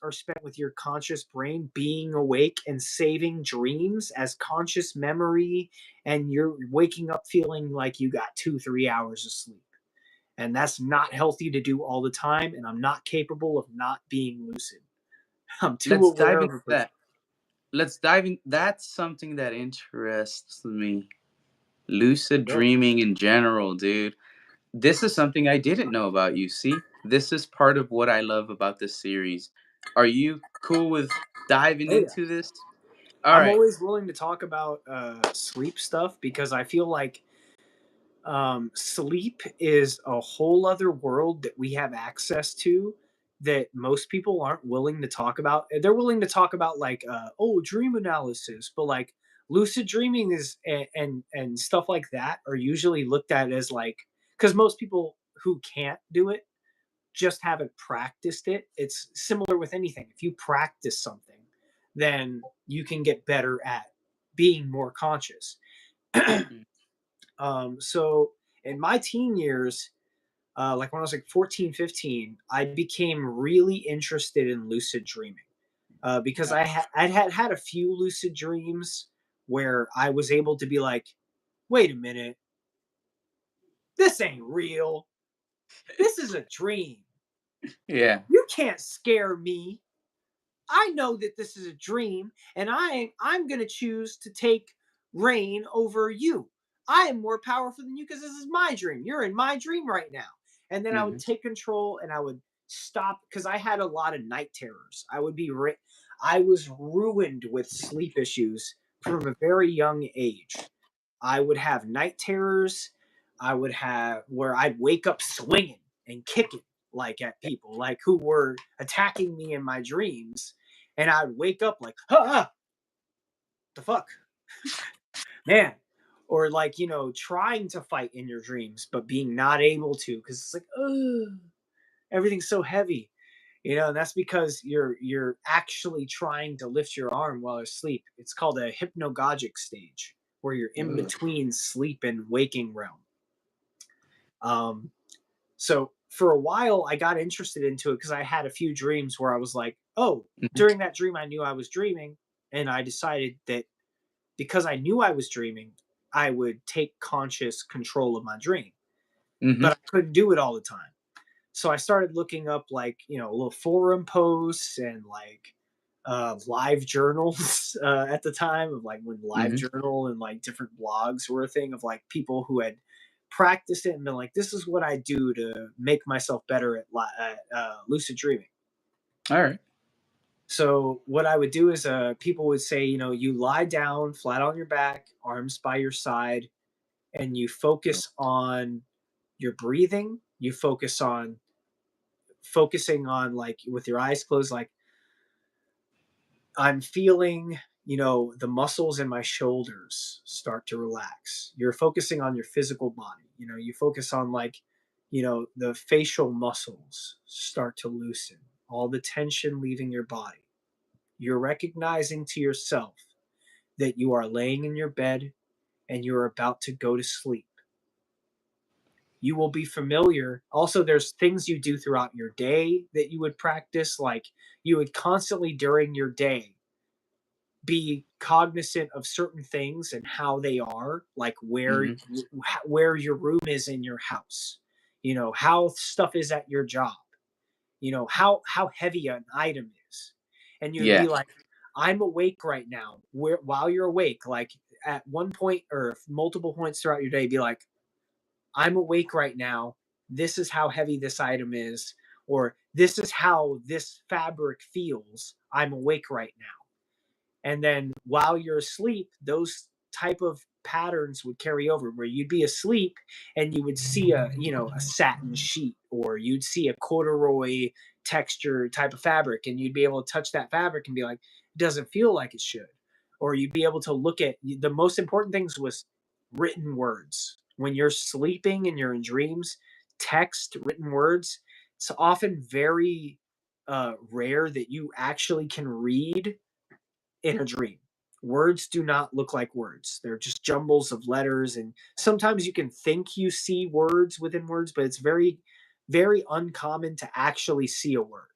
are spent with your conscious brain being awake and saving dreams as conscious memory. And you're waking up feeling like you got 2, 3 hours of sleep, and that's not healthy to do all the time, and I'm not capable of not being lucid. I'm too Let's dive aware into of a person. that. Let's dive in. That's something that interests me. Lucid Yeah. dreaming in general, dude. This is something I didn't know about you. See, this is part of what I love about this series. Are you cool with diving Oh yeah, into this? All I'm right. always willing to talk about sleep stuff because I feel like sleep is a whole other world that we have access to that most people aren't willing to talk about. They're willing to talk about like, oh, dream analysis, but like lucid dreaming is and stuff like that are usually looked at as like, because most people who can't do it just haven't practiced it. It's similar with anything. If you practice something, then you can get better at being more conscious. Mm. So in my teen years, like when I was like 14, 15, I became really interested in lucid dreaming because I'd had a few lucid dreams where I was able to be like, wait a minute, this ain't real. This is a dream. Yeah. You can't scare me. I know that this is a dream, and I'm going to choose to take reign over you. I am more powerful than you because this is my dream. You're in my dream right now. And then I would Hmm. take control and I would stop because I had a lot of night terrors. I was ruined with sleep issues from a very young age. I would have night terrors. I would have where I'd wake up swinging and kicking like at people like who were attacking me in my dreams, and I'd wake up like, the fuck, man, or like trying to fight in your dreams but being not able to because it's like, everything's so heavy. And that's because you're actually trying to lift your arm while asleep. It's called a hypnagogic stage where you're in Ooh. between sleep and waking realm. Um, so for a while, I got interested into it because I had a few dreams where I was like, oh, Mhm. during that dream, I knew I was dreaming. And I decided that because I knew I was dreaming, I would take conscious control of my dream. Mhm. But I couldn't do it all the time. So I started looking up like, little forum posts and like live journals at the time of like when live Mhm. journal and like different blogs were a thing of like people who had practiced it and been like, this is what I do to make myself better at lucid dreaming. All right. So what I would do is people would say, you lie down flat on your back, arms by your side, and you focus on your breathing. You focusing on like with your eyes closed, like I'm feeling, the muscles in my shoulders start to relax. You're focusing on your physical body. You focus on like, the facial muscles start to loosen, all the tension leaving your body. You're recognizing to yourself that you are laying in your bed and you're about to go to sleep. You will be familiar. Also, there's things you do throughout your day that you would practice, like you would constantly during your day be cognizant of certain things and how they are, like Hmm. where your room is in your house, how stuff is at your job, how heavy an item is, and you'd be Yeah. like, I'm awake right now. Where While you're awake, like at one point or multiple points throughout your day, be like, I'm awake right now. This is how heavy this item is, or this is how this fabric feels. I'm awake right now. And then while you're asleep, those type of patterns would carry over where you'd be asleep and you would see a satin sheet, or you'd see a corduroy texture type of fabric, and you'd be able to touch that fabric and be like, it doesn't feel like it should. Or you'd be able to look at the most important things was written words. When you're sleeping and you're in dreams, text, written words, it's often very rare that you actually can read in a dream. Words do not look like words. They're just jumbles of letters. And sometimes you can think you see words within words, but it's very, very uncommon to actually see a word.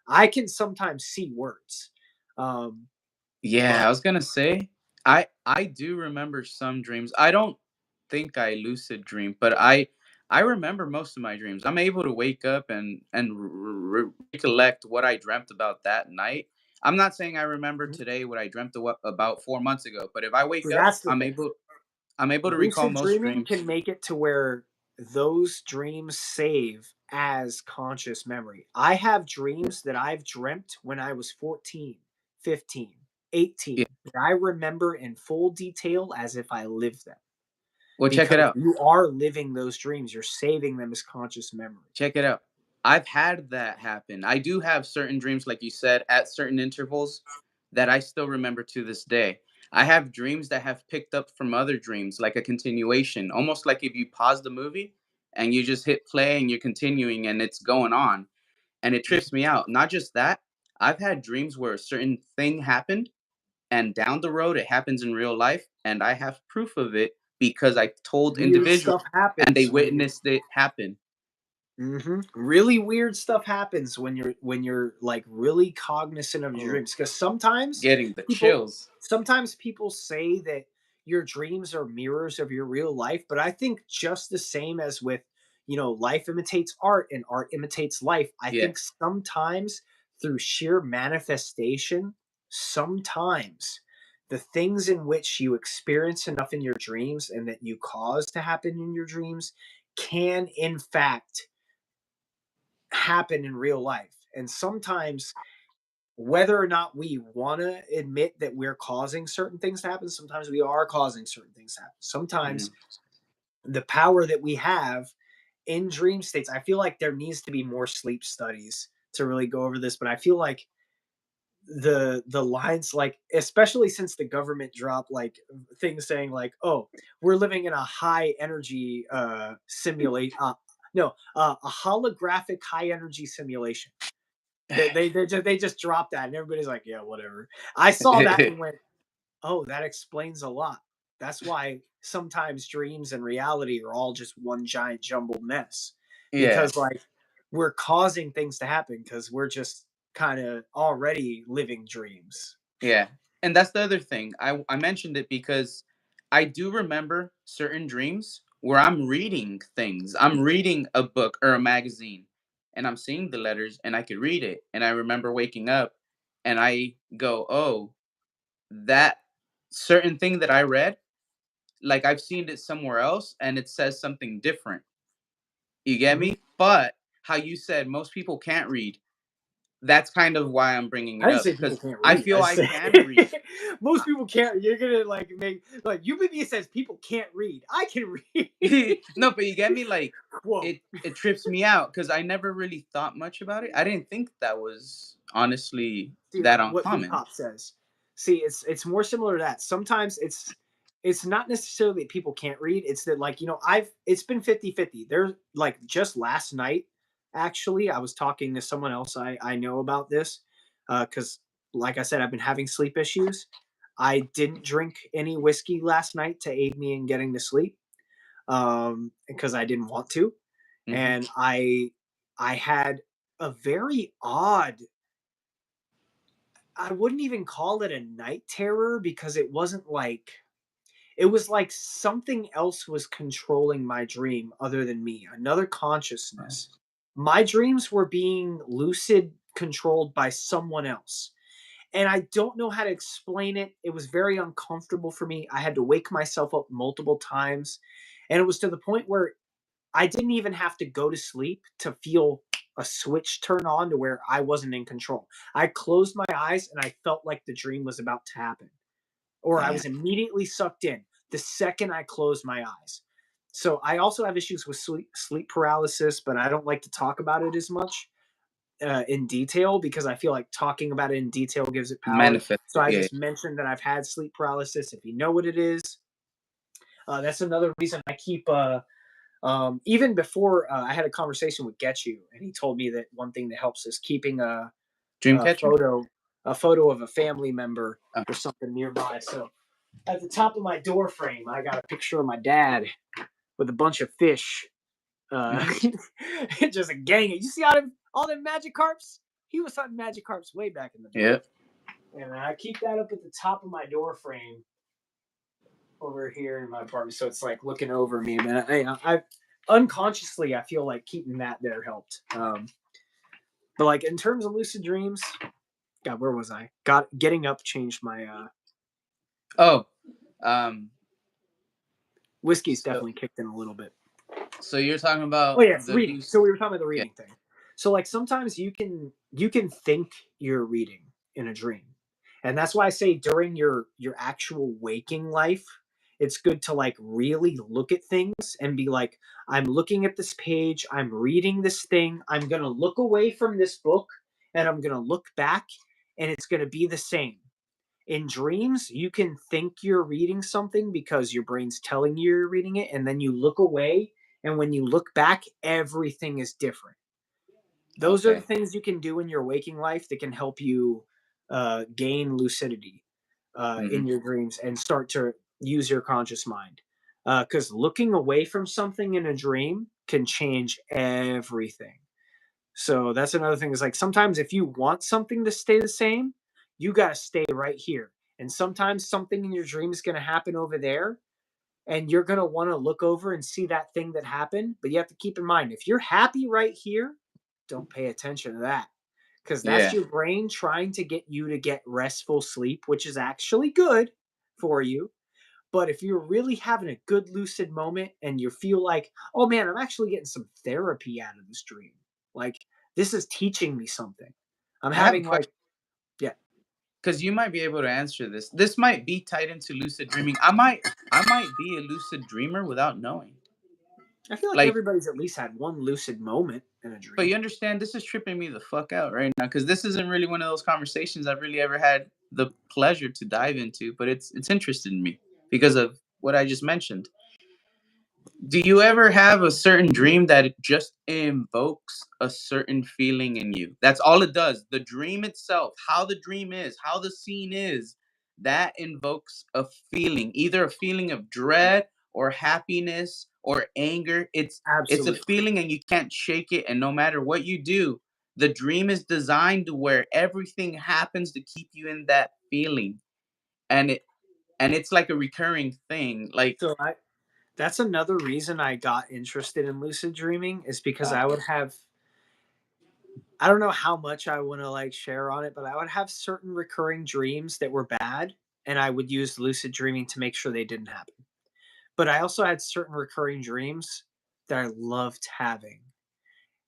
I can sometimes see words. Um, Yeah, but I was gonna say, I do remember some dreams. I don't think I lucid dream, but I remember most of my dreams. I'm able to wake up and recollect what I dreamt about that night. I'm not saying I remember today what I dreamt about 4 months ago, but if I wake up, that's the thing. I'm able to recall Lucid most dreaming dreams. can make it to where those dreams save as conscious memory. I have dreams that I've dreamt when I was 14, 15, Yeah. 18 that I remember in full detail as if I lived them, Well, check it because out. you are living those dreams. You're saving them as conscious memory. Check it out. I've had that happen. I do have certain dreams, like you said, at certain intervals that I still remember to this day. I have dreams that have picked up from other dreams, like a continuation, almost like if you pause the movie and you just hit play and you're continuing and it's going on. And it trips me out. Not just that, I've had dreams where a certain thing happened and down the road it happens in real life and I have proof of it because I told Weird individuals stuff and they happens when you witnessed it happen. Really weird stuff happens when you're like really cognizant of your Oh, dreams. Because sometimes getting the people chills. sometimes people say that your dreams are mirrors of your real life, but I think just the same as with life imitates art and art imitates life. I Yeah. think sometimes through sheer manifestation, sometimes the things in which you experience enough in your dreams and that you cause to happen in your dreams can in fact happen in real life. And sometimes, whether or not we want to admit that we're causing certain things to happen, sometimes we are causing certain things to happen. Sometimes Mhm. the power that we have in dream states, I feel like there needs to be more sleep studies to really go over this, but I feel like the lines, like especially since the government dropped like things saying like, oh, we're living in a high energy simulate no a holographic high energy simulation. They just dropped that, and everybody's like, yeah, whatever. I saw that and went, oh, that explains a lot. That's why sometimes dreams and reality are all just one giant jumbled mess, Yeah. because like we're causing things to happen because we're just kind of already living dreams. Yeah. And that's the other thing. I mentioned it because I do remember certain dreams where I'm reading things. I'm reading a book or a magazine and I'm seeing the letters and I could read it. And I remember waking up and I go, oh, that certain thing that I read, like I've seen it somewhere else and it says something different. You get Mhm. me? But how you said most people can't read, that's kind of why I'm bringing I it didn't up say people because can't I read. feel I I said can read. most people can't. You're gonna like make like UBB says people can't read. I can read. No, but you get me? Like Quote. it trips me out because I never really thought much about it. I didn't think that was honestly See that what Blue uncommon. Pop says. See, it's more similar to that. Sometimes it's not necessarily that people can't read. It's that, like, I've it's been 50-50. There's, like, just last night, actually, I was talking to someone else I know about this, because, like I said, I've been having sleep issues. I didn't drink any whiskey last night to aid me in getting to sleep, because I didn't want to, Hmm. and I had a very odd, I wouldn't even call it a night terror, because it was like something else was controlling my dream other than me, another consciousness. My dreams were being lucid controlled by someone else. And I don't know how to explain it. It was very uncomfortable for me. I had to wake myself up multiple times. And it was to the point where I didn't even have to go to sleep to feel a switch turn on to where I wasn't in control. I closed my eyes and I felt like the dream was about to happen, or I Damn. was immediately sucked in the second I closed my eyes. So I also have issues with sleep paralysis, but I don't like to talk about it as much in detail, because I feel like talking about it in detail gives it power. Manifest So it. I Yeah. just mentioned that I've had sleep paralysis. If you know what it is, that's another reason I keep even before I had a conversation with Getchu, and he told me that one thing that helps is keeping a Dreamcatcher. photo of a family member Oh. or something nearby. So at the top of my door frame, I got a picture of my dad with a bunch of fish. Hmm. Just a gang. You see all them magic carps? He was hunting magic carps way back in the day. Yeah. And I keep that up at the top of my door frame over here in my apartment, so it's like looking over me. Man, I unconsciously, I feel like keeping that there helped. But like in terms of lucid dreams, God, where was I? Getting up changed my Oh. Um. whiskey's So definitely kicked in a little bit. so you're talking Oh about yes, the reading. loose. So we were talking about the Yeah. reading thing. So like sometimes you can think you're reading in a dream. And that's why I say during your actual waking life, it's good to like really look at things and be like, I'm looking at this page, I'm reading this thing, I'm going to look away from this book and I'm going to look back and it's going to be the same. In dreams, you can think you're reading something because your brain's telling you you're reading it, and then you look away, and when you look back, everything is different. Those are the Okay. things you can do in your waking life that can help you gain lucidity Hmm. in your dreams and start to use your conscious mind. Because looking away from something in a dream can change everything. So that's another thing, is like sometimes if you want something to stay the same, you got to stay right here. And sometimes something in your dream is going to happen over there, and you're going to want to look over and see that thing that happened. But you have to keep in mind, if you're happy right here, don't pay attention to that, because that's Yeah. your brain trying to get you to get restful sleep, which is actually good for you. But if you're really having a good lucid moment and you feel like, oh man, I'm actually getting some therapy out of this dream. Like, this is teaching me something. I'm I have a having question like, yeah, because you might be able to answer this. This might be tied into lucid dreaming. I might be a lucid dreamer without knowing. I feel like Like, everybody's at least had one lucid moment in a but dream. you understand, this is tripping me the fuck out right now because this isn't really one of those conversations I've really ever had the pleasure to dive into. But it's interested in me because of what I just mentioned. Do you ever have a certain dream that it just invokes a certain feeling in you? That's all it does. The dream itself, how the dream is, how the scene is, that invokes a feeling, either a feeling of dread or happiness or anger. It's a Absolutely. feeling and you can't shake it, and no matter what you do, the dream is designed to where everything happens to keep you in that feeling. And it's like a recurring thing. Like, So that's another reason I got interested in lucid dreaming, is because uh, I don't know how much I want to like share on it, but I would have certain recurring dreams that were bad, and I would use lucid dreaming to make sure they didn't happen. But I also had certain recurring dreams that I loved having.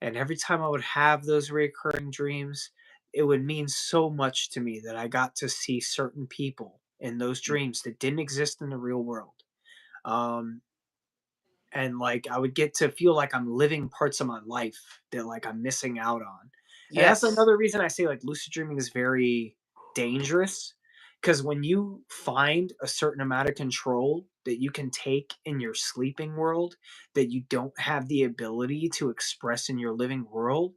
And every time I would have those recurring dreams, it would mean so much to me that I got to see certain people in those dreams that didn't exist in the real world. Um, and like I would get to feel like I'm living parts of my life that like I'm missing out on. And that's Yes. another reason I say like lucid dreaming is very dangerous, because when you find a certain amount of control that you can take in your sleeping world that you don't have the ability to express in your living world,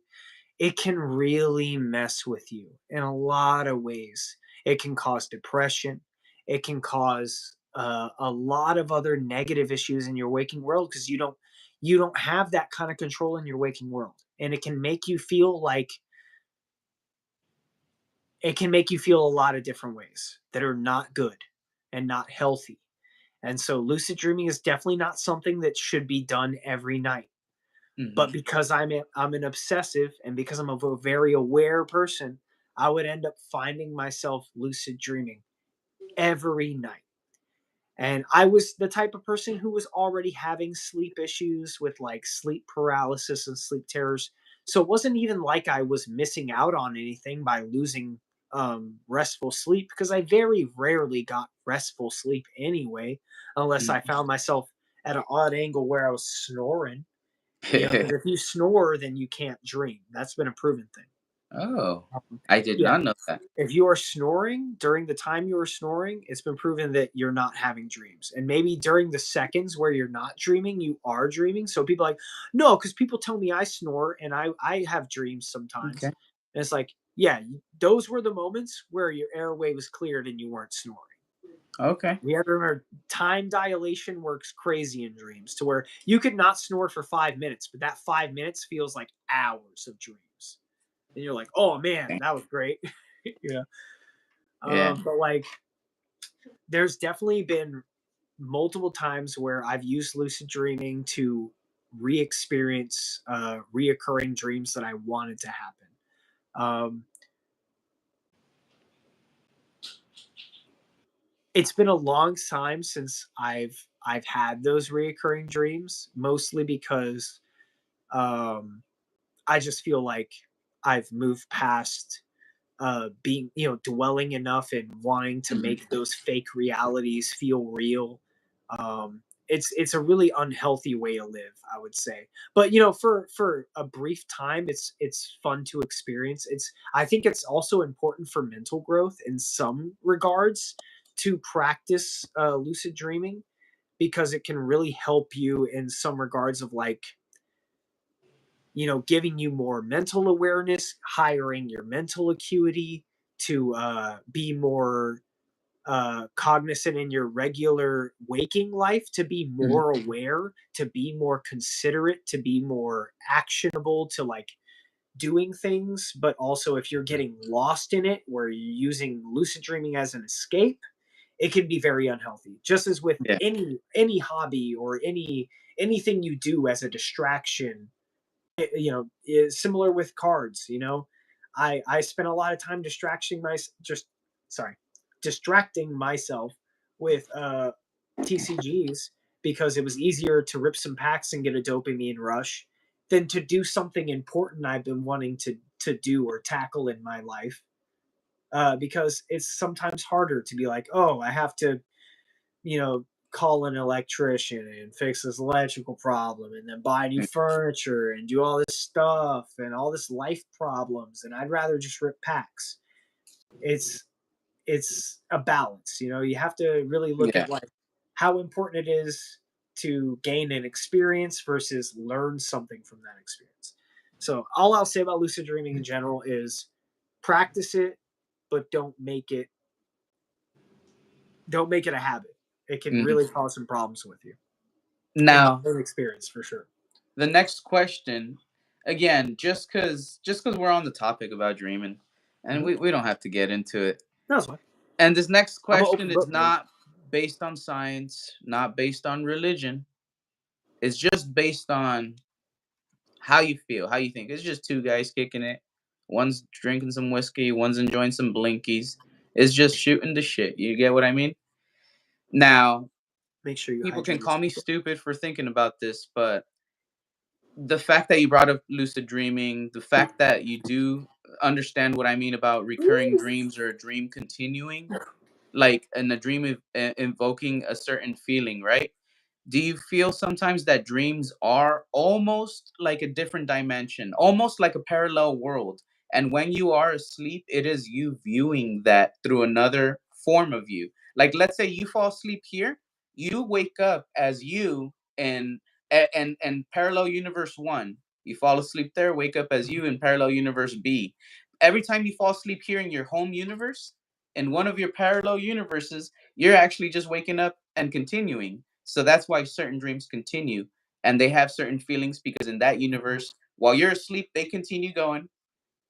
it can really mess with you in a lot of ways. It can cause depression. It can cause a lot of other negative issues in your waking world, because you don't have that kind of control in your waking world, and it can make you feel a lot of different ways that are not good and not healthy. And so lucid dreaming is definitely not something that should be done every night. Hmm. But because I'm an obsessive, and because I'm a very aware person, I would end up finding myself lucid dreaming every night. And I was the type of person who was already having sleep issues with like sleep paralysis and sleep terrors. So it wasn't even like I was missing out on anything by losing restful sleep, because I very rarely got restful sleep anyway, unless I found myself at an odd angle where I was snoring. Because if you snore, then you can't dream. That's been a proven thing. Oh, Um, I did yeah, not know that. if you are snoring during the time you are snoring, it's been proven that you're not having dreams. And maybe during the seconds where you're not dreaming, you are dreaming. So people are like, no, because people tell me I snore and I have dreams sometimes. Okay. And it's like, yeah, those were the moments where your airway was cleared and you weren't snoring. Okay. We have to remember time dilation works crazy in dreams, to where you could not snore for 5 minutes, but that 5 minutes feels like hours of dreams. And you're like, oh man, Okay. that was great. you know, Yeah. but like, there's definitely been multiple times where I've used lucid dreaming to re-experience reoccurring dreams that I wanted to happen. Um, it's been a long time since I've had those reoccurring dreams, mostly because um, I just feel like I've moved past being, dwelling enough and wanting to Mhm. make those fake realities feel real. It's a really unhealthy way to live, I would say. But for a brief time, it's fun to experience. I think it's also important for mental growth in some regards to practice lucid dreaming, because it can really help you in some regards of like, giving you more mental awareness, hiring your mental acuity to be more cognizant in your regular waking life, to be Mhm. more aware, to be more considerate, to be more actionable, to like doing things. But also, if you're getting lost in it, where you're using lucid dreaming as an escape, it can be very unhealthy. Just as with Yeah. any hobby or anything you do as a distraction, is similar with cards. I spent a lot of time just sorry distracting myself with TCGs, because it was easier to rip some packs and get a dopamine rush than to do something important I've been wanting to do or tackle in my life. Because it's sometimes harder to be like, oh, I have to, call an electrician and fix this electrical problem, and then buy new Mm. furniture and do all this stuff and all this life problems. And I'd rather just rip packs. It's it's a balance. You have to really look Yeah. at like how important it is to gain an experience versus learn something from that experience. So all I'll say about lucid dreaming in general is practice it, but don't make it a habit. It can Mhm. really cause some problems with you, in my Now, own experience, for sure. the next question, again, just cause we're on the topic about dreaming, and Mhm. we don't have to get into it. That's fine. And this next I'm an question open is book, man. not based on science, not based on religion. It's just based on how you feel, how you think. It's just two guys kicking it. One's drinking some whiskey, one's enjoying some blinkies. It's just shooting the shit. You get what I mean? Now, Make sure you people can hydrate call me yourself. stupid for thinking about this, but the fact that you brought up lucid dreaming, the fact that you do understand what I mean about recurring dreams or a dream continuing, like in a dream invoking a certain feeling, right? Do you feel sometimes that dreams are almost like a different dimension, almost like a parallel world, And when you are asleep, it is you viewing that through another form of you. Like, let's say you fall asleep here, you wake up as you in and parallel universe 1. You fall asleep there, wake up as you in parallel universe B. Every time you fall asleep here in your home universe, in one of your parallel universes, you're actually just waking up and continuing. So that's why certain dreams continue, and they have certain feelings because in that universe, while you're asleep, they continue going,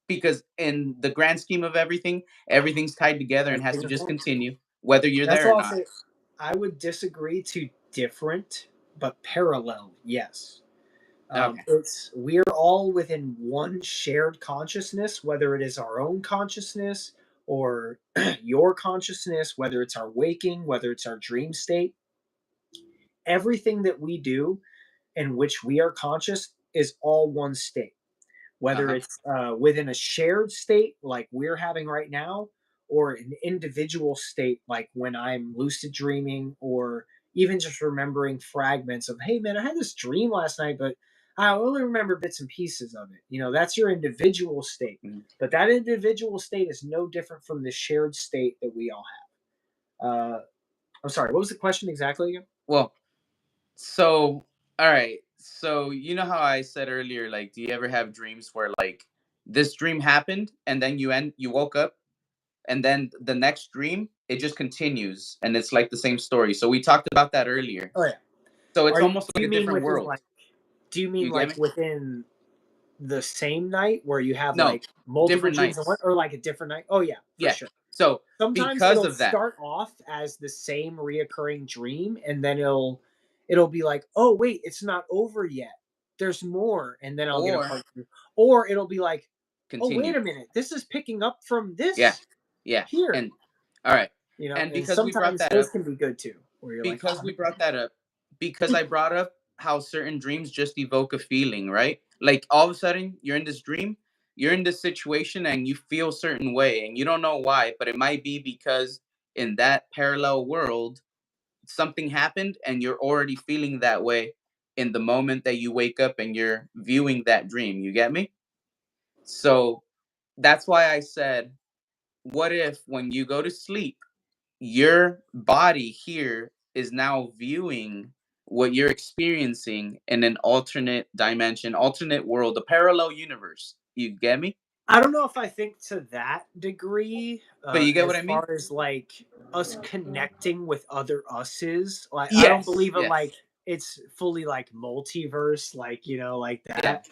because in the grand scheme of everything, everything's tied together and has to just continue whether you're That's there why or I'll not. say I would disagree to different, but parallel, yes. Okay. It's we're all within one shared consciousness, whether it is our own consciousness or your consciousness, whether it's our waking, whether it's our dream state. Everything that we do in which we are conscious is all one state, whether Uh-huh. it's within a shared state like we're having right now, or an individual state like when I'm lucid dreaming, or even just remembering fragments of, hey man, I had this dream last night, but I only remember bits and pieces of it. That's your individual state. Mhm. But that individual state is no different from the shared state that we all have. I'm sorry, what was the question exactly again? Well, so all right. So you know how I said earlier, like, do you ever have dreams where like this dream happened and then you woke up and then the next dream it just continues and it's like the same story. So we talked about that earlier. Oh yeah. So it's Are you almost do like you a mean different within world. like do you mean You get like me? within the same night where you have No, like multiple different dreams in one, nights. or like a different night? Oh yeah, for Yeah. sure. So Sometimes because it'll of that, start off as the same reoccurring dream, and then it'll be like, oh wait, it's not over yet. There's more, and then I'll get a or part two. Or it'll be like, oh wait continue. a minute, this is picking up from Yeah. this Yeah. here. And all right. And And because we brought sometimes that those up, can be good too, where you're like, because oh, we brought that up, because I brought up how certain dreams just evoke a feeling, right? Like all of a sudden you're in this dream, you're in this situation and you feel a certain way and you don't know why, but it might be because in that parallel world something happened and you're already feeling that way in the moment that you wake up and you're viewing that dream. You get me? So that's why I said, what if when you go to sleep, your body here is now viewing what you're experiencing in an alternate dimension, alternate world, a parallel universe. You get me? I don't know if I think to that degree, But you get what as I mean? far as like us connecting with other us's. Like, I don't Yes, believe in like yes, it's fully like multiverse, like like yeah. that.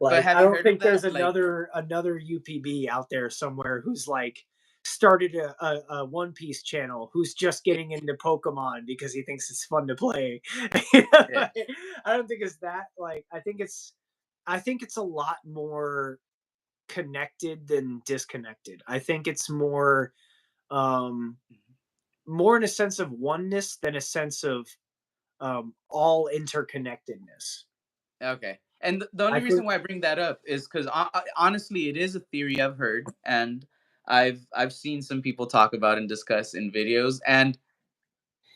But Like, have I you don't heard of think there's that? Like, another UPB out there somewhere who's like started a One Piece channel who's just getting into Pokemon because he thinks it's fun to play. yeah, I don't think it's that. Like, I think it's a lot more connected than disconnected. I think it's um more in a sense of oneness than a sense of all interconnectedness. okay. And the only I reason think why I bring that up is because honestly, it is a theory I've heard, and I've seen some people talk about and discuss in videos, and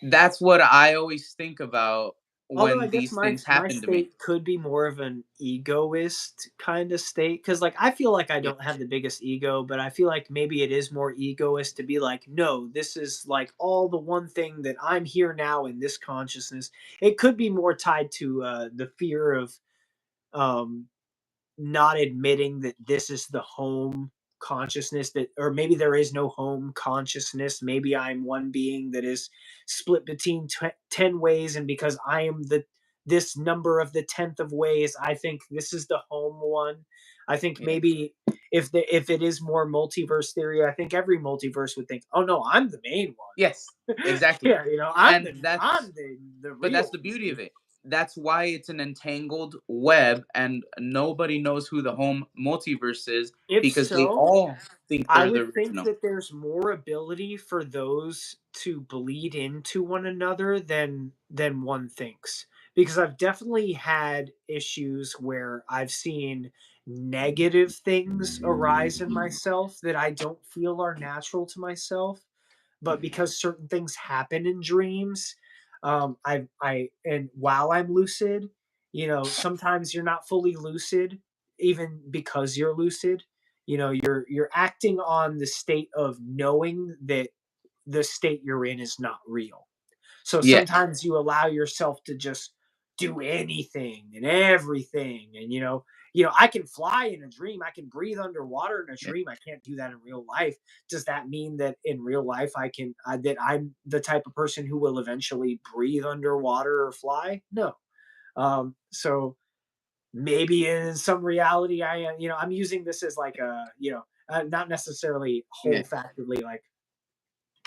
that's what I always think about although I when guess these things my happen to me. state could be more of an egoist kind of state, cuz like I feel like I Yeah. don't have the biggest ego, but I feel like maybe it is more egoist to be like, no, this is like all the one thing that I'm here now in this consciousness. It could be more tied to the fear of um not admitting that this is the home consciousness, that, or maybe there is no home consciousness. Maybe I'm one being that is split between 10 ways, and because I am the this number of the 10th of ways, I think this is the home one. I think Yeah. maybe if it is more multiverse theory, I think every multiverse would think, oh no, I'm the main Yes, one. exactly. Yeah, And I'm that's the but that's real the beauty of reason. it. That's why it's an entangled web and nobody knows who the home multiverse is If because they so, all think I they're the would think original. that there's more ability for those to bleed into one another than one thinks. Because I've definitely had issues where I've seen negative things arise in myself that I don't feel are natural to myself, but because certain things happen in dreams, I and while I'm lucid, sometimes you're not fully lucid, even because you're lucid. you're acting on the state of knowing that the state you're in is not real. So Yeah. sometimes you allow yourself to just do anything and everything. And I can fly in a dream. I can breathe underwater in a Yeah. dream. I can't do that in real life. Does that mean that in real life I can that I'm the type of person who will eventually breathe underwater or fly? No. So maybe in some reality I am. I'm using this as like not necessarily Yeah. whole factually like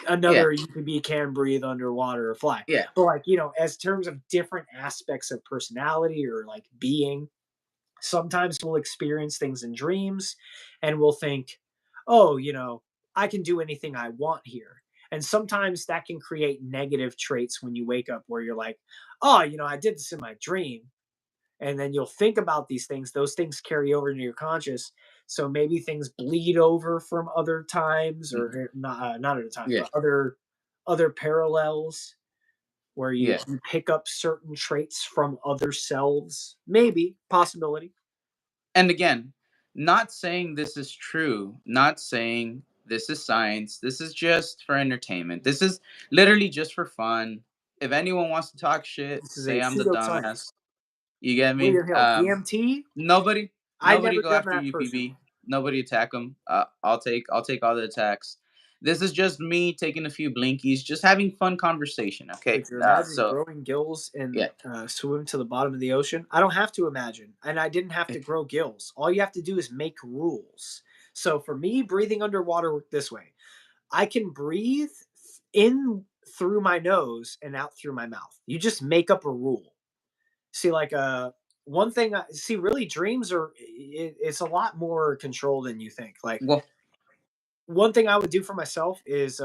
Yeah. another you could be can breathe underwater or fly. Yeah. But like, as terms of different aspects of personality or like being, sometimes we'll experience things in dreams and we'll think, oh, I can do anything I want here. And sometimes that can create negative traits when you wake up where you're like, oh, I did this in my dream. And then you'll think about these things. Those things carry over into your conscious. So maybe things bleed over from other times, Mm. or not at a time, Yeah. but other parallels where you, Yeah. you pick up certain traits from other selves. Maybe possibility. And again, not saying this is true, not saying this is science. This is just for entertainment. This is literally just for fun. If anyone wants to talk shit, This is say a I'm the pseudoscience. dumbass. You get What are me? your hell? EMT? Nobody, I nobody never go done after that you, personally. PB. Nobody attack them. I'll take all the attacks. This is just me taking a few blinkies, just having fun conversation. Okay. Would you imagine So growing gills and yeah, swim to the bottom of the ocean? I don't have to imagine, and I didn't have to grow gills. All you have to do is make rules. So for me, breathing underwater worked this way. I can breathe in through my nose and out through my mouth. You just make up a rule. See, like one thing. See, really, dreams it's a lot more control than you think. Like well, one thing I would do for myself is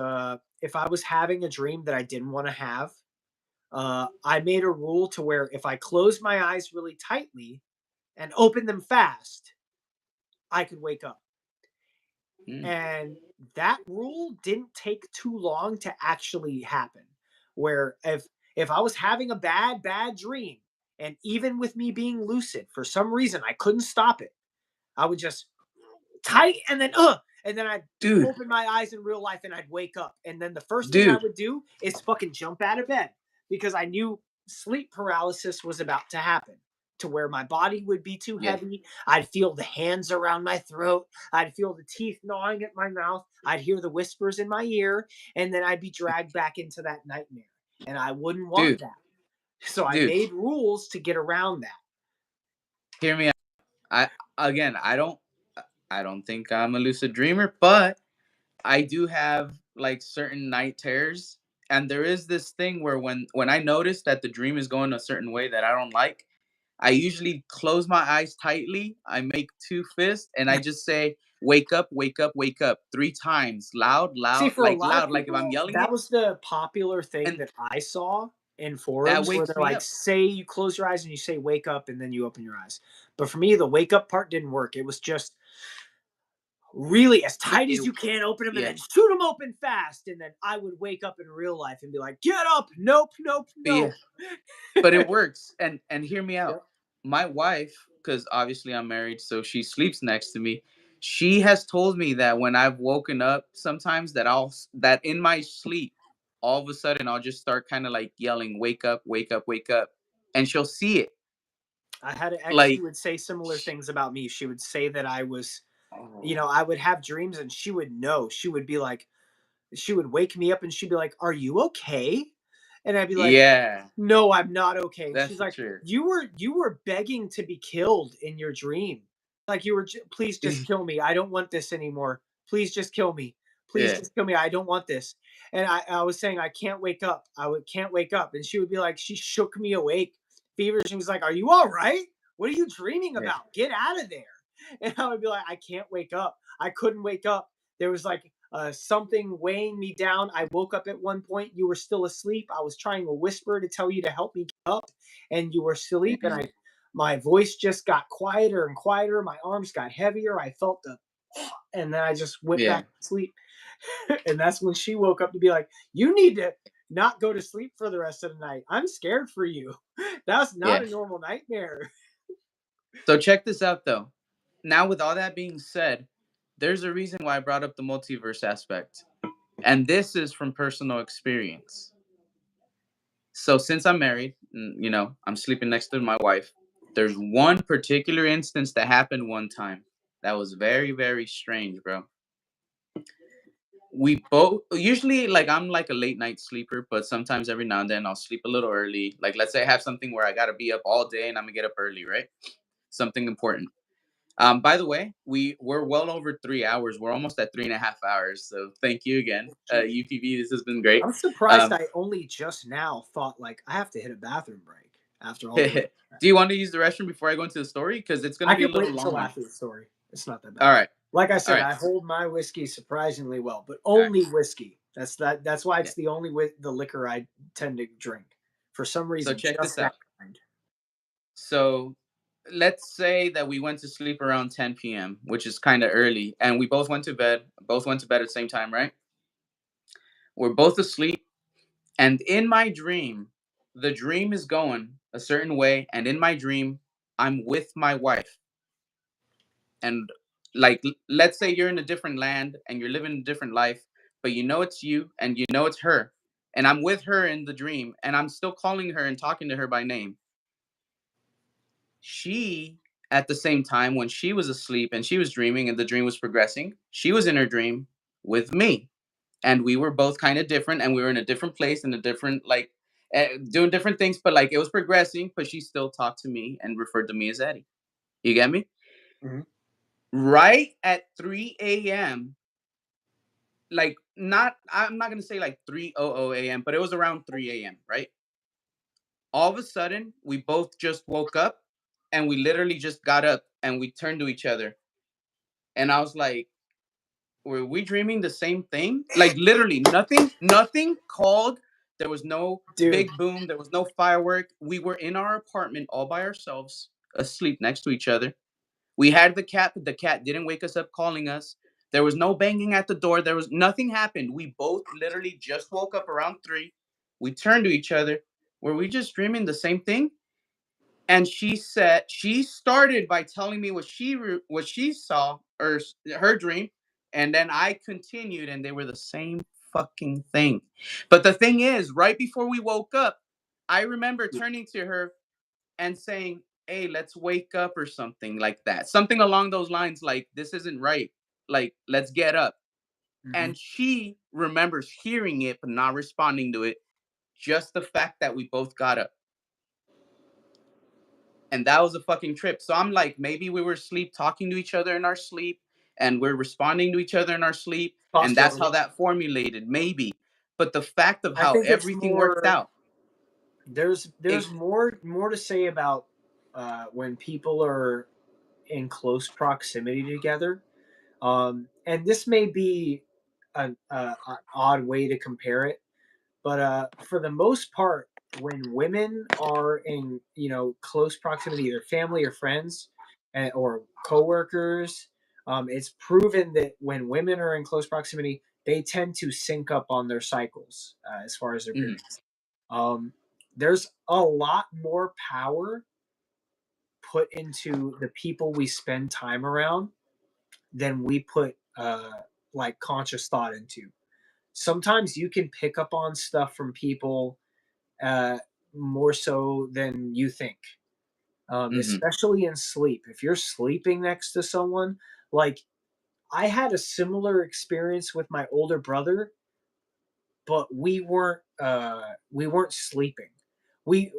if I was having a dream that I didn't want to have, I made a rule to where if I closed my eyes really tightly and opened them fast, I could wake up. mm, And that rule didn't take too long to actually happen. Where if I was having a bad dream, and even with me being lucid, for some reason I couldn't stop it, I would just tight and then I'd dude, open my eyes in real life and I'd wake up. And then the first thing I dude, would do is fucking jump out of bed because I knew sleep paralysis was about to happen to where my body would be too yeah, heavy. I'd feel the hands around my throat. I'd feel the teeth gnawing at my mouth. I'd hear the whispers in my ear. And then I'd be dragged back into that nightmare. And I wouldn't want dude, that. So I dude. made rules to get around that. Hear me out. I again, I don't think I'm a lucid dreamer, but I do have like certain night terrors, and there is this thing where when I notice that the dream is going a certain way that I don't like, I usually close my eyes tightly. I make two fists, and I just say, "Wake up, wake up, wake up" 3 times, loud, See, loud, for a lot of like if I'm people, yelling that it, was the popular thing and that I saw in that forums where wakes they're me like, up. say you close your eyes and you say wake up and then you open your eyes. But for me, the wake up part didn't work. It was just really as tight as you can, open them and Yeah, then shoot them open fast. And then I would wake up in real life and be like, get up. Nope, nope, yeah. nope. But it works. And hear me out. Yep. My wife, because obviously I'm married, so she sleeps next to me. She has told me that when I've woken up, sometimes that in my sleep, all of a sudden I'll just start kind of like yelling, "Wake up, wake up, wake up," and she'll see it. I had an ex who Like, would say similar things about me. She would say that I was, oh, I would have dreams and she would know. She would be like, she would wake me up and she'd be like, "Are you okay?" And I'd be like, yeah, "No, I'm not okay." And that's she's the like, truth. "You were begging to be killed in your dream. Like you were please just kill me. I don't want this anymore. Please just kill me. Please Yeah, just kill me. I don't want this." And I was saying I can't wake up. Can't wake up. And she would be like, she shook me awake, fever. She was like, "Are you all right? What are you dreaming yeah, about? Get out of there." And I would be like, "I can't wake up. I couldn't wake up. There was like something weighing me down. I woke up at one point. You were still asleep. I was trying to whisper to tell you to help me get up, and you were asleep. And yeah, my voice just got quieter and quieter. My arms got heavier. I felt and then I just went yeah, back to sleep. And that's when she woke up to be like, "You need to not go to sleep for the rest of the night. I'm scared for you. That's not yeah. a normal nightmare." So check this out though. Now with all that being said, there's a reason why I brought up the multiverse aspect. And this is from personal experience. So since I'm married, you know, I'm sleeping next to my wife. There's one particular instance that happened one time that was very, very strange, bro. We both usually like I'm like a late night sleeper, but sometimes every now and then I'll sleep a little early. Like let's say I have something where I gotta be up all day and I'm gonna get up early, right? Something important. By the way, we're well over 3 hours. We're almost at 3.5 hours. So thank you again, UPB. This has been great. I'm surprised Um, I only just now thought like I have to hit a bathroom break after all do the. you want to use the restroom before I go into the story? Because it's going to I be a can little wait long until one. after the story. It's not that All bad. right, Like I all said, right, I hold my whiskey surprisingly well, but all right. only whiskey. That's why Yeah. it's the only the liquor I tend to drink. For some So reason, check this just that out. kind. So let's say that we went to sleep around 10 p.m., which is kind of early, and we both went to bed. Both went to bed at the same time, right? We're both asleep. And in my dream, the dream is going a certain way. And in my dream, I'm with my wife. And like, let's say you're in a different land and you're living a different life, but you know it's you and you know it's her. And I'm with her in the dream and I'm still calling her and talking to her by name. She, at the same time, when she was asleep and she was dreaming and the dream was progressing, she was in her dream with me, and we were both kind of different and we were in a different place in a different like doing different things, but like it was progressing, but she still talked to me and referred to me as Eddie. You get me? Mm-hmm. Right at 3 a.m., like not I'm not gonna say like 3:00 a.m., but it was around 3 a.m., right? All of a sudden we both just woke up and we literally just got up and we turned to each other, and I was like, were we dreaming the same thing? Like literally nothing called. There was no Dude, big boom. There was no firework. We were in our apartment all by ourselves, asleep next to each other. We had the cat, but the cat didn't wake us up calling us. There was no banging at the door. There was nothing happened. We both literally just woke up around 3. We turned to each other. Were we just dreaming the same thing? And she said she started by telling me what she saw or her dream, and then I continued, and they were the same fucking thing. But the thing is, right before we woke up, I remember turning to her and saying, "Hey, let's wake up," or something like that, something along those lines, like this isn't right, like let's get up. mm-hmm. And she remembers hearing it but not responding to it, just the fact that we both got up. And that was a fucking trip. So I'm like, maybe we were asleep talking to each other in our sleep and we're responding to each other in our sleep. And that's how Possibility. that formulated, maybe. But the fact of I how think it's everything worked more. out, There's it, more to say about when people are in close proximity together. And this may be an odd way to compare it, but for the most part, when women are in close proximity, either family or friends, or coworkers, it's proven that when women are in close proximity, they tend to sync up on their cycles as far as their mm-hmm, periods. Um, there's a lot more power put into the people we spend time around than we put like conscious thought into. Sometimes you can pick up on stuff from people uh, more so than you think, mm-hmm, especially in sleep. If you're sleeping next to someone, like I had a similar experience with my older brother, but we weren't sleeping. We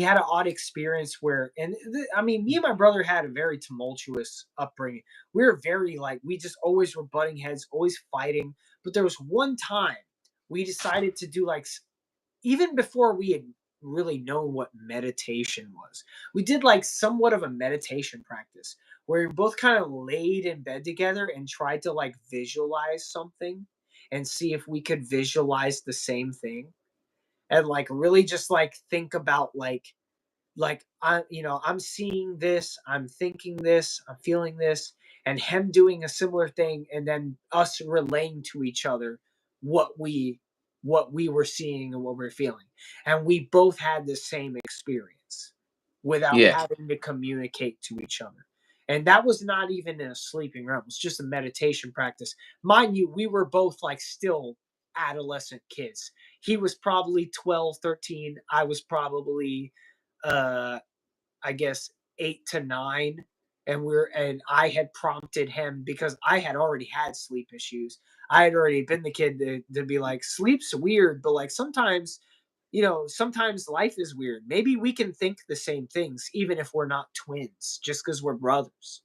had an odd experience where, and I mean, me and my brother had a very tumultuous upbringing. We were very like we just always were butting heads, always fighting. But there was one time we decided to do like even before we had really known what meditation was. We did like somewhat of a meditation practice where we both kind of laid in bed together and tried to like visualize something and see if we could visualize the same thing and like really just like think about like I'm seeing this, I'm thinking this, I'm feeling this, and him doing a similar thing, and then us relaying to each other what we what we were seeing and what we are feeling, and we both had the same experience without yeah, having to communicate to each other. And that was not even in a sleeping room. It was just a meditation practice. Mind you, we were both like still adolescent kids. He was probably 12, 13. I was probably I guess 8 to 9. And I had prompted him because I had already had sleep issues. I had already been the kid to be like, sleep's weird, but like sometimes, sometimes life is weird. Maybe we can think the same things, even if we're not twins, just because we're brothers.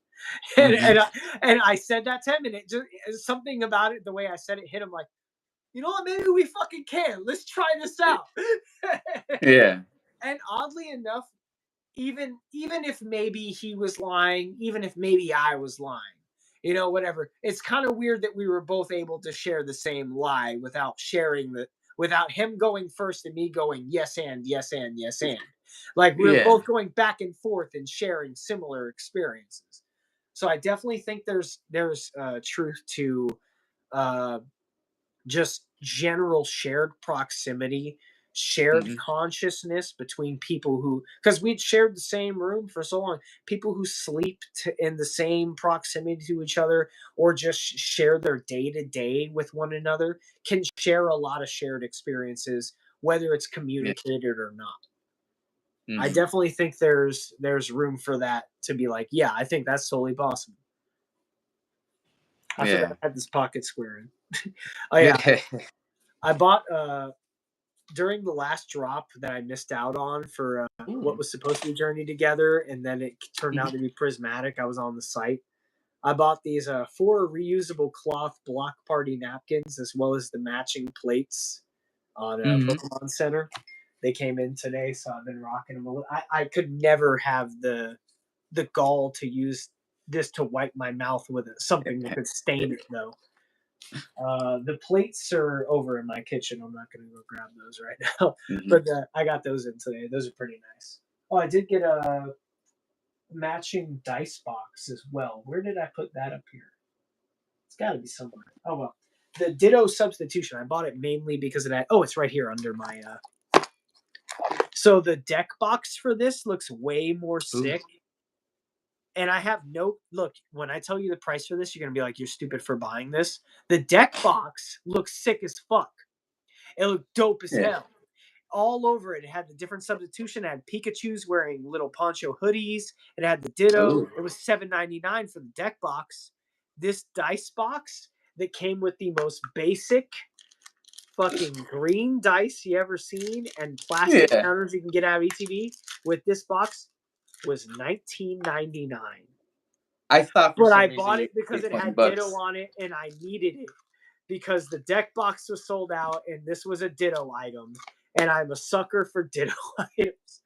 And, Mm-hmm. and I said that to him, and it just something about it, the way I said it hit him like, you know what, maybe we fucking can. Let's try this out. Yeah. And oddly enough, even if maybe he was lying, even if maybe I was lying, whatever. It's kind of weird that we were both able to share the same lie without him going first and me going yes and yes and yes and. Like we were Yeah. both going back and forth and sharing similar experiences. So I definitely think there's truth to uh, just general shared proximity, shared Mm-hmm. consciousness between people who, because we'd shared the same room for so long, people who sleep in the same proximity to each other or just share their day to day with one another can share a lot of shared experiences, whether it's Yeah. communicated or not. I Mm-hmm. definitely think there's room for that to be like, yeah, I think that's totally possible. I forgot Yeah. I had this pocket square in. Oh yeah, I bought during the last drop that I missed out on for what Ooh. was supposed to be Journey Together, and then it turned out Mhm. to be Prismatic. I was on the site. I bought these 4 reusable cloth block party napkins as well as the matching plates on Mhm. Pokemon Center. They came in today, so I've been rocking them a little. I could never have the gall to use this to wipe my mouth with something that could stain it though. The plates are over in my kitchen. I'm not going to go grab those right now, Mhm. but I got those in today. Those are pretty nice. Oh, I did get a matching dice box as well. Where did I put that up here? It's got to be somewhere. Oh well, the Ditto substitution. I bought it mainly because of that. Oh, it's right here under my. So the deck box for this looks way more Ooh. sick. And I have no look. When I tell you the price for this, you're gonna be like, "You're stupid for buying this." The deck box looks sick as fuck. It looked dope as Yeah. hell. All over it. It had the different substitution. It had Pikachu's wearing little poncho hoodies. It had the Ditto. Ooh. It was $7.99 for the deck box. This dice box that came with the most basic fucking green dice you ever seen and plastic Yeah. counters you can get out of ETV with this box was $19.99. I thought for But some I reason bought you it because paid it 20 had Ditto bucks. on it and I needed it because the deck box was sold out and this was a Ditto item. And I'm a sucker for Ditto items.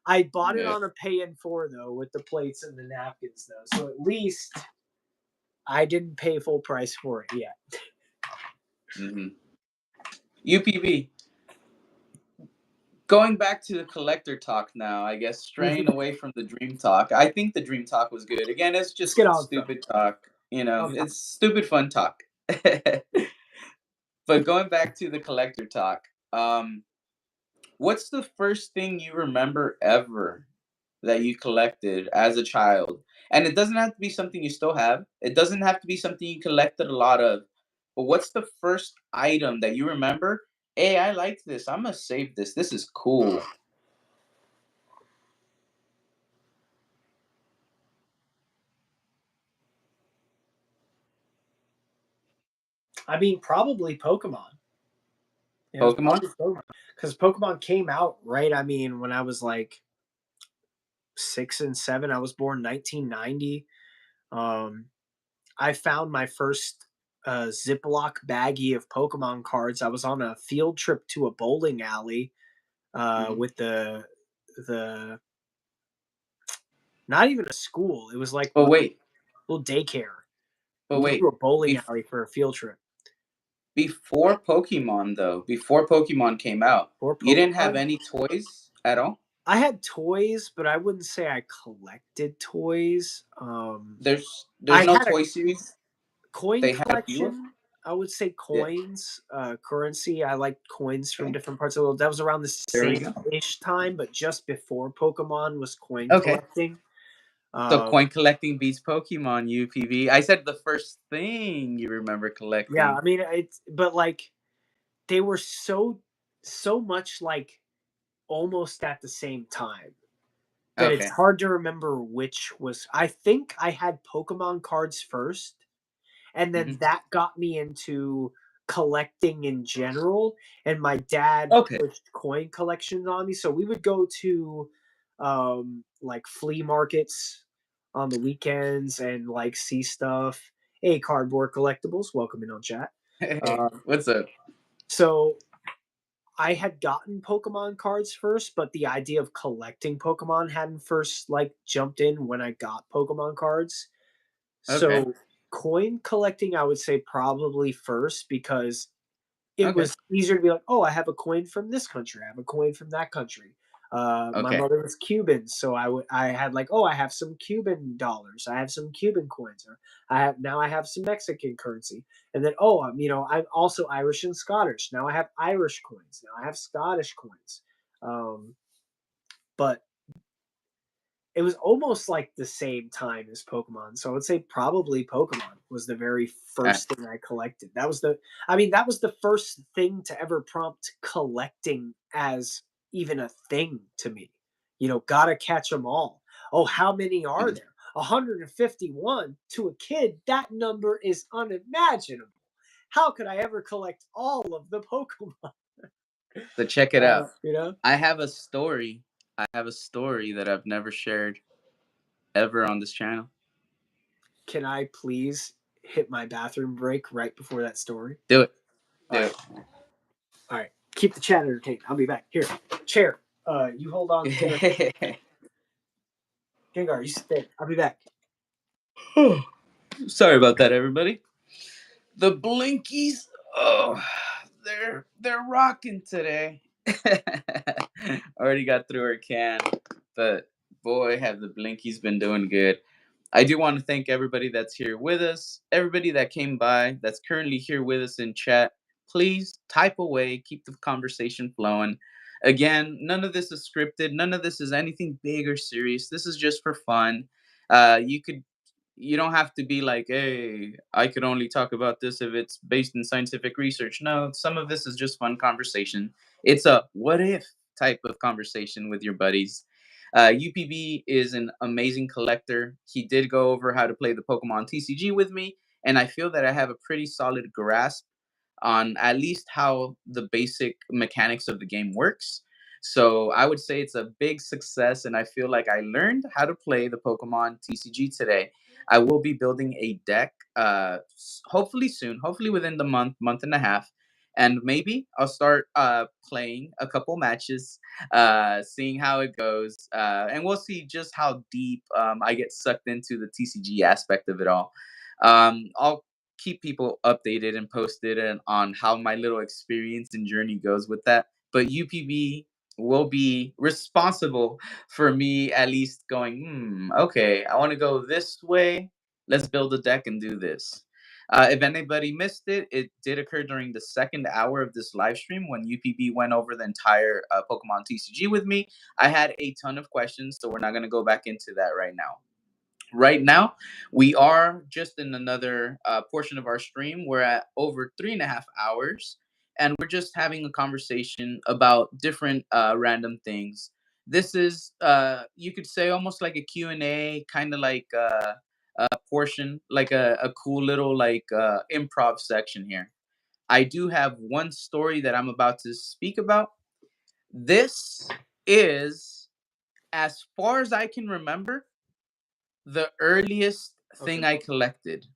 I bought it Yeah. on a pay in four though with the plates and the napkins though. So at least I didn't pay full price for it yet. Mhm. UPB. Going back to the collector talk now, I guess straying away from the dream talk. I think the dream talk was good. Again, it's Let's get just on from stupid talk. it. It's stupid fun talk. But going back to the collector talk, um, what's the first thing you remember ever that you collected as a child? And it doesn't have to be something you still have. It doesn't have to be something you collected a lot of. But what's the first item that you remember? Hey, I like this. I'm gonna save this. This is cool. I mean, probably Pokemon. It was Pokemon? probably Pokemon because Pokemon came out right. I mean, when I was like 6 and 7, I was born 1990. Um, I found my first Ziploc baggie of Pokemon cards. I was on a field trip to a bowling alley Hmm. with the not even a school. It was like But wait, little daycare. but We went to wait. a bowling Bef- alley for a field trip. Before Pokemon, though, before Pokemon came out, For you didn't have Pokemon, any toys at all? I had toys, but I wouldn't say I collected toys. There's I no had a toy series coin they had a few of? collection. I would say Yeah. coins, currency. I like coins from Okay. different parts of the world. That was around the There we same go. ish time, but just before Pokemon was coin Okay. collecting. So coin collecting beats Pokemon UPV. I said the first thing you remember Yeah, collecting. I mean it's but like they were so much like almost at the same time that it's Okay. hard to remember which was. I think I had Pokemon cards first, and then Hmm. that got me into collecting in general. And my dad Okay. pushed coin collections on me, so we would go to like flea markets on the weekends and like see stuff. Hey, cardboard collectibles, welcome in on chat. Hey, Uh, what's up? so I had gotten Pokemon cards first, but the idea of collecting Pokemon hadn't first like jumped in when I got Pokemon cards. Okay. So coin collecting, I would say probably first because it Okay. was easier to be like, oh, I have a coin from this country. I have a coin from that country. My Okay. mother was Cuban, so I had like, oh, I have some Cuban dollars. I have some Cuban coins. Or I have some Mexican currency. And then I'm also Irish and Scottish. Now I have Irish coins. Now I have Scottish coins. Um, but it was almost like the same time as Pokemon. So I would say probably Pokemon was the very Uh, first thing I collected. That was the first thing to ever prompt collecting as even a thing to me. Gotta catch them all. Oh, how many are mhm. there? 151 to a kid, that number is unimaginable. How could I ever collect all of the Pokemon? So check it out. You know? I have a story. I have a story that I've never shared ever on this channel. Can I please hit my bathroom break right before that story? Do it. All Do right. All right. Keep the chat entertained. I'll be back. Here, chair. You hold on. Gengar, it. Gengar, you sit there. I'll be back. Sorry about that, everybody. The Blinkies, oh, they're rocking today. Already got through her can, but boy, have the Blinkies been doing good. I do want to thank everybody that's here with us, everybody that came by, that's currently here with us in chat. Please type away, keep the conversation flowing. Again, none of this is scripted, none of this is anything big or serious. This is just for fun. You don't have to be like, hey, I could only talk about this if it's based in scientific research. No, some of this is just fun conversation. It's a what if type of conversation with your buddies. UPB is an amazing collector. He did go over how to play the Pokemon TCG with me, and I feel that I have a pretty solid grasp on at least how the basic mechanics of the game works. So I would say it's a big success, and I feel like I learned how to play the Pokemon TCG today. I will be building a deck, hopefully soon, hopefully within the month and a half, and maybe I'll start playing a couple matches, seeing how it goes, and we'll see just how deep I get sucked into the TCG aspect of it all. I'll keep people updated and posted and on how my little experience and journey goes with that. But UPB will be responsible for me at least going, okay, I want to go this way. Let's build a deck and do this. If anybody missed it, it did occur during the second hour of this live stream when UPB went over the entire Pokemon TCG with me. I had a ton of questions, so we're not going to go back into that right now. Right now, we are just in another portion of our stream. We're at over 3.5 hours, and we're just having a conversation about different random things. This is, you could say, almost like a Q&A, kind of like a portion, like a cool little like improv section here. I do have one story that I'm about to speak about. This is, as far as I can remember, the earliest Okay. thing I collected.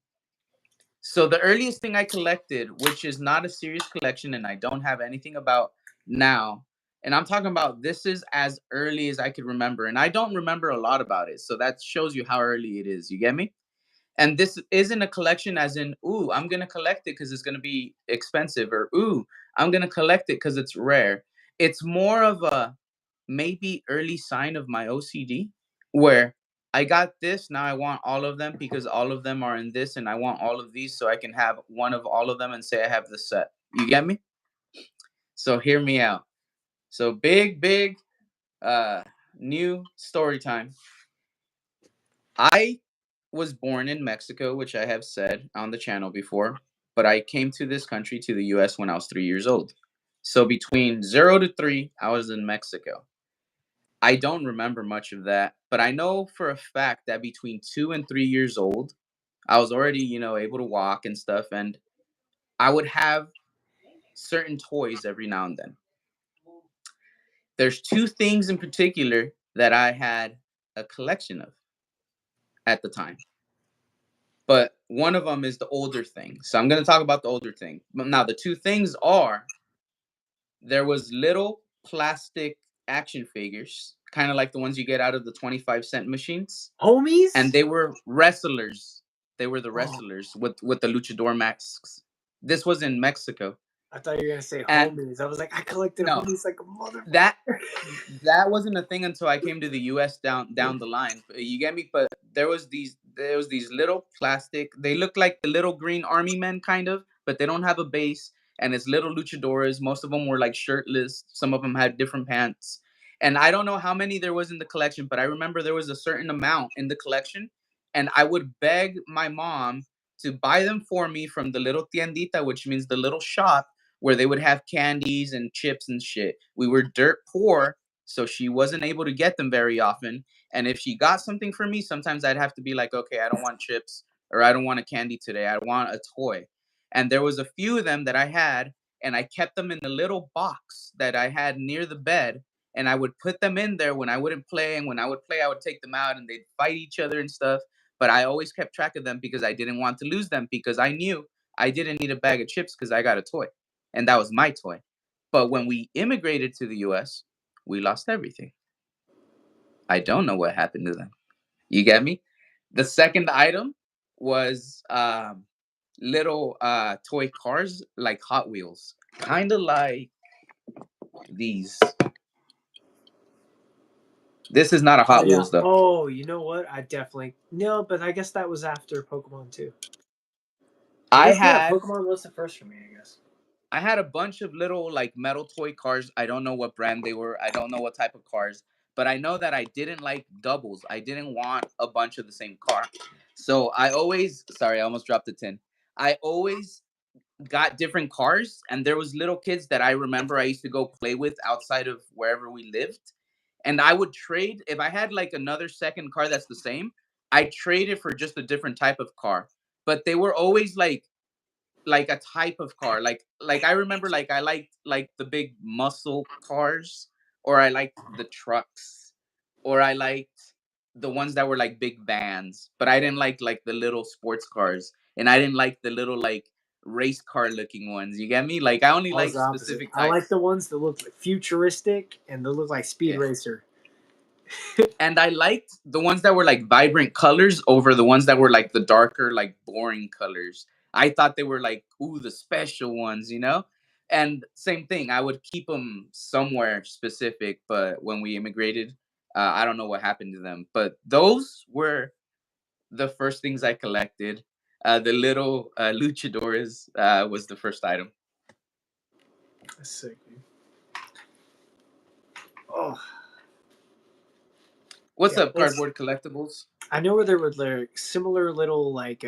So the earliest thing I collected, which is not a serious collection and I don't have anything about now, and I'm talking about this is as early as I could remember, and I don't remember a lot about it. So that shows you how early it is. You get me? And this isn't a collection as in, ooh, I'm gonna collect it because it's gonna be expensive, or ooh, I'm gonna collect it because it's rare. It's more of a maybe early sign of my OCD where I got this, now I want all of them because all of them are in this, and I want all of these so I can have one of all of them and say I have the set. You get me? So hear me out. So big uh new story time. I was born in Mexico, which I have said on the channel before, but I came to this country, to the US, when I was 3 years old. So between 0 to 3, I was in Mexico. I don't remember much of that, but I know for a fact that between 2 and 3 years old, I was already, able to walk and stuff, and I would have certain toys every now and then. There's two things in particular that I had a collection of at the time. But one of them is the older thing. So I'm going to talk about the older thing. But now the two things are, there was little plastic action figures, kind of like the ones you get out of the 25-cent machines, and Homies? they were wrestlers. They were the Oh, wrestlers with the luchador masks. This was in Mexico. I thought you were gonna say And homies. I was like, I collected no, homies like a motherfucker. that that wasn't a thing until I came to the US down the line. You get me? But there was these little plastic, they look like the little green army men kind of, but they don't have a base, and it's little luchadores. Most of them were like shirtless. Some of them had different pants. And I don't know how many there was in the collection, but I remember there was a certain amount in the collection, and I would beg my mom to buy them for me from the little tiendita, which means the little shop where they would have candies and chips and shit. We were dirt poor, so she wasn't able to get them very often. And if she got something for me, sometimes I'd have to be like, okay, I don't want chips, or I don't want a candy today. I want a toy. And there was a few of them that I had, and I kept them in the little box that I had near the bed. And I would put them in there when I wouldn't play. And when I would play, I would take them out and they'd fight each other and stuff. But I always kept track of them because I didn't want to lose them, because I knew I didn't need a bag of chips because I got a toy. And that was my toy. But when we immigrated to the US, we lost everything. I don't know what happened to them. You get me? The second item was little toy cars like Hot Wheels, kind of like these. This is not a Oh Hot yeah. Wheels though. Oh, you know what? I definitely no, but I guess that was after Pokemon too. I I guess yeah, had Pokemon was the first for me. I guess. I had a bunch of little like metal toy cars. I don't know what brand they were. I don't know what type of cars, but I know that I didn't like doubles. I didn't want a bunch of the same car. So I always, sorry, I almost dropped the tin. I always got different cars, and there was little kids that I remember I used to go play with outside of wherever we lived. And I would trade if I had like another second car that's the same, I trade it for just a different type of car. But they were always like a type of car. Like I remember like I liked like the big muscle cars, or I liked the trucks, or I liked the ones that were like big vans, but I didn't like the little sports cars, and I didn't like the little like race car looking ones. You get me? Like I only I was like the opposite. specific I like types. the ones that look like futuristic and they look like Speed Yeah. Racer. And I liked the ones that were like vibrant colors over the ones that were like the darker, like boring colors. I thought they were like, ooh, the special ones. And same thing, I would keep them somewhere specific, but when we immigrated, I don't know what happened to them. But those were the first things I collected. The little luchadores was the first item. That's sick, dude. Oh What's yeah, up, Cardboard Collectibles? I know where there were like similar little like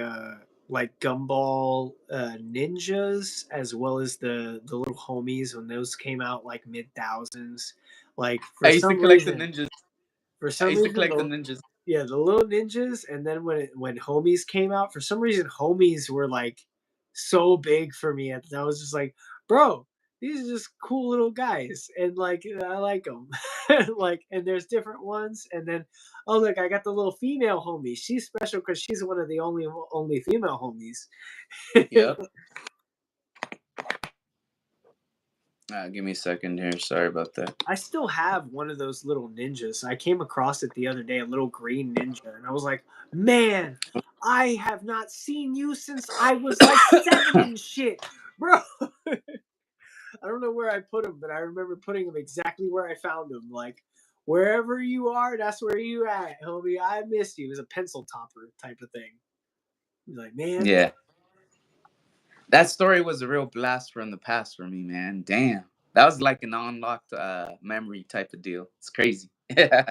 gumball ninjas as well as the little homies when those came out like mid thousands. Like I used to collect the ninjas. for I some used to reason collect the ninjas. yeah, the little ninjas, and then when homies came out, for some reason homies were like so big for me. And I was just like, bro, these are just cool little guys, and like I like them. Like, and there's different ones, and then oh look, I got the little female homie. She's special because she's one of the only female homies. Yep. Give me a second here. Sorry about that. I still have one of those little ninjas. I came across it the other day, a little green ninja, and I was like, man, I have not seen you since I was like 7 and shit. Bro, I don't know where I put him, but I remember putting him exactly where I found him. Like, wherever you are, that's where you at, homie. I missed you. It was a pencil topper type of thing. He's like, man, Yeah. That story was a real blast from the past for me, man. Damn. That was like an unlocked memory type of deal. It's crazy. yeah,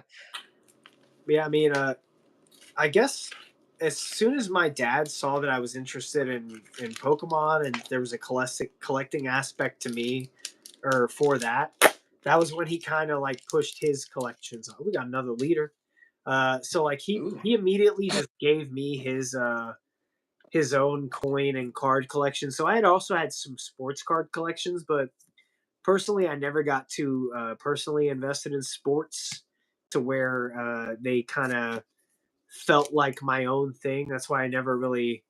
I mean, I guess as soon as my dad saw that I was interested in Pokemon and there was a collecting aspect to me or for that, that was when he kind of like pushed his collections. Oh, we got another leader. So like Ooh. he immediately just gave me his own coin and card collection. So I had also had some sports card collections, but personally, I never got to personally invested in sports to where they kind of felt like my own thing. That's why I never really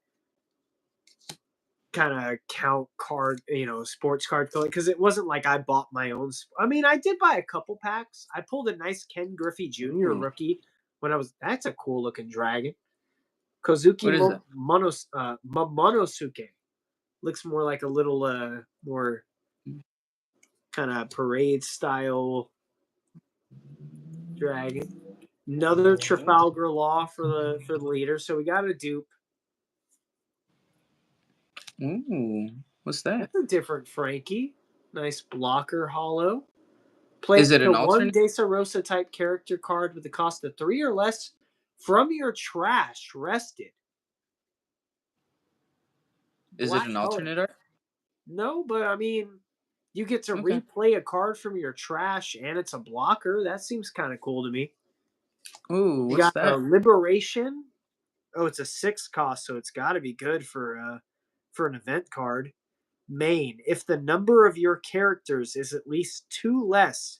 kind of count sports card because it wasn't like I bought my own. I mean, I did buy a couple packs. I pulled a nice Ken Griffey Jr. Ooh. rookie when I was. That's a cool looking dragon. What Kozuki is that? Momonosuke looks more like a little more kind of parade style dragon. Another Trafalgar Law for the leader. So we got a dupe. Ooh. What's that? That's a different Frankie. Nice blocker hollow. Is Play it the an one alternate? Desarosa type character card with the cost of 3 or less from your trash rested. Is it Black. an Oh alternate art? no, but I mean, you get to Okay. replay a card from your trash, and it's a blocker. That seems kind of cool to me. Ooh, You what's got a that? Liberation. Oh, it's a 6 cost, so it's got to be good for an event card. Main. If the number of your characters is at least 2 less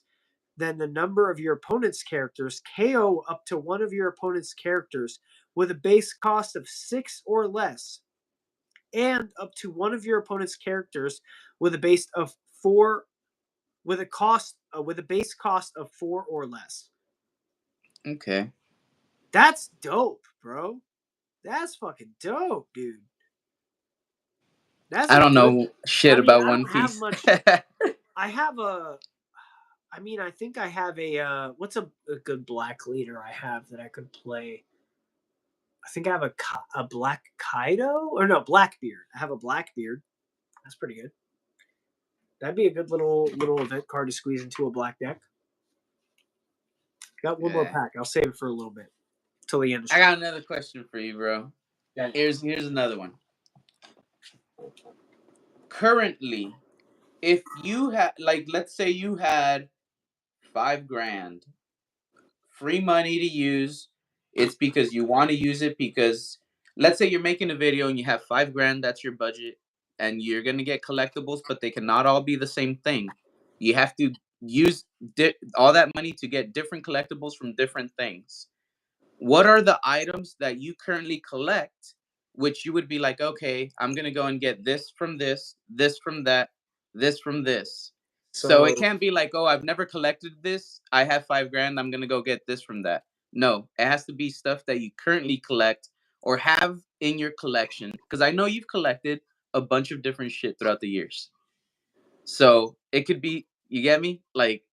than the number of your opponent's characters, KO up to one of your opponent's characters with a base cost of 6 or less, and up to one of your opponent's characters with a base of 4 with a base cost of 4 or less. Okay. That's dope, bro. That's fucking dope, dude. That's I a don't good. know shit I mean, about I One don't have Piece. much. I have a. I mean, I think I have what's a good black leader I have that I could play. I think I have a black Kaido or no Blackbeard. I have a Blackbeard. That's pretty good. That'd be a good little event card to squeeze into a black deck. Got one more Okay. pack. I'll save it for a little bit till the end of I stream. got another question for you, bro. Yeah. Here's another one. Currently, if you had like let's say you had 5 grand free money to use, it's because you want to use it because let's say you're making a video and you have 5 grand, that's your budget, and you're gonna get collectibles, but they cannot all be the same thing. You have to use all that money to get different collectibles from different things. What are the items that you currently collect, which you would be like, okay, I'm gonna go and get this from that, this from this. So it So can't be like, oh, I've never collected this. I have 5 grand. I'm gonna go get this from that. No, it has to be stuff that you currently collect or have in your collection. Because I know you've collected a bunch of different shit throughout the years. So it could be, you get me? Like,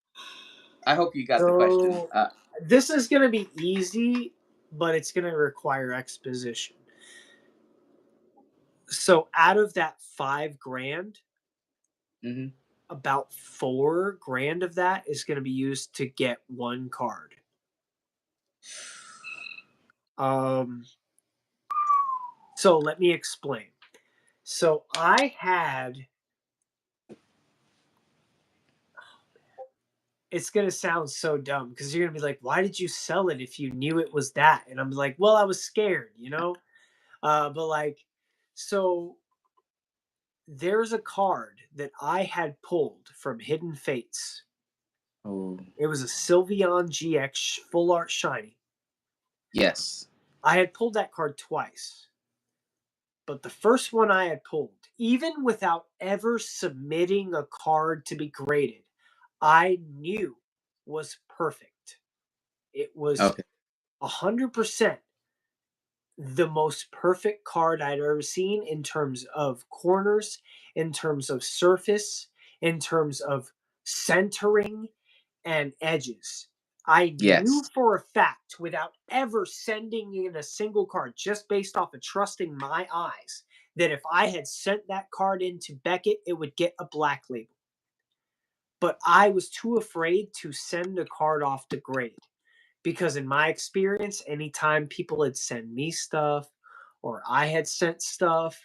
I hope you got the question. so this is gonna be easy, but it's gonna require exposition. So out of that 5 grand, Mhm. about 4 grand of that is going to be used to get one card. Um, so let me explain. So I had. It's going to sound so dumb because you're going to be like, why did you sell it if you knew it was that? And I'm like, well, I was scared, you know? But like, so there's a card that I had pulled from Hidden Fates. Oh, It was a Sylveon GX full art shiny. yes. I had pulled that card twice. But the first one I had pulled, even without ever submitting a card to be graded, I knew was perfect. It was Okay. 100% the most perfect card I'd ever seen in terms of corners, in terms of surface, in terms of centering and edges. I knew Yes. for a fact without ever sending in a single card, just based off of trusting my eyes, that if I had sent that card into Beckett, it would get a black label. But I was too afraid to send a card off to grade. because in my experience, anytime people had sent me stuff or I had sent stuff,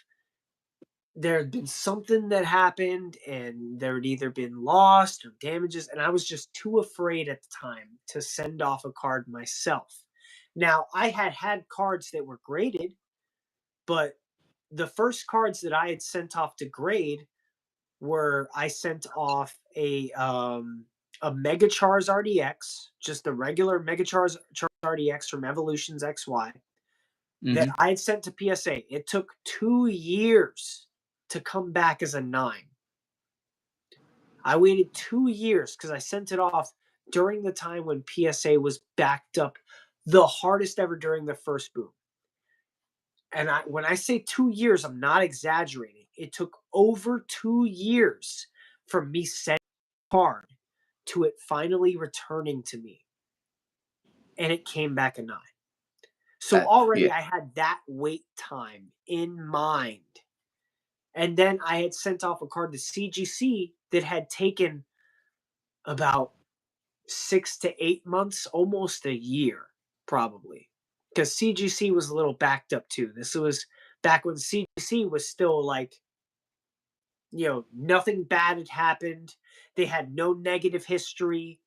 there had been something that happened and there had either been lost or damages, and I was just too afraid at the time to send off a card myself. Now, I had cards that were graded, but the first cards that I had sent off to grade were I sent off a Mega Charizard EX, just a regular Mega Charizard EX from Evolutions XY that Mm-hmm. I had sent to PSA. It took 2 years to come back as a 9. I waited 2 years because I sent it off during the time when PSA was backed up the hardest ever during the first boom. And when I say 2 years, I'm not exaggerating. It took over 2 years from me sending a card to it finally returning to me. And it came back a 9. So already Yeah. I had that wait time in mind. And then I had sent off a card to CGC that had taken about 6 to 8 months, almost a year, probably. Because CGC was a little backed up too. This was back when CGC was still like, nothing bad had happened. They had no negative history.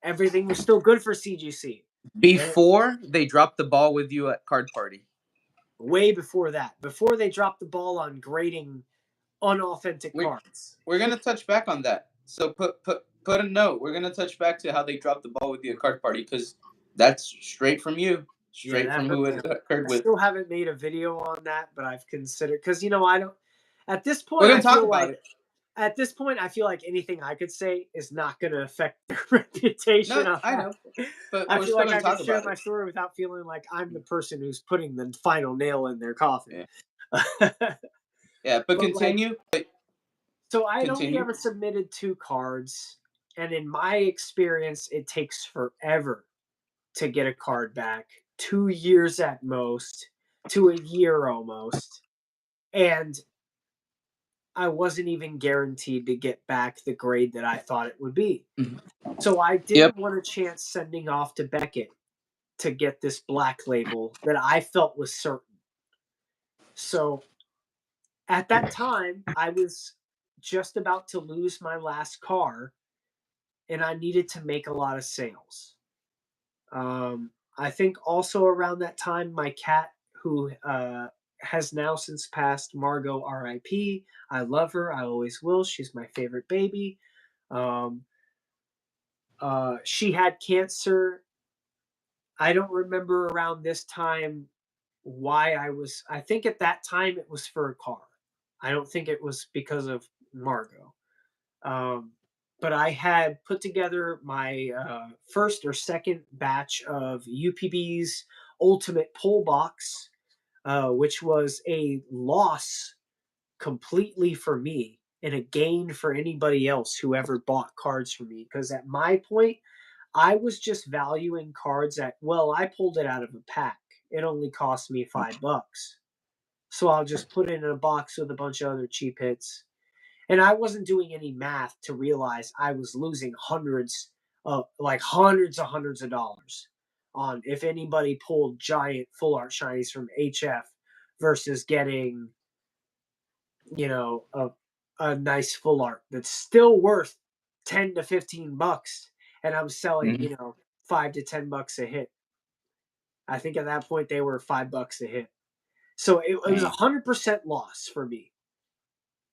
Everything was still good for CGC. And Before they dropped the ball with you at Card Party. way before that, before they dropped the ball on grading unauthentic cards. We're gonna touch back on that. So put a note. We're gonna touch back to how they dropped the ball with you at Card Party because that's straight from you, Yeah, straight that from hurt who me. it occurred I with. still haven't made a video on that, but I've considered because I don't. At this We're point, gonna I talk feel about like it. I feel like anything I could say is not going to affect their reputation. No, I know, but I we're feel still like gonna I could talk share about my it. story without feeling like I'm the person who's putting the final nail in their coffin. Yeah, But yeah. But like, continue. so I had only Continue. ever submitted 2 cards, and in my experience, it takes forever to get a card back. 2 years at most, to a year almost. And I wasn't even guaranteed to get back the grade that I thought it would be. Mhm. So I Yep. didn't want a chance sending off to Beckett to get this black label that I felt was certain. So at that time, I was just about to lose my last car and I needed to make a lot of sales. I think also around that time, my cat, who has now since passed, Margot, RIP. I love her. I always will. She's my favorite baby. Um, she had cancer. I don't remember around this time why I think at that time it was for a car. I don't think it was because of Margot. Um, but I had put together my first or second batch of UPB's Ultimate Pull Box, which was a loss completely for me and a gain for anybody else who ever bought cards from me. Because at my point, I was just valuing cards at, well, I pulled it out of a pack. It only cost me $5. So I'll just put it in a box with a bunch of other cheap hits. And I wasn't doing any math to realize I was losing hundreds of dollars on if anybody pulled giant full art shinies from HF versus getting, a nice full art that's still worth 10 to $15 and I'm selling, Mm-hmm. $5 to $10 a hit. I think at that point they were $5 a hit. So it was 100% loss for me.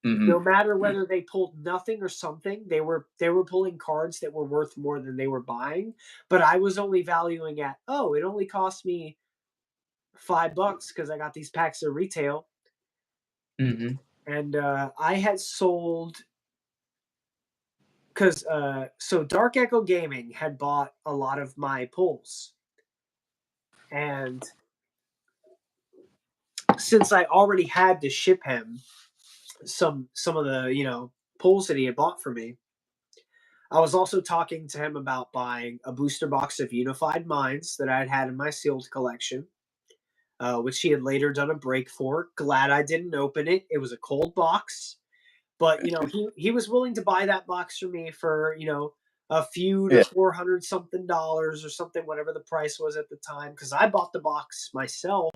No Mm-hmm. matter whether they pulled nothing or something, they were pulling cards that were worth more than they were buying. But I was only valuing at, oh, it only cost me $5 because I got these packs of retail. Mm-hmm. And I had sold because so Dark Echo Gaming had bought a lot of my pulls, and since I already had to ship him some of the pulls that he had bought for me, I was also talking to him about buying a booster box of Unified Minds that I had in my sealed collection, which he had later done a break for. Glad I didn't open it. It was a cold box, but he was willing to buy that box for me for a few to $400 something or something, whatever the price was at the time. Because I bought the box myself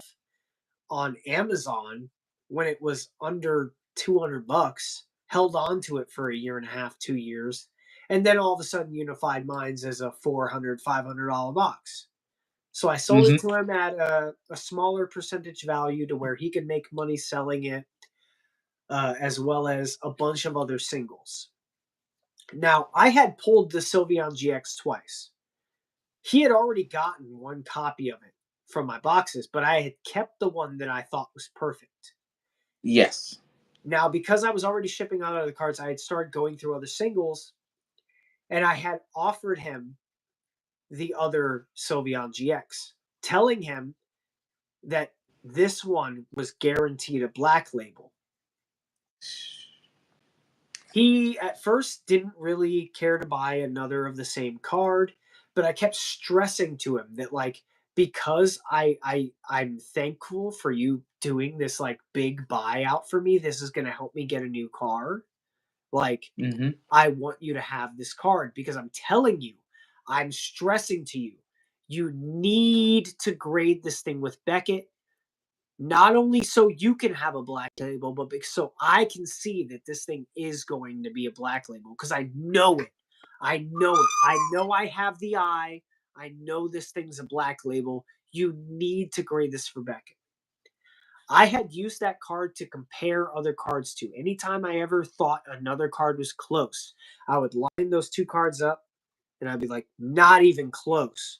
on Amazon when it was under $200, held on to it for a year and a half, 2 years, and then all of a sudden Unified Minds is a $400, $500 box. So I sold it Mm-hmm. to him at a smaller percentage value to where he could make money selling it, as well as a bunch of other singles. Now, I had pulled the Sylveon GX twice. He had already gotten one copy of it from my boxes, but I had kept the one that I thought was perfect. Yes. Now, because I was already shipping out other cards, I had started going through other singles, and I had offered him the other Sylveon GX, telling him that this one was guaranteed a black label. He at first didn't really care to buy another of the same card, but I kept stressing to him that like because I'm thankful for you doing this like big buyout for me, this is gonna help me get a new card. Like Mm-hmm. I want you to have this card because I'm telling you, I'm stressing to you, you need to grade this thing with Beckett, not only so you can have a black label, but so I can see that this thing is going to be a black label because I know it. I know it. I know I have the eye. I know this thing's a black label. You need to grade this for Beckett. I had used that card to compare other cards to. Anytime I ever thought another card was close, I would line those two cards up and I'd be like, not even close.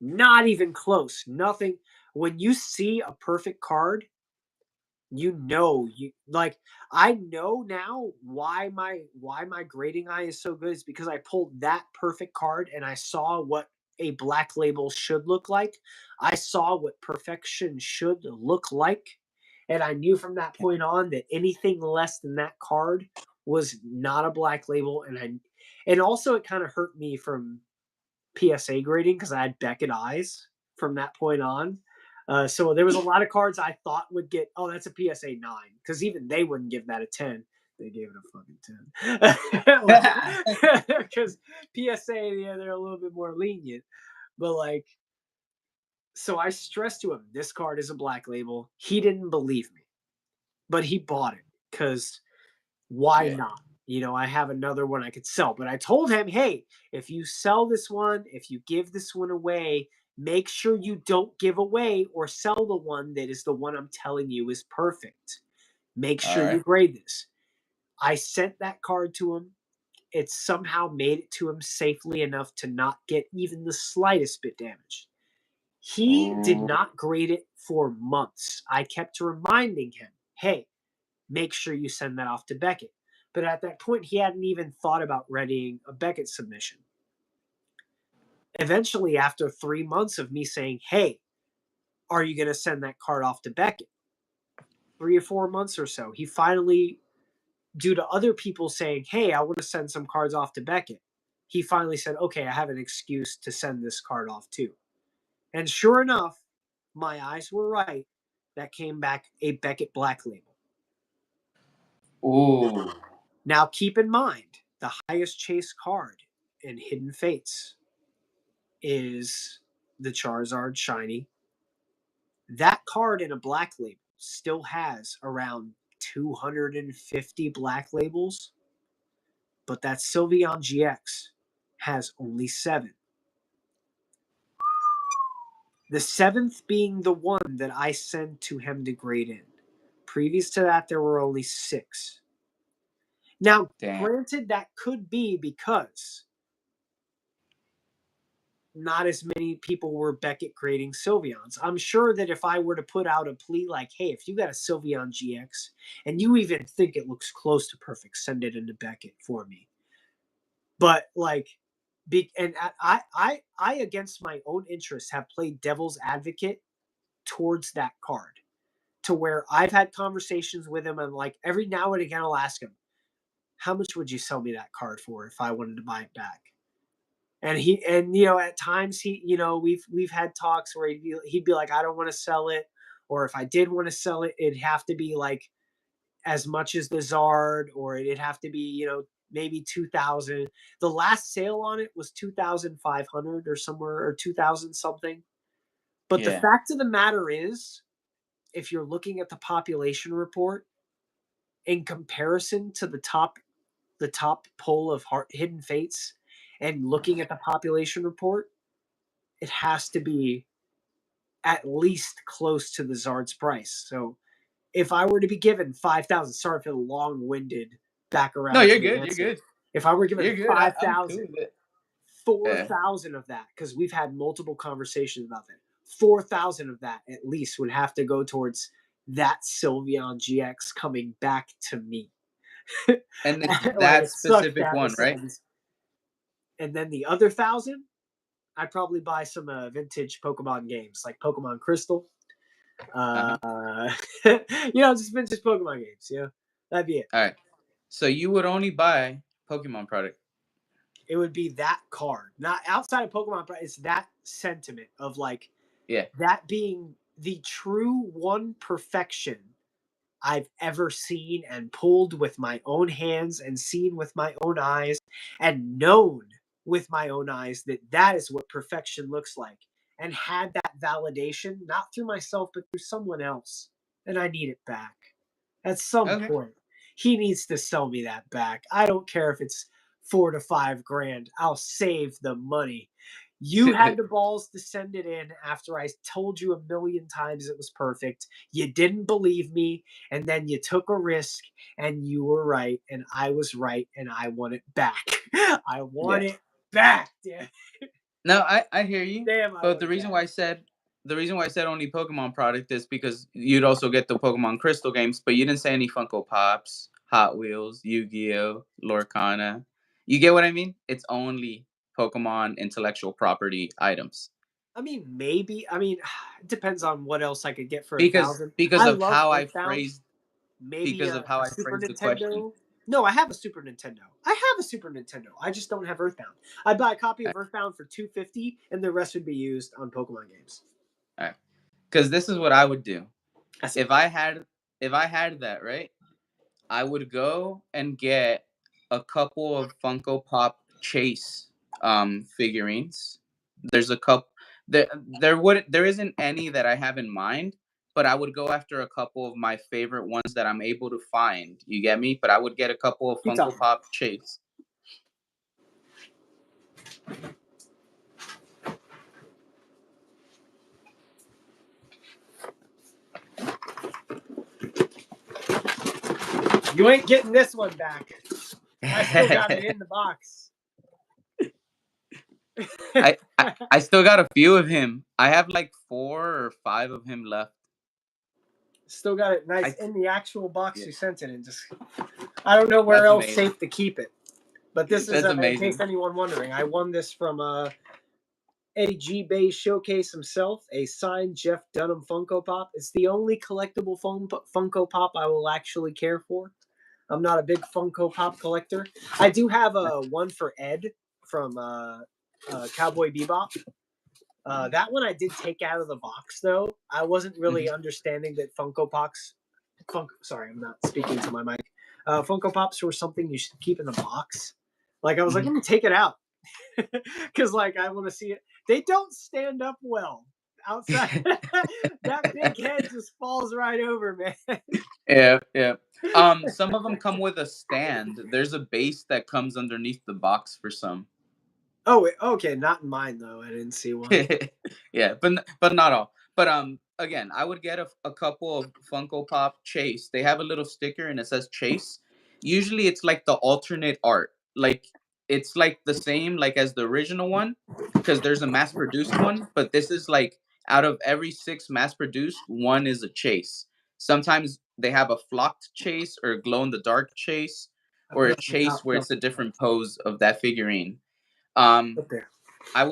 Not even close. Nothing. When you see a perfect card, you like I know now why my grading eye is so good is because I pulled that perfect card and I saw what a black label should look like. I saw what perfection should look like. And I knew from that point on that anything less than that card was not a black label. And also it kind of hurt me from PSA grading because I had Beckett eyes from that point on. So there was a lot of cards I thought would get, oh, that's a PSA 9, because even they wouldn't give that a 10. They gave it a fucking 10. Because PSA, yeah, they're a little bit more lenient. But like, so I stressed to him, this card is a black label. He didn't believe me, but he bought it because why Yeah. not? You know, I have another one I could sell. But I told him, hey, if you sell this one, if you give this one away, make sure you don't give away or sell the one that is the one I'm telling you is perfect. Make All sure you right. grade this. I sent that card to him. It somehow made it to him safely enough to not get even the slightest bit damaged. He did Ooh. not grade it for months. I kept reminding him, hey, make sure you send that off to Beckett. But at that point, he hadn't even thought about readying a Beckett submission. Eventually, after 3 months of me saying, hey, are you going to send that card off to Beckett? 3 or 4 months or so, he finally, due to other people saying, hey, I want to send some cards off to Beckett, he finally said, okay, I have an excuse to send this card off too. And sure enough, my eyes were right. That came back a Beckett Black Label. Ooh. Now, keep in mind, the highest chase card in Hidden Fates is the Charizard Shiny. That card in a black label still has around 250 black labels, but that Sylveon GX has only 7. The 7th being the one that I sent to him to grade in. Previous to that, there were only 6. Now, Damn. granted, that could be because not as many people were Beckett grading Sylveons. I'm sure that if I were to put out a plea like, hey, if you got a Sylveon GX and you even think it looks close to perfect, send it into Beckett for me. But like, and I against my own interests have played devil's advocate towards that card, to where I've had conversations with him and like every now and again I'll ask him, how much would you sell me that card for if I wanted to buy it back? And at times we've had talks where he'd be like, I don't want to sell it, or if I did want to sell it, it'd have to be like as much as the Zard, or it'd have to be maybe 2,000. The last sale on it was 2,500 or somewhere, or 2,000 something. But the Yeah. fact of the matter is, if you're looking at the population report in comparison to the top poll of Hidden Fates, and looking at the population report, it has to be at least close to the Zard's price. So if I were to be given 5,000, sorry for the long-winded back No, around you're to the good. You're answer. good. If I were given You're good. I'm cool 5,000, with it. Yeah. 4,000 of that, because we've had multiple conversations about that, 4,000 of that at least would have to go towards that Sylveon GX coming back to me. And it's Like, that it sucks to specific have to one, right? send. And then the other 1,000, I'd probably buy some vintage Pokemon games like Pokemon Crystal. Uh-huh. Just vintage Pokemon games. That'd be it. All right. So you would only buy Pokemon product. It would be that card, not outside of Pokemon. But it's that sentiment of like Yeah. that being the true one perfection I've ever seen and pulled with my own hands and seen with my own eyes and known with my own eyes that that is what perfection looks like, and had that validation, not through myself, but through someone else. And I need it back. At some Okay. point, he needs to sell me that back. I don't care if it's 4 to 5 grand. I'll save the money. You had the balls to send it in after I told you a million times it was perfect. You didn't believe me, and then you took a risk, and you were right, and I was right, and I want it back. I want Yeah. it back, damn. No, I hear you. Damn, I But want the it reason back. why I said only Pokemon product is because you'd also get the Pokemon Crystal games, but you didn't say any Funko Pops, Hot Wheels, Yu-Gi-Oh, Lorcana. You get what I mean? It's only Pokemon intellectual property items. I mean, maybe. I mean, it depends on what else I could get for a Because thousand. because I of love how I Earthbound. phrased Maybe because of how a I Super phrased the question. Nintendo. No, I have a Super Nintendo. I have a Super Nintendo. I just don't have Earthbound. I'd buy a copy All of Earthbound for 250, and the rest would be used on Pokemon games. right. Because this is what I would do. That's it. If I had that, right? I would go and get a couple of Funko Pop Chase figurines. There's a couple there isn't any that I have in mind, but I would go after a couple of my favorite ones that I'm able to find. You get me? But I would get a couple of Keep Funko talking. Pop Chase. You ain't getting this one back. I still got it in the box. I still got a few of him. I have like 4 or 5 of him left. Still got it nice I in the actual box yeah, you sent it in. Just I don't know where that's else amazing. safe to keep it. But this is, That's in case amazing. anyone wondering, I won this from Eddie G. Bay's Showcase himself, a signed Jeff Dunham Funko Pop. It's the only collectible Funko Pop I will actually care for. I'm not a big Funko Pop collector. I do have a one for Ed from Cowboy Bebop. That one I did take out of the box, though. I wasn't really Mhm. understanding that Funko Pops. Sorry, I'm not speaking to my mic. Funko Pops were something you should keep in the box. Like, I was like, Mhm. let me take it out. Because, like, I want to see it. They don't stand up well outside. That big head just falls right over, man. Yeah, yeah. Some of them come with a stand. There's a base that comes underneath the box for some. Oh, okay. Not in mine, though. I didn't see one. Yeah, but not all. But again, I would get a couple of Funko Pop Chase. They have a little sticker and it says Chase. Usually, it's like the alternate art. Like it's like the same like as the original one, because there's a mass produced one. But this is like out of every 6 mass produced, one is a Chase. Sometimes they have a flocked Chase or glow in the dark Chase, or a Chase where it's a different pose of that figurine. Um, Up there. I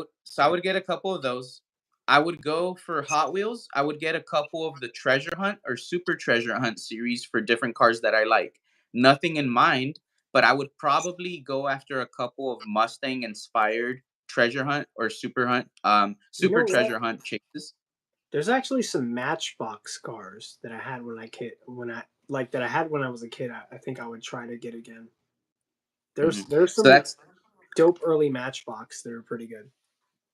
would get a couple of those. I would go for Hot Wheels. I would get a couple of the Treasure Hunt or Super Treasure Hunt series for different cars that I like. Nothing in mind, but I would probably go after a couple of Mustang inspired Treasure Hunt or You Super know what? Treasure Hunt chases. There's actually some Matchbox cars that I had when I had when I was a kid. I think I would try to get again. There's So some that's dope early Matchbox that are pretty good.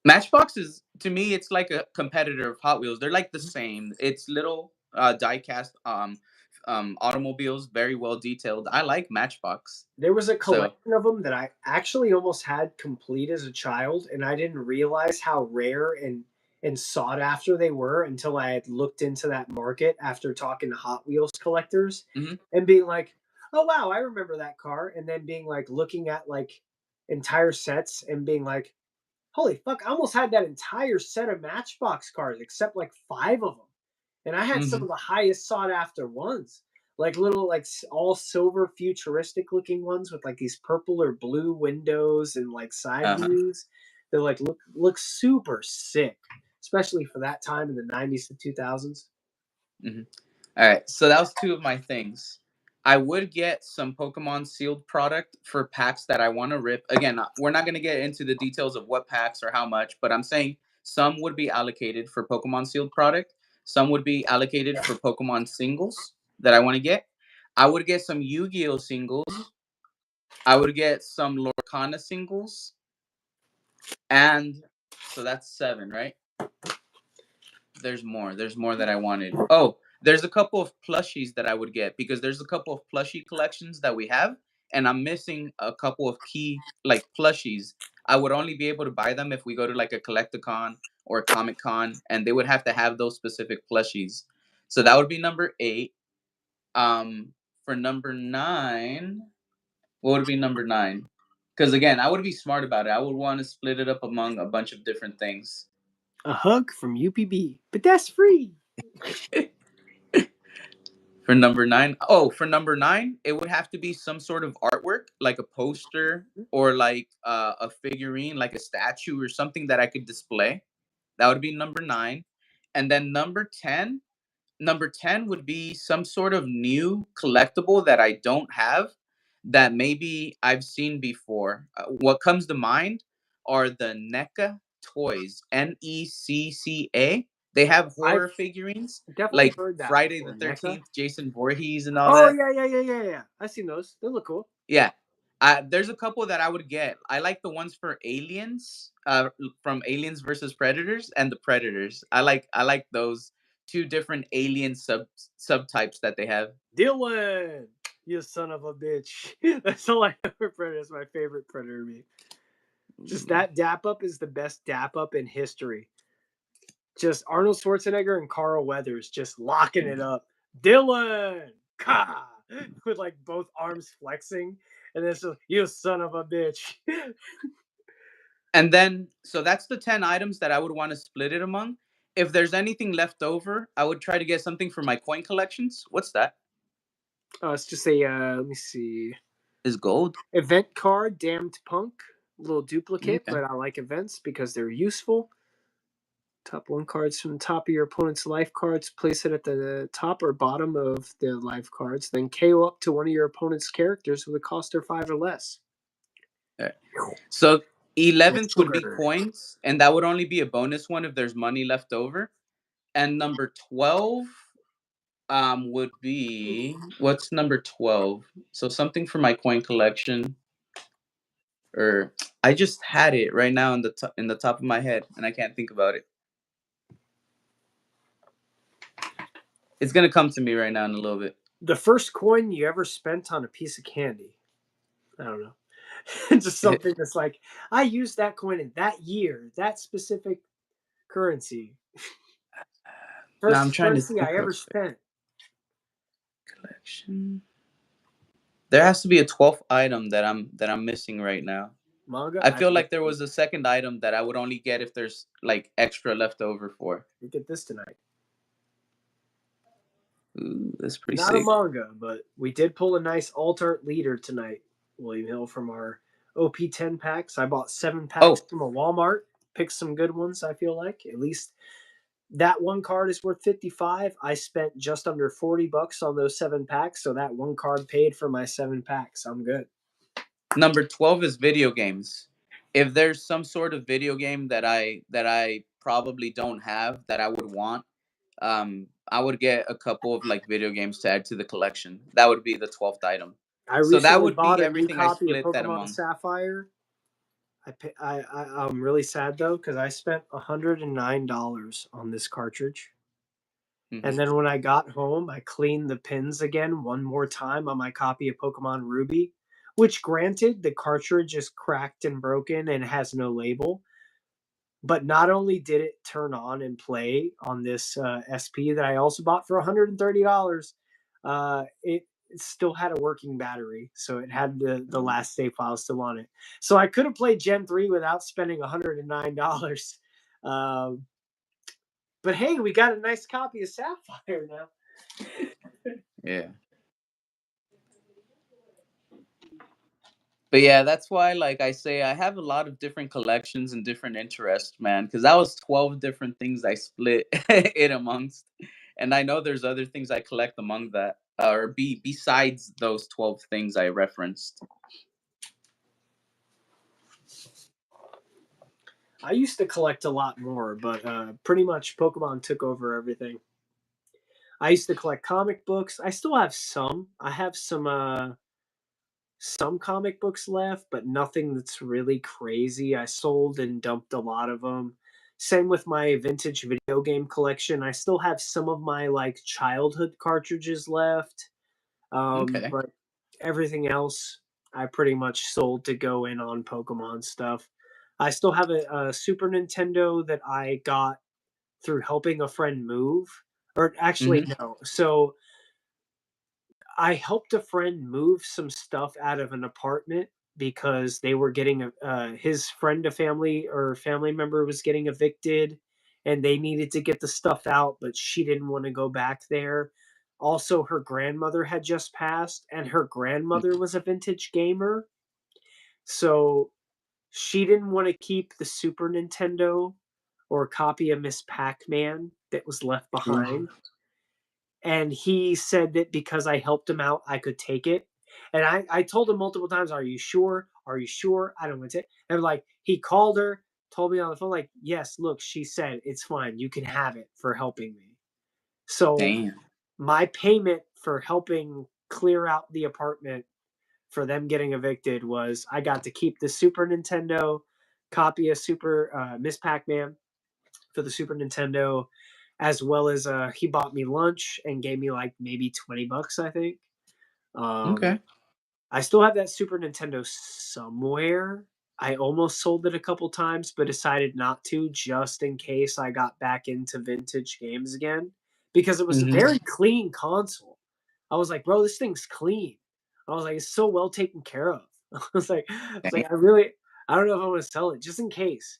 Matchbox is, to me, it's like a competitor of Hot Wheels. They're like the same. It's little die-cast automobiles, very well detailed. I like Matchbox. There was a So, collection of them that I actually almost had complete as a child, and I didn't realize how rare and sought after they were until I had looked into that market after talking to Hot Wheels collectors mhm, and being like, "Oh wow, I remember that car," and then being like looking at like entire sets and being like, "Holy fuck, I almost had that entire set of Matchbox cars except like 5 of them." And I had some mhm, of the highest sought after ones, like little like all silver futuristic looking ones with like these purple or blue windows and like side uh-huh, views. They're like look super sick, especially for that time in the 90s to 2000s. mhm. All right, so that was two of my things. I would get some Pokemon sealed product for packs that I want to rip. Again, we're not going to get into the details of what packs or how much, but I'm saying some would be allocated for Pokemon sealed product. Some would be allocated for Pokemon singles that I want to get. I would get some Yu-Gi-Oh singles. I would get some Lorcana singles. And so that's 7, right? There's more. There's more that I wanted. Oh, there's a couple of plushies that I would get because there's a couple of plushie collections that we have, and I'm missing a couple of key like plushies. I would only be able to buy them if we go to like a Collecticon or a Comic Con, and they would have to have those specific plushies. So that would be number 8. For number 9, what would be number 9? Because again, I would be smart about it. I would want to split it up among a bunch of different things. A hug from UPB, but that's free. For number 9, oh, for number 9, it would have to be some sort of artwork, like a poster or like a figurine, like a statue or something that I could display. That would be number 9. And then number 10 would be some sort of new collectible that I don't have that maybe I've seen before. What comes to mind are the NECA toys, NECCA. They have I've horror figurines definitely like heard that Friday before. the NECA. 13th, Jason Voorhees, and all Oh that. yeah. I've seen those. They look cool. Yeah. There's a couple that I would get. I like the ones for aliens, from Aliens versus Predators and the Predators. I like those two different alien subtypes that they have. Dylan, you son of a bitch. That's all I ever Predator. That's my favorite Predator meme. Just Mm. that dap up is the best dap up in history. Just Arnold Schwarzenegger and Carl Weathers just locking it up. Dylan, ka, with like both arms flexing, and then so you son of a bitch. And then, so that's the 10 items that I would want to split it among. If there's anything left over, I would try to get something for my coin collections. What's that? It's just a let me see, Is gold? event card, damned punk, little duplicate, Okay. but I like events because they're useful. Top one cards from the top of your opponent's life cards. Place it at the top or bottom of the life cards. Then KO up to one of your opponent's characters with a cost of 5 or less. All right. So And 11th would be sugar. coins, and that would only be a bonus one if there's money left over. And number 12 would be, what's number 12? So something for my coin collection, or I just had it right now in the top of my head and I can't think about it. It's going to come to me right now in a little bit. The first coin you ever spent on a piece of candy. I don't know. Just something that's like, I used that coin in that year, that specific currency. Now I'm First trying to currency I think ever of spent. collection. There has to be a 12th item that I'm missing right now. Manga, I I have feel no like there idea. was a second item that I would only get if there's like extra left over for. Look at this tonight. Ooh, that's pretty Not a sick. manga, but we did pull a nice alt art leader tonight, William Hill, from our OP10 packs. I bought 7 packs Oh, from a Walmart. Picked some good ones, I feel like. At least that one card is worth 55. I spent just under 40 bucks on those 7 packs, so that one card paid for my 7 packs. I'm good. number 12 is video games. If there's some sort of video game that I probably don't have that I would want, I would get a couple of like video games to add to the collection. That would be the 12th item. I So that recently would be bought a new everything I copy of split that Pokemon among. Sapphire. I'm really sad though because I spent $109 on this cartridge. Hmm. And then when I got home, I cleaned the pins again one more time on my copy of Pokemon Ruby, which granted, the cartridge is cracked and broken and has no label. But not only did it turn on and play on this SP that I also bought for $130, it still had a working battery, so it had the last save file still on it. So I could have played Gen 3 without spending $109. Um, but hey, we got a nice copy of Sapphire now. Yeah. But yeah, that's why, like I say, I have a lot of different collections and different interests, man. Because that was 12 different things I split it amongst, and I know there's other things I collect among that, or besides those 12 things I referenced. I used to collect a lot more, but pretty much Pokemon took over everything. I used to collect comic books. I still have some. I have some comic books left, but nothing that's really crazy. I sold and dumped a lot of them. Same with my vintage video game collection. I still have some of my like childhood cartridges left, Okay. but everything else I pretty much sold to go in on Pokemon stuff. I still have a Super Nintendo that I got through helping a friend move. Or actually, Hmm. no. So I helped a friend move some stuff out of an apartment because they were getting his friend, a family or family member was getting evicted, and they needed to get the stuff out, but she didn't want to go back there. Also, her grandmother had just passed, and her grandmother was a vintage gamer, so she didn't want to keep the Super Nintendo or a copy of Miss Pac-Man that was left behind, and he said that because I helped him out, I could take it. And I told him multiple times, "Are you sure? Are you sure? I don't want to take." And like he called her, told me on the phone, like, "Yes, look, she said it's fine. You can have it for helping me." So Damn. my payment for helping clear out the apartment for them getting evicted was I got to keep the Super Nintendo copy of Super Miss Pac-Man for the Super Nintendo, as well as he bought me lunch and gave me like maybe $20, I think. Um, Okay. I still have that Super Nintendo somewhere. I almost sold it a couple times, but decided not to just in case I got back into vintage games again because it was a Hmm. very clean console. I was like, bro, this thing's clean. I was like, it's so well taken care of. I really, I don't know if I want to sell it just in case.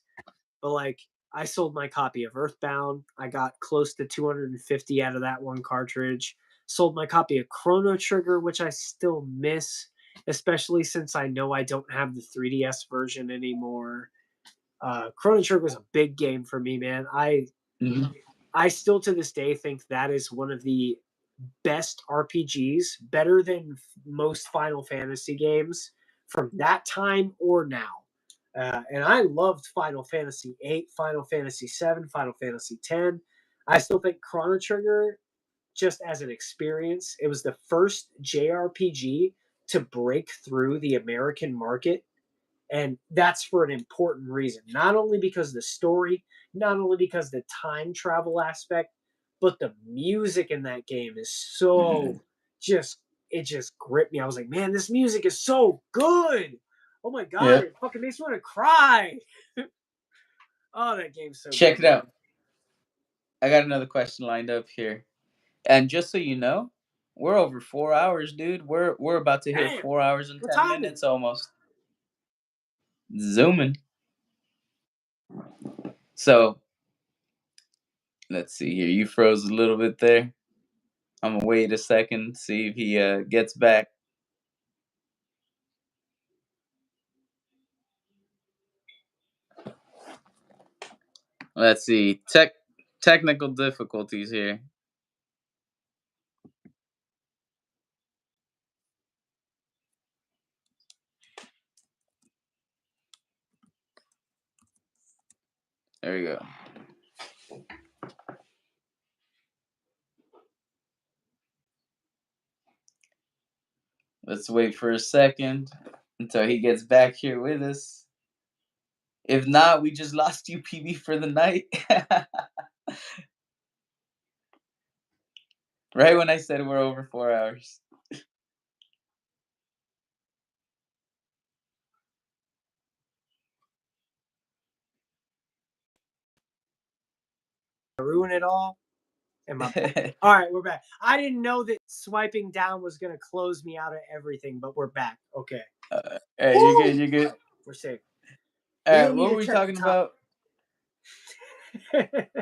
But like I sold my copy of Earthbound. I got close to 250 out of that one cartridge. Sold my copy of Chrono Trigger, which I still miss, especially since I know I don't have the 3DS version anymore. Chrono Trigger was a big game for me, man. Hmm. I still to this day think that is one of the best RPGs, better than most Final Fantasy games from that time or now. And I loved Final Fantasy VIII, Final Fantasy VII, Final Fantasy X. I still think Chrono Trigger, just as an experience, it was the first JRPG to break through the American market, and that's for an important reason. Not only because the story, not only because the time travel aspect, but the music in that game is so just it just gripped me. I was like, man, this music is so good. Oh my god, Yeah. it fucking makes me want to cry. Oh, that game's so Check good, it man. out. I got another question lined up here. And just so you know, we're over 4 hours, dude. We're about to hit Damn, 4 hours and what 10 time is it? minutes almost. Zooming. So let's see here. You froze a little bit there. I'm gonna wait a second, see if he gets back. Let's see. Technical difficulties here. There we go. Let's wait for a second until he gets back here with us. If not, we just lost you, PB, for the night. Right when I said we're over 4 hours. Ruin it all. All right, we're back. I didn't know that swiping down was going to close me out of everything, but we're back. Okay. Hey, you're good. You're good. We're safe. All right, what were we talking about? What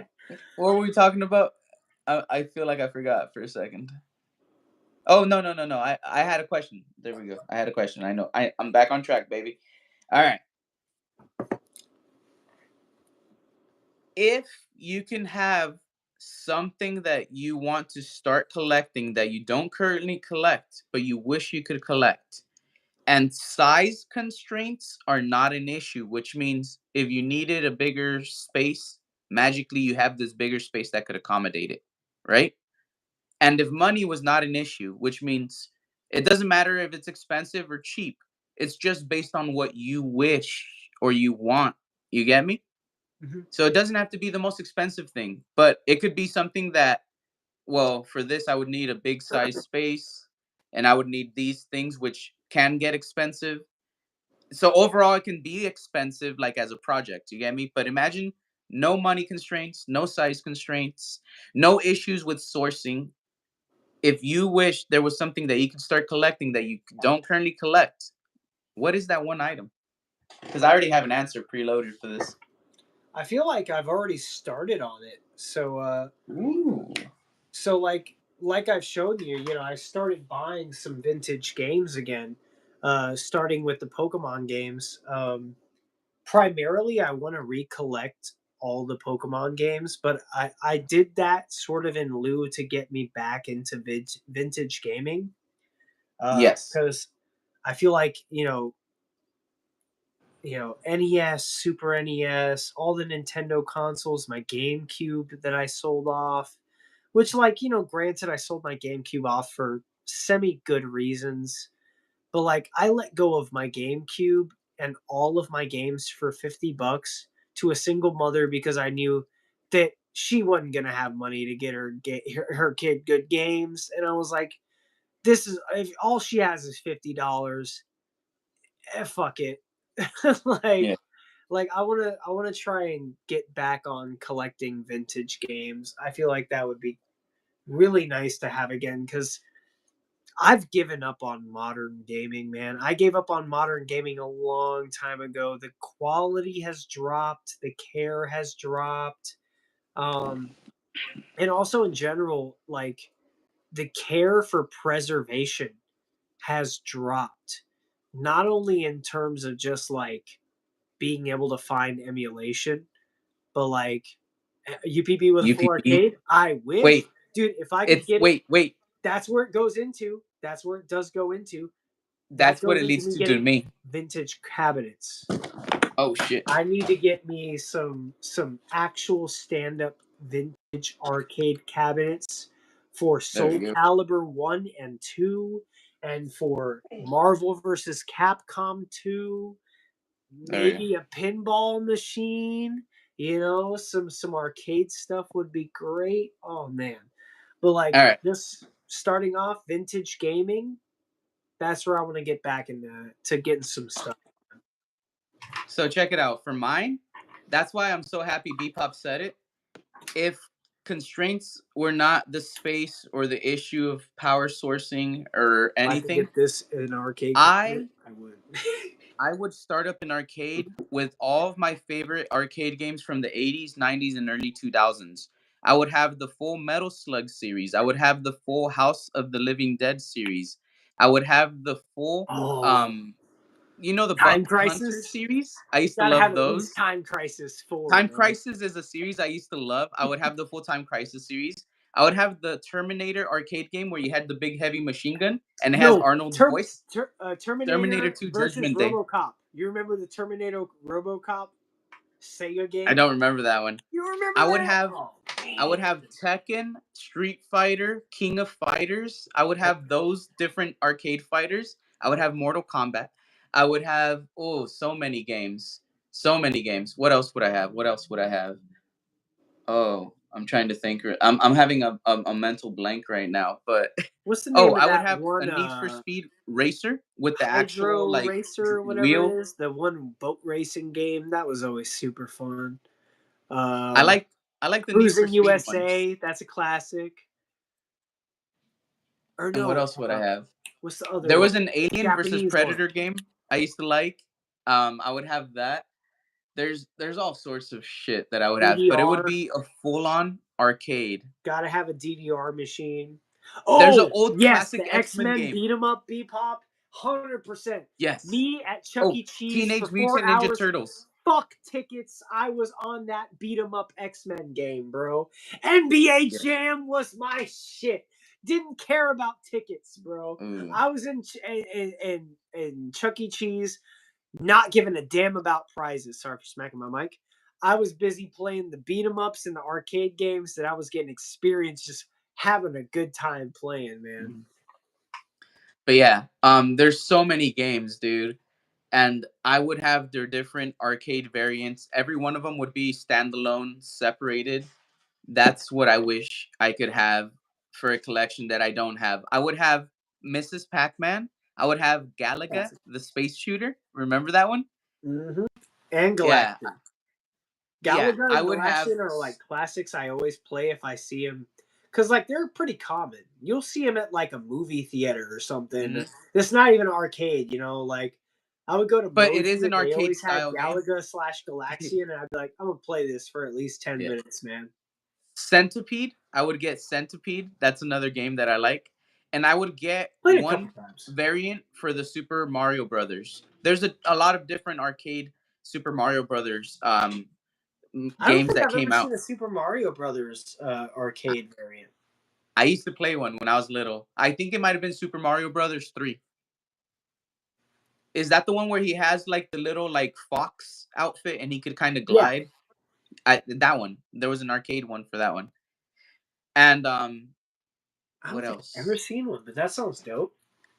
were we talking about? I feel like I forgot for a second. Oh, no. I had a question. There we go. I had a question. I know. I'm back on track, baby. All right. If you can have something that you want to start collecting that you don't currently collect, but you wish you could collect, and size constraints are not an issue, which means if you needed a bigger space, magically you have this bigger space that could accommodate it, right? And if money was not an issue, which means it doesn't matter if it's expensive or cheap, it's just based on what you wish or you want. You get me? Mm-hmm. So it doesn't have to be the most expensive thing, but it could be something that, well, for this, I would need a big size space and I would need these things, which can get expensive. So overall, it can be expensive, like as a project. You get me? But imagine no money constraints, no size constraints, no issues with sourcing. If you wish there was something that you could start collecting that you don't currently collect, what is that one item? Because I already have an answer preloaded for this. I feel like I've already started on it. So, Ooh. So like I've shown you, I started buying some vintage games again, starting with the Pokemon games. Primarily, I want to recollect all the Pokemon games, but I did that sort of in lieu to get me back into vintage gaming. Yes. Because I feel like NES, Super NES, all the Nintendo consoles, my GameCube that I sold off, which, like, granted, I sold my GameCube off for semi good reasons, but like, I let go of my GameCube and all of my games for $50 to a single mother because I knew that she wasn't gonna have money to get her kid good games, and I was like, this is, if all she has is $50, fuck it. like Yeah. like I want to try and get back on collecting vintage games. I feel like that would be really nice to have again, because I've given up on modern gaming, man. I gave up on modern gaming a long time ago. The quality has dropped, the care has dropped, and also in general, like, the care for preservation has dropped. Not only in terms of just like being able to find emulation, but like UPB with a full UPB. arcade. I wish, Wait, dude, if I could it's get it. wait. That's where it goes into. That's where it does go into. That That's what goes it into leads me to getting me. vintage cabinets. Oh shit. I need to get me some actual stand up vintage arcade cabinets for There Soul we go. Calibur 1 and 2, and for Marvel vs. Capcom 2, There we go. maybe a pinball machine, some arcade stuff would be great. Oh man. But like, All right. just starting off vintage gaming, that's where I want to get back into to getting some stuff. So check it out. For mine, that's why I'm so happy Bpop said it. If constraints were not the space or the issue of power sourcing or If I could anything, get this in an arcade cabinet, I I would. I would start up an arcade with all of my favorite arcade games from the 80s, 90s, and early 2000s. I would have the full Metal Slug series. I would have the full House of the Living Dead series. I would have the full Oh, the Time Buck Hunter Crisis. series. I used to Gotta have love at least those. Time Crisis 4, Time bro. Crisis is a series I used to love. I would have the full Time Crisis series. I would have the Terminator arcade game where you had the big heavy machine gun and it has No, Arnold's voice. Terminator Terminator 2 versus Judgment Day. RoboCop. You remember the Terminator RoboCop Sega I game? don't remember that one. You remember I would that? have Oh. I would have Tekken, Street Fighter, King of Fighters. I would have those different arcade fighters. I would have Mortal Kombat. I would have so many games. So many games. What else would I have? What else would I have? Oh, I'm trying to think. I'm having a mental blank right now. But What's the oh, name of I would that have a one Need for Speed Racer with the actual Hydro like Racer or whatever wheel. it is? The one boat racing game that was always super fun. I Um, like I like the Need for Cruising Speed ones. USA, that's a classic. Or And what no, else would I have? what's the other There one? was an Alien versus Japanese one. Predator game I used to like. I would have that. There's all sorts of shit that I would have, but it would DDR. be a full on arcade. Gotta have a DDR machine. There's an Oh, old yes, classic the X Men X-Men game. beat 'em up Bebop. 100%. Yes. Me at Chuck Oh, E. Cheese for Teenage 4 Mutant Ninja hours. Turtles. Fuck tickets. I was on that beat 'em up X-Men game, bro. NBA Yeah. Jam was my shit. Didn't care about tickets, bro. Ooh. I was in Chuck E. Cheese, not giving a damn about prizes. Sorry for smacking my mic. I was busy playing the beat 'em ups and the arcade games that I was getting experience just having a good time playing, man. But yeah, there's so many games, dude. And I would have their different arcade variants. Every one of them would be standalone, separated. That's what I wish I could have for a collection that I don't have. I would have Mrs. Pac-Man. I would have Galaga, Classic. the space shooter. Remember that one? Mm-hmm. And Yeah. Galactic. Yeah, Galaga I and would have Galaxian are like classics I always play if I see them. Because like they're pretty common. You'll see them at like a movie theater or something. mhm. It's not even an arcade, like I would go to But it is Moji an and they arcade always had style game. Galaga slash Galaxian and I'd be like, I'm gonna play this for at least 10 Yeah. minutes, man. Centipede, I would get Centipede. That's another game that I like. And I would get Played a couple one times. variant for the Super Mario Brothers. There's a lot of different arcade Super Mario Brothers I don't games think that I've ever came seen out. a Super Mario Brothers arcade variant. I used to play one when I was little. I think it might have been Super Mario Brothers 3. Is that the one where he has like the little like fox outfit and he could kind of Yeah. glide? That one. There was an arcade one for that one. And I what don't think I've ever else? seen one, but that sounds dope.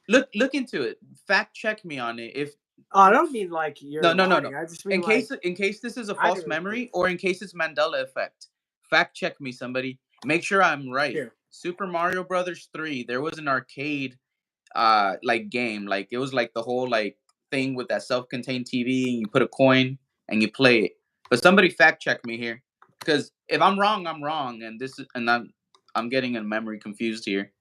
Look into it. Fact check me on it. If Oh, I don't mean like no, you're no, no, no. lying. I just mean like In case this is a I false never played memory it. or in case it's Mandela effect, fact check me somebody. Make sure I'm right. Sure. Super Mario Brothers 3, there was an arcade like game. Like it was like the whole like thing with that self-contained TV and you put a coin and you play it. But somebody fact check me here. Cuz if I'm wrong, I'm wrong and this is and I'm getting a memory confused here.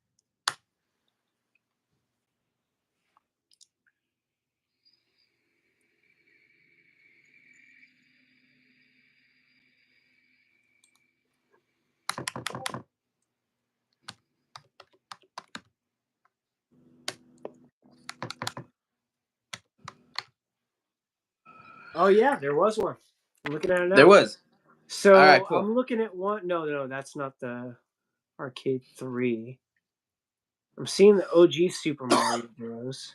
Oh yeah, there was one. I'm looking at it There now. was. All right, So cool. I'm looking at one. No, that's not the Arcade 3. I'm seeing the OG Super Mario Bros.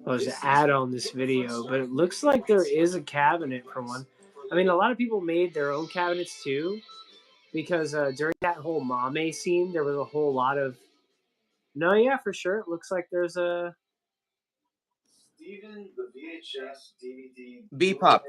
Oh, there's an ad on this video, but it looks like there is a cabinet for one. I mean, a lot of people made their own cabinets too, because during that whole Mame scene, there was a whole lot of. No, yeah, for sure. It looks like there's a. Even the VHS, DVD, Bpop.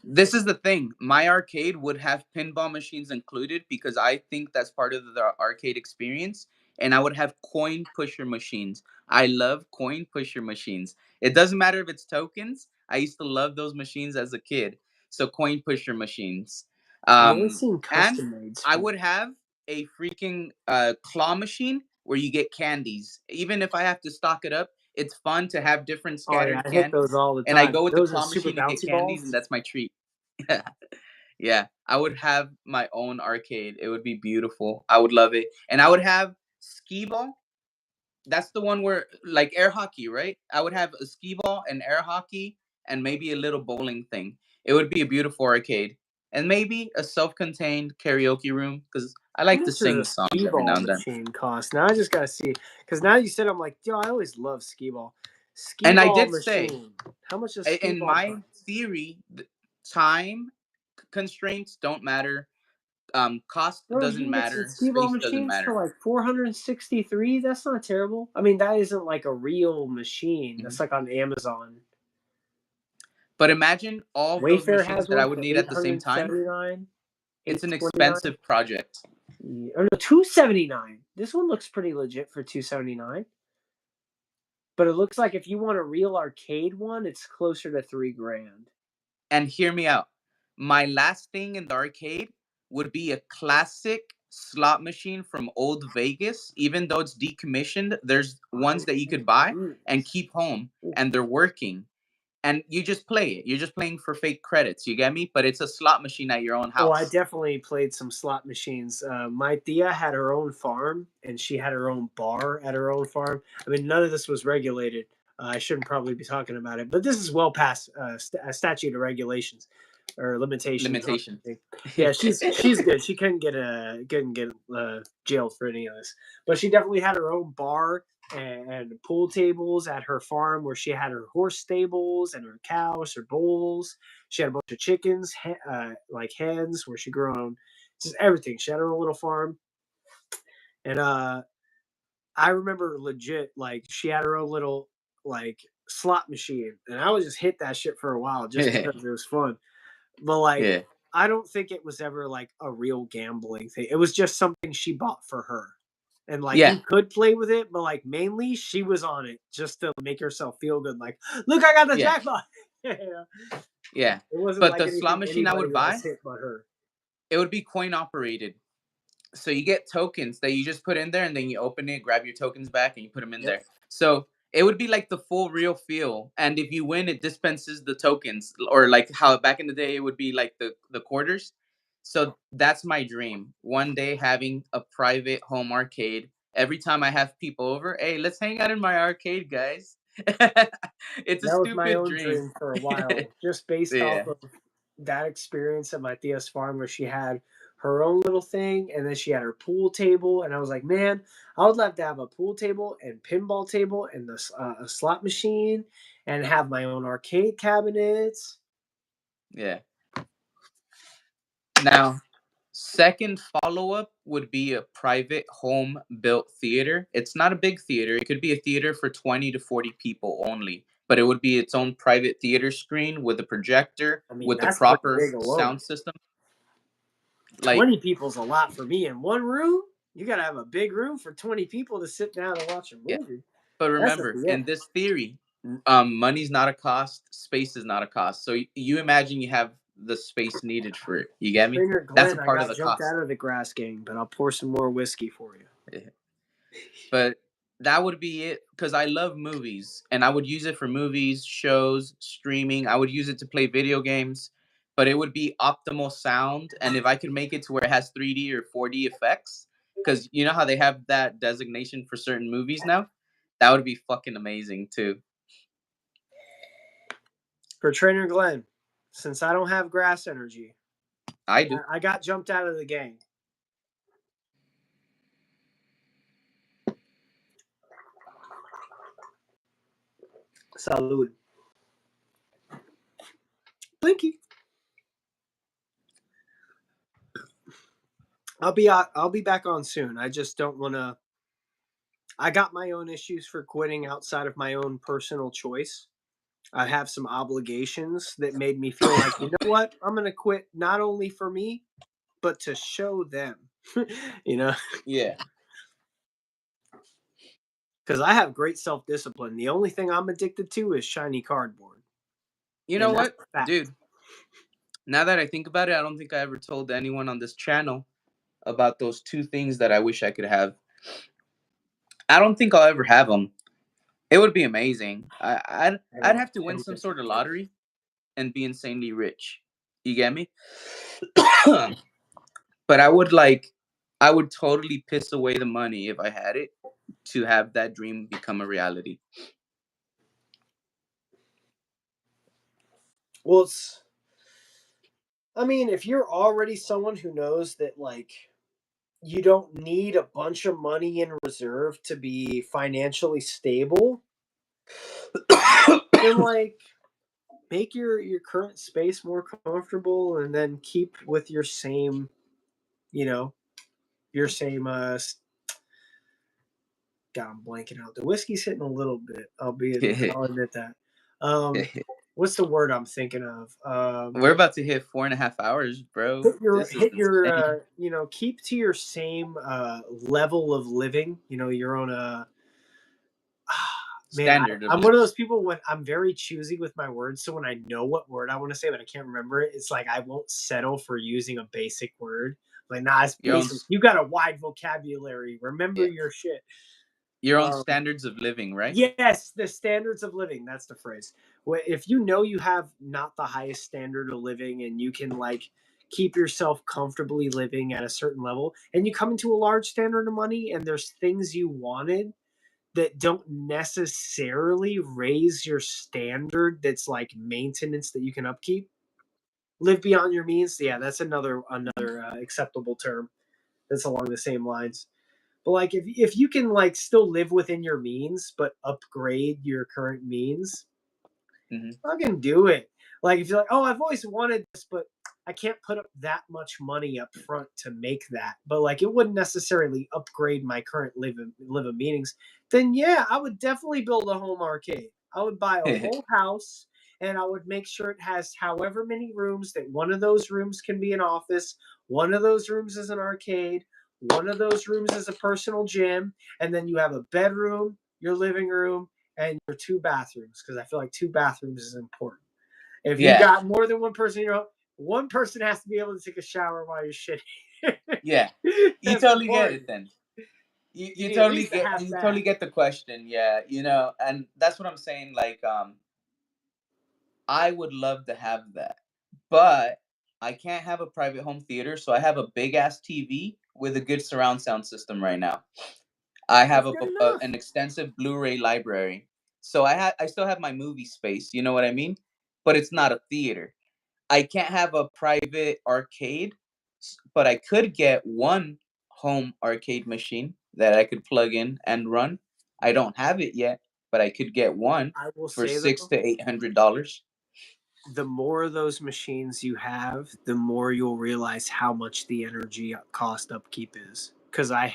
This is the thing. My arcade would have pinball machines included because I think that's part of the arcade experience. And I would have coin pusher machines. I love coin pusher machines. It doesn't matter if it's tokens. I used to love those machines as a kid. So coin pusher machines. I've only seen And custom mades. I would have a freaking claw machine where you get candies. Even if I have to stock it up, it's fun to have different Oh yeah, scattered I hit those candies. all the And I time. go with the Those are claw super machine to get bouncy candies, and balls. that's my treat. Yeah, I would have my own arcade. It would be beautiful. I would love it. And I would have skee ball. That's the one where like air hockey, right? I would have a skee ball and air hockey and maybe a little bowling thing. It would be a beautiful arcade. And maybe a self-contained karaoke room because I How like to much does sing a songs skee every now ball and then. machine cost? Now I just gotta see, because now you said I'm like, yo, I always love skee ball. Skee And I ball did say machine. How much does skee in ball my cost? theory, time constraints don't matter. Cost Bro, doesn't you can get some matter. skee-ball Space doesn't machines for matter. like 463. That's not terrible. I mean, that isn't like a real machine. Mhm. That's like on Amazon. But imagine all of those Wayfair machines has that I one would for need at the same time. 879, It's an 829. expensive project. Or no, 279. This one looks pretty legit for 279. But it looks like if you want a real arcade one, it's closer to $3,000. And hear me out. My last thing in the arcade would be a classic slot machine from old Vegas. Even though it's decommissioned, there's ones that you could buy and keep home, and they're working. And you just play it. You're just playing for fake credits. You get me? But it's a slot machine at your own Oh, I house. definitely played some slot machines. My Thea had her own farm, and she had her own bar at her own farm. I mean, none of this was regulated. I shouldn't probably be talking about it, but this is well past statute of regulations or limitations. Limitation. Yeah, she's good. She couldn't get jailed for any of this, but she definitely had her own bar and pool tables at her farm where she had her horse stables and her cows, her bulls. She had a bunch of chickens, like hens, where she grew her own, just everything. She had her own little farm, and I remember legit like she had her own little like slot machine, and I would just hit that shit for a while just because it was fun. But like, Yeah. I don't think it was ever like a real gambling thing. It was just something she bought for her. And like Yeah. we could play with it, but like mainly she was on it just to make herself feel good. Like, look, I got the Yeah. jackpot. Yeah. Yeah. It wasn't But like the slot anything machine I would anybody else buy, hit but her. it would be coin operated. So you get tokens that you just put in there, and then you open it, grab your tokens back, and you put them in Yep. there. So it would be like the full real feel. And if you win, it dispenses the tokens, or like how back in the day it would be like the quarters. So that's my dream. One day having a private home arcade. Every time I have people over, hey, let's hang out in my arcade, guys. It's a That was my stupid own dream. dream for a while, just based off Yeah. of that experience at my Thea's farm where she had her own little thing and then she had her pool table. And I was like, man, I would love to have a pool table and pinball table and a slot machine and have my own arcade cabinets. Yeah. Now, second follow up would be a private home built theater. It's not a big theater. It could be a theater for 20 to 40 people only, but it would be its own private theater screen with a projector, I mean, with the that's pretty proper big alone. sound system. 20 people's a lot for me in one room. You got to have a big room for 20 people to sit down and watch a Yeah. movie. But That's remember, yeah. in this theory, money's not a cost, space is not a cost. So you imagine you have the space needed for it. You get me? Trainer That's a Glenn, I part of got the jumped cost. out of the grass gang, but I'll pour some more whiskey for you. Yeah. But that would be it because I love movies and I would use it for movies, shows, streaming. I would use it to play video games, but it would be optimal sound. And if I could make it to where it has 3D or 4D effects, because you know how they have that designation for certain movies now, that would be fucking amazing too. For Trainer Glenn, since I don't have grass energy, I do. I got jumped out of the gang. Salud. Blinky. I'll be back on soon. I just don't want to. I got my own issues for quitting outside of my own personal choice. I have some obligations that made me feel like, you know what? I'm going to quit not only for me, but to show them, you know, Yeah. because I have great self discipline. The only thing I'm addicted to is shiny cardboard. You know And that's what, a fact. dude? Now that I think about it, I don't think I ever told anyone on this channel about those two things that I wish I could have. I don't think I'll ever have them. It would be amazing. I'd have to win some sort of lottery and be insanely rich. You get me? But I would totally piss away the money if I had it to have that dream become a reality. Well, I mean, if you're already someone who knows that, like, you don't need a bunch of money in reserve to be financially stable, then, like, make your current space more comfortable, and then keep with your same, you know, your same. God, I'm blanking out. The whiskey's hitting a little bit. I'll admit that. Um, what's the word I'm thinking of? We're about to hit 4.5 hours, bro. This is insane. Keep to your same level of living. Your own man, Standard of I'm one of living. those people when I'm very choosy with my words. So when I know what word I want to say, but I can't remember it, it's like I won't settle for using a basic word. Like, nah, it's Your own, basic. You got a wide vocabulary. Remember yeah, your shit. your own Um, standards of living, right? yes, the standards of living. That's the phrase. If you know you have not the highest standard of living, and you can like keep yourself comfortably living at a certain level, and you come into a large standard of money, and there's things you wanted that don't necessarily raise your standard, that's like maintenance that you can upkeep, live beyond your means. Yeah, that's another acceptable term that's along the same lines. But like if you can like still live within your means but upgrade your current means, Hmm. fucking do it. Like if you're like, oh, I've always wanted this, but I can't put up that much money up front to make that. But like it wouldn't necessarily upgrade my current live of meetings. Then yeah, I would definitely build a home arcade. I would buy a whole house, and I would make sure it has however many rooms, that one of those rooms can be an office, one of those rooms is an arcade, one of those rooms is a personal gym, and then you have a bedroom, your living room, and your two bathrooms, because I feel like two bathrooms is important. If you Yeah, got more than one person, one person has to be able to take a shower while you're shitting. yeah. You That's totally get it important. then. You You you need at totally least a get half you totally bath. get the question. Yeah, and that's what I'm saying. Like, I would love to have that, but I can't have a private home theater, so I have a big ass TV with a good surround sound system right now. I have That's good an enough. extensive Blu-ray library, so I still have my movie space. You know what I mean? But it's not a theater. I can't have a private arcade, but I could get one home arcade machine that I could plug in and run. I don't have it yet, but I could get one I will for say six though, to eight hundred dollars. the more of those machines you have, the more you'll realize how much the energy cost upkeep is. Because I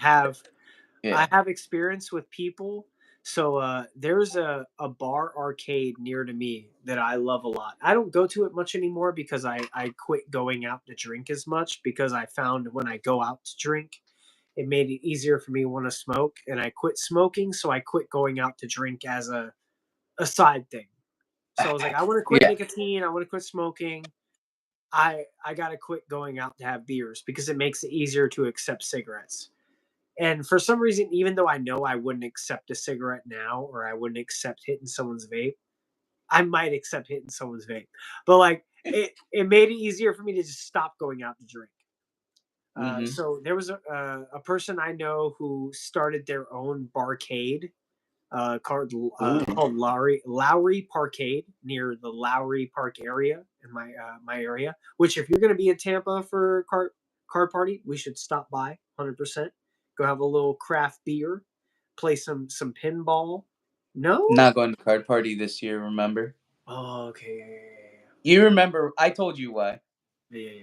Yeah. have experience with people. So there's a bar arcade near to me that I love a lot. I don't go to it much anymore because I quit going out to drink as much, because I found when I go out to drink, it made it easier for me to want to smoke. And I quit smoking, so I quit going out to drink as a side thing. So I was like, I want to quit Yeah. nicotine. I want to quit smoking. I got to quit going out to have beers because it makes it easier to accept cigarettes. And for some reason, even though I know I wouldn't accept a cigarette now, or I wouldn't accept hitting someone's vape, I might accept hitting someone's vape. But like it made it easier for me to just stop going out to drink. Mm-hmm. So there was a person I know who started their own barcade Ooh. called Lowry Parkade near the Lowry Park area in my area. Which, if you're going to be in Tampa for card party, we should stop by 100%. Go have a little craft beer, play some pinball. No. Not going to card party this year, remember? Oh, okay. You remember I told you why. Yeah, yeah, yeah,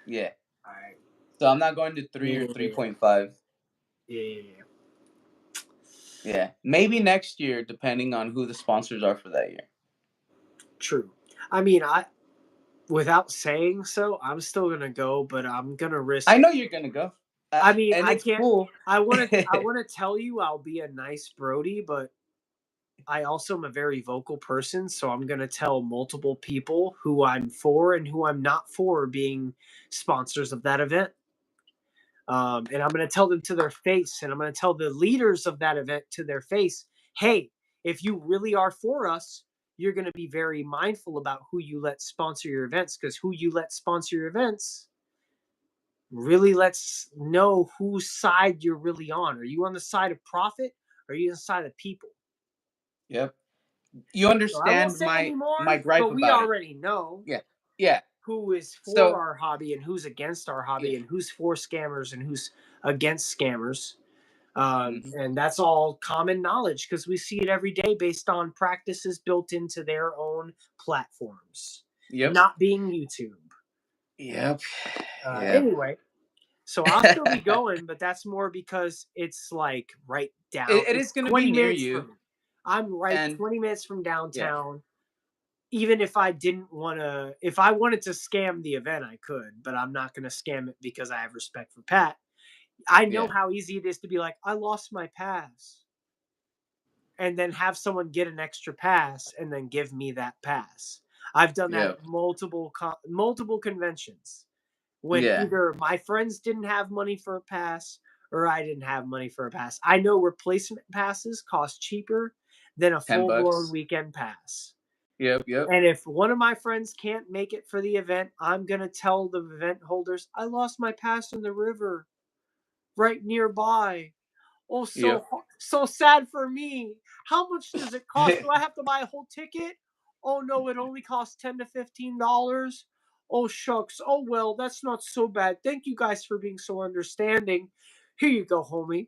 yeah. Yeah. All right. So I'm not going to Yeah, 3 or yeah, yeah, 3.5. yeah, yeah, yeah. Yeah. Maybe next year, depending on who the sponsors are for that year. True. I mean, without saying so, I'm still gonna go, but I'm gonna I risk. know you're gonna go. I mean, And I it's can't. cool. I wanna tell you I'll be a nice Brody, but I also am a very vocal person, so I'm gonna tell multiple people who I'm for and who I'm not for being sponsors of that event. And I'm gonna tell them to their face, and I'm gonna tell the leaders of that event to their face, hey, if you really are for us, you're gonna be very mindful about who you let sponsor your events, because who you let sponsor your events really lets know whose side you're really on. Are you on the side of profit? Or are you on the side of people? Yep. You So I won't understand say my anymore, gripe but we about it. already know Yeah. Yeah. who is for So our hobby and who's against our yeah. hobby, and who's for scammers and who's against scammers. And that's all common knowledge because we see it every day based on practices built into their own platforms, Yep. not being YouTube. Yep. Anyway, so I'll still be going, but that's more because it's like right down. It It's is going to be 20 near minutes you. from me. I'm right And 20 minutes from downtown. Even if I didn't want to, if I wanted to scam the event, I could, but I'm not going to scam it because I have respect for Pat. I know how easy it is to be like, I lost my pass. And then have someone get an extra pass and then give me that pass. I've done that at multiple conventions when either my friends didn't have money for a pass or I didn't have money for a pass. I know replacement passes cost cheaper than a full-blown weekend pass. Yep. And if one of my friends can't make it for the event, I'm going to tell the event holders, I lost my pass in the river right nearby. Oh, so sad for me. How much does it cost? Do I have to buy a whole ticket? Oh no, it only costs $10 to $15. Oh shucks. Oh well, that's not so bad. Thank you guys for being so understanding. Here you go, homie.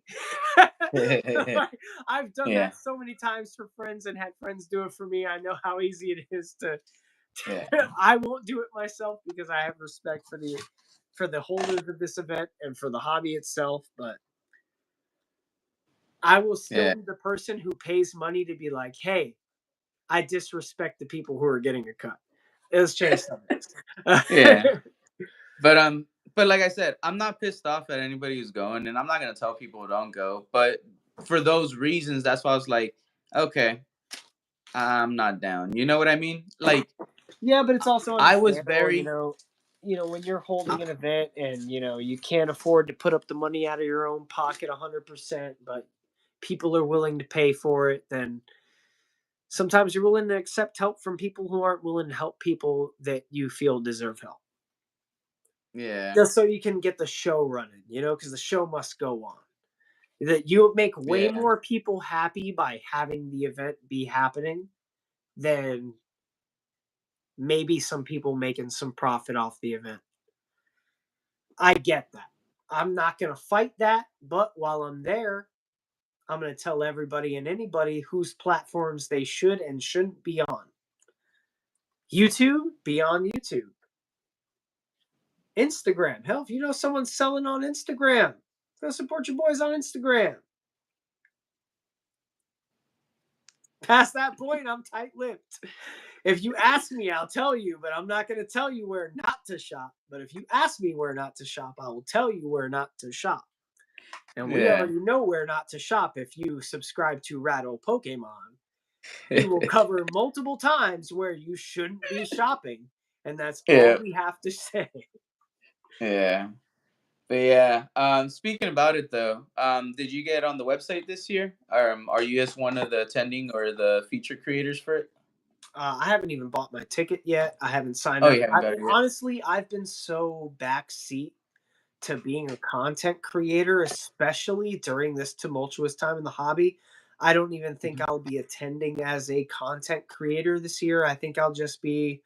I've done that so many times for friends and had friends do it for me. I know how easy it is to. I won't do it myself because I have respect for the holders of this event and for the hobby itself, but I will still be the person who pays money to be like, hey, I disrespect the people who are getting a cut. Let's change something. But like I said, I'm not pissed off at anybody who's going, and I'm not gonna tell people who don't go. But for those reasons, that's why I was like, okay, I'm not down. You know what I mean? Like, yeah, but it's also I was understandable, very, when you're holding an event and you can't afford to put up the money out of your own pocket 100%, but people are willing to pay for it, then sometimes you're willing to accept help from people who aren't willing to help people that you feel deserve help. Just so you can get the show running, because the show must go on. That you make way more people happy by having the event be happening than maybe some people making some profit off the event. I get that. I'm not going to fight that, but while I'm there, I'm going to tell everybody and anybody whose platforms they should and shouldn't be on. YouTube, be on YouTube. Instagram. Hell, if you know someone's selling on Instagram, go support your boys on Instagram. Past that point, I'm tight-lipped. If you ask me, I'll tell you, but I'm not going to tell you where not to shop. But if you ask me where not to shop, I will tell you where not to shop. And we already know where not to shop if you subscribe to Rattle Pokemon. We will cover multiple times where you shouldn't be shopping. And that's all we have to say. Yeah. But speaking about it though, did you get on the website this year? Are you as one of the attending or the feature creators for it? I haven't even bought my ticket yet. I haven't signed Oh, up. you haven't got it yet. Honestly, I've been so backseat to being a content creator, especially during this tumultuous time in the hobby. I don't even think I'll be attending as a content creator this year. I think I'll just be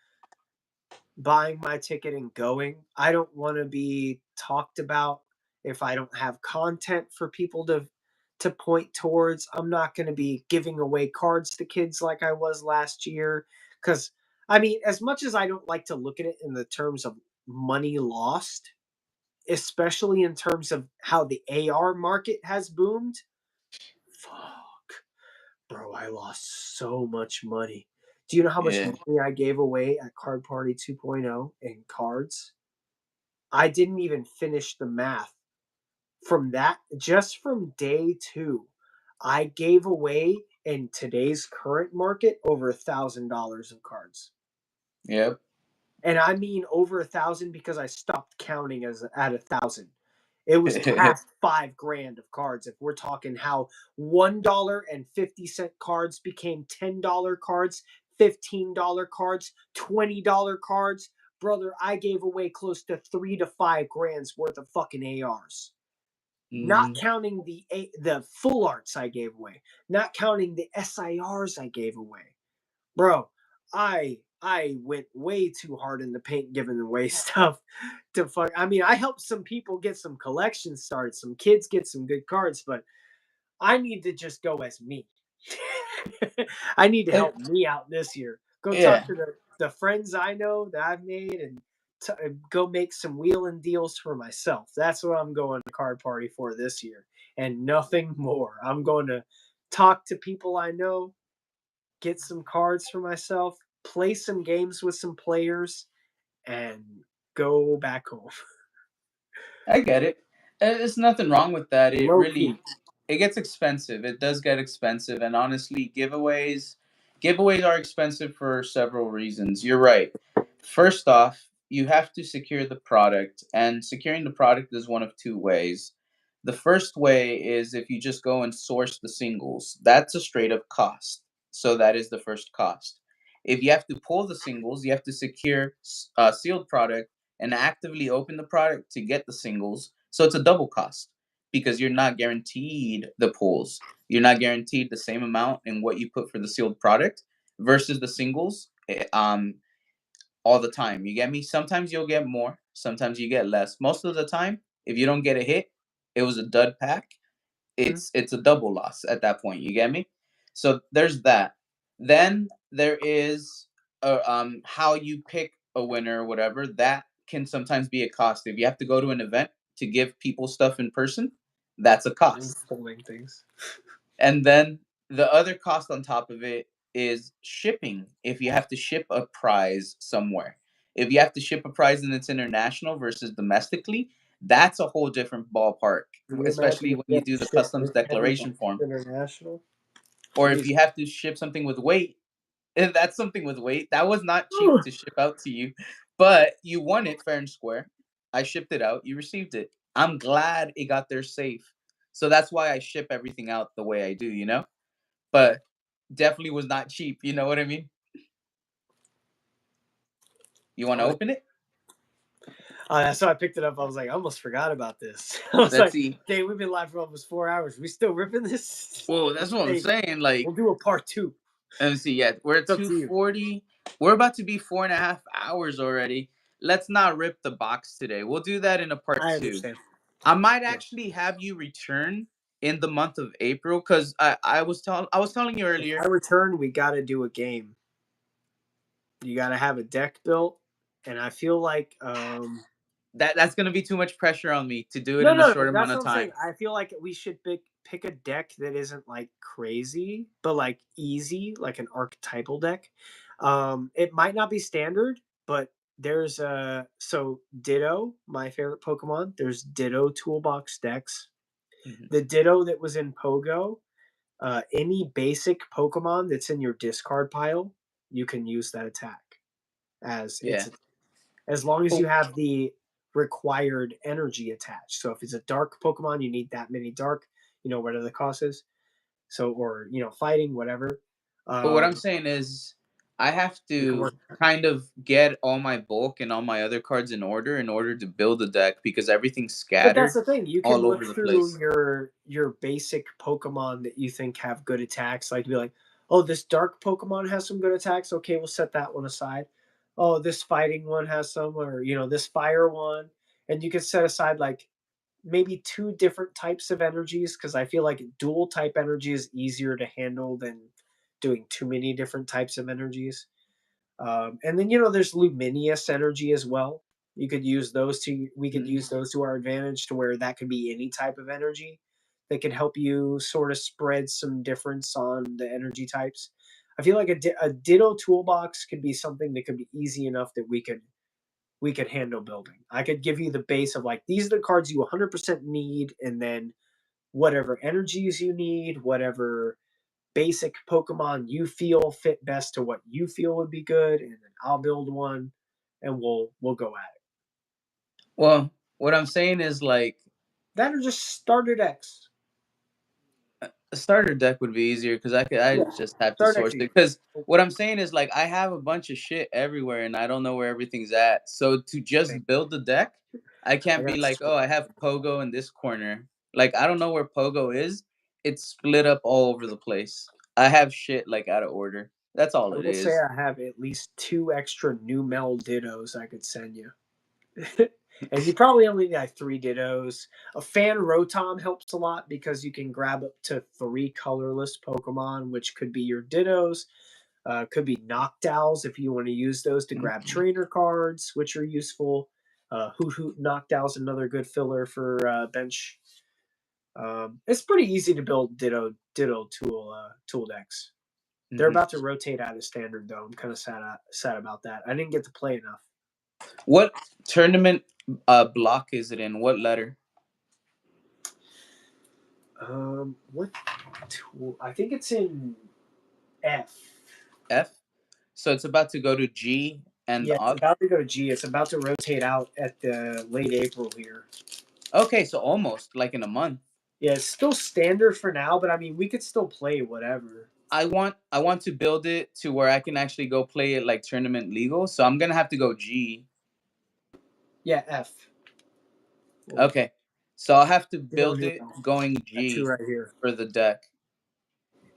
buying my ticket and going. I don't want to be talked about if I don't have content for people to point towards. I'm not going to be giving away cards to kids like I was last year cuz I mean, as much as I don't like to look at it in the terms of money lost, especially in terms of how the AR market has boomed, fuck. Bro, I lost so much money. Do you know how much money I gave away at Card Party 2.0 in cards? I didn't even finish the math. From that, just from day 2, I gave away in today's current market over $1,000 of cards. Yep. And I mean over 1,000 because I stopped counting at 1,000. It was past $5,000 of cards. If we're talking how $1.50 cards became $10 cards, $15 cards, $20 cards, brother, I gave away close to $3 to $5,000 worth of fucking ARs. Not counting the full arts I gave away, not counting the SIRs I gave away, bro. I went way too hard in the paint giving away stuff to fuck. I mean, I helped some people get some collections started, some kids get some good cards, but I need to just go as me. I need to help me out this year. Go talk Yeah, to the friends I know that I've made and go make some wheeling deals for myself. That's what I'm going to card party for this year and nothing more. I'm going to talk to people I know, get some cards for myself, play some games with some players, and go back home. I get it. There's nothing wrong with that. It Low key. really, it gets expensive. It does get expensive, and honestly, giveaways are expensive for several reasons. You're right. First off, you have to secure the product, and securing the product is one of two ways. The first way is if you just go and source the singles. That's a straight up cost. So that is the first cost. If you have to pull the singles, you have to secure a sealed product and actively open the product to get the singles. So it's a double cost because you're not guaranteed the pulls. You're not guaranteed the same amount in what you put for the sealed product versus the singles all the time. You get me? Sometimes you'll get more, sometimes you get less. Most of the time, if you don't get a hit, it was a dud pack. It's a double loss at that point. You get me? So there's that. Then there is how you pick a winner or whatever. That can sometimes be a cost. If you have to go to an event to give people stuff in person, that's a cost. Pulling things. And then the other cost on top of it is shipping. If you have to ship a prize somewhere, if you have to ship a prize and it's international versus domestically, that's a whole different ballpark, Can you imagine especially if when you you have to do the ship customs this many declaration boxes form. international? Or if Jeez. you have to ship something with weight, and that's something with weight. That was not cheap to ship out to you, but you won it fair and square. I shipped it out. You received it. I'm glad it got there safe. So that's why I ship everything out the way I do, you know? But definitely was not cheap. You know what I mean? You want to open it? So I picked it up. I was like, I almost forgot about this. I was Let's like, see. dang, we've been live for almost 4 hours. We still ripping this? Whoa, that's what I'm Hey, saying. Like, we'll do a part two. let me see. Yeah, we're at It's up to you. 240. We're about to be 4.5 hours already. Let's not rip the box today. We'll do that in a part I two. understand. I might Yeah. actually have you return in the month of April because I was telling you If earlier I return, we got to do a game. You got to have a deck built, and I feel like that's gonna be too much pressure on me to do it no, in a no, short amount that's of what I'm saying. time. I feel like we should pick a deck that isn't like crazy, but like easy, like an archetypal deck. It might not be standard, but there's so Ditto, my favorite Pokemon. There's Ditto toolbox decks. Mhm. The Ditto that was in Pogo, any basic Pokemon that's in your discard pile, you can use that attack as Yeah. as long as you Oh, have the required energy attached. So if it's a dark Pokemon, you need that many dark, whatever the cost is. So or fighting whatever. but what I'm Um, saying is, I have you can to work. kind of get all my bulk and all my other cards in order to build a deck because everything's But that's scattered the thing. You can all look over the through place. your basic Pokemon that you think have good attacks. Like be like, oh, this dark Pokemon has some good attacks. Okay, we'll set that one aside. Oh, this fighting one has some, or this fire one, and you can set aside like maybe two different types of energies because I feel like dual type energy is easier to handle than doing too many different types of energies. And then there's luminous energy as well. You could use those to we could Mhm. use those to our advantage to where that could be any type of energy that could help you sort of spread some difference on the energy types. I feel like a Ditto toolbox could be something that could be easy enough that we could handle building. I could give you the base of like these are the cards you 100% need, and then whatever energies you need, whatever basic Pokemon you feel fit best to what you feel would be good, and then I'll build one, and we'll go at it. Well, what I'm saying is like That or just starter decks. a starter deck would be easier because I Yeah, just have to starter source decks. it. Because what I'm saying is like I have a bunch of shit everywhere and I don't know where everything's at. So to Thing. just build the deck, I I can't be got. like, oh, I have Pogo in this corner. Like I don't know where Pogo is. It's split up all over the place. I have shit like out of order. That's all I it will say is. I have at least two extra new Mel Dittos I could send you. And you probably only need like 3 Dittos. A Fan Rotom helps a lot because you can grab up to 3 colorless Pokemon, which could be your Dittos. Could be Noctowls if you want to use those to grab trainer cards, which are useful. Hoot Hoot Noctowl's another good filler for bench. It's pretty easy to build Ditto tool decks. They're about to rotate out of standard though. I'm kind of sad about that. I didn't get to play enough. What tournament block is it in? What letter? What tool? I think it's in F. F. So it's about to go to G and Yeah, it's up. about to go to G. It's about to rotate out at the late April here. Okay, so almost like in a month. Yeah, it's still standard for now, but I mean, we could still play whatever. I want to build it to where I can actually go play it like tournament legal. So I'm gonna have to go G. Yeah, F. Okay, so I'll have to You don't build need it going that G two right here. for the deck.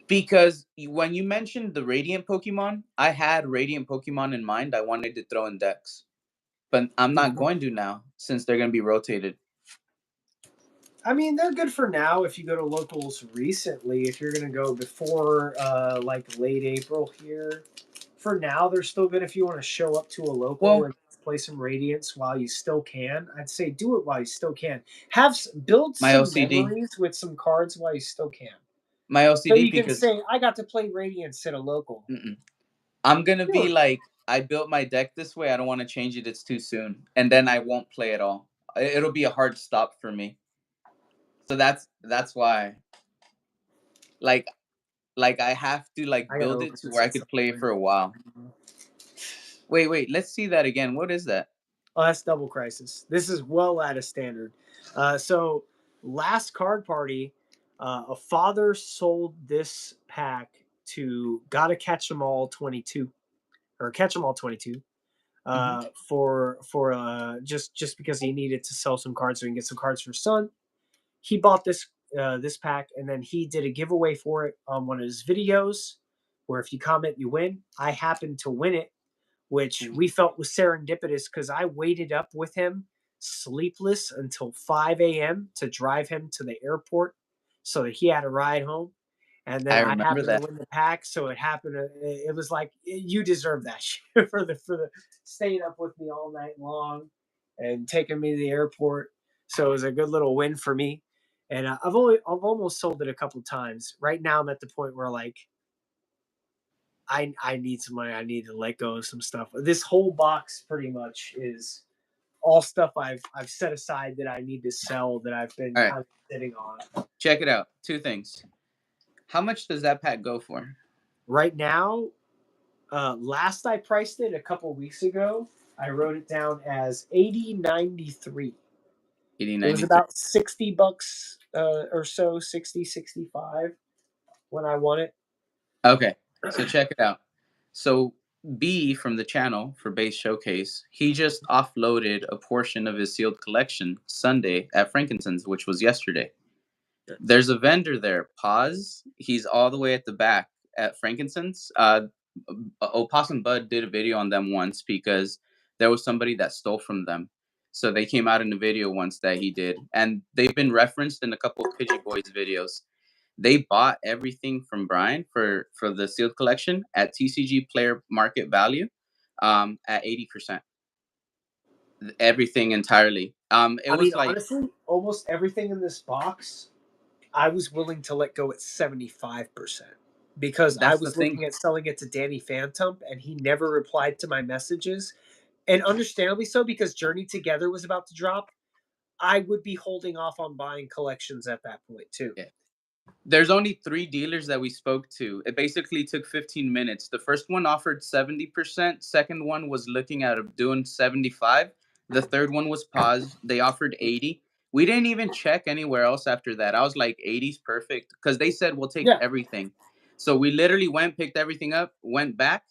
Because when you mentioned the Radiant Pokemon, I had Radiant Pokemon in mind. I wanted to throw in decks. But I'm not going to now since they're going to be rotated. I mean, they're good for now if you go to locals recently. If you're going to go before like late April here, for now they're still good if you want to show up to a local and play some Radiance while you still can. I'd say do it while you still can. Build My some OCD. memories with some cards while you still can. My OCD So you can because say, I got to play Radiance at a local. I'm going to be like, I built my deck this way. I don't want to change it. It's too soon. And then I won't play at all. It'll be a hard stop for me. So that's why. Like I have to like build it to where I could play it for a while. Wait, let's see that again. What is that? Oh, that's Double Crisis. This is well out of standard. So last card party, a father sold this pack to Gotta Catch 'Em All 22 or Catch 'Em All 22 for just because he needed to sell some cards so he can get some cards for his son. He bought this pack and then he did a giveaway for it on one of his videos where if you comment you win. I happened to win it, which we felt was serendipitous because I waited up with him sleepless until 5 a.m. to drive him to the airport so that he had a ride home. And then I I remember happened that. to win the pack, so it happened. It was like you deserve that shit for the staying up with me all night long and taking me to the airport. So it was a good little win for me. And I've almost sold it a couple times. Right now, I'm at the point where like I need some money. I need to let go of some stuff. This whole box pretty much is all stuff I've set aside that I need to sell that I've been kind of sitting on. Check it out. 2 things. How much does that pack go for? Right now, last I priced it a couple weeks ago, I wrote it down as 80.93. It was about $60 or so, 65 when I won it. Okay, so check it out. So B from the channel for Base Showcase, he just offloaded a portion of his sealed collection Sunday at Frankincense, which was yesterday. There's a vendor there, Pause. He's all the way at the back at Frankincense. Opossum Bud did a video on them once because there was somebody that stole from them. So they came out in a video once that he did. And they've been referenced in a couple of Pidgey Boys videos. They bought everything from Brian for the sealed collection at TCG player market value at 80%. Everything entirely. It was like honestly, almost everything in this box, I was willing to let go at 75% because I was looking at selling it to Danny Phantom and he never replied to my messages. And understandably so, because Journey Together was about to drop, I would be holding off on buying collections at that point too. Yeah. There's only 3 dealers that we spoke to. It basically took 15 minutes. The first one offered 70%. Second one was looking at doing 75. The third one was paused. They offered 80. We didn't even check anywhere else after that. I was like, 80's perfect because they said we'll take everything. So we literally went, picked everything up, went back,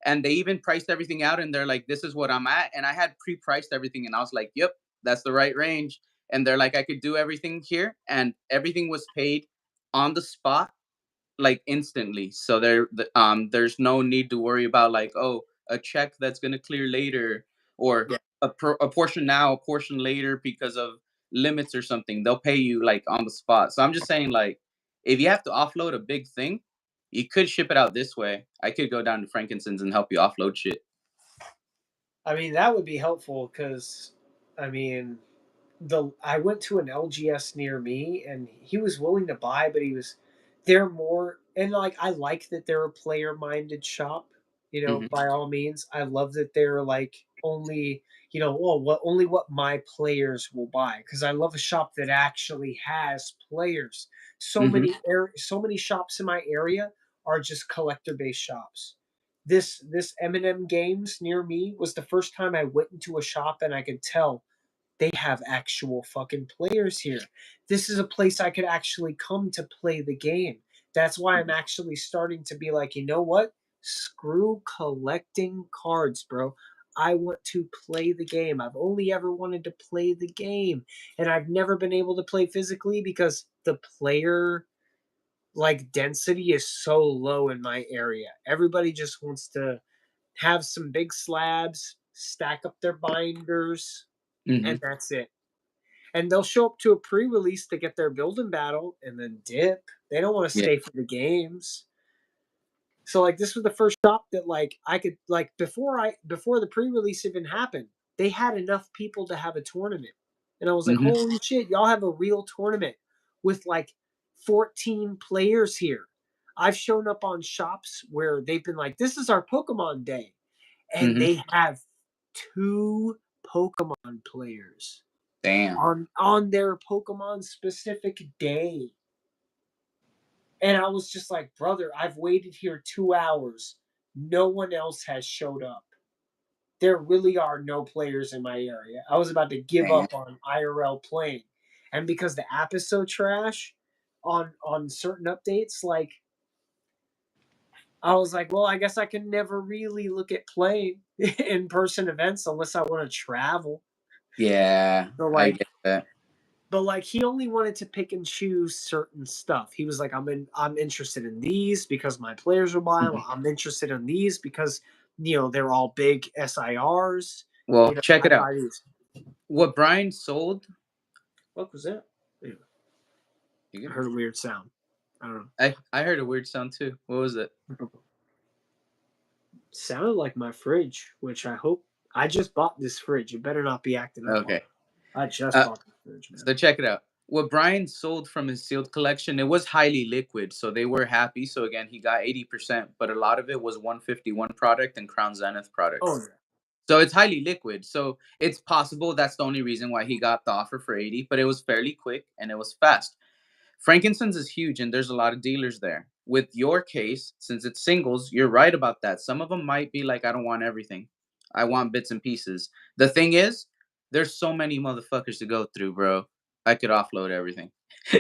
and they even priced everything out. And they're like, this is what I'm at. And I had pre-priced everything, and I was like, yep, that's the right range. And they're like, I could do everything here, and everything was paid on the spot, like instantly. So there's no need to worry about like, oh, a check that's gonna clear later, or a portion now, a portion later because of limits or something. They'll pay you like on the spot. So I'm just saying, like, if you have to offload a big thing, you could ship it out this way. I could go down to Frankincense and help you offload shit. I mean, that would be helpful because, I mean, I went to an LGS near me and he was willing to buy, but they're more, and like I like that they're a player minded shop, Hmm. by all means. I love that they're like only, only what my players will buy, because I love a shop that actually has players. Hmm. So many shops in my area are just collector based shops. This M&M Games near me was the first time I went into a shop and I could tell they have actual fucking players here. This is a place I could actually come to play the game. That's why I'm actually starting to be like, you know what? Screw collecting cards, bro. I want to play the game. I've only ever wanted to play the game, and I've never been able to play physically because the player like density is so low in my area. Everybody just wants to have some big slabs, stack up their binders, Hmm. and that's it. And they'll show up to a pre-release to get their building battle and then dip. They don't want to Yeah. stay for the games. So like this was the first shop that like I could like before the pre-release even happened, they had enough people to have a tournament. And I was like, Hmm. holy shit, y'all have a real tournament with like 14 players here. I've shown up on shops where they've been like, this is our Pokemon day. And Hmm. they have 2 Pokemon players Damn. on their Pokemon specific day. And I was just like, brother, I've waited here 2 hours. No one else has showed up. There really are no players in my area. I was about to give Damn. up on IRL playing. And because the app is so trash on certain updates, like I was like, well, I guess I can never really look at playing in person events unless I want to travel. Yeah, So I like get that. but like he only wanted to pick and choose certain stuff. He was like, I'm interested in these because my players will buy them. Mhm. I'm interested in these because they're all big SIRs. Well, check I it out. buy these. What Brian sold. What was that? Yeah, You I good? heard a weird sound. I don't I heard a weird sound too. What was it? know. Sounded like my fridge, which I just bought this fridge. It better not be acting up on me. Okay. I just Uh, bought the fridge, man. so check it out. What Brian sold from his sealed collection, it was highly liquid, so they were happy. So again, he got 80%, but a lot of it was 151 product and Crown Zenith product. Oh yeah. So it's highly liquid. So it's possible that's the only reason why he got the offer for 80, but it was fairly quick and it was fast. Frankincense is huge and there's a lot of dealers there. With your case, since it's singles, you're right about that. Some of them might be like, I don't want everything. I want bits and pieces. The thing is, there's so many motherfuckers to go through, bro. I could offload everything.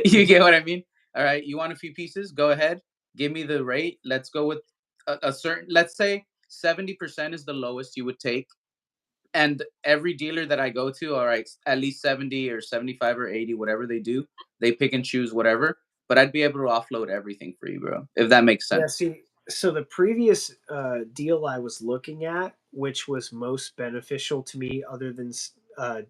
You get what I mean? All right, you want a few pieces? Go ahead. Give me the rate. Let's go with a certain, let's say 70% is the lowest you would take. And every dealer that I go to, all right, at least 70 or 75 or 80, whatever they do, they pick and choose whatever. But I'd be able to offload everything for you, bro, if that makes Yeah, sense. see, so the previous deal I was looking at, which was most beneficial to me, other than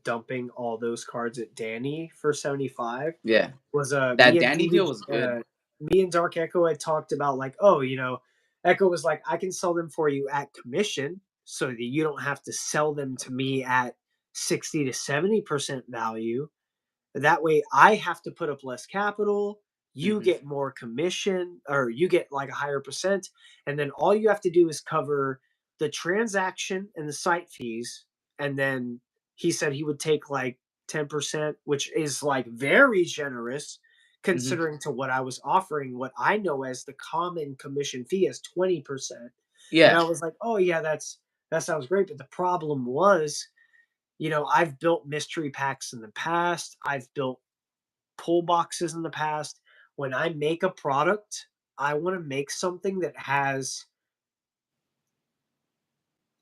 dumping all those cards at Danny for 75, Yeah. was That Danny deal was good. me and Dark Echo had talked about like, oh, Echo was like, I can sell them for you at commission, so that you don't have to sell them to me at 60 to 70% value. That way, I have to put up less capital. You Hmm. get more commission, or you get like a higher percent. And then all you have to do is cover the transaction and the site fees. And then he said he would take like 10%, which is like very generous Hmm. considering to what I was offering, what I know as the common commission fee is 20%. And Yeah. I was like, oh, yeah, that sounds great. But the problem was, I've built mystery packs in the past. I've built pull boxes in the past. When I make a product, I want to make something that has,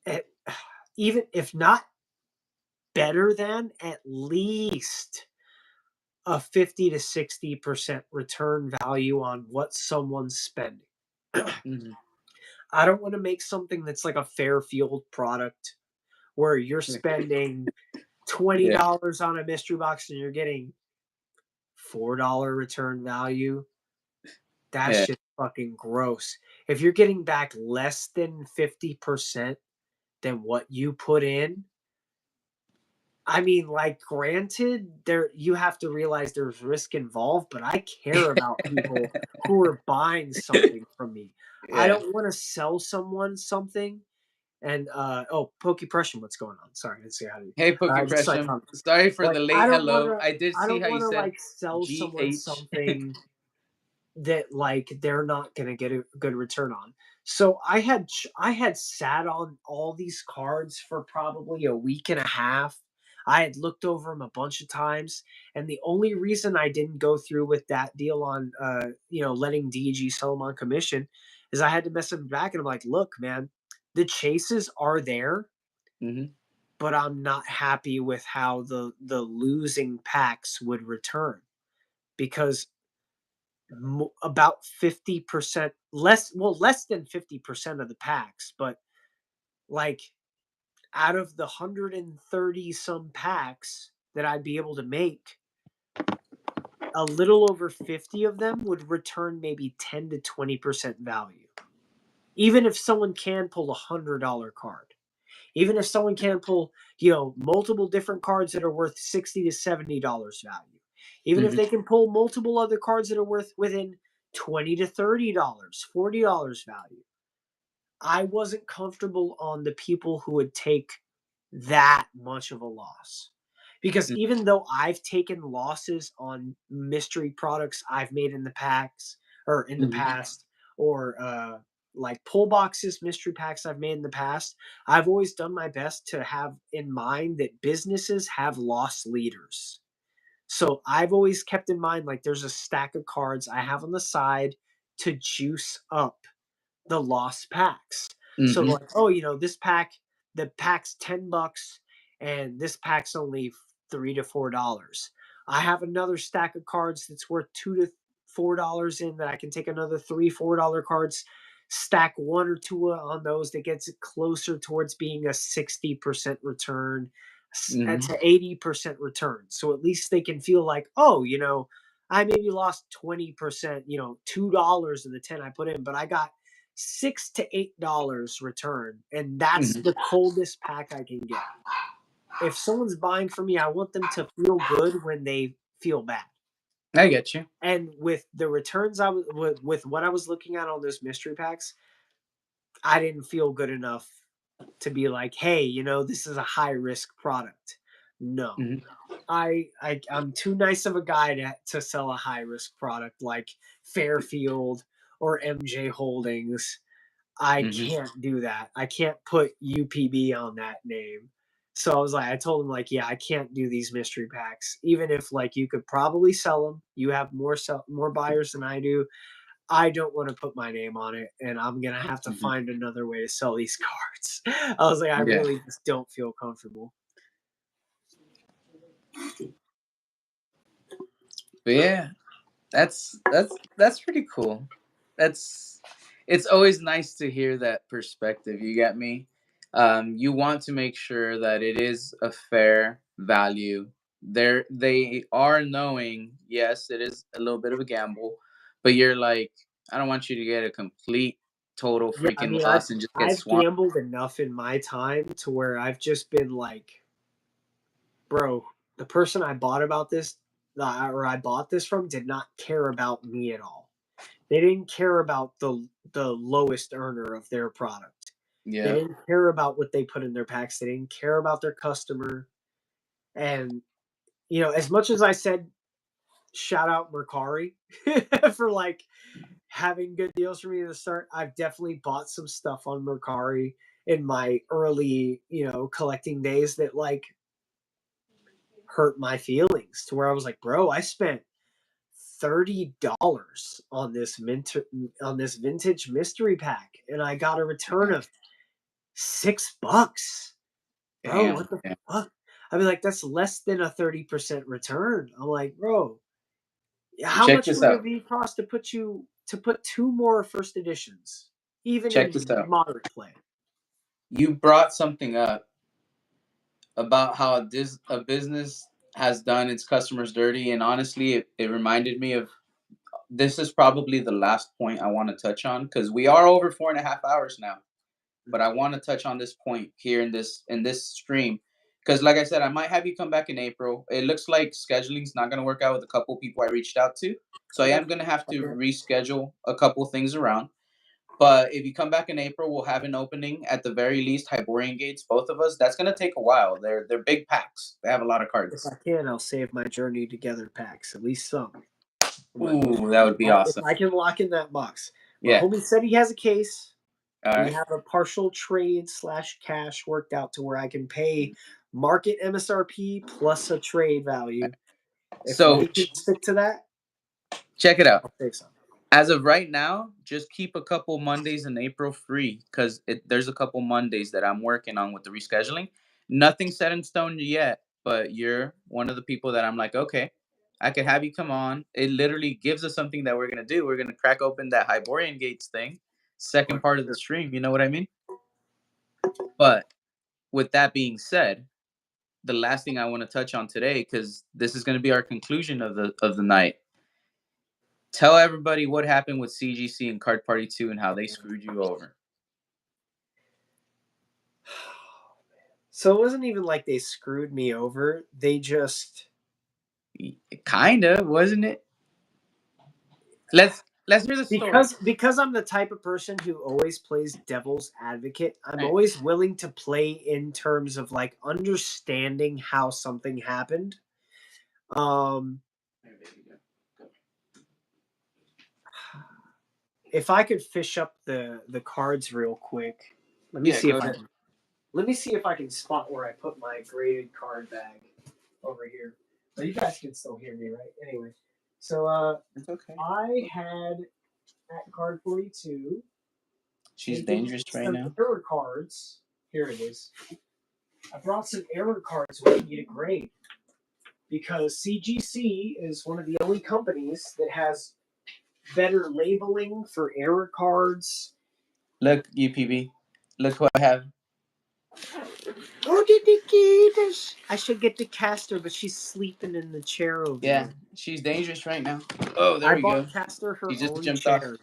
eh, even if not better than, at least a 50 to 60% return value on what someone's spending. Hmm. I don't want to make something that's like a Fairfield product where you're spending $20 on a mystery box and you're getting $4 return value. That's Yeah. just fucking gross. If you're getting back less than 50% than what you put in, I mean, like, granted, you have to realize there's risk involved, but I care about people who are buying something from me. I Yeah. don't want to sell someone something. And oh, Pokepression, what's going on? Sorry, I didn't say how to. Hey, Just like, Pokepression. Sorry for the late hello. I did I see don't how you want to said like sell someone GH. something that like they're not gonna get a good return on. So I had sat on all these cards for probably a week and a half. I had looked over them a bunch of times, and the only reason I didn't go through with that deal on letting DG sell them on commission is I had to mess them back, and I'm like, look, man, the chases are there, Hmm. but I'm not happy with how the losing packs would return because about 50% less than 50% of the packs, but like out of the 130 some packs that I'd be able to make, a little over 50 of them would return maybe 10 to 20% value. Even if someone can pull $100 card. Even if someone can pull, multiple different cards that are worth $60 to $70 value. Even if Hmm. they can pull multiple other cards that are worth within $20 to $30, $40 value. I wasn't comfortable on the people who would take that much of a loss. Because even though I've taken losses on mystery products I've made in the packs or in the Hmm. past, or like pull boxes, mystery packs I've made in the past, I've always done my best to have in mind that businesses have loss leaders. So I've always kept in mind like there's a stack of cards I have on the side to juice up the lost packs. So Hmm. like, oh, this pack, the pack's $10 and this pack's only $3 to $4. I have another stack of cards that's worth $2 to $4 in that I can take another $3, $4 cards, stack one or two on those that gets it closer towards being a 60% return Hmm. to 80% return. So at least they can feel like, oh, I maybe lost 20%, $2 of the 10 I put in, but I got $6 to $8 return, and that's Hmm. the coldest pack I can get. If someone's buying from me, I want them to feel good when they feel bad. I get you. And with the returns I was with what I was looking at on those mystery packs, I didn't feel good enough to be like, hey, this is a high risk product. No. Hmm. I'm too nice of a guy to sell a high risk product like Fairfield or MJ Holdings. I Hmm. can't do that. I can't put UPB on that name. So I was like, I told him like, yeah, I can't do these mystery packs. Even if like you could probably sell them, you have more buyers than I do. I don't want to put my name on it, and I'm gonna have to Hmm. find another way to sell these cards. I was like, I Yeah. really just don't feel comfortable. But yeah, that's pretty cool. That's it's always nice to hear that perspective. You get me? You want to make sure that it is a fair value. They are knowing, yes, it is a little bit of a gamble, but you're like, I don't want you to get a complete total Yeah, I freaking mean, loss and just get I've swamped. gambled enough in my time to where I've just been like, bro, the person I bought about this or I bought this from did not care about me at all. They didn't care about the lowest earner of their product. They Yeah. didn't care about what they put in their packs. They didn't care about their customer. And as much as I said, shout out Mercari for like having good deals for me to start, I've definitely bought some stuff on Mercari in my early, collecting days that like hurt my feelings to where I was like, bro, I spent $30 on this vintage mystery pack and I got a return of $6. Bro, Damn. what the Yeah. fuck? I mean, like, that's less than a 30% return. I'm like, bro, how Check much this would it out. be cost to put two more first editions, even Check this in out. moderate play? You brought something up about how a business has done its customers dirty, and honestly, it reminded me of this is probably the last point I want to touch on because we are over 4.5 hours now. But I want to touch on this point here in this stream because, like I said, I might have you come back in April. It looks like scheduling's not going to work out with a couple people I reached out to, so I am going to have to reschedule a couple things around. But if you come back in April, we'll have an opening at the very least. Hyborian Gates, both of us. That's gonna take a while. They're big packs. They have a lot of If cards. I can, I'll save my Journey Together packs, at least some. Ooh, that would be If awesome. I can lock in that box. But Yeah. homie said he has a case. All We right. have a partial trade / cash worked out to where I can pay market MSRP plus a trade value. If So we can stick to that, check it out. I'll save some. As of right now, just keep a couple Mondays in April free because there's a couple Mondays that I'm working on with the rescheduling. Nothing set in stone yet, but you're one of the people that I'm like, okay, I could have you come on. It literally gives us something that we're gonna do. We're gonna crack open that Hyborian Gates thing, second part of the stream. You know what I mean? But with that being said, the last thing I want to touch on today, because this is gonna be our conclusion of the night. Tell everybody what happened with CGC and Card Party 2 and how they screwed you over. So it wasn't even like they screwed me over. They just Kinda, wasn't it? Let's hear the story. because I'm the type of person who always plays devil's advocate. I'm Right. always willing to play in terms of like understanding how something happened. If I could fish up the cards real quick, let me see if I can. Let me see if I can spot where I put my graded card bag over here. So you guys can still hear me, right? Anyway, so It's okay. I had at card 42. She's dangerous right some now. error cards. Here it is. I brought some error cards with me to grade because CGC is one of the only companies that has better labeling for error cards. Look, UPB. Look what I have. Oh, did they get us? I should get to cast her, but she's sleeping in the chair over Yeah, there. she's dangerous right now. Oh, there I we go. bought Caster her She just own jumped off. chair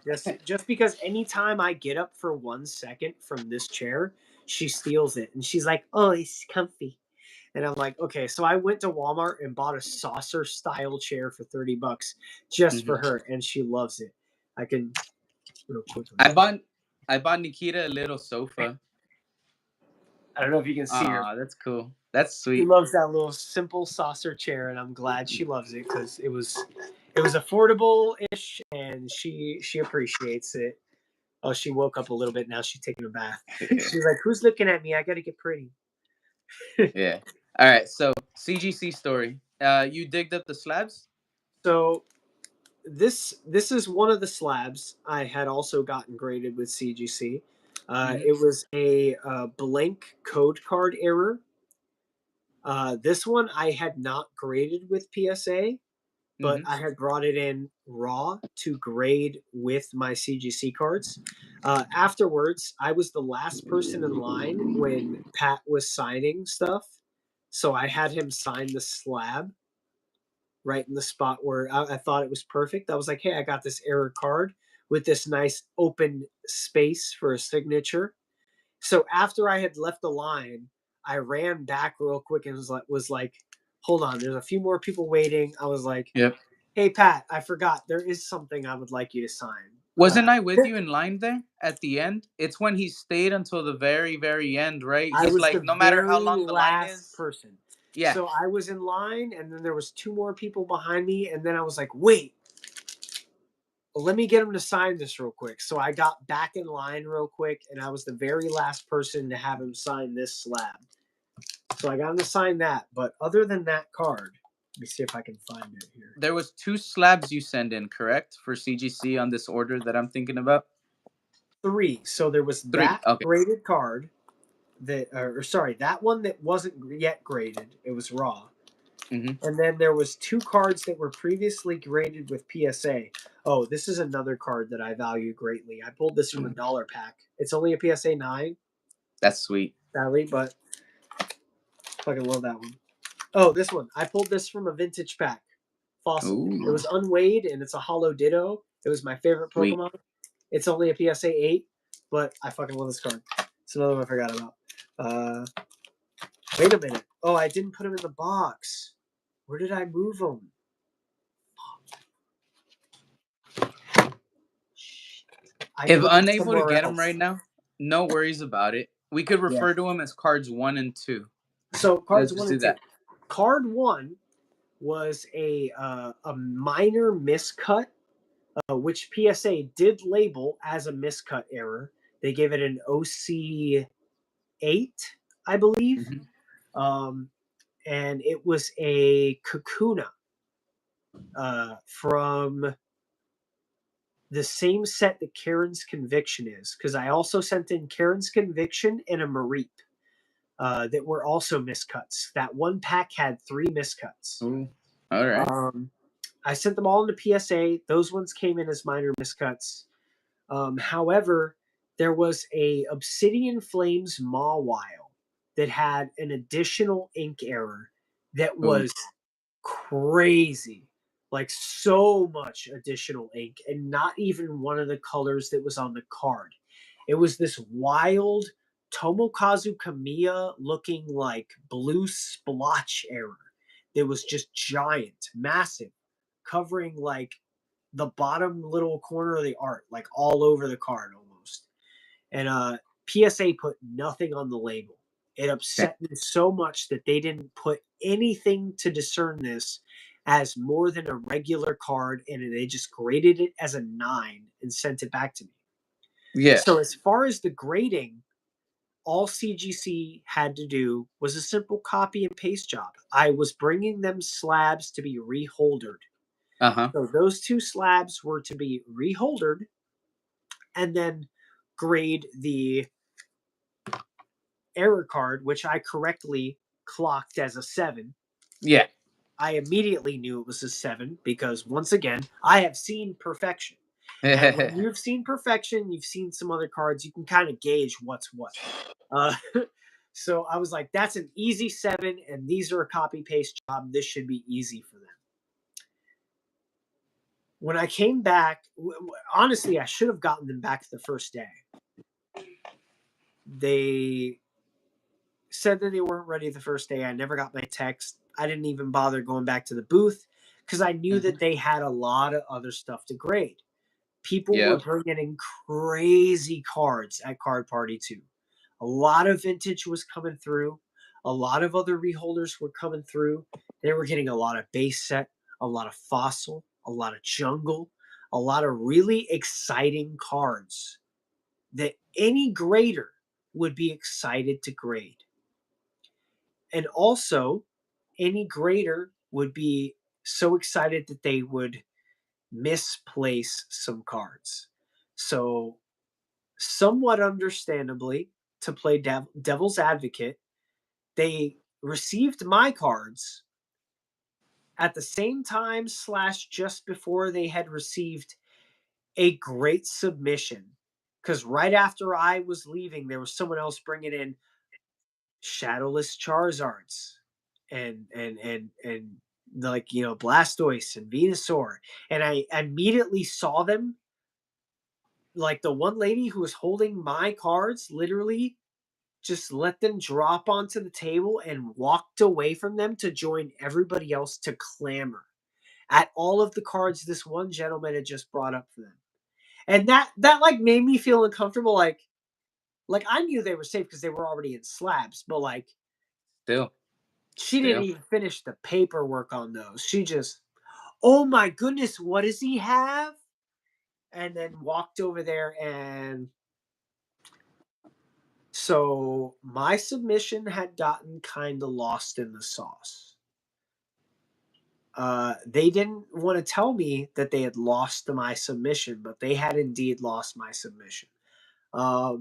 just because anytime I get up for 1 second from this chair, she steals it and she's like, "Oh, it's comfy." And I'm like, okay, so I went to Walmart and bought a saucer style chair for $30 just for her, and she loves it. I can real quickly. I bought Nikita a little sofa. I don't know if you can see her. Ah, that's cool. That's She sweet. loves that little simple saucer chair, and I'm glad she loves it because it was affordable ish, and she appreciates it. Oh, she woke up a little bit now. She's taking a bath. She's like, "Who's looking at me? I gotta get pretty." Yeah. All right. So CGC story. You digged up the slabs. So this is one of the slabs I had also gotten graded with CGC. It was a blank code card error. This one I had not graded with PSA, but I had brought it in raw to grade with my CGC cards. Afterwards, I was the last person in line when Pat was signing stuff, so I had him sign the slab right in the spot where I thought it was perfect. I was like, "Hey, I got this error card with this nice open space for a signature." So after I had left the line, I ran back real quick and was like, "Hold on, there's a few more people waiting." I was like, Yep. "Hey Pat, I forgot there is something I would like you to sign." Wasn't I with you in line there at the end? It's when he stayed until the very, very end, right? I He's was like, the no matter how very long the line last is. person. Yeah. So I was in line, and then there was 2 more people behind me, and then I was like, "Wait, let me get him to sign this real quick." So I got back in line real quick, and I was the very last person to have him sign this slab. So I got him to sign that. But other than that card, let me see if I can find it here. There was 2 slabs you send in, correct? For CGC on this order that I'm thinking about? 3. So there was 3. that Okay. graded card that, or sorry, that one that wasn't yet graded. It was raw. And then there was 2 cards that were previously graded with PSA. Oh, this is another card that I value greatly. I pulled this from a $1 pack. It's only a PSA 9. That's sweet. Sadly, but Fucking love that one. Oh, this one. I pulled this from a vintage pack. Fossil. Ooh. It was unweighed and it's a hollow ditto. It was my favorite Sweet. Pokemon. It's only a PSA 8, but I fucking love this card. It's another one I forgot about. Wait a minute. Oh, I didn't put him in the box. Where did I move him? If unable to get him right now, no worries about it. We could refer to him as cards 1 and 2. So cards Let's 1 do and 2. that. Card 1 was a minor miscut, which PSA did label as a miscut error. They gave it an OC 8, I believe. Mm-hmm. And it was a Kakuna from the same set that Karen's Conviction is, because I also sent in Karen's Conviction and a Mareep that were also miscuts. That one pack had 3 miscuts. Ooh. All right. I sent them all into PSA. Those ones came in as minor miscuts. However, there was a Obsidian Flames Mawile that had an additional ink error that was crazy. Like so much additional ink, and not even one of the colors that was on the card. It was this wild Tomokazu Kamiya looking like blue splotch error that was just giant, massive, covering like the bottom little corner of the art, like all over the card almost. And PSA put nothing on the label. It upset me so much that they didn't put anything to discern this as more than a regular card, and they just graded it as a 9 and sent it back to me. Yeah. So as far as the grading, all CGC had to do was a simple copy and paste job. I was bringing them slabs to be reholdered. Uh-huh. So those 2 slabs were to be reholdered and then grade the error card, which I correctly clocked as a 7. Yeah. I immediately knew it was a 7 because, once again, I have seen perfection. And when you've seen perfection, you've seen some other cards, you can kind of gauge what's what. So I was like, that's an easy 7, and these are a copy-paste job. This should be easy for them. When I came back, honestly, I should have gotten them back the first day. They said that they weren't ready the first day. I never got my text. I didn't even bother going back to the booth because I knew that they had a lot of other stuff to grade. People were bringing in crazy cards at Card Party 2. A lot of vintage was coming through. A lot of other reholders were coming through. They were getting a lot of base set, a lot of fossil, a lot of jungle, a lot of really exciting cards that any grader would be excited to grade. And also, any grader would be so excited that they would misplace some cards. So, somewhat understandably, to play devil's advocate, they received my cards at the same time / just before they had received a great submission. Because right after I was leaving, there was someone else bringing in Shadowless Charizards and like, you know, Blastoise and Venusaur, and I immediately saw them. Like, the one lady who was holding my cards literally just let them drop onto the table and walked away from them to join everybody else to clamor at all of the cards this one gentleman had just brought up for them. And that like made me feel uncomfortable. Like I knew they were safe because they were already in slabs, but like, she didn't even finish the paperwork on those. She just, oh my goodness, what does he have? And then walked over there, and so my submission had gotten kind of lost in the sauce. They didn't want to tell me that they had lost my submission, but they had indeed lost my submission. By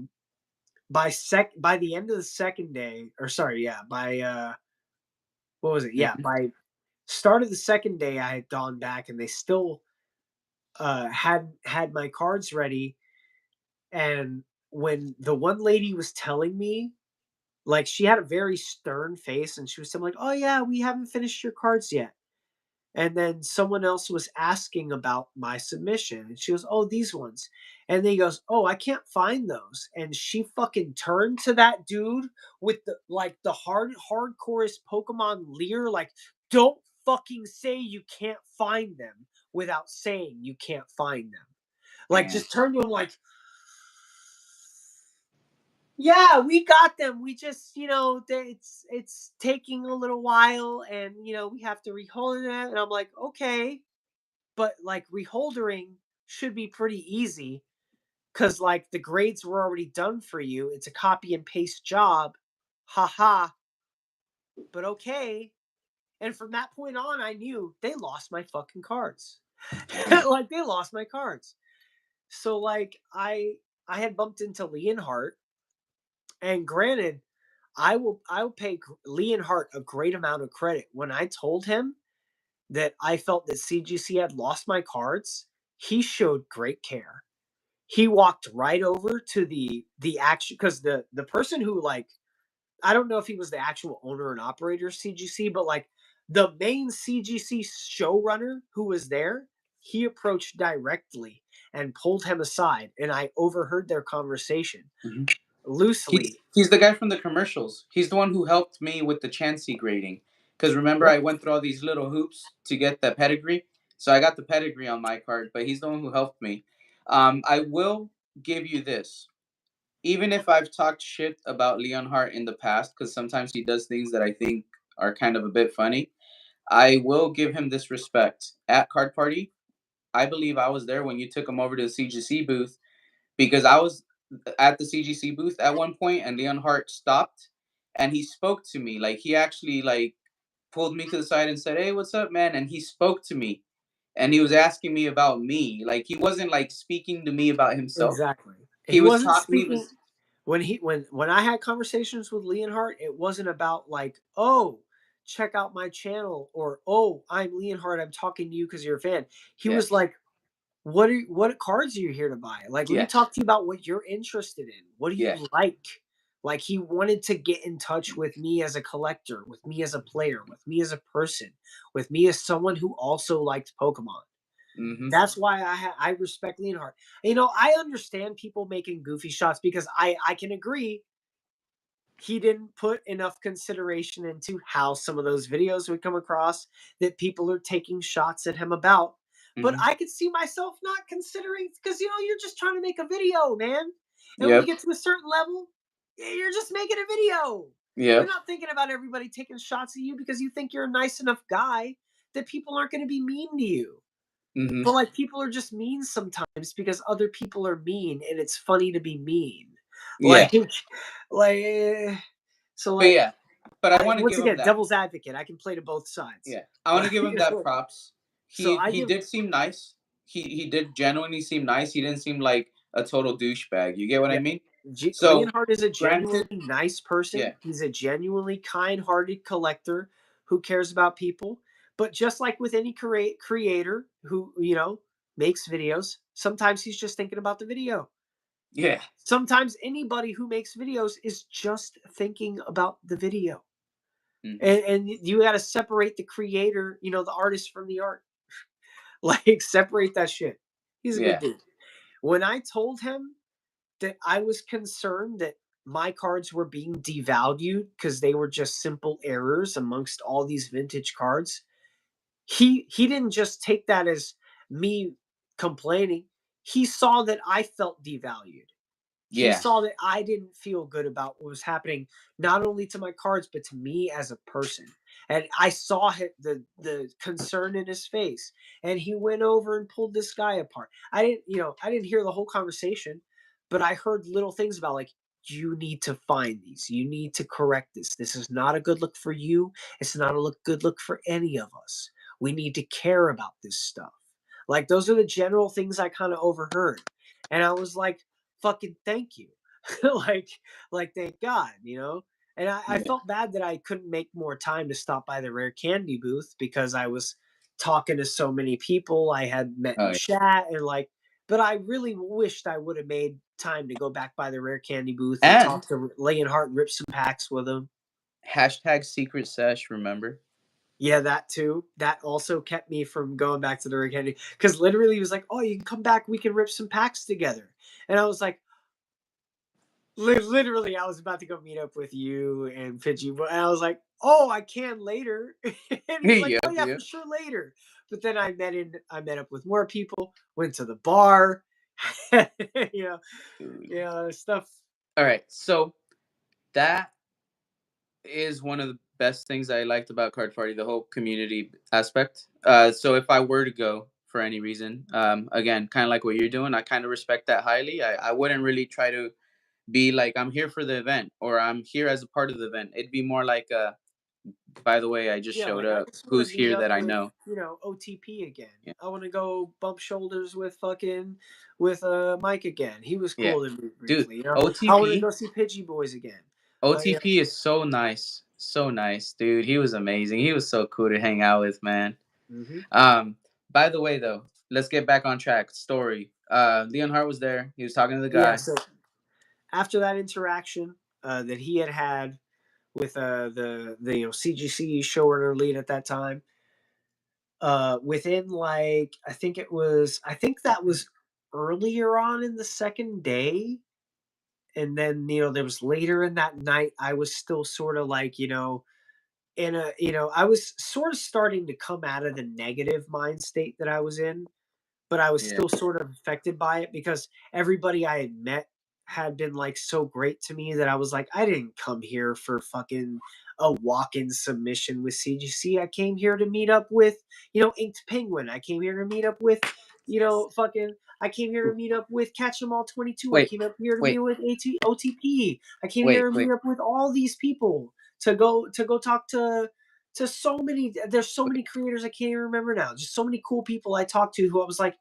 the end of the second day, or sorry, yeah, by what was it? Yeah, by start of the second day, I had gone back, and they still had my cards ready. And when the one lady was telling me, like she had a very stern face, and she was saying like, "Oh yeah, we haven't finished your cards yet." And then someone else was asking about my submission, and she goes, "Oh, these ones." And then he goes, "Oh, I can't find those." And she fucking turned to that dude with the like the hardcorest Pokemon leer, like, "Don't fucking say you can't find them without saying you can't find them." Like, Man. just turn to him like, "Yeah, we got them. We just, it's taking a little while, and we have to rehold it." And I'm like, "Okay, but like reholdering should be pretty easy because like the grades were already done for you. It's a copy and paste job. Haha, but okay." And from that point on, I knew they lost my fucking cards. Like they lost my cards. So like I had bumped into Leonhardt, and granted, I will pay Leonhardt a great amount of credit. When I told him that I felt that CGC had lost my cards, he showed great care. He walked right over to the action, because the person who, like, I don't know if he was the actual owner and operator of CGC, but like the main CGC showrunner who was there, he approached directly and pulled him aside, and I overheard their conversation Mhm. loosely. He's the guy from the commercials. He's the one who helped me with the Chansey grading. Because remember, Yep. I went through all these little hoops to get the pedigree. So I got the pedigree on my card, but he's the one who helped me. I will give you this. Even if I've talked shit about Leonhardt in the past, because sometimes he does things that I think are kind of a bit funny, I will give him this respect. At Card Party, I believe I was there when you took him over to the CGC booth, because I was at the CGC booth at one point, and Leonhardt stopped and he spoke to me. Like he actually like pulled me to the side and said, "Hey, what's up, man?" And he spoke to me, and he was asking me about me. Like he wasn't like speaking to me about himself. Exactly. He He was wasn't talking. He speaking was when I had conversations with Leonhardt, it wasn't about like, "Oh, check out my channel," or, "Oh, I'm Leonhardt, I'm talking to you because you're a fan." He yeah, was like, what cards are you here to buy? Like, let me yeah, talk to you about what you're interested in. What do yeah. you like?" Like he wanted to get in touch with me as a collector, with me as a player, with me as a person, with me as someone who also liked Pokemon. Mm-hmm. That's why I respect Leonhardt. I understand people making goofy shots, because I can agree he didn't put enough consideration into how some of those videos would come across, that people are taking shots at him about. But Mm-hmm. I could see myself not considering, because you're just trying to make a video, man. And when you Yep. get to a certain level, you're just making a video. You're Yep. not thinking about everybody taking shots at you because you think you're a nice enough guy that people aren't going to be mean to you. Mm-hmm. But like people are just mean sometimes because other people are mean, and it's funny to be mean. Yeah. Like like so But like yeah. But I I want to once give him again, that. devil's advocate. I can play to both sides. Yeah, I want to Like, give him that props. so I He give did seem nice. He did genuinely seem nice. He didn't seem like a total douchebag. You get what I yeah. mean? So, Leonhardt is a genuinely granted, nice person. yeah, He's a genuinely kind-hearted collector who cares about people. But just like with any creator who makes videos, sometimes he's just thinking about the video. yeah, Sometimes anybody who makes videos is just thinking about the video. hmm, And you got to separate the creator, the artist, from the art. Like, separate that shit. He's a good yeah, dude. When I told him that I was concerned that my cards were being devalued because they were just simple errors amongst all these vintage cards, he didn't just take that as me complaining. He saw that I felt devalued. He yeah, saw that I didn't feel good about what was happening, not only to my cards, but to me as a person. And I saw the concern in his face. And he went over and pulled this guy apart. I didn't hear the whole conversation, but I heard little things about like, you need to find these. You need to correct this. This is not a good look for you. It's not a good look for any of us. We need to care about this stuff. Like, those are the general things I kind of overheard. And I was like, fucking thank you. like thank God. And I yeah, felt bad that I couldn't make more time to stop by the rare candy booth because I was talking to so many people I had met oh in yeah, chat, and like But I really wished I would have made time to go back by the rare candy booth and talk And to Leonhardt and rip some packs with him. hashtag secret sesh, remember? Yeah, that too. That also kept me from going back to the rare candy because literally he was like, "Oh, you can come back. We can rip some packs together." And I was like, literally, I was about to go meet up with you and Pidgey, and I was like, "Oh, I can later." And he's like, "Oh Yep, yeah, for yep. sure later." But then I met up with more people, went to the bar, you know, Dude. stuff. All right, so that is one of the best things I liked about Card Party, the whole community aspect. So if I were to go for any reason, again, kind of like what you're doing, I kind of respect that highly. I wouldn't really try to be like, I'm here for the event or I'm here as a part of the event. It'd be more like, by the way, I just Yeah, showed like I up. just want Who's to meet here up that I with, know? OTP again. Yeah. I want to go bump shoulders with Mike again. He was Yeah. cool to meet Dude, briefly. I want to OTP, go see Pidgey Boys again. OTP is so nice. So nice, dude. He was amazing. He was so cool to hang out with, man. Mhm. Um, by the way, though, let's get back on track. Story. Leon Hart was there. He was talking to the Yeah, guy. so after that interaction that he had with the CGC showrunner lead at that time, within like I think that was earlier on in the second day, and then there was later in that night I was still sort of like in a I was sort of starting to come out of the negative mind state that I was in, but I was Yeah. still sort of affected by it because everybody I had met had been like so great to me that I was like, I didn't come here for fucking a walk-in submission with CGC. I came here to meet up with, Inked Penguin. I came here to meet up with, fucking I came here to meet up with Catch 'em All 22. I Wait, came up here to meet wait, with OTP. I came wait, here to wait, meet up with all these people to go talk to so many. There's so wait. many creators I can't even remember now. Just so many cool people I talked to who I was like,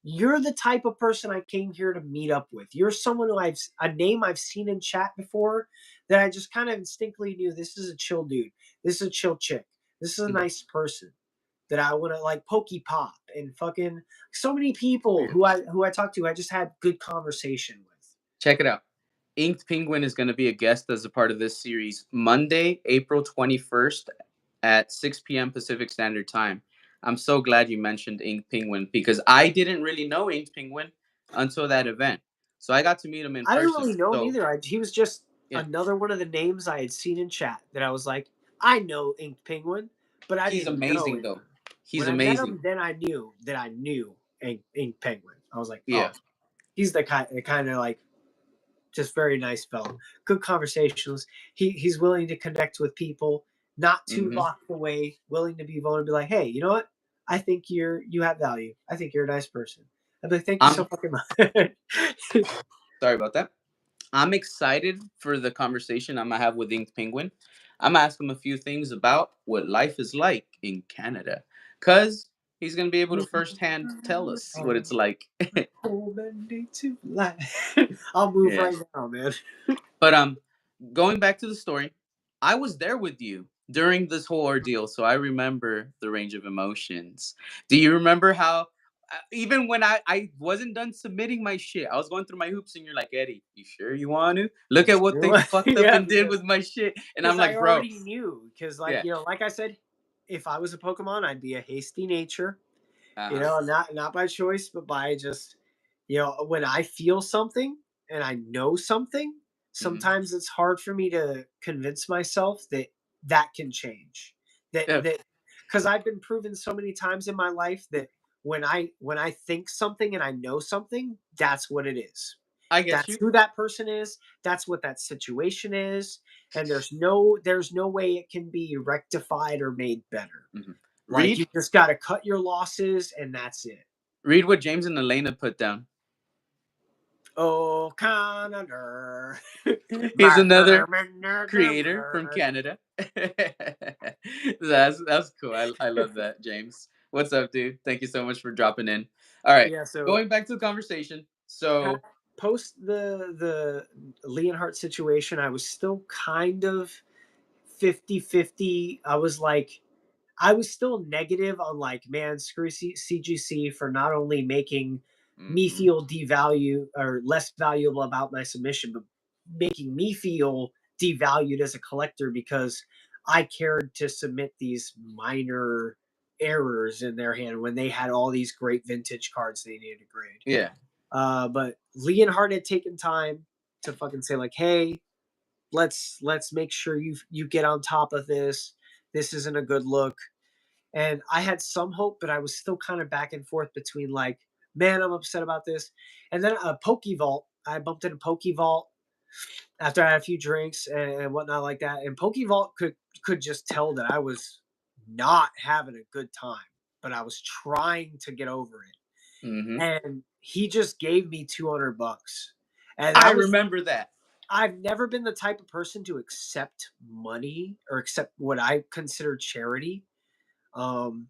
you're the type of person I came here to meet up with. You're someone who a name I've seen in chat before that I just kind of instinctively knew this is a chill dude. This is a chill chick. This is a Mhm. nice person that I want to like Pokey Pop and fucking so many people who I talked to I just had good conversation with. Check it out. Inked Penguin is going to be a guest as a part of this series Monday, April 21st at 6 p.m. Pacific Standard Time. I'm so glad you mentioned Inked Penguin because I didn't really know Inked Penguin until that event. So I got to meet him in I didn't person. really know him So, either. He was just yeah, another one of the names I had seen in chat that I was like, I know Inked Penguin, but I he's didn't know amazing, him. though. He's When I met amazing. him, then I knew that I knew Ink Penguin. I was like, Yeah. oh, he's the kind of like just very nice fellow. Good conversations. He's willing to connect with people, not too Hmm. locked away, willing to be vulnerable, be like, hey, you know what? I think you have value. I think you're a nice person. I'd be like, thank you so I'm fucking much. sorry about that. I'm excited for the conversation I'm gonna have with Inked Penguin. I'm gonna ask him a few things about what life is like in Canada, cause he's gonna be able to firsthand tell us what it's like. I'll move Yeah. right now, man. But going back to the story, I was there with you during this whole ordeal, so I remember the range of emotions. Do you remember how even when I wasn't done submitting my shit, I was going through my hoops, and you're like, Eddie, you sure you want to? Look at what they fucked up Yeah, and did with my shit, and I'm because I like, bro, already knew. Because yeah, like I said, if I was a Pokemon, I'd be a hasty nature. uh huh, Not by choice, but by just when I feel something and I know something, hmm, sometimes it's hard for me to convince myself that that can change. yeah, That because I've been proven so many times in my life that when I think something and I know something, that's what it is. I get That's you. who that person is. That's what that situation is, and there's no way it can be rectified or made better. Hmm. Like Read, you just got to cut your losses, and that's it. read what James and Elena put down. Oh, Canada. He's another creator from Canada. That's cool. I love that, James. What's up, dude? Thank you so much for dropping in. All right, Yeah, so going back to the conversation. So, post the Leonhardt situation, I was still kind of 50-50. I was still negative on like, man, screw CGC for not only making me Mhm. feel devalued or less valuable about my submission, but making me feel devalued as a collector because I cared to submit these minor errors in their hand when they had all these great vintage cards they needed to grade. Yeah. But Leonhardt had taken time to fucking say like, "Hey, let's make sure you get on top of this. This isn't a good look." And I had some hope, but I was still kind of back and forth between like, man, I'm upset about this. And then a Pokevault, I bumped into Pokevault after I had a few drinks and whatnot like that. And Pokevault could just tell that I was not having a good time, but I was trying to get over it. Mhm. And he just gave me $200. And I that was remember that. I've never been the type of person to accept money or accept what I consider charity. Um,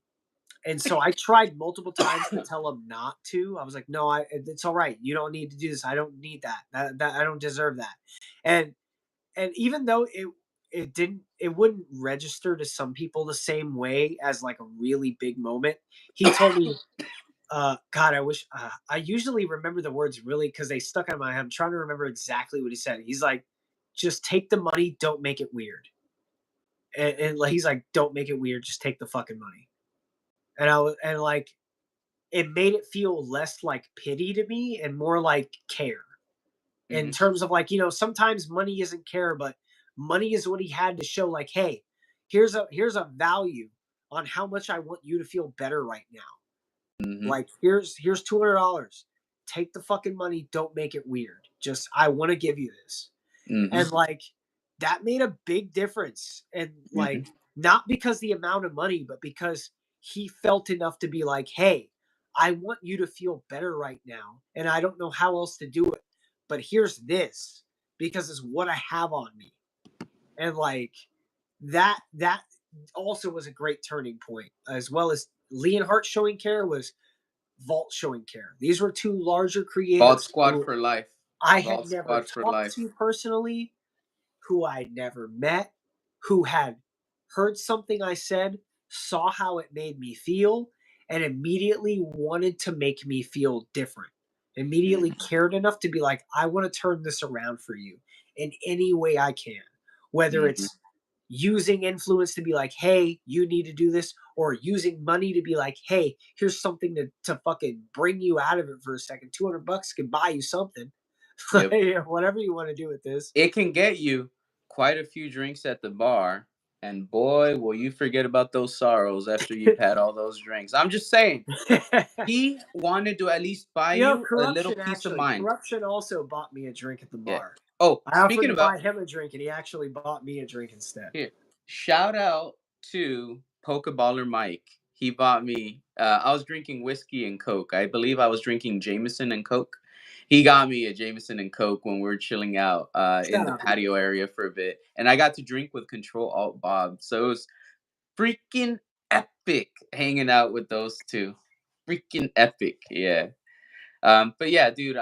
and so I tried multiple times to tell him not to. I was like, "No, it's all right. You don't need to do this. I don't need that. That I don't deserve that." And even though it wouldn't register to some people the same way as like a really big moment. He told me, God, I wish I usually remember the words really because they stuck in my head. I'm trying to remember exactly what he said. He's like, "Just take the money. Don't make it weird." And like he's like, "Don't make it weird. Just take the fucking money." And I was and like it made it feel less like pity to me and more like care in Mhm. terms of like, sometimes money isn't care, but money is what he had to show like, hey, here's a value on how much I want you to feel better right now. Mhm. Like here's $200. Take the fucking money. Don't make it weird. Just I want to give you this. Mhm. And like that made a big difference. And like Mhm. not because the amount of money, but because he felt enough to be like, hey, I want you to feel better right now. And I don't know how else to do it. But here's this because it's what I have on me. And like that also was a great turning point, as well as Leonhardt showing care was Vault showing care. These were two larger Vault creators Squad who for life. I had Vault never Squad for talked life. to personally, who I'd never met, who had heard something I said, saw how it made me feel, and immediately wanted to make me feel different. Immediately Mhm. cared enough to be like, I want to turn this around for you in any way I can. Whether Mhm. it's using influence to be like, hey, you need to do this, or using money to be like, hey, here's something to fucking bring you out of it for a second. $200 can buy you something. Yep. Whatever you want to do with this. It can get you quite a few drinks at the bar, and boy, will you forget about those sorrows after you've had all those drinks. I'm just saying, he wanted to at least buy you a little peace of mind. Corruption also bought me a drink at the Yeah. bar. Oh, I offered speaking to about buy him a drink, and he actually bought me a drink instead. here, shout out to Pokeballer Mike. He bought me. I was drinking whiskey and Coke. I believe I was drinking Jameson and Coke. He got me a Jameson and Coke when we were chilling out in Shout the out to patio area for a bit, and I got to drink with Control Alt Bob. So it was freaking epic hanging out with those two. Freaking epic, yeah. But yeah, dude.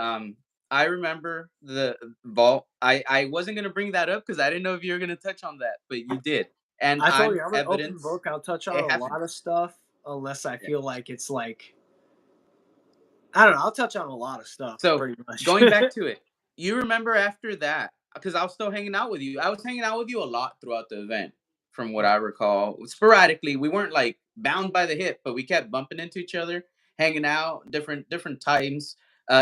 I remember the vault. I wasn't gonna bring that up because I didn't know if you were gonna touch on that, but you did, and I told I'm you I'm an open evidence book. I'll touch on it a happened. lot of stuff unless I Yeah. feel like it's like I don't know. I'll touch on a lot of stuff So pretty much. going back to it, you remember after that because I was still hanging out with you. I was hanging out with you a lot throughout the event, from what I recall. Sporadically, we weren't like bound by the hip, but we kept bumping into each other, hanging out different times.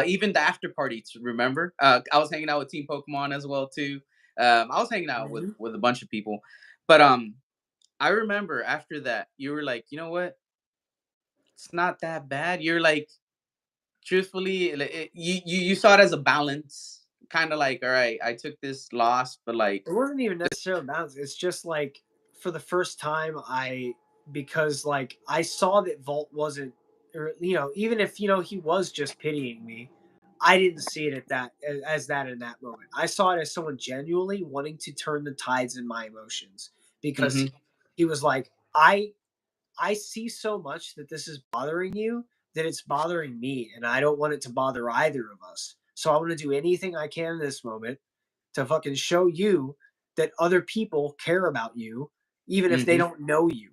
Even the after parties. Remember, I was hanging out with Team Pokemon as well too. I was hanging out Mhm. with a bunch of people, but I remember after that you were like, you know what? It's not that bad. You're like, truthfully, like, you saw it as a balance, kind of like, all right, I took this loss, but like, It wasn't even necessarily balance. It's just like for the first time, because like I saw that Vault wasn't, or even if he was just pitying me, I didn't see it at that as that in that moment. I saw it as someone genuinely wanting to turn the tides in my emotions because hmm he was like, I see so much that this is bothering you that it's bothering me, and I don't want it to bother either of us. So I want to do anything I can in this moment to fucking show you that other people care about you, even if they hmm don't know you.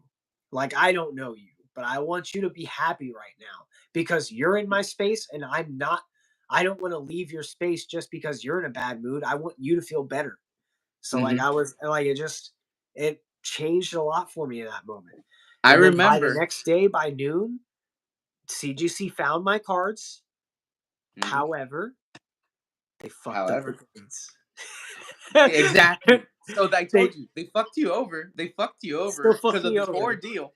Like I don't know you, but I want you to be happy right now because you're in my space and I'm not. I don't want to leave your space just because you're in a bad mood. I want you to feel better. So like Mhm. I was like it changed a lot for me in that moment. I And then by the remember. next day by noon, CGC found my cards. Mhm. However, they fucked up the However, grades. exactly. So I They told you they fucked you over. They fucked you still over fucked because of me this over, ordeal.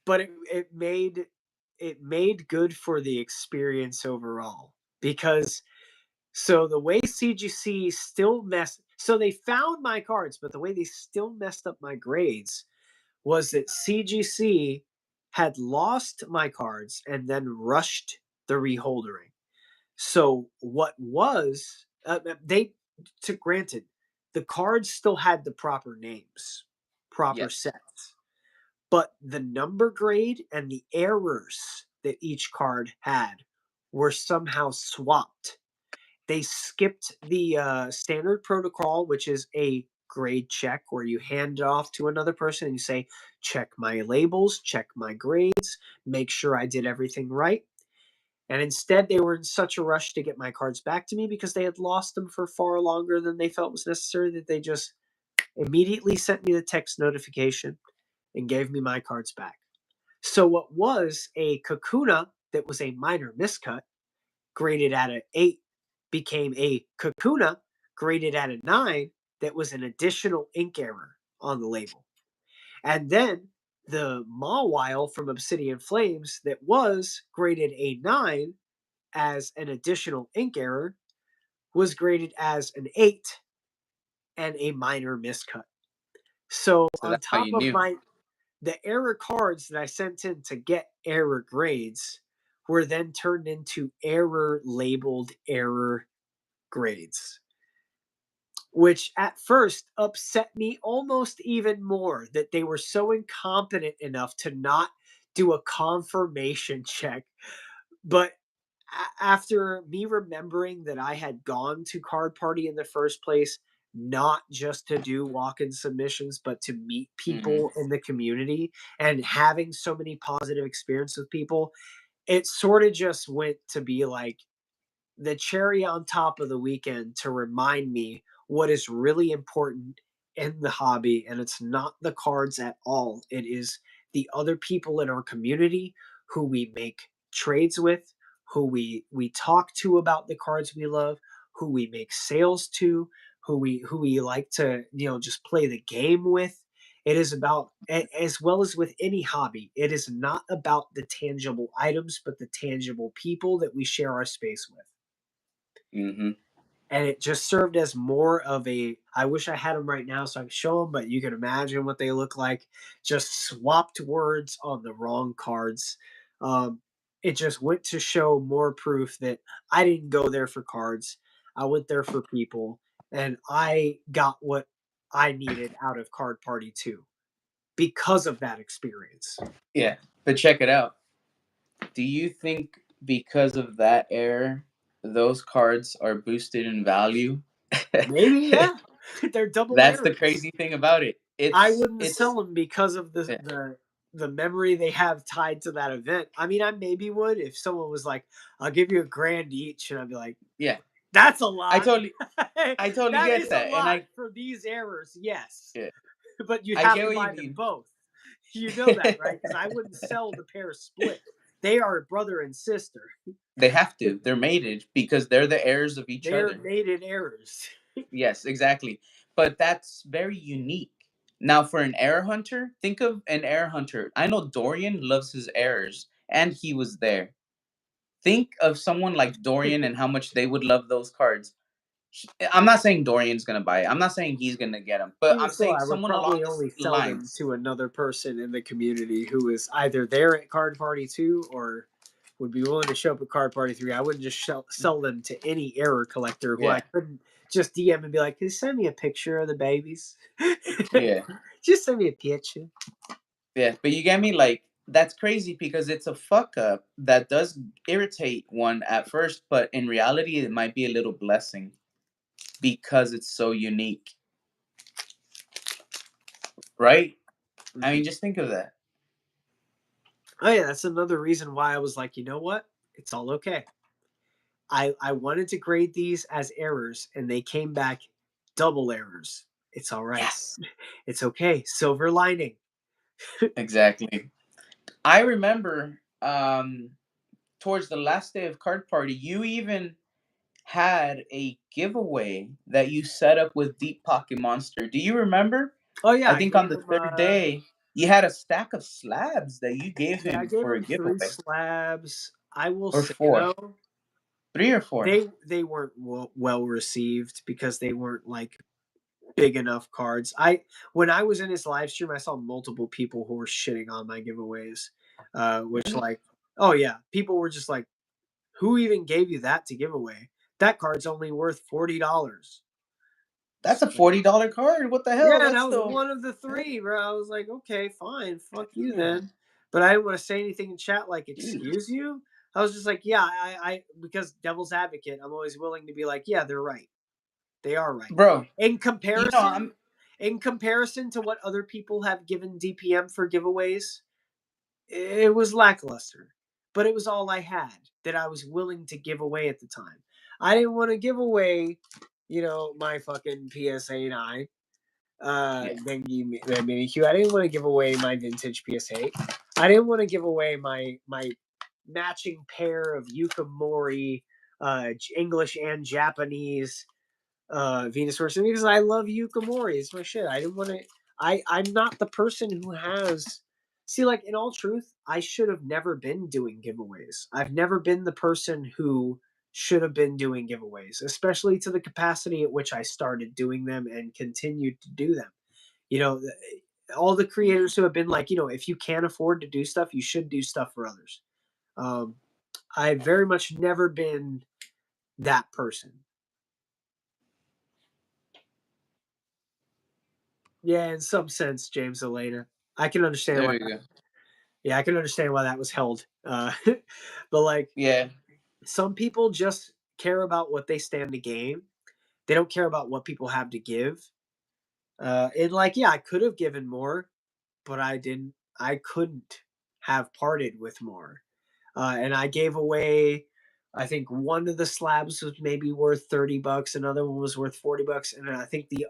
but it made good for the experience overall because so the way CGC still messed so they found my cards, but the way they still messed up my grades was that CGC had lost my cards and then rushed the reholdering. So what was they to granted the cards still had the proper names, proper Yes. sets, but the number grade and the errors that each card had were somehow swapped. They skipped the standard protocol, which is a grade check where you hand it off to another person and you say, check my labels, check my grades, make sure I did everything right. And instead, they were in such a rush to get my cards back to me because they had lost them for far longer than they felt was necessary that they just immediately sent me the text notification and gave me my cards back. So, what was a Kakuna that was a minor miscut graded at an 8 became a Kakuna graded at a 9 that was an additional ink error on the label. And then the Mawile from Obsidian Flames that was graded a 9 as an additional ink error was graded as an 8 and a minor miscut. So So on that's how top you of knew. the error cards that I sent in to get error grades were then turned into error labeled error grades, which at first upset me almost even more that they were so incompetent enough to not do a confirmation check. But after me remembering that I had gone to Card Party in the first place, not just to do walk-in submissions, but to meet Mhm. people in the community and having so many positive experiences with people, it sort of just went to be like the cherry on top of the weekend to remind me what is really important in the hobby. And it's not the cards at all. It is the other people in our community who we make trades with, who we talk to about the cards we love, who we make sales to, who we like to, just play the game with. It is about, as well as with any hobby, it is not about the tangible items, but the tangible people that we share our space with. Mhm. And it just served as more of a I wish I had them right now so I could show them, but you can imagine what they look like. Just swapped words on the wrong cards. It just went to show more proof that I didn't go there for cards. I went there for people, and I got what I needed out of Card Party 2 because of that experience. Yeah, but check it out. Do you think because of that error, those cards are boosted in value? Maybe, yeah. They're double That's the errors. crazy thing about it. I It's wouldn't sell it's them because of yeah, the memory they have tied to that event. I mean, I maybe would if someone was like, "I'll give you $1,000 each," and I'd be like, yeah. "That's a I lot. totally I totally That get is a that, and lot for these errors." Yes, yeah, but you'd I have get to what you buy them mean. both. You know that, right? Because I wouldn't sell the pair split. They are brother and sister. They have to. They're mated because they're the heirs of each They're other. mated errors. Yes, exactly. But that's very unique. Now, for an air hunter, think of an air hunter. I know Dorian loves his airs, and he was there. Think of someone like Dorian and how much they would love those cards. I'm not saying Dorian's gonna buy it. I'm not saying he's gonna get them, but Even I'm so, saying I would someone along probably these only sell them lines. to another person in the community who is either there at Card Party 2 or would be willing to show up at Card Party 3. I wouldn't just sell them to any error collector who I Yeah, couldn't just DM and be like, "Can you send me a picture of the babies? yeah, Just send me a picture." yeah. But you get me? Like that's crazy because it's a fuck up that does irritate one at first, but in reality, it might be a little blessing because it's so unique, right? I Mhm. mean, just think of that. Oh yeah, that's another reason why I was like, you know what? It's all okay. I wanted to grade these as errors, and they came back double errors. It's all right. Yes, It's okay. Silver lining. exactly. I remember towards the last day of card party, you even had a giveaway that you set up with Deep Pocket Monster. Do you remember? Oh yeah, I I think on gave the him. third day, you had a stack of slabs that you gave Yeah, I him gave for a him 3 giveaway, slabs. I will or say four, though, 3 or 4. they weren't well received because they weren't like big enough cards. I When I was in his live stream, I saw multiple people who were shitting on my giveaways. Which Really? like, oh yeah, people were just like, "Who even gave you that to give away? That card's only worth $40." That's a $40 card. What the Yeah, hell? and I That's was the one of the 3, bro. I was like, "Okay, fine, fuck you yeah. then." But I didn't want to say anything in chat like, Jeez. "Excuse you?" I was just like, "Yeah, because devil's advocate, I'm always willing to be like, yeah, they're right. They are right." Bro, In I'm comparison to what other people have given DPM for giveaways, it was lackluster. But it was all I had that I was willing to give away at the time. I didn't want to give away, my fucking PSA 9 yeah. mini Q. I didn't want to give away my vintage PS8. I didn't want to give away my matching pair of Yukamori English and Japanese Venusaur because I love Yukamori. It's my shit. I didn't want to. I'm not the person who has. See, like in all truth, I should have never been doing giveaways. I've never been the person who should have been doing giveaways, especially to the capacity at which I started doing them and continued to do them. You know, all the creators who have been like, if you can't afford to do stuff, you should do stuff for others. Um, I've very much never been that person. Yeah, in some sense, James Elena. I can understand There why. we go. Yeah, I can understand why that was held. But like, Yeah. some people just care about what they stand to gain. They don't care about what people have to give. And like, yeah, I could have given more, but I didn't. I couldn't have parted with more. And I gave away. I think one of the slabs was maybe worth $30. Another one was worth $40, and I think the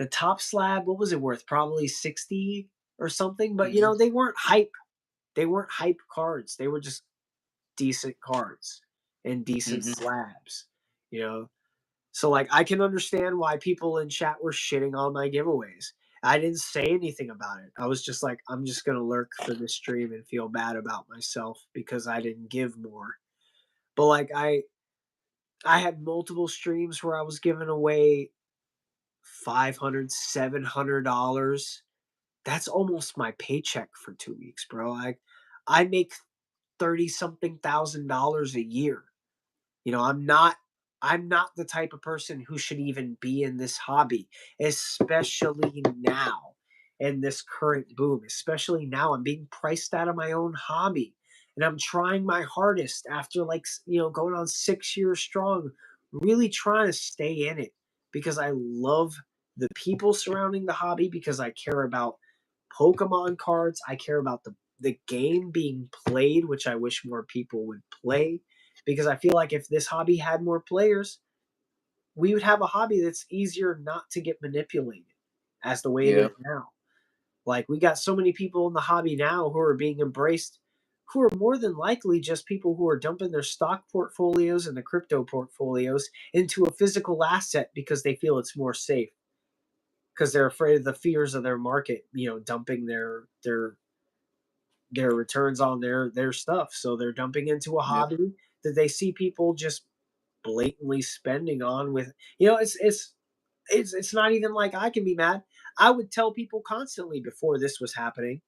top slab, what was it worth? Probably 60 or something. But Hmm. they weren't hype. They weren't hype cards. They were just decent cards and decent Hmm. slabs. You know, so like I can understand why people in chat were shitting on my giveaways. I didn't say anything about it. I was just like, I'm just gonna lurk for this stream and feel bad about myself because I didn't give more. But like I had multiple streams where I was giving away $500, $700. That's almost my paycheck for 2 weeks, bro. I make 30 something $1,000 a year. I'm not the type of person who should even be in this hobby, especially now in this current boom. Especially now, I'm being priced out of my own hobby, and I'm trying my hardest after like going on 6 years strong, really trying to stay in it because I love the people surrounding the hobby because I care about Pokemon cards. I care about the game being played, which I wish more people would play because I feel like if this hobby had more players, we would have a hobby that's easier not to get manipulated as the way it is Yeah. now. Like we got so many people in the hobby now who are being embraced who are more than likely just people who are dumping their stock portfolios and the crypto portfolios into a physical asset because they feel it's more safe because they're afraid of the fears of their market, dumping their returns on their stuff. So they're dumping into a Yep. hobby that they see people just blatantly spending on with it's not even like I can be mad. I would tell people constantly before this was happening,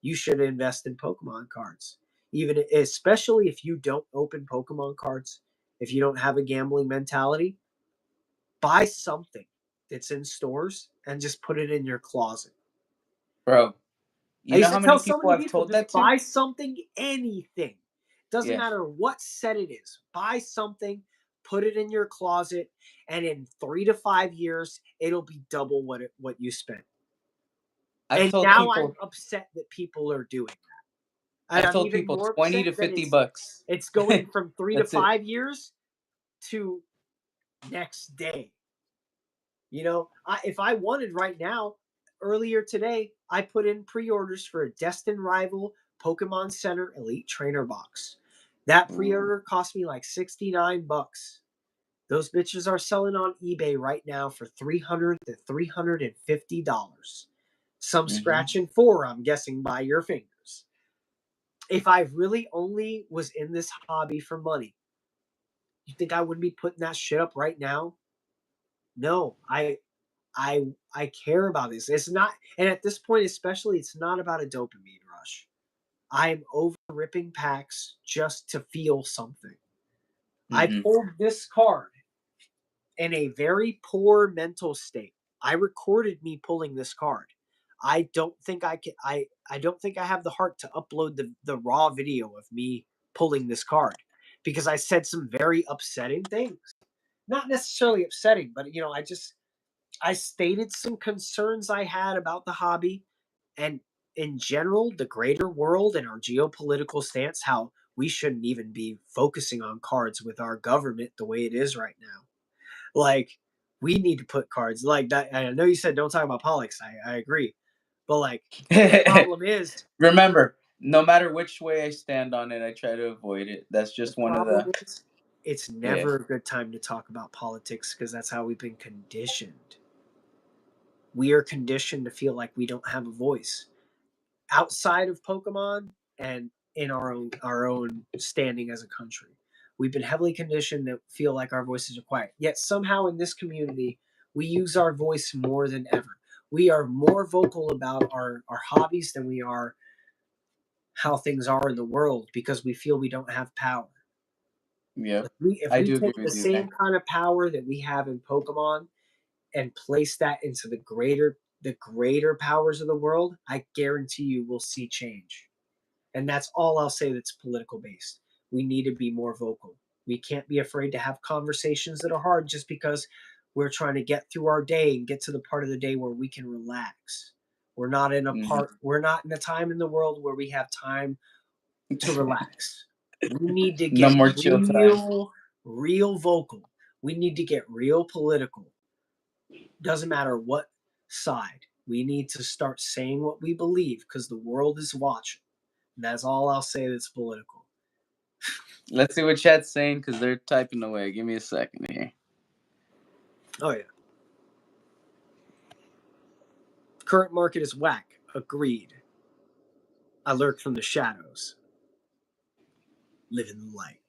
you should invest in Pokemon cards. Even especially if you don't open Pokemon cards, if you don't have a gambling mentality, buy something that's in stores and just put it in your closet. Bro, I you know used how to tell many so people many I've people, told just that to? buy something, anything. Doesn't Yeah. matter what set it is. Buy something, put it in your closet, and in 3 to 5 years, it'll be double what you spent. I've And told now I'm people upset that people are doing that. And I've I'm told even people more 20 to upset that 50 bucks. it's going from 3 to That's it. 5 years to next day. You know, if I wanted right now, earlier today, I put in pre-orders for a Destined Rival Pokemon Center Elite Trainer box. That pre-order cost me like $69. Those bitches are selling on eBay right now for $300 to $350. Some scratching for, I'm guessing, by your fingers. If I really only was in this hobby for money, you think I would be putting that shit up right now? No, I care about this. It's not, and at this point especially, it's not about a dopamine rush. I'm over ripping packs just to feel something. I pulled this card in a very poor mental state. I recorded me pulling this card. I don't think I can. I don't think I have the heart to upload the raw video of me pulling this card because I said some very upsetting things. Not necessarily upsetting, but you know, I stated some concerns I had about the hobby and in general the greater world and our geopolitical stance, how we shouldn't even be focusing on cards with our government the way it is right now. Like, we need to put cards like that. I know you said don't talk about politics. I agree. But like, the problem is Remember, no matter which way I stand on it, I try to avoid it. That's the just one of problem the is it's yeah. never a good time to talk about politics because that's how we've been conditioned. We are conditioned to feel like we don't have a voice outside of Pokemon and in our own standing as a country. We've been heavily conditioned to feel like our voices are quiet. Yet somehow in this community, we use our voice more than ever. We are more vocal about our hobbies than we are how things are in the world because we feel we don't have power. Yep. If I we do agree take the with you same there. kind of power that we have in Pokemon and place that into the greater powers of the world, I guarantee you we'll see change. And that's all I'll say that's political based. We need to be more vocal. We can't be afraid to have conversations that are hard just because we're trying to get through our day and get to the part of the day where we can relax. We're not in a time in the world where we have time to relax. We need to No get more chill time. real vocal. We need to get real political. Doesn't matter what side. We need to start saying what we believe because the world is watching. And that's all I'll say that's political. Let's see what chat's saying because they're typing away. Give me a second here. Oh, yeah. Current market is whack. Agreed. I lurk from the shadows. Live in the light.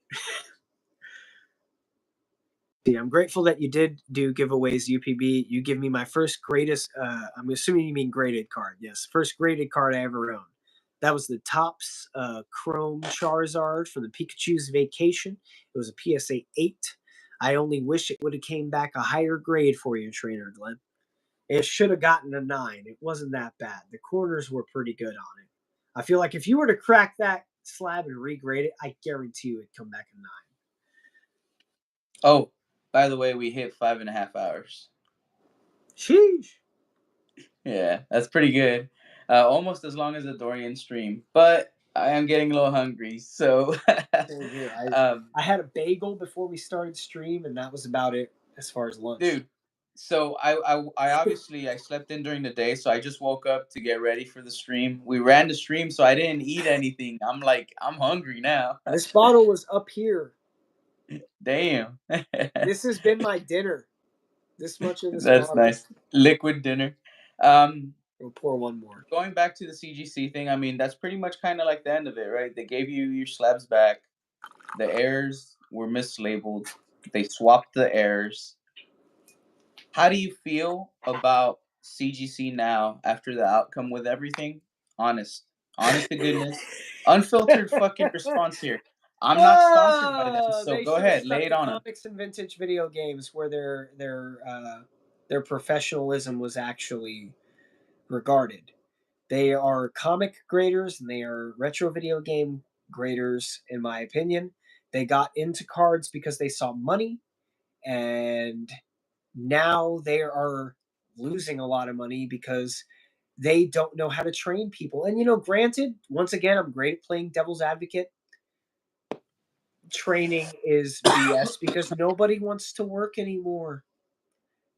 See, I'm grateful that you did do giveaways, UPB. You give me my first greatest, I'm assuming you mean graded card. Yes, first graded card I ever owned. That was the Topps Chrome Charizard from the Pikachu's Vacation. It was a PSA 8. I only wish it would have came back a higher grade for you, Trainer Glenn. It should have gotten a 9. It wasn't that bad. The corners were pretty good on it. I feel like if you were to crack that slab and regrade it, I guarantee you it'd come back a 9. Oh, by the way, we hit 5.5 hours. Sheesh. Yeah, that's pretty good. Almost as long as a Dorian stream, but I am getting a little hungry. So, Same here. I had a bagel before we started stream, and that was about it as far as lunch. dude. So I obviously I slept in during the day, so I just woke up to get ready for the stream. We ran the stream, so I didn't eat anything. I'm like, I'm hungry now. This bottle was up here. Damn. This has been my dinner. This much of this That's bottle. nice. Liquid dinner. Um, We'll pour one more. Going back to the CGC thing, I mean, that's pretty much kind of like the end of it, right? They gave you your slabs back. The errors were mislabeled. They swapped the errors. How do you feel about CGC now after the outcome with everything? Honest to goodness, unfiltered fucking response here. I'm not sponsored by them, so They go should have ahead, stuck lay it to on them. comics and vintage video games where their professionalism was actually regarded. They are comic graders and they are retro video game graders, in my opinion. They got into cards because they saw money, and now they are losing a lot of money because they don't know how to train people. And granted, once again, I'm great at playing devil's advocate. Training is BS because nobody wants to work anymore.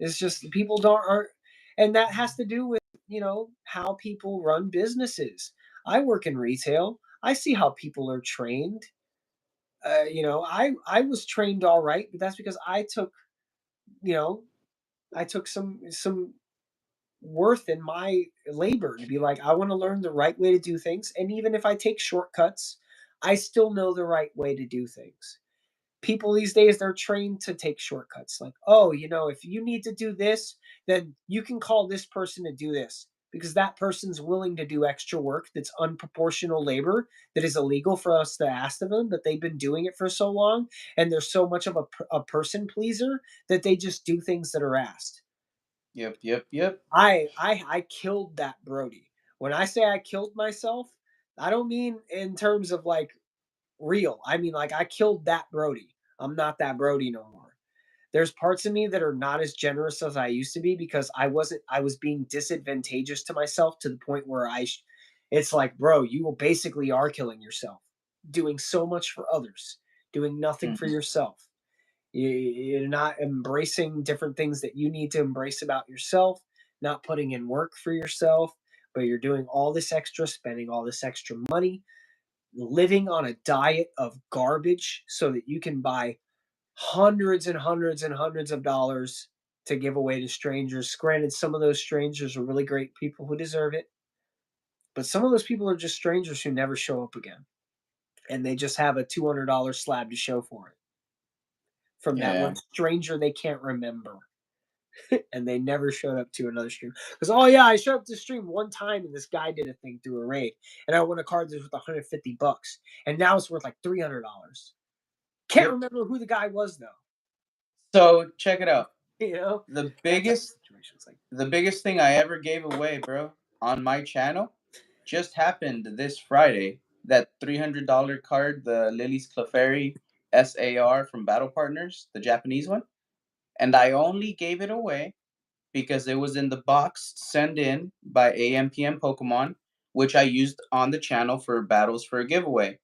It's just people aren't, and that has to do with how people run businesses. I work in retail. I see how people are trained. I was trained all right, but that's because you know I took some worth in my labor to be like, I want to learn the right way to do things, and even if I take shortcuts, I still know the right way to do things. People these days, they're trained to take shortcuts. Like, oh, if you need to do this, then you can call this person to do this because that person's willing to do extra work that's unproportional labor that is illegal for us to ask of them, but they've been doing it for so long, and they're so much of a person pleaser that they just do things that are asked. Yep. I killed that Brody. When I say I killed myself, I don't mean in terms of like real. I mean, like, I killed that Brody. I'm not that Brody no more. There's parts of me that are not as generous as I used to be because I was being disadvantageous to myself to the point where it's like, bro, you basically are killing yourself, doing so much for others, doing nothing for Mhm. yourself. You're not embracing different things that you need to embrace about yourself, not putting in work for yourself, but you're doing all this extra, spending all this extra money, living on a diet of garbage so that you can buy hundreds and hundreds and hundreds of dollars to give away to strangers. Granted, some of those strangers are really great people who deserve it, but some of those people are just strangers who never show up again. And they just have a $200 slab to show for it from that Yeah. one stranger they can't remember. And they never showed up to another stream. Because, oh, yeah, I showed up to stream one time and this guy did a thing through a raid. And I won a card that was worth $150. And now it's worth like $300. Can't Yep. remember who the guy was, though. So check it out. You know? The That type of biggest situations like the biggest thing I ever gave away, bro, on my channel just happened this Friday. That $300 card, the Lily's Clefairy SAR from Battle Partners, the Japanese one. And I only gave it away because it was in the box sent in by AMPM Pokemon, which I used on the channel for battles for a giveaway.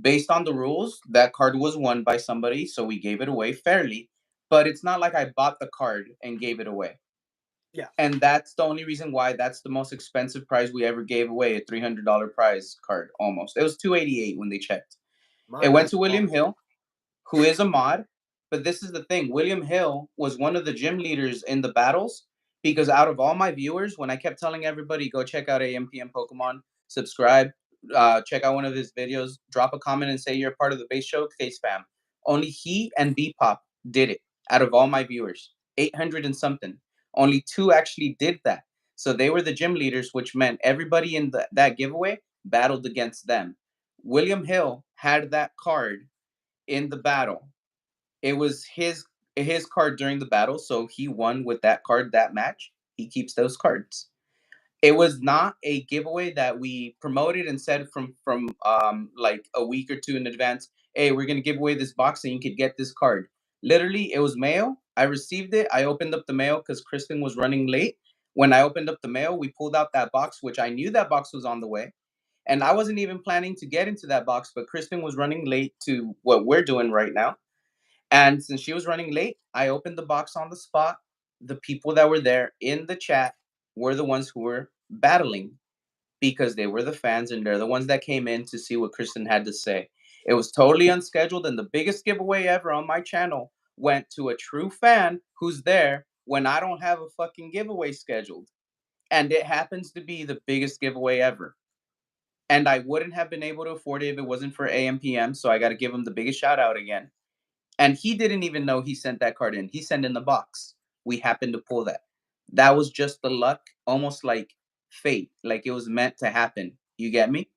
Based on the rules, that card was won by somebody, so we gave it away fairly. But it's not like I bought the card and gave it away. yeah. And that's the only reason why that's the most expensive prize we ever gave away, a $300 prize card almost. It was $288 when they checked. It Mine went was to William Hill, who is a mod. But this is the thing, William Hill was one of the gym leaders in the battles because out of all my viewers, when I kept telling everybody, go check out AMPM Pokemon, subscribe, check out one of his videos, drop a comment and say you're part of the base showcase fam. Only he and B-Pop did it out of all my viewers, 800 and something. Only two actually did that. So they were the gym leaders, which meant everybody in that giveaway battled against them. William Hill had that card in the battle. It was his card during the battle, so he won with that card that match. He keeps those cards. It was not a giveaway that we promoted and said from like a week or two in advance. Hey, we're gonna give away this box and you could get this card. Literally, it was mail. I received it. I opened up the mail because Kristen was running late. When I opened up the mail, we pulled out that box, which I knew that box was on the way. And I wasn't even planning to get into that box, but Kristen was running late to what we're doing right now. And since she was running late, I opened the box on the spot. The people that were there in the chat were the ones who were battling because they were the fans and they're the ones that came in to see what Kristen had to say. It was totally unscheduled, and the biggest giveaway ever on my channel went to a true fan who's there when I don't have a fucking giveaway scheduled. And it happens to be the biggest giveaway ever. And I wouldn't have been able to afford it if it wasn't for AMPM, so I got to give him the biggest shout out again. And he didn't even know he sent that card in. He sent in the box. We happened to pull that. That was just the luck, almost like fate, like it was meant to happen. You get me?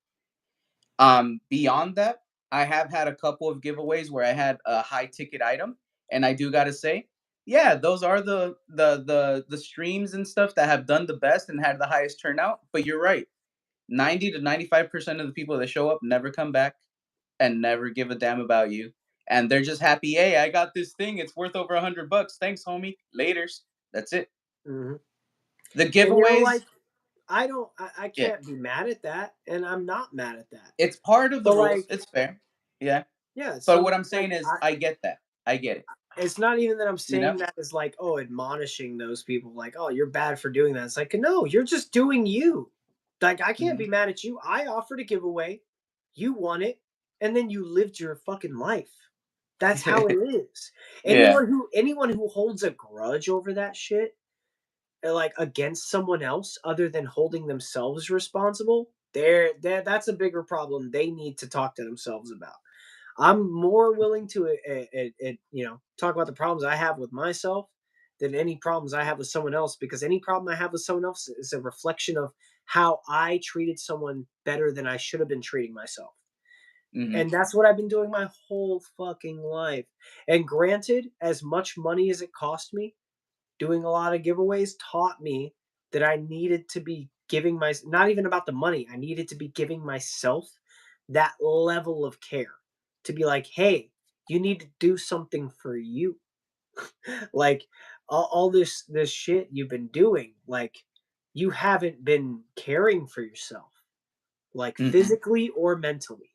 Beyond that, I have had a couple of giveaways where I had a high ticket item, and I do gotta say, yeah, those are the streams and stuff that have done the best and had the highest turnout. But you're right, 90 to 95% of the people that show up never come back and never give a damn about you. And they're just happy, hey, I got this thing. It's worth over $100. Thanks, homie. Laters. That's it. mm-hmm. The And giveaways. like I don't. I Yeah, can't be mad at that, and I'm not mad at that. it's part of the But rules. like, It's fair. Yeah, yeah. but So what I'm like, saying is, I get that. I get it. it's not even that I'm You know. saying that as like, oh, admonishing those people, like, oh, you're bad for doing that. It's like, no, you're just doing you. Like, I can't Hmm. be mad at you. I offered a giveaway, you won it, and then you lived your fucking life. That's how it is. Yeah. Anyone who holds a grudge over that shit, like against someone else other than holding themselves responsible, that's a bigger problem they need to talk to themselves about. I'm more willing to talk about the problems I have with myself than any problems I have with someone else, because any problem I have with someone else is a reflection of how I treated someone better than I should have been treating myself. Hmm. And that's what I've been doing my whole fucking life. And granted, as much money as it cost me, doing a lot of giveaways taught me that I needed to be giving not even about the money, I needed to be giving myself that level of care to be like, hey, you need to do something for you. Like all this shit you've been doing, like you haven't been caring for yourself, like Hmm. physically or mentally.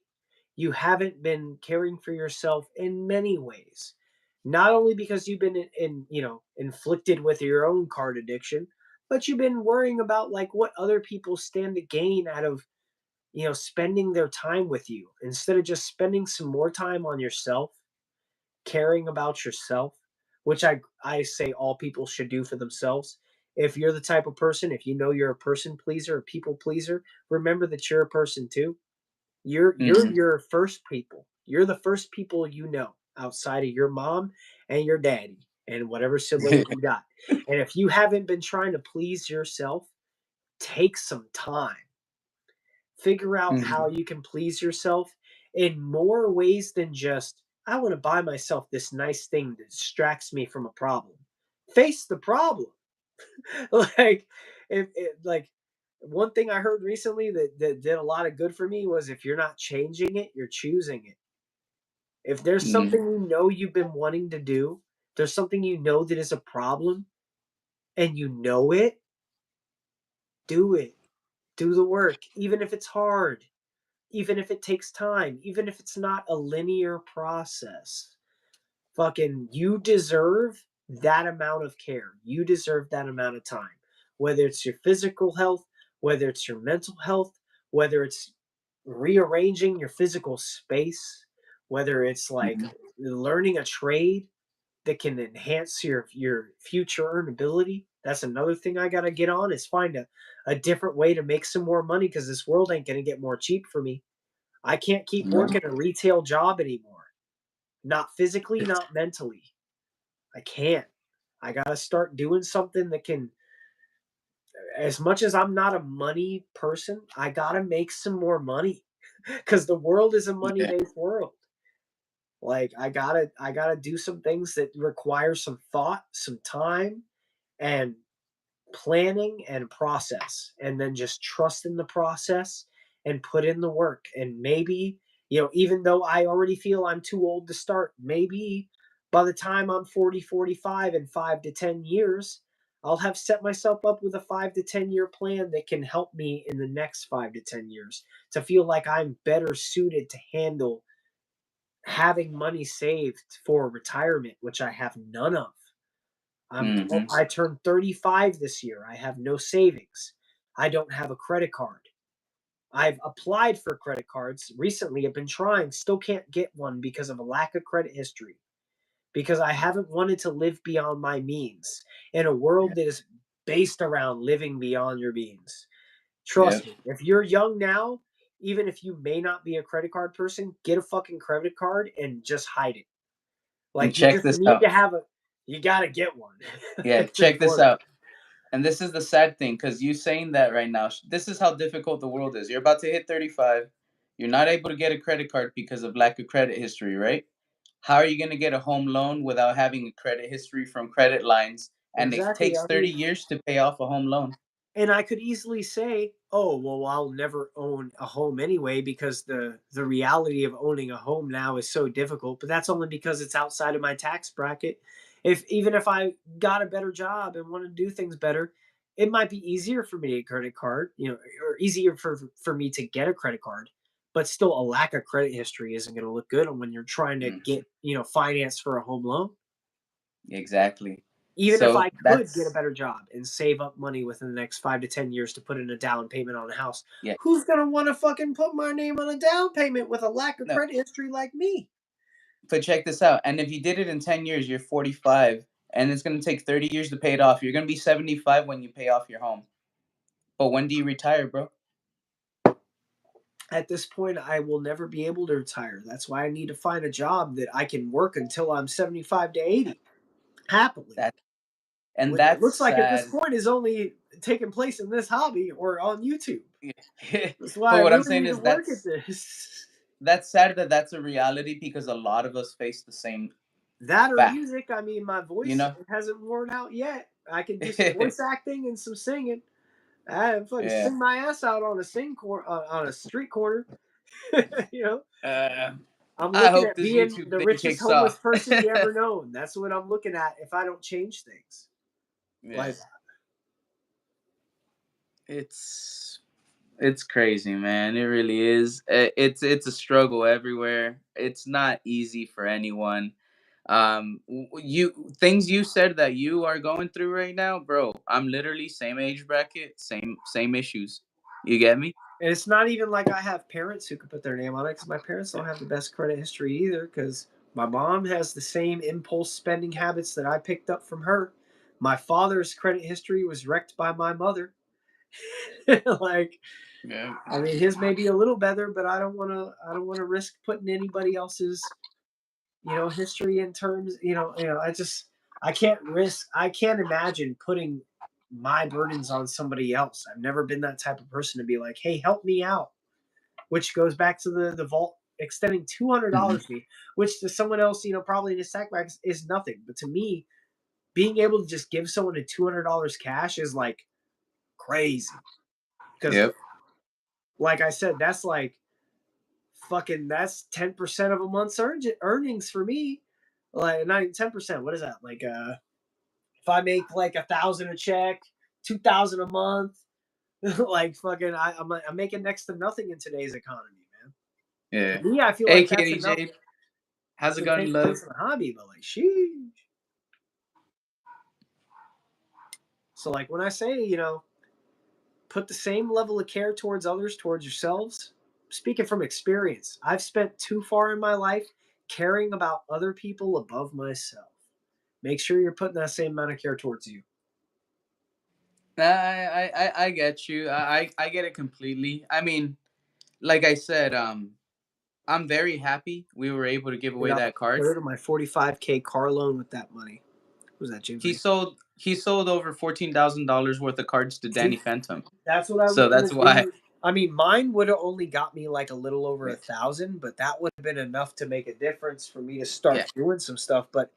You haven't been caring for yourself in many ways. Not only because you've been inflicted with your own card addiction, but you've been worrying about like what other people stand to gain out of, spending their time with you instead of just spending some more time on yourself, caring about yourself, which I say all people should do for themselves. If you're the type of person, if you know you're a person pleaser, a people pleaser, remember that you're a person too. You're Hmm. your first people. You're the first people you know outside of your mom and your daddy and whatever siblings you got. And if you haven't been trying to please yourself, take some time. Figure out how Hmm. you can please yourself in more ways than just, I want to buy myself this nice thing that distracts me from a problem. Face the problem. Like, like one thing I heard recently that did a lot of good for me was, if you're not changing it, you're choosing it. If there's something Hmm. you've been wanting to do, there's something that is a problem, and you know it, do it. Do the work, even if it's hard, even if it takes time, even if it's not a linear process. Fucking, you deserve that amount of care. You deserve that amount of time. Whether it's your physical health, whether it's your mental health, whether it's rearranging your physical space, whether it's like Hmm. learning a trade that can enhance your future earnability. That's another thing I gotta get on, is find a different way to make some more money, because this world ain't gonna get more cheap for me. I can't keep No. working a retail job anymore. Not physically, not mentally. I can't. I got to start doing something that can, as much as I'm not a money person, I got to make some more money because the world is a money Yeah. based world. Like I got to do some things that require some thought, some time, and planning and process, and then just trust in the process and put in the work. And maybe, even though I already feel I'm too old to start, maybe by the time I'm 40, 45 in 5 to 10 years, I'll have set myself up with a 5 to 10 year plan that can help me in the next 5 to 10 years to feel like I'm better suited to handle having money saved for retirement, which I have none of. Hmm. I turned 35 this year. I have no savings. I don't have a credit card. I've applied for credit cards recently. I've been trying, still can't get one because of a lack of credit history. Because I haven't wanted to live beyond my means in a Yeah. world that is based around living beyond your means. Yeah. Trust me, if you're young now, even if you may not be a credit card person, get a fucking credit card and just hide it. And Like, you check just this need out. to have you got to get one. Yeah, It's check this important. out. And this is the sad thing, because you saying that right now, this is how difficult the world is. You're about to hit 35. You're not able to get a credit card because of lack of credit history, right? How are you going to get a home loan without having a credit history from credit lines? And it Exactly. takes I 30 mean, years to pay off a home loan. and I could easily say, "Oh, well, I'll never own a home anyway because the reality of owning a home now is so difficult." But that's only because it's outside of my tax bracket. If even if I got a better job and want to do things better, it might be easier for me to get a credit card, or easier for me to get a credit card, but still a lack of credit history isn't going to look good when you're trying to Mm, get, finance for a home loan. exactly. Even if So I could get a better job and save up money within the next 5 to 10 years to put in a down payment on a house, yeah. who's going to want to fucking put my name on a down payment with a lack of No, credit history like me? but check this out. And if you did it in 10 years, you're 45, and it's going to take 30 years to pay it off. You're going to be 75 when you pay off your home. But when do you retire, bro? At this point, I will never be able to retire. That's why I need to find a job that I can work until I'm 75 to 80 happily. That and Which it that's looks like at this sad. point is only taking place in this hobby or on YouTube. That's why But I what I'm really saying need to is work at this. that's sad that that's a reality because a lot of us face the same That or fact. music. I mean, my You voice know? hasn't worn out yet. I can do some voice acting and some singing. I fucking Yeah. sing my ass out on a street corner. you know, Uh, I'm I looking hope at this being YouTube the thing richest kicks homeless off. person you ever known. That's what I'm looking at if I don't change things. Yeah. Like, It's crazy, man. It really is. It's a struggle everywhere. It's not easy for anyone. You things you said that you are going through right now, bro. I'm literally same age bracket, same issues. You get me? and it's not even like I have parents who could put their name on it because my parents don't have the best credit history either. Because my mom has the same impulse spending habits that I picked up from her. My father's credit history was wrecked by my mother. like, Yeah. I mean, his may be a little better, but I don't want to. I don't want to risk putting anybody else's, history in terms. I can't risk. I can't imagine putting my burdens on somebody else. I've never been that type of person to be like, "Hey, help me out." Which goes back to the vault extending Mhm. $200 to me, which to someone else, probably in a sack bag is nothing. But to me, being able to just give someone a $200 cash is like crazy. Because, Yep. like I said, that's like fucking that's 10% of a month's earnings for me. Like not even 10%. What is that? Like if I make like 1,000 a check, 2,000 a month, like fucking I'm making next to nothing in today's economy, man. Yeah. For me, I feel Hey, like that's Kitty enough Jade, how's it to going, take love? place in a hobby, but like sheesh. So like when I say, put the same level of care towards others, towards yourselves, speaking from experience, I've spent too far in my life caring about other people above myself. Make sure you're putting that same amount of care towards you. I get you. I get it completely. I mean, like I said, I'm very happy we were able to give Paid away off that a card. third of my 45K car loan with that money. What was that, James He Reed? sold he sold over $14,000 worth of cards to Danny See, Phantom. that's what I was So gonna that's why. do. I mean, mine would have only got me like a little over Yeah. 1,000, but that would have been enough to make a difference for me to Yeah. start doing some stuff. But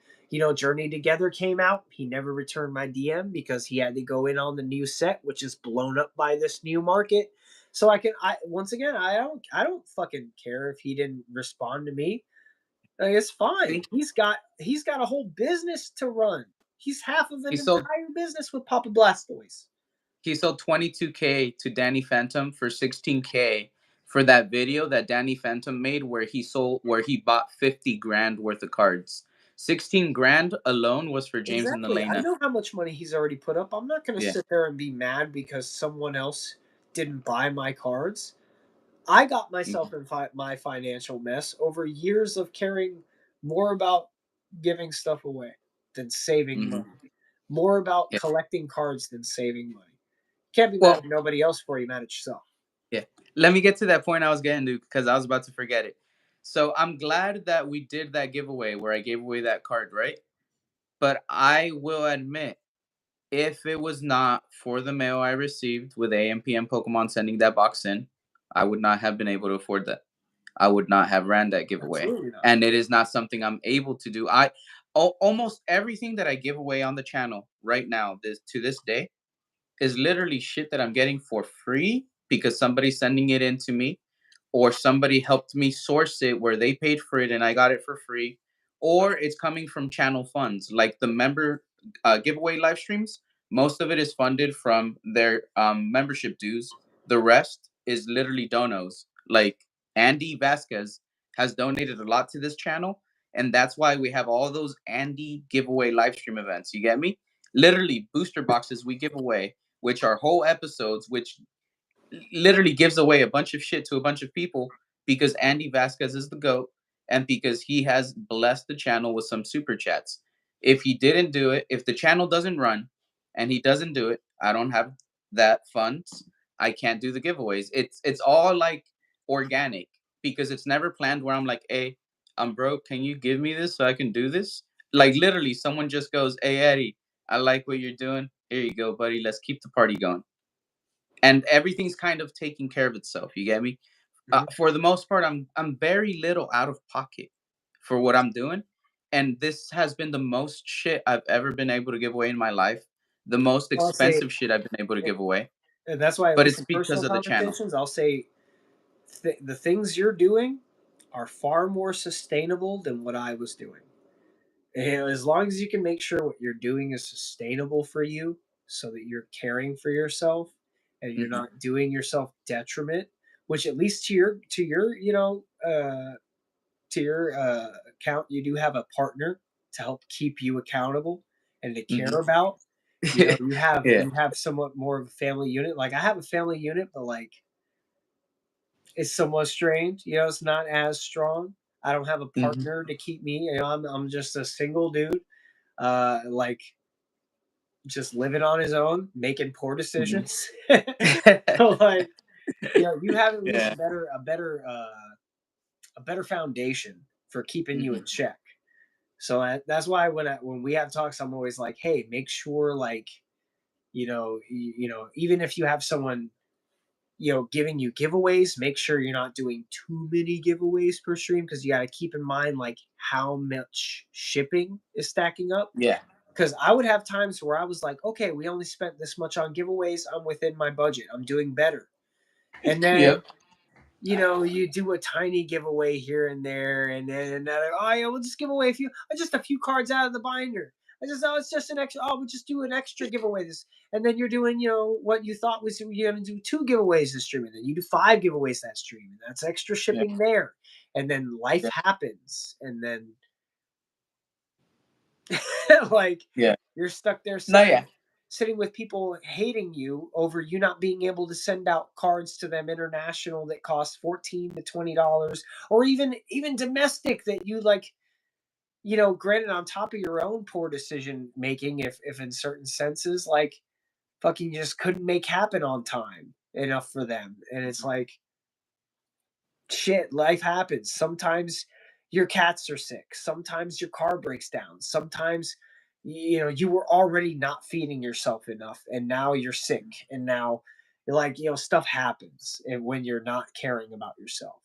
Journey Together came out. He never returned my DM because he had to go in on the new set, which is blown up by this new market. So I once again, I don't fucking care if he didn't respond to me. Like, it's fine. See, He's got a whole business to run. He's half of he an sold entire business with Papa Blastoise. he sold 22K to Danny Phantom for 16K for that video that Danny Phantom made where he bought 50 grand worth of cards. 16 grand alone was for James and Exactly. I Elena. know how much money he's already put up. I'm not going to Yeah. sit there and be mad because someone else didn't buy my cards. I got myself Mhm. in my financial mess over years of caring more about giving stuff away than saving Mhm. money. More about Yeah. collecting cards than saving money. Can't be mad Well, at nobody else for you, mad at yourself. yeah. Let me get to that point I was getting to because I was about to forget it. So I'm glad that we did that giveaway where I gave away that card, right? But I will admit, if it was not for the mail I received with AMPM Pokemon sending that box in, I would not have been able to afford that. I would not have ran that giveaway. Absolutely not. And it is not something I'm able to do. Almost everything that I give away on the channel right now, this day, is literally shit that I'm getting for free because somebody's sending it in to me, or somebody helped me source it where they paid for it and I got it for free, or it's coming from channel funds like the member giveaway live streams. Most of it is funded from their membership dues. The rest is literally donos. Like Andy Vasquez has donated a lot to this channel, and that's why we have all those Andy giveaway live stream events. You get me? Literally booster boxes we give away, which are whole episodes, which literally gives away a bunch of shit to a bunch of people because Andy Vasquez is the GOAT and because he has blessed the channel with some super chats. If he didn't do it, if the channel doesn't run and he doesn't do it, I don't have that funds. I can't do the giveaways. It's all like organic because it's never planned where I'm like, hey, I'm broke. Can you give me this so I can do this? Like literally, someone just goes, hey Eddie, I like what you're doing. Here you go, buddy. Let's keep the party going, and everything's kind of taking care of itself. You get me? For the most part, I'm very little out of pocket for what I'm doing, and this has been the most shit I've ever been able to give away in my life. The most I'll say, expensive shit I've been able to give away, and that's why, at but least it's in because personal of the channel. conversations, I'll say the things you're doing are far more sustainable than what I was doing. And as long as you can make sure what you're doing is sustainable for you, so that you're caring for yourself and you're Hmm. not doing yourself detriment, which at least to your to your account, you do have a partner to help keep you accountable and to care Hmm. about. You have Yeah. you have somewhat more of a family unit. Like I have a family unit, but like it's somewhat strained. It's not as strong. I don't have a Hmm. partner to keep me. I'm just a single dude, like just living on his own, making poor Hmm. decisions. So like, you have at least Yeah. a better foundation for keeping you Hmm. in check. So that's why when we have talks, I'm always like, hey, make sure like even if you have someone giving you giveaways, make sure you're not doing too many giveaways per stream because you got to keep in mind like how much shipping is stacking up. Yeah. Because I would have times where I was like, okay, we only spent this much on giveaways. I'm within my budget. I'm doing better. And then Yep. you do a tiny giveaway here and there, and then another. Oh yeah, we'll just give away just a few cards out of the binder. It's just an extra. Oh, we'll just do an extra giveaway this, and then you're doing what you thought was you're gonna do 2 giveaways this stream, and then you do 5 giveaways that stream, and that's extra Yeah. shipping there, and then life Yeah. happens, and then like Yeah. you're stuck there No. sitting Yeah. sitting with people hating you over you not being able to send out cards to them international that cost $14 to $20, or even domestic that you like, granted on top of your own poor decision making, if in certain senses, like fucking just couldn't make happen on time enough for them. And it's like, shit, life happens. Sometimes your cats are sick. Sometimes your car breaks down. Sometimes you were already not feeding yourself enough and now you're sick, and now like stuff happens and when you're not caring about yourself.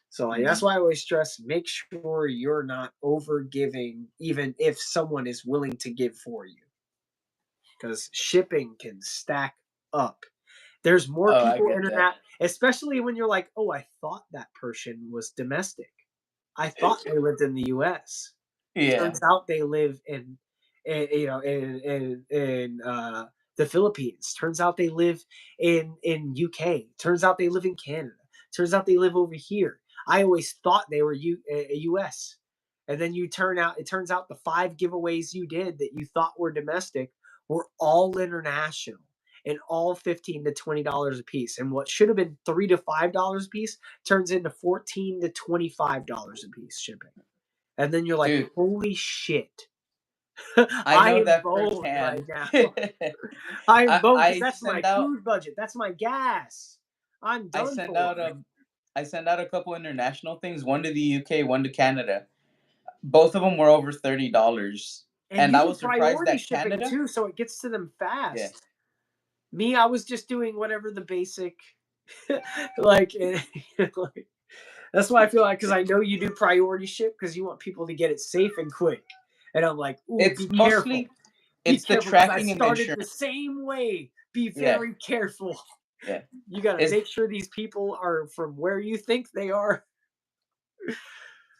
So like that's Hmm. why I always stress, make sure you're not over giving even if someone is willing to give for you, because shipping can stack up. There's more Oh, I people get that. internet, especially when you're like, oh, I thought that person was domestic. I thought they lived in the U.S. Yeah. Turns out they live in the Philippines. Turns out they live in UK. Turns out they live in Canada. Turns out they live over here. I always thought they were U.S. And then it turns out the 5 giveaways you did that you thought were domestic were all international and all $15 to $20 a piece. And what should have been $3 to $5 a piece turns into $14 to $25 a piece shipping. And then you're like, Dude, holy shit. I I know am that boned right firsthand. now. I am boned because I that's my send out food budget. That's my gas. I'm I done send for. out I send out a couple international things, one to the UK, one to Canada. Both of them were over $30. And And you I do was surprised priority that shipping Canada, too, so it gets to them yeah. fast. Me, I was just doing whatever the basic, like, like, that's why I feel like, because I know you do priority ship because you want people to get it safe and quick. And I'm like, ooh, It's be careful. mostly Be it's the careful because I tracking and the started the insurance. same way. Be Yeah. very careful. Yeah. You got to It's make sure these people are from where you think they are.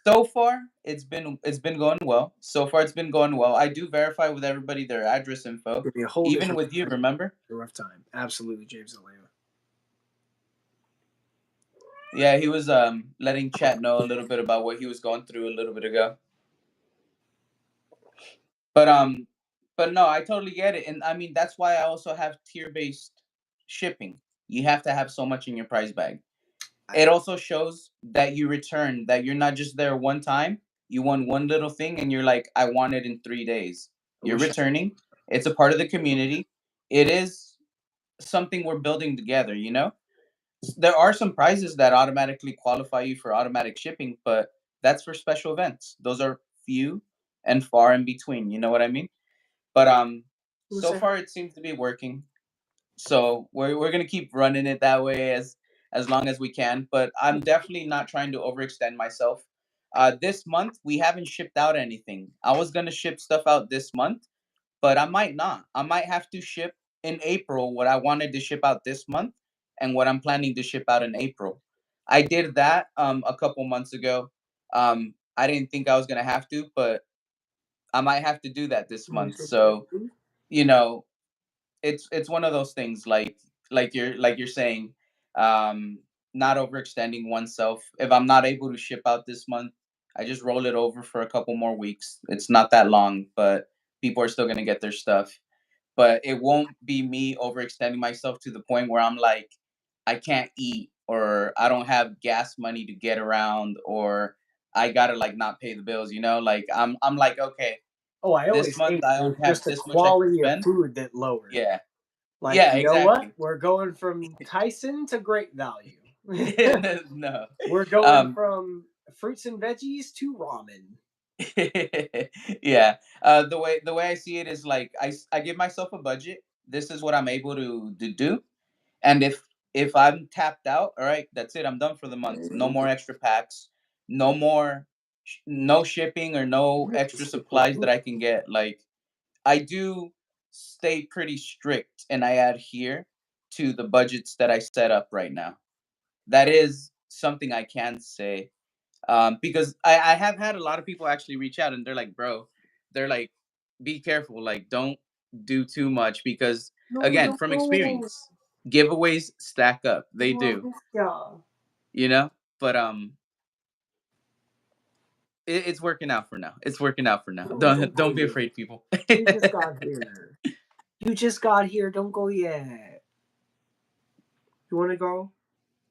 So far, it's been going well. So far, it's been going well. I do verify with everybody their address info, Give me a whole even different with you. Remember? a rough time. Absolutely, James Atlanta. Yeah, he was letting chat know a little bit about what he was going through a little bit ago. But but no, I totally get it, and I mean that's why I also have tier based shipping. You have to have so much in your prize bag. It also shows that you return, that you're not just there one time. You won one little thing, and you're like, I want it in 3 days. I You're wish returning. It's a part of the community. It is something we're building together. There are some prizes that automatically qualify you for automatic shipping, but that's for special events. Those are few and far in between. You know what I mean? But so far it seems to be working. So we're gonna keep running it that way as long as we can. But I'm definitely not trying to overextend myself. This month we haven't shipped out anything. I was gonna ship stuff out this month, but I might not. I might have to ship in April what I wanted to ship out this month and what I'm planning to ship out in April. I did that a couple months ago. I didn't think I was gonna have to, but I might have to do that this month. So you know, it's one of those things like you're saying, um not overextending oneself. If I'm not able to ship out this month, I just roll it over for a couple more weeks. It's not that long, but people are still going to get their stuff. But it won't be me overextending myself to the point where I'm like, I can't eat, or I don't have gas money to get around, or I gotta like not pay the bills, like I'm like, okay, Oh, I this always month ate. I It was only have just the this much I can quality of spend. food that lowered. Yeah. Like, Yeah, you know what? exactly. We're going from Tyson to great value. No. We're going Um from fruits and veggies to ramen. yeah. The way I see it is like I give myself a budget. This is what I'm able to do. And if I'm tapped out, all right, that's it. I'm done for the month. No more extra packs. No more no shipping or no extra supplies that I can get. Like I do stay pretty strict and I adhere to the budgets that I set up right now. That is something I can say. Because I have had a lot of people actually reach out and they're like, bro, they're like, be careful, like don't do too much because No, again, no, from no. experience, giveaways stack up. They No, do, yeah. you know? But it's working out for now. It's working out for now. No, Don't don't go don't be yet. afraid, people. You just got here. You just got here. Don't go yet. You want to go?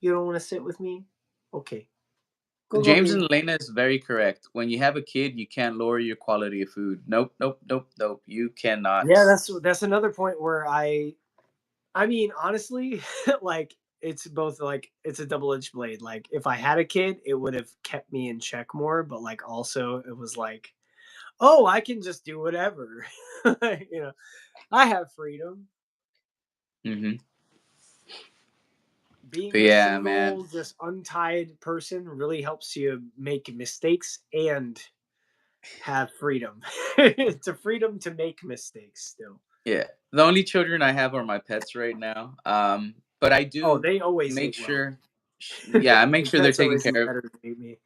You don't want to sit with me? Okay. Go, James baby. and Elena is very correct. When you have a kid, you can't lower your quality of food. Nope, nope, nope, nope. You cannot. Yeah, that's another point where I mean, honestly, like it's both like it's a double-edged blade. Like if I had a kid, it would have kept me in check more, but like also it was like, oh, I can just do whatever. you know, I have freedom. Hmm. But Being a yeah, man. single, just untied person really helps you make mistakes and have freedom. It's a freedom to make mistakes still. Yeah. The only children I have are my pets right now. But I Oh, do they always make ate well. sure, yeah, I make Your sure they're pets taken always eat care of. better than me.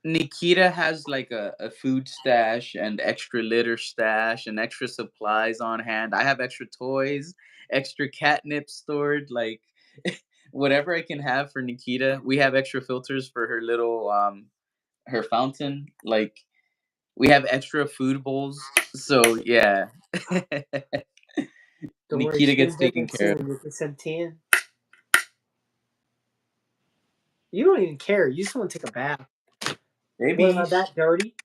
Nikita has like a food stash and extra litter stash and extra supplies on hand. I have extra toys, extra catnip stored, like whatever I can have for Nikita. We have extra filters for her little her fountain. Like we have extra food bowls. So yeah. Don't worry, Nikita she gets didn't take taken it care of. soon. You can send 10. You don't even care. You just want to take a bath. What, am I Maybe. that dirty?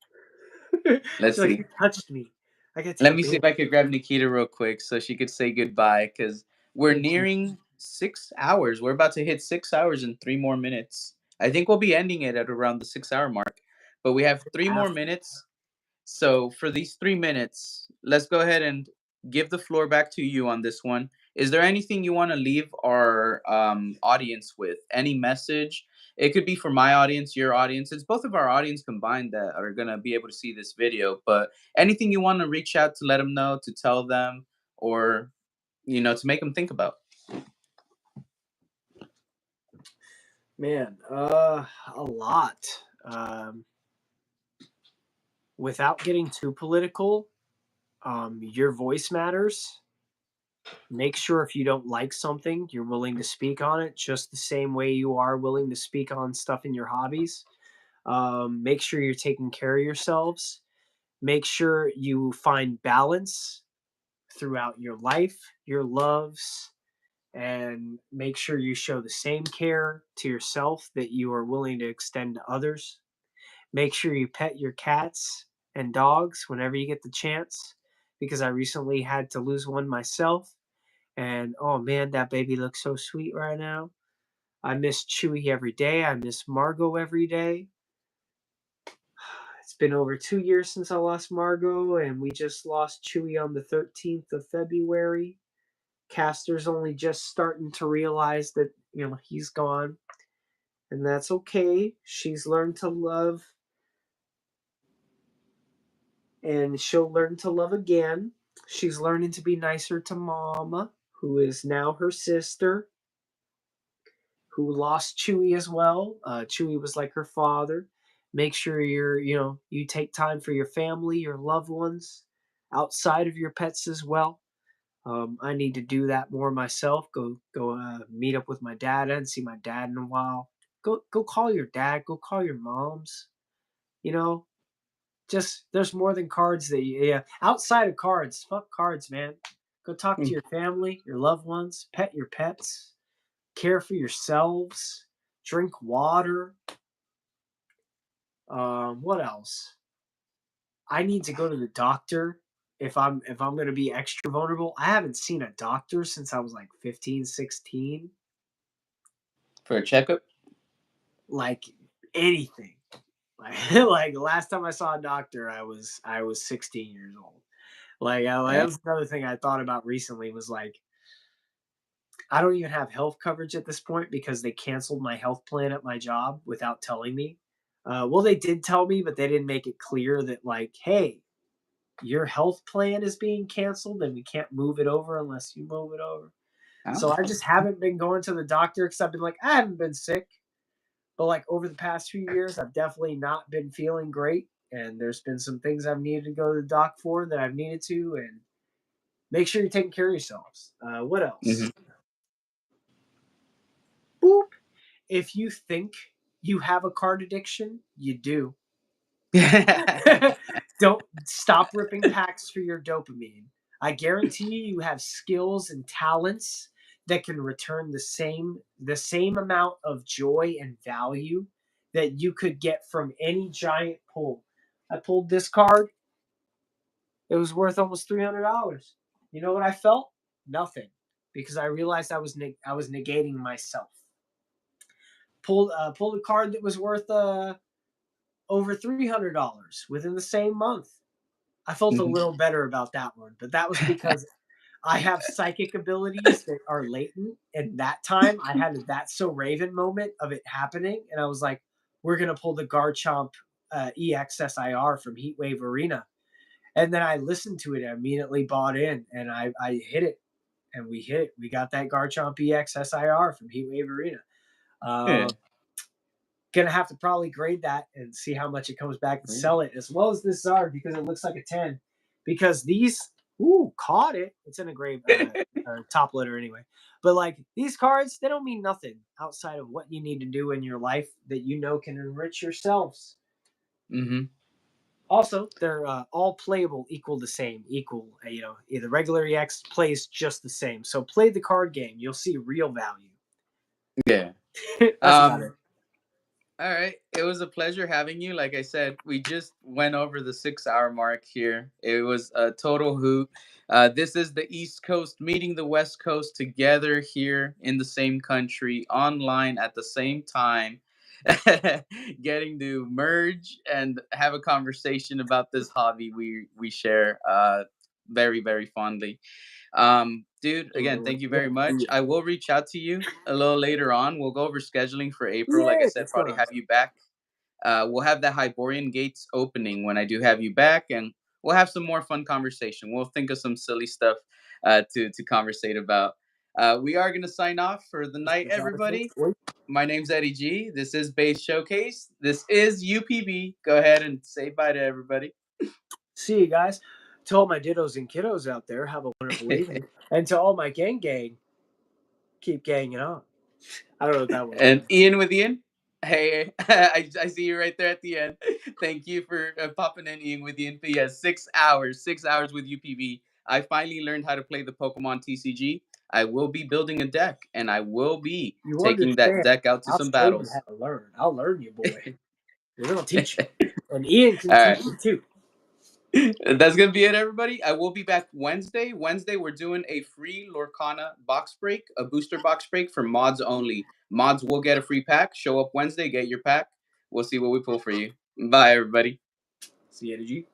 Let's She's like, see. you touched me. I gotta take Let a me see bath. if I could grab Nikita real quick so she could say goodbye because we're Thank you. nearing 6 hours. We're about to hit 6 hours in 3 more minutes. I think we'll be ending it at around the 6 hour mark, but we have three more After. minutes. So for these 3 minutes, let's go ahead and give the floor back to you on this one. Is there anything you want to leave our audience with? Any message? It could be for my audience, your audience. It's both of our audience combined that are gonna be able to see this video. But anything you want to reach out to let them know, to tell them, or to make them think about. Man, a lot. without getting too political, your voice matters. Make sure if you don't like something, you're willing to speak on it just the same way you are willing to speak on stuff in your hobbies. Make sure you're taking care of yourselves. Make sure you find balance throughout your life, your loves, and make sure you show the same care to yourself that you are willing to extend to others. Make sure you pet your cats and dogs whenever you get the chance, because I recently had to lose one myself. And oh man, that baby looks so sweet right now. I miss Chewy every day. I miss Margot every day. It's been over 2 years since I lost Margot, and we just lost Chewy on the 13th of February. Caster's only just starting to realize that, he's gone. And that's okay. She's learned to love, and she'll learn to love again. She's learning to be nicer to Mama, who is now her sister, who lost Chewy as well. Chewy was like her father. Make sure you take time for your family, your loved ones, outside of your pets as well. I need to do that more myself. Go meet up with my dad. I didn't see my dad in a while. Go call your dad. Go call your moms. You know, just there's more than cards that yeah. Outside of cards, fuck cards, man. Go talk to your family, your loved ones, pet your pets, care for yourselves, drink water. What else? I need to go to the doctor if I'm going to be extra vulnerable. I haven't seen a doctor since I was like 15, 16. For a checkup? Like anything. Like last time I saw a doctor, I was 16 years old. Like that was another thing I thought about recently was like I don't even have health coverage at this point because they canceled my health plan at my job without telling me. Well, they did tell me, but they didn't make it clear that like, hey, your health plan is being canceled and we can't move it over unless you move it over. So I just haven't been going to the doctor because I've been like, I haven't been sick. But like over the past few years, I've definitely not been feeling great. And there's been some things I've needed to go to the doc for that I've needed to. And make sure you're taking care of yourselves. What else? Boop. If you think you have a card addiction, you do. Don't stop ripping packs for your dopamine. I guarantee you have skills and talents that can return the same amount of joy and value that you could get from any giant pull. I pulled this card. It was worth almost $300. You know what I felt? Nothing, because I realized I was negating myself. Pulled a card that was worth over $300 within the same month. I felt a little better about that one, but that was because I have psychic abilities that are latent. And that time I had a That's So Raven moment of it happening. And I was like, we're going to pull the Garchomp EXSIR from Heatwave Arena. And then I listened to it and immediately bought in and I hit it. And we hit it. We got that Garchomp EXSIR from Heatwave Arena. Gonna have to probably grade that and see how much it comes back and sell it, as well as this Zard because it looks like a 10. Because these, caught it. It's in a grave top litter anyway. But like these cards, they don't mean nothing outside of what you need to do in your life that can enrich yourselves. Also, they're all playable equal the same. The regular EX plays just the same. So play the card game. You'll see real value. Yeah. That's about it. All right. It was a pleasure having you. Like I said, we just went over the 6 hour mark here. It was a total hoot. This is the East Coast meeting the West Coast together here in the same country, online at the same time, getting to merge and have a conversation about this hobby we share very, very fondly. Dude, again, thank you very much. I will reach out to you a little later on. We'll go over scheduling for April. Like I said, probably have you back. We'll have the Hyborian Gates opening when I do have you back, and we'll have some more fun conversation. We'll think of some silly stuff to conversate about. We are going to sign off for the night, everybody. My name's Eddie G. This is Base Showcase. This is UPB. Go ahead and say bye to everybody. See you guys. To all my dittos and kiddos out there, have a wonderful evening. And to all my gang, keep ganging on. I don't know what that was. And Ian with Ian. Hey, I see you right there at the end. Thank you for popping in, Ian with Ian. But yeah, 6 hours, 6 hours with UPV. I finally learned how to play the Pokemon TCG. I will be building a deck, and I will be You taking that understand? deck out to I'll some show you battles. how to learn. I'll learn you, boy. We're gonna teach you, and Ian can All teach right. you too. That's gonna be it, everybody. I will be back Wednesday. Wednesday, we're doing a free Lorcana box break, a booster box break for mods only. Mods will get a free pack. Show up Wednesday, get your pack. We'll see what we pull for you. Bye, everybody. See you, G.